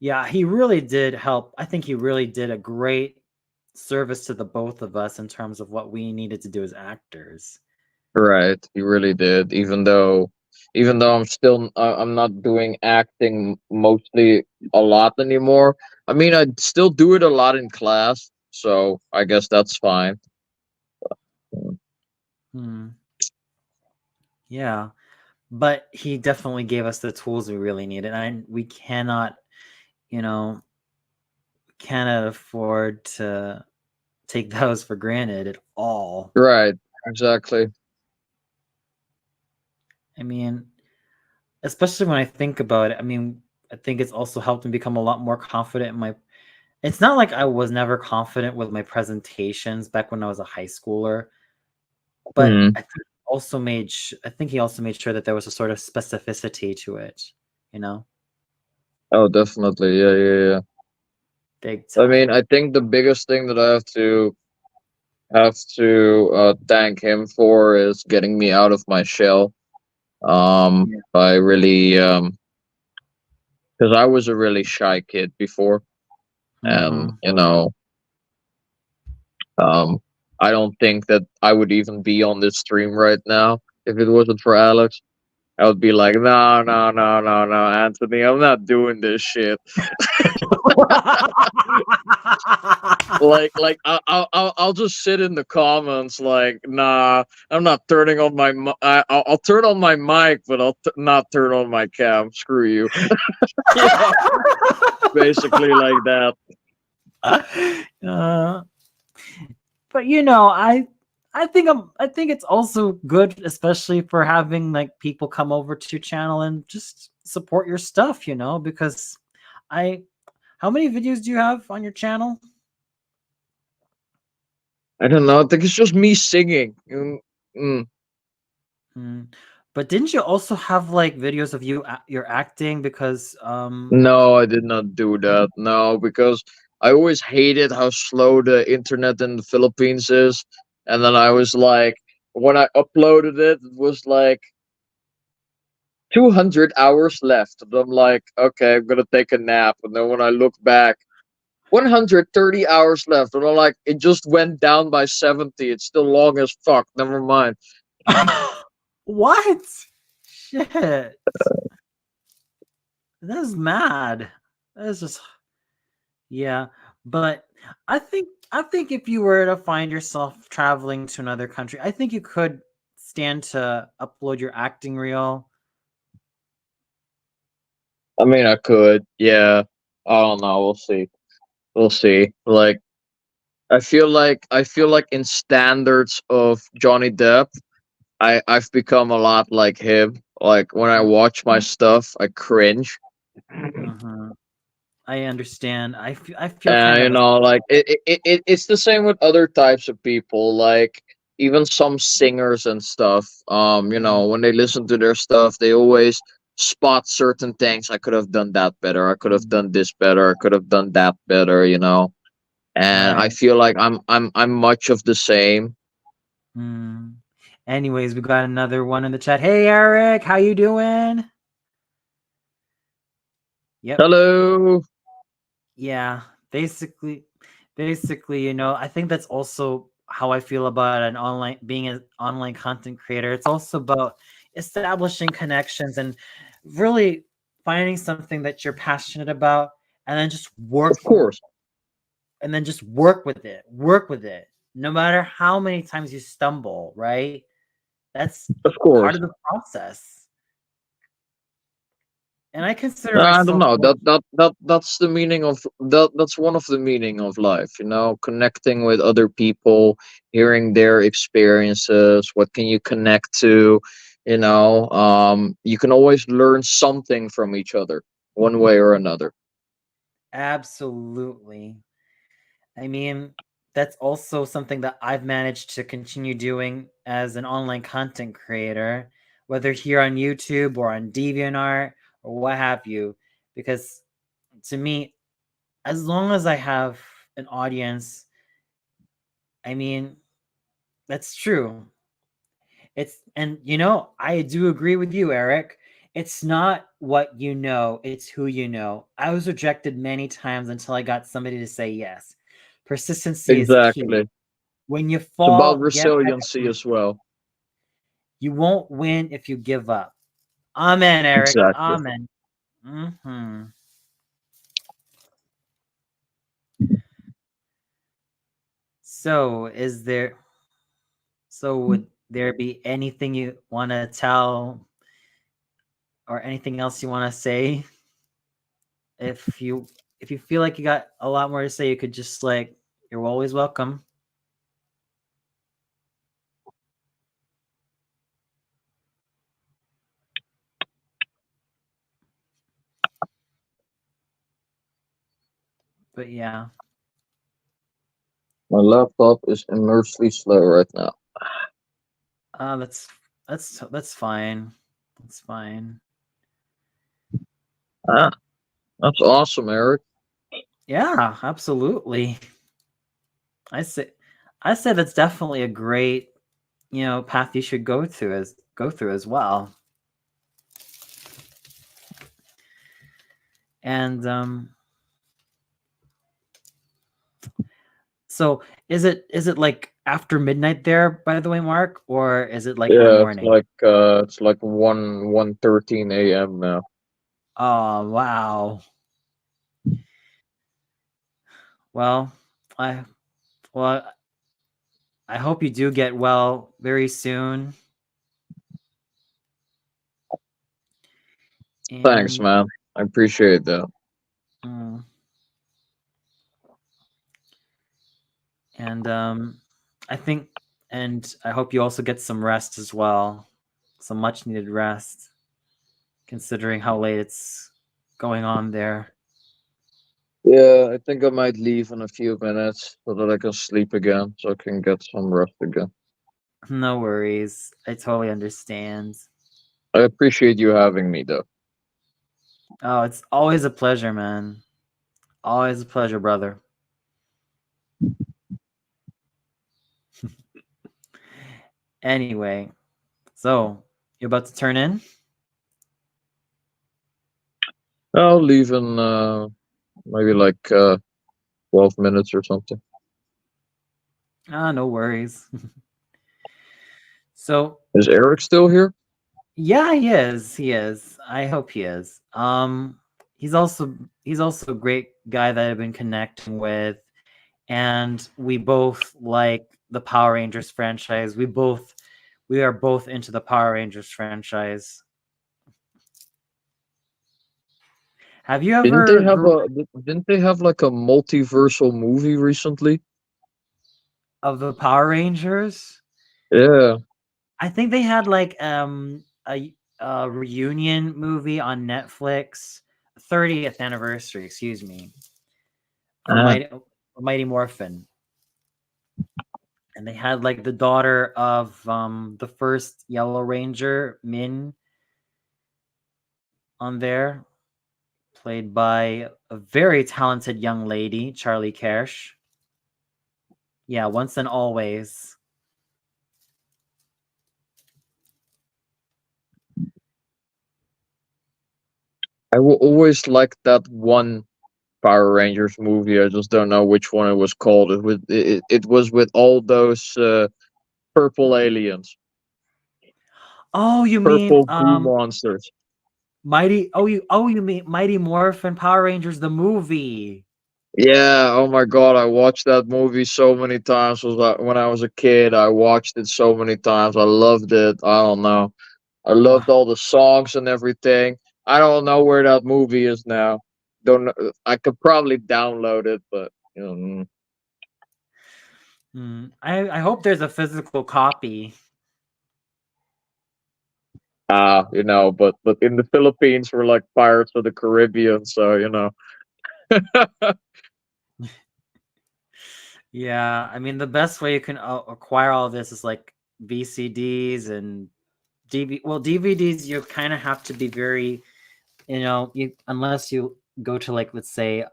Speaker 1: Yeah, he really did help. I think he really did a great service to the both of us in terms of what we needed to do as actors.
Speaker 3: Right, he really did. Even though I'm not doing acting mostly a lot anymore. I mean, I still do it a lot in class, so I guess that's fine.
Speaker 1: Hmm. Yeah. But he definitely gave us the tools we really needed. And we you know, cannot afford to take those for granted at all.
Speaker 3: Right, exactly.
Speaker 1: I mean, especially when I think about it, I mean, I think it's also helped me become a lot more confident in my. It's not like I was never confident with my presentations back when I was a high schooler, but
Speaker 3: Hmm.
Speaker 1: I think he also made sure that there was a sort of specificity to it, you know?
Speaker 3: Oh, definitely. Yeah, yeah, yeah.
Speaker 1: Big
Speaker 3: I mean,
Speaker 1: time.
Speaker 3: I think the biggest thing that I have to thank him for is getting me out of my shell.
Speaker 1: Yeah.
Speaker 3: By really because I was a really shy kid before, and
Speaker 1: Mhm.
Speaker 3: um, I don't think that I would even be on this stream right now if it wasn't for Alex. I would be like, no, no, no, no, no, Anthony, I'm not doing this shit. I'll just sit in the comments like, nah, I'm not turning on my. I'll turn on my mic, but I'll not turn on my cam. Screw you. Yeah, basically like that.
Speaker 1: Uh, but I think it's also good, especially for having like people come over to your channel and just support your stuff, because I how many videos do you have on your channel?
Speaker 3: I don't know. I think it's just me singing. Mm.
Speaker 1: Hmm. But didn't you also have like videos of your acting? Because
Speaker 3: No, I did not do that. No, because I always hated how slow the internet in the Philippines is, and then I was like, when I uploaded it, it was like 200 hours left. And I'm like, okay, I'm gonna take a nap. And then when I look back, 130 hours left. And I'm like, it just went down by 70. It's still long as fuck. Never mind.
Speaker 1: What? Shit. That's mad. That's just yeah. But I think if you were to find yourself traveling to another country, I think you could stand to upload your acting reel.
Speaker 3: I mean, I could. Yeah. I don't know. We'll see. We'll see. Like, I feel like in standards of Johnny Depp, I've become a lot like him. Like when I watch my stuff, I cringe.
Speaker 1: Mhm. I understand. I feel kind
Speaker 3: You
Speaker 1: of
Speaker 3: know, like it's the same with other types of people. Like even some singers and stuff. You know, when they listen to their stuff, they always spot certain things. I could have done that better. I could have done this better. I could have done that better. You know, and I
Speaker 1: right.
Speaker 3: feel like I'm much of the same.
Speaker 1: Mm. Anyways, we got another one in the chat. Hey Eric, how you doing? Yep.
Speaker 3: Hello.
Speaker 1: Yeah. Basically, I think that's also how I feel about being an online content creator. It's also about establishing connections and really finding something that you're passionate about and then just
Speaker 3: Of course.
Speaker 1: work with it. Work with it. No matter how many times you stumble, right? That's
Speaker 3: Of
Speaker 1: part
Speaker 3: course.
Speaker 1: of the process. And I consider
Speaker 3: I don't
Speaker 1: myself
Speaker 3: know. That's the meaning of that. That's one of the meaning of life. You know, connecting with other people, hearing their experiences. What can you connect to? You know, you can always learn something from each other, one way or another.
Speaker 1: absolutely. I mean, that's also something that I've managed to continue doing as an online content creator, whether here on YouTube or on DeviantArt or what have you. Because to me, as long as I have an audience, I mean, that's true. I do agree with you, Eric. It's not what you know, it's who you know. I was rejected many times until I got somebody to say yes. Persistency is key.
Speaker 3: Exactly.
Speaker 1: When you
Speaker 3: It's about
Speaker 1: fall, get back
Speaker 3: resiliency
Speaker 1: up.
Speaker 3: as well.
Speaker 1: You won't win if you give up. Amen, Eric.
Speaker 3: Exactly.
Speaker 1: Amen. Hmm. So, would there be anything you want to tell or anything else you want to say? If you feel like you got a lot more to say, you could just like you're always welcome. But yeah,
Speaker 3: My laptop is immensely slow right now.
Speaker 1: that's that's fine. That's fine.
Speaker 3: Ah, that's awesome, Eric.
Speaker 1: Yeah, absolutely. I say I said that's definitely a great, path you should go through as well. And so is it like after midnight there, by the way, Mark, or is it like in the
Speaker 3: Yeah,
Speaker 1: morning?
Speaker 3: it's like 1:13 a.m. now.
Speaker 1: Oh, wow. Well, I well, I hope you do get well very soon.
Speaker 3: Thanks,
Speaker 1: And
Speaker 3: man. I appreciate that.
Speaker 1: mm, and I think and I hope you also get some rest as well. Some much needed rest considering how late it's going on there.
Speaker 3: Yeah, I think I might leave in a few minutes so that I can sleep again, so I can get some rest again.
Speaker 1: No worries. I totally understand.
Speaker 3: I appreciate you having me, though.
Speaker 1: Oh, it's always a pleasure, man. Always a pleasure, brother. Anyway, so you're about to turn in?
Speaker 3: I'll leave in maybe like 12 minutes or something.
Speaker 1: Ah, no worries. So
Speaker 3: Is Eric still here?
Speaker 1: yeah, he is. He is. I hope he is. He's also a great guy that I've been connecting with, and we both like the Power Rangers franchise. We are both into the Power Rangers franchise. Have you
Speaker 3: Didn't they
Speaker 1: ever
Speaker 3: have didn't they have like a multiversal movie recently?
Speaker 1: of the Power Rangers?
Speaker 3: Yeah.
Speaker 1: I think they had like a reunion movie on Netflix, 30th anniversary, excuse me, for
Speaker 3: Ah.
Speaker 1: Mighty Morphin. And they had like the daughter of the first Yellow Ranger, Min, on there, played by a very talented young lady, Charlie Kersh. Yeah, Once and Always.
Speaker 3: I will always like that one Power Rangers movie. I just don't know which one it was called. It was with all those purple aliens,
Speaker 1: Oh, you mean
Speaker 3: purple goo monsters.
Speaker 1: Mighty? You mean Mighty Morphin Power Rangers the movie?
Speaker 3: Yeah, oh my god, I watched that movie so many times. When I was a kid, I watched it so many times. I loved it. I don't know. I loved all the songs and everything. I don't know where that movie is now. Don't know. I could probably download it, but you know,
Speaker 1: I hope there's a physical copy.
Speaker 3: but in the Philippines we're like Pirates of the Caribbean, so you know.
Speaker 1: Yeah, I mean the best way you can acquire all this is like VCDs and DVDs. You kind of have to be very, you unless you go to like let's say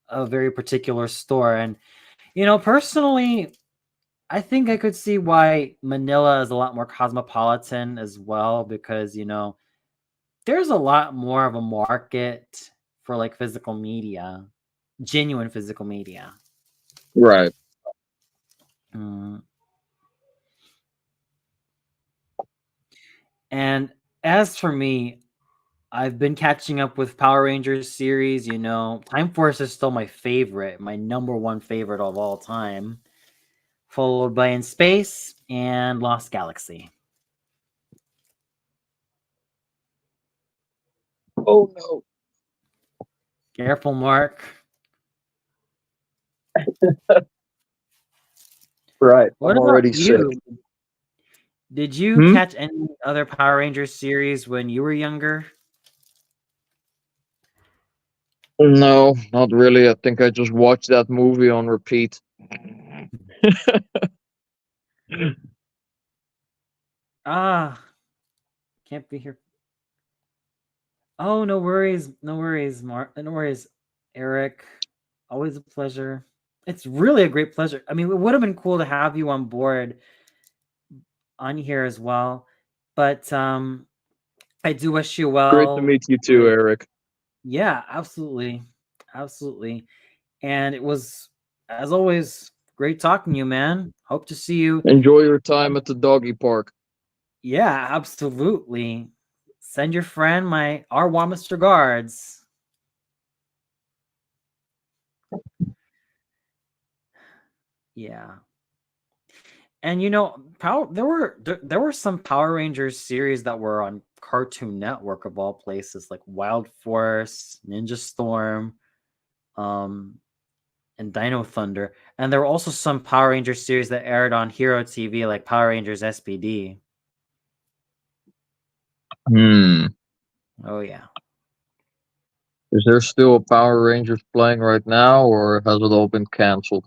Speaker 1: a very particular store. And personally, I think I could see why Manila is a lot more cosmopolitan as well, because there's a lot more of a market for like physical media, genuine physical media.
Speaker 3: Right.
Speaker 1: Mm. And as for me, I've been catching up with Power Rangers series. Time Force is still my favorite, my number one favorite of all time, followed by In Space and Lost Galaxy.
Speaker 3: Oh no.
Speaker 1: Careful, Mark.
Speaker 3: Right.
Speaker 1: What
Speaker 3: I'm
Speaker 1: about
Speaker 3: already sick.
Speaker 1: you? Did you
Speaker 3: Hmm?
Speaker 1: catch any other Power Rangers series when you were younger?
Speaker 3: No, not really. I think I just watched that movie on repeat.
Speaker 1: Ah, can't be here. Oh, no worries. No worries, Mark. No worries, Eric. Always a pleasure. It's really a great pleasure. I mean, it would have been cool to have you on board on here as well. But I do wish you
Speaker 3: Great to
Speaker 1: well
Speaker 3: meet you too,
Speaker 1: with
Speaker 3: Eric.
Speaker 1: yeah, absolutely. Absolutely. And it was, as always, great talking to you, man. Hope to see you.
Speaker 3: Enjoy your time at the doggy park.
Speaker 1: Yeah, absolutely. Send your friend our warmest regards. Yeah. And there were some Power Rangers series that were on Cartoon Network of all places, like Wild Force, Ninja Storm, um, and Dino Thunder. And there were also some Power Rangers series that aired on Hero TV, like Power Rangers SPD.
Speaker 3: Hmm.
Speaker 1: Oh yeah.
Speaker 3: Is there still a Power Rangers playing right now, or has it all been canceled?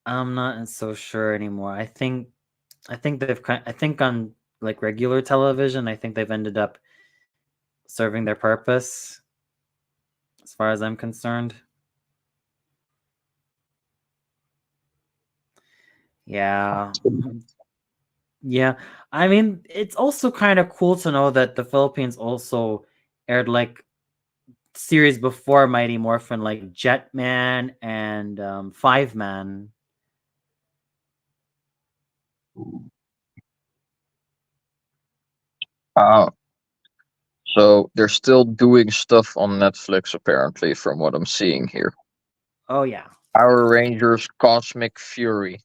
Speaker 1: I'm not so sure anymore. I think on like regular television, I think they've ended up serving their purpose as far as I'm concerned. Yeah. Yeah. I mean, it's also kind of cool to know that the Philippines also aired like series before Mighty Morphin, like Jetman and Five Man.
Speaker 3: Uh, so they're still doing stuff on Netflix, apparently, from what I'm seeing here.
Speaker 1: Oh yeah.
Speaker 3: Power Rangers Cosmic Fury.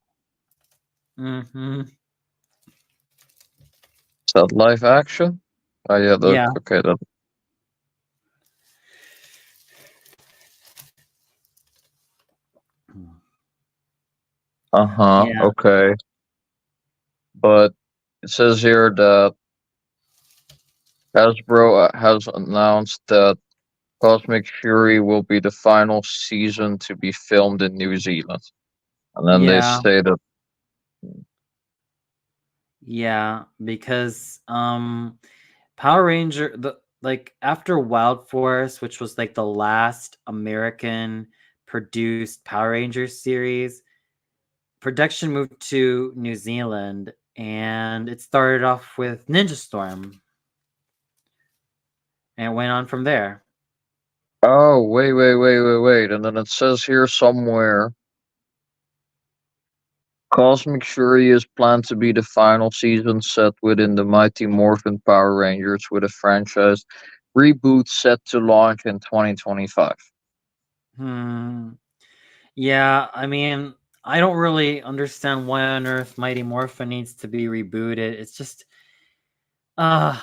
Speaker 1: Hmm.
Speaker 3: Is that live action? Oh yeah,
Speaker 1: Yeah.
Speaker 3: okay. Uh-huh,
Speaker 1: Yeah.
Speaker 3: okay. But it says here that Hasbro has announced that Cosmic Fury will be the final season to be filmed in New Zealand. And then they
Speaker 1: Yeah.
Speaker 3: say that,
Speaker 1: Yeah. Because Power Ranger, the like after Wild Force, which was like the last American produced Power Rangers series, production moved to New Zealand, and it started off with Ninja Storm and it went on from there.
Speaker 3: oh, wait. And then it says here somewhere Cosmic Fury is planned to be the final season set within the Mighty Morphin Power Rangers with a franchise reboot set to launch in 2025.
Speaker 1: Hmm. Yeah, I mean, I don't really understand why on earth Mighty Morphin needs to be rebooted. It's just, uh,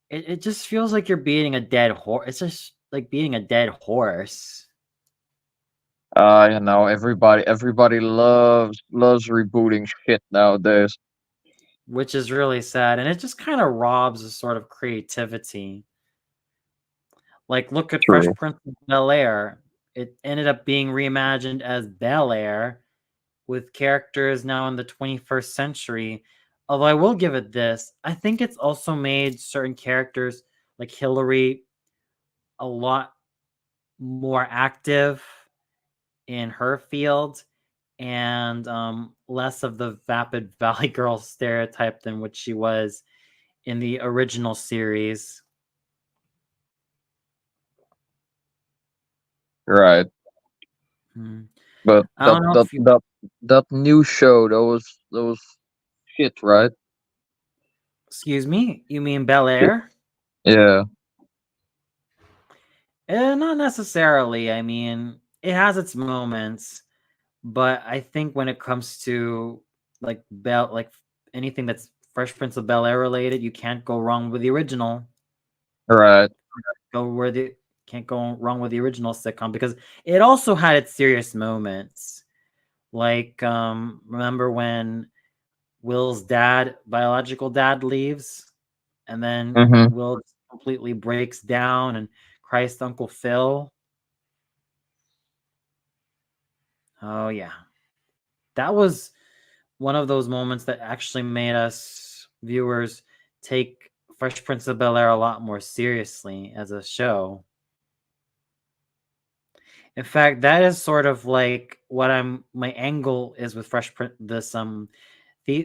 Speaker 1: it just feels like you're beating a dead horse. It's just like beating a dead horse,
Speaker 3: You know, everybody loves rebooting shit nowadays.
Speaker 1: which is really sad, and it just kind of robs a sort of creativity. Like, look at Fresh
Speaker 3: True.
Speaker 1: Prince of Bel Air. It ended up being reimagined as Bel Air with characters now in the 21st century. Although I will give it this, I think it's also made certain characters like Hillary a lot more active in her field and less of the vapid Valley Girl stereotype than what she was in the original series.
Speaker 3: Right.
Speaker 1: Hmm.
Speaker 3: But
Speaker 1: I don't know if you,
Speaker 3: that new show that was shit, right?
Speaker 1: excuse me, you mean Bel Air?
Speaker 3: Yeah.
Speaker 1: Not necessarily. I mean, it has its moments, but I think when it comes to like anything that's Fresh Prince of Bel Air related, you can't go wrong with the original.
Speaker 3: Right.
Speaker 1: Go where the Can't go wrong with the original sitcom because it also had its serious moments. Like remember when Will's biological dad leaves and then
Speaker 3: Mm-hmm.
Speaker 1: Will completely breaks down and cries to Uncle Phil. Oh yeah. That was one of those moments that actually made us viewers take Fresh Prince of Bel Air a lot more seriously as a show. In fact, that is sort of like what my angle is with Fresh Prince. This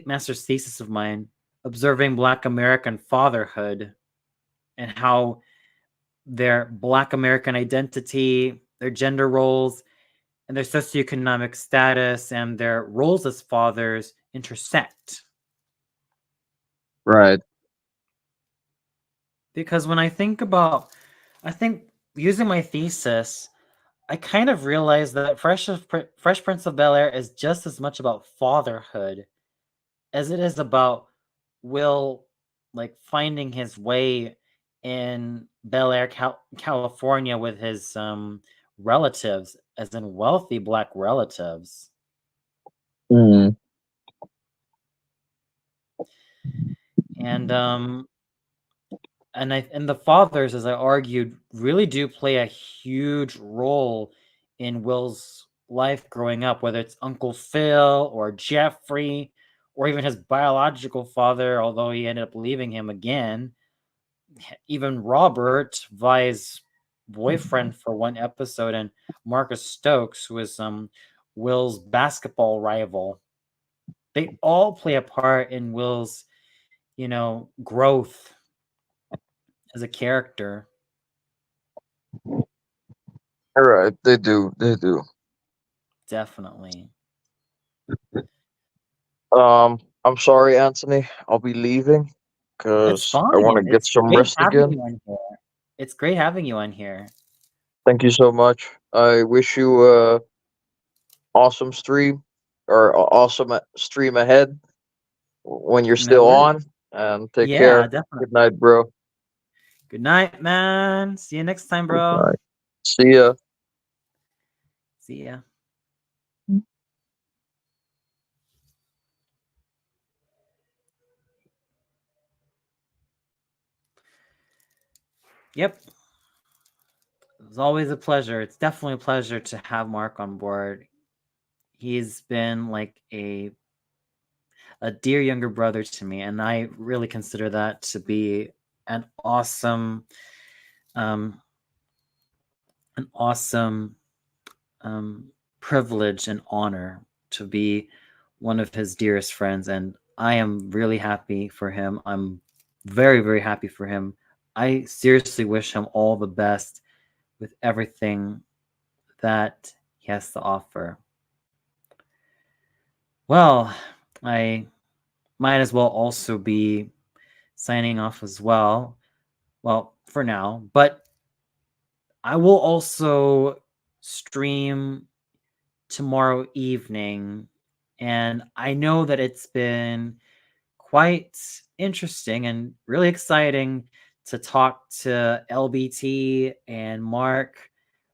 Speaker 1: master's thesis of mine, observing Black American fatherhood and how their Black American identity, their gender roles, and their socioeconomic status and their roles as fathers intersect.
Speaker 3: Right.
Speaker 1: Because when I think using my thesis, I kind of realized that Fresh Prince of Bel Air is just as much about fatherhood as it is about Will like finding his way in Bel Air, California with his relatives, as in wealthy Black relatives.
Speaker 3: Mm.
Speaker 1: And and the fathers, as I argued, really do play a huge role in Will's life growing up, whether it's Uncle Phil or Jeffrey or even his biological father, although he ended up leaving him again. Even Robert, Vi's boyfriend for one episode, and Marcus Stokes, who was Will's basketball rival. they all play a part in Will's, growth as a character.
Speaker 3: All right, they do. They do.
Speaker 1: Definitely.
Speaker 3: I'm sorry, Anthony. I'll be leaving
Speaker 1: It's
Speaker 3: because I want to
Speaker 1: fine.
Speaker 3: get
Speaker 1: It's
Speaker 3: some
Speaker 1: great
Speaker 3: rest
Speaker 1: having
Speaker 3: again.
Speaker 1: you on here. It's great having you on here.
Speaker 3: Thank you so much. I wish you a awesome stream or awesome stream ahead when you're
Speaker 1: No
Speaker 3: still
Speaker 1: worries.
Speaker 3: on. And take
Speaker 1: Yeah,
Speaker 3: care.
Speaker 1: definitely.
Speaker 3: Good night, bro.
Speaker 1: Good night, man. See you next time,
Speaker 3: Good
Speaker 1: bro.
Speaker 3: night. See ya.
Speaker 1: See ya. Yep. It's always a pleasure. It's definitely a pleasure to have Mark on board. He's been like a dear younger brother to me, and I really consider that to be an awesome um an awesome privilege and honor to be one of his dearest friends, and I am really happy for him. I'm very, very happy for him. I seriously wish him all the best with everything that he has to offer. Well, I might as well also be signing off as well. Well, for now, but I will also stream tomorrow evening, and I know that it's been quite interesting and really exciting to talk to LBT and Mark.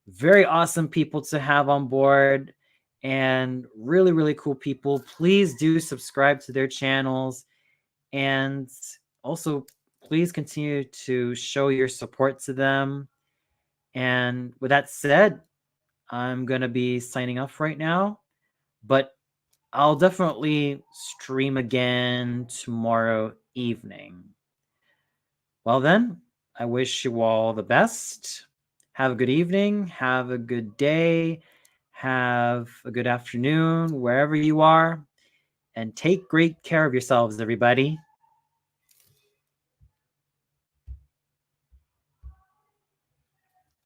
Speaker 1: Very awesome people to have on board and really, really cool people. Please do subscribe to their channels, and also please continue to show your support to them. And with that said, I'm going to be signing off right now, but I'll definitely stream again tomorrow evening. Well, then, I wish you all the best. Have a good evening. Have a good day. Have a good afternoon, wherever you are. And take great care of yourselves, everybody.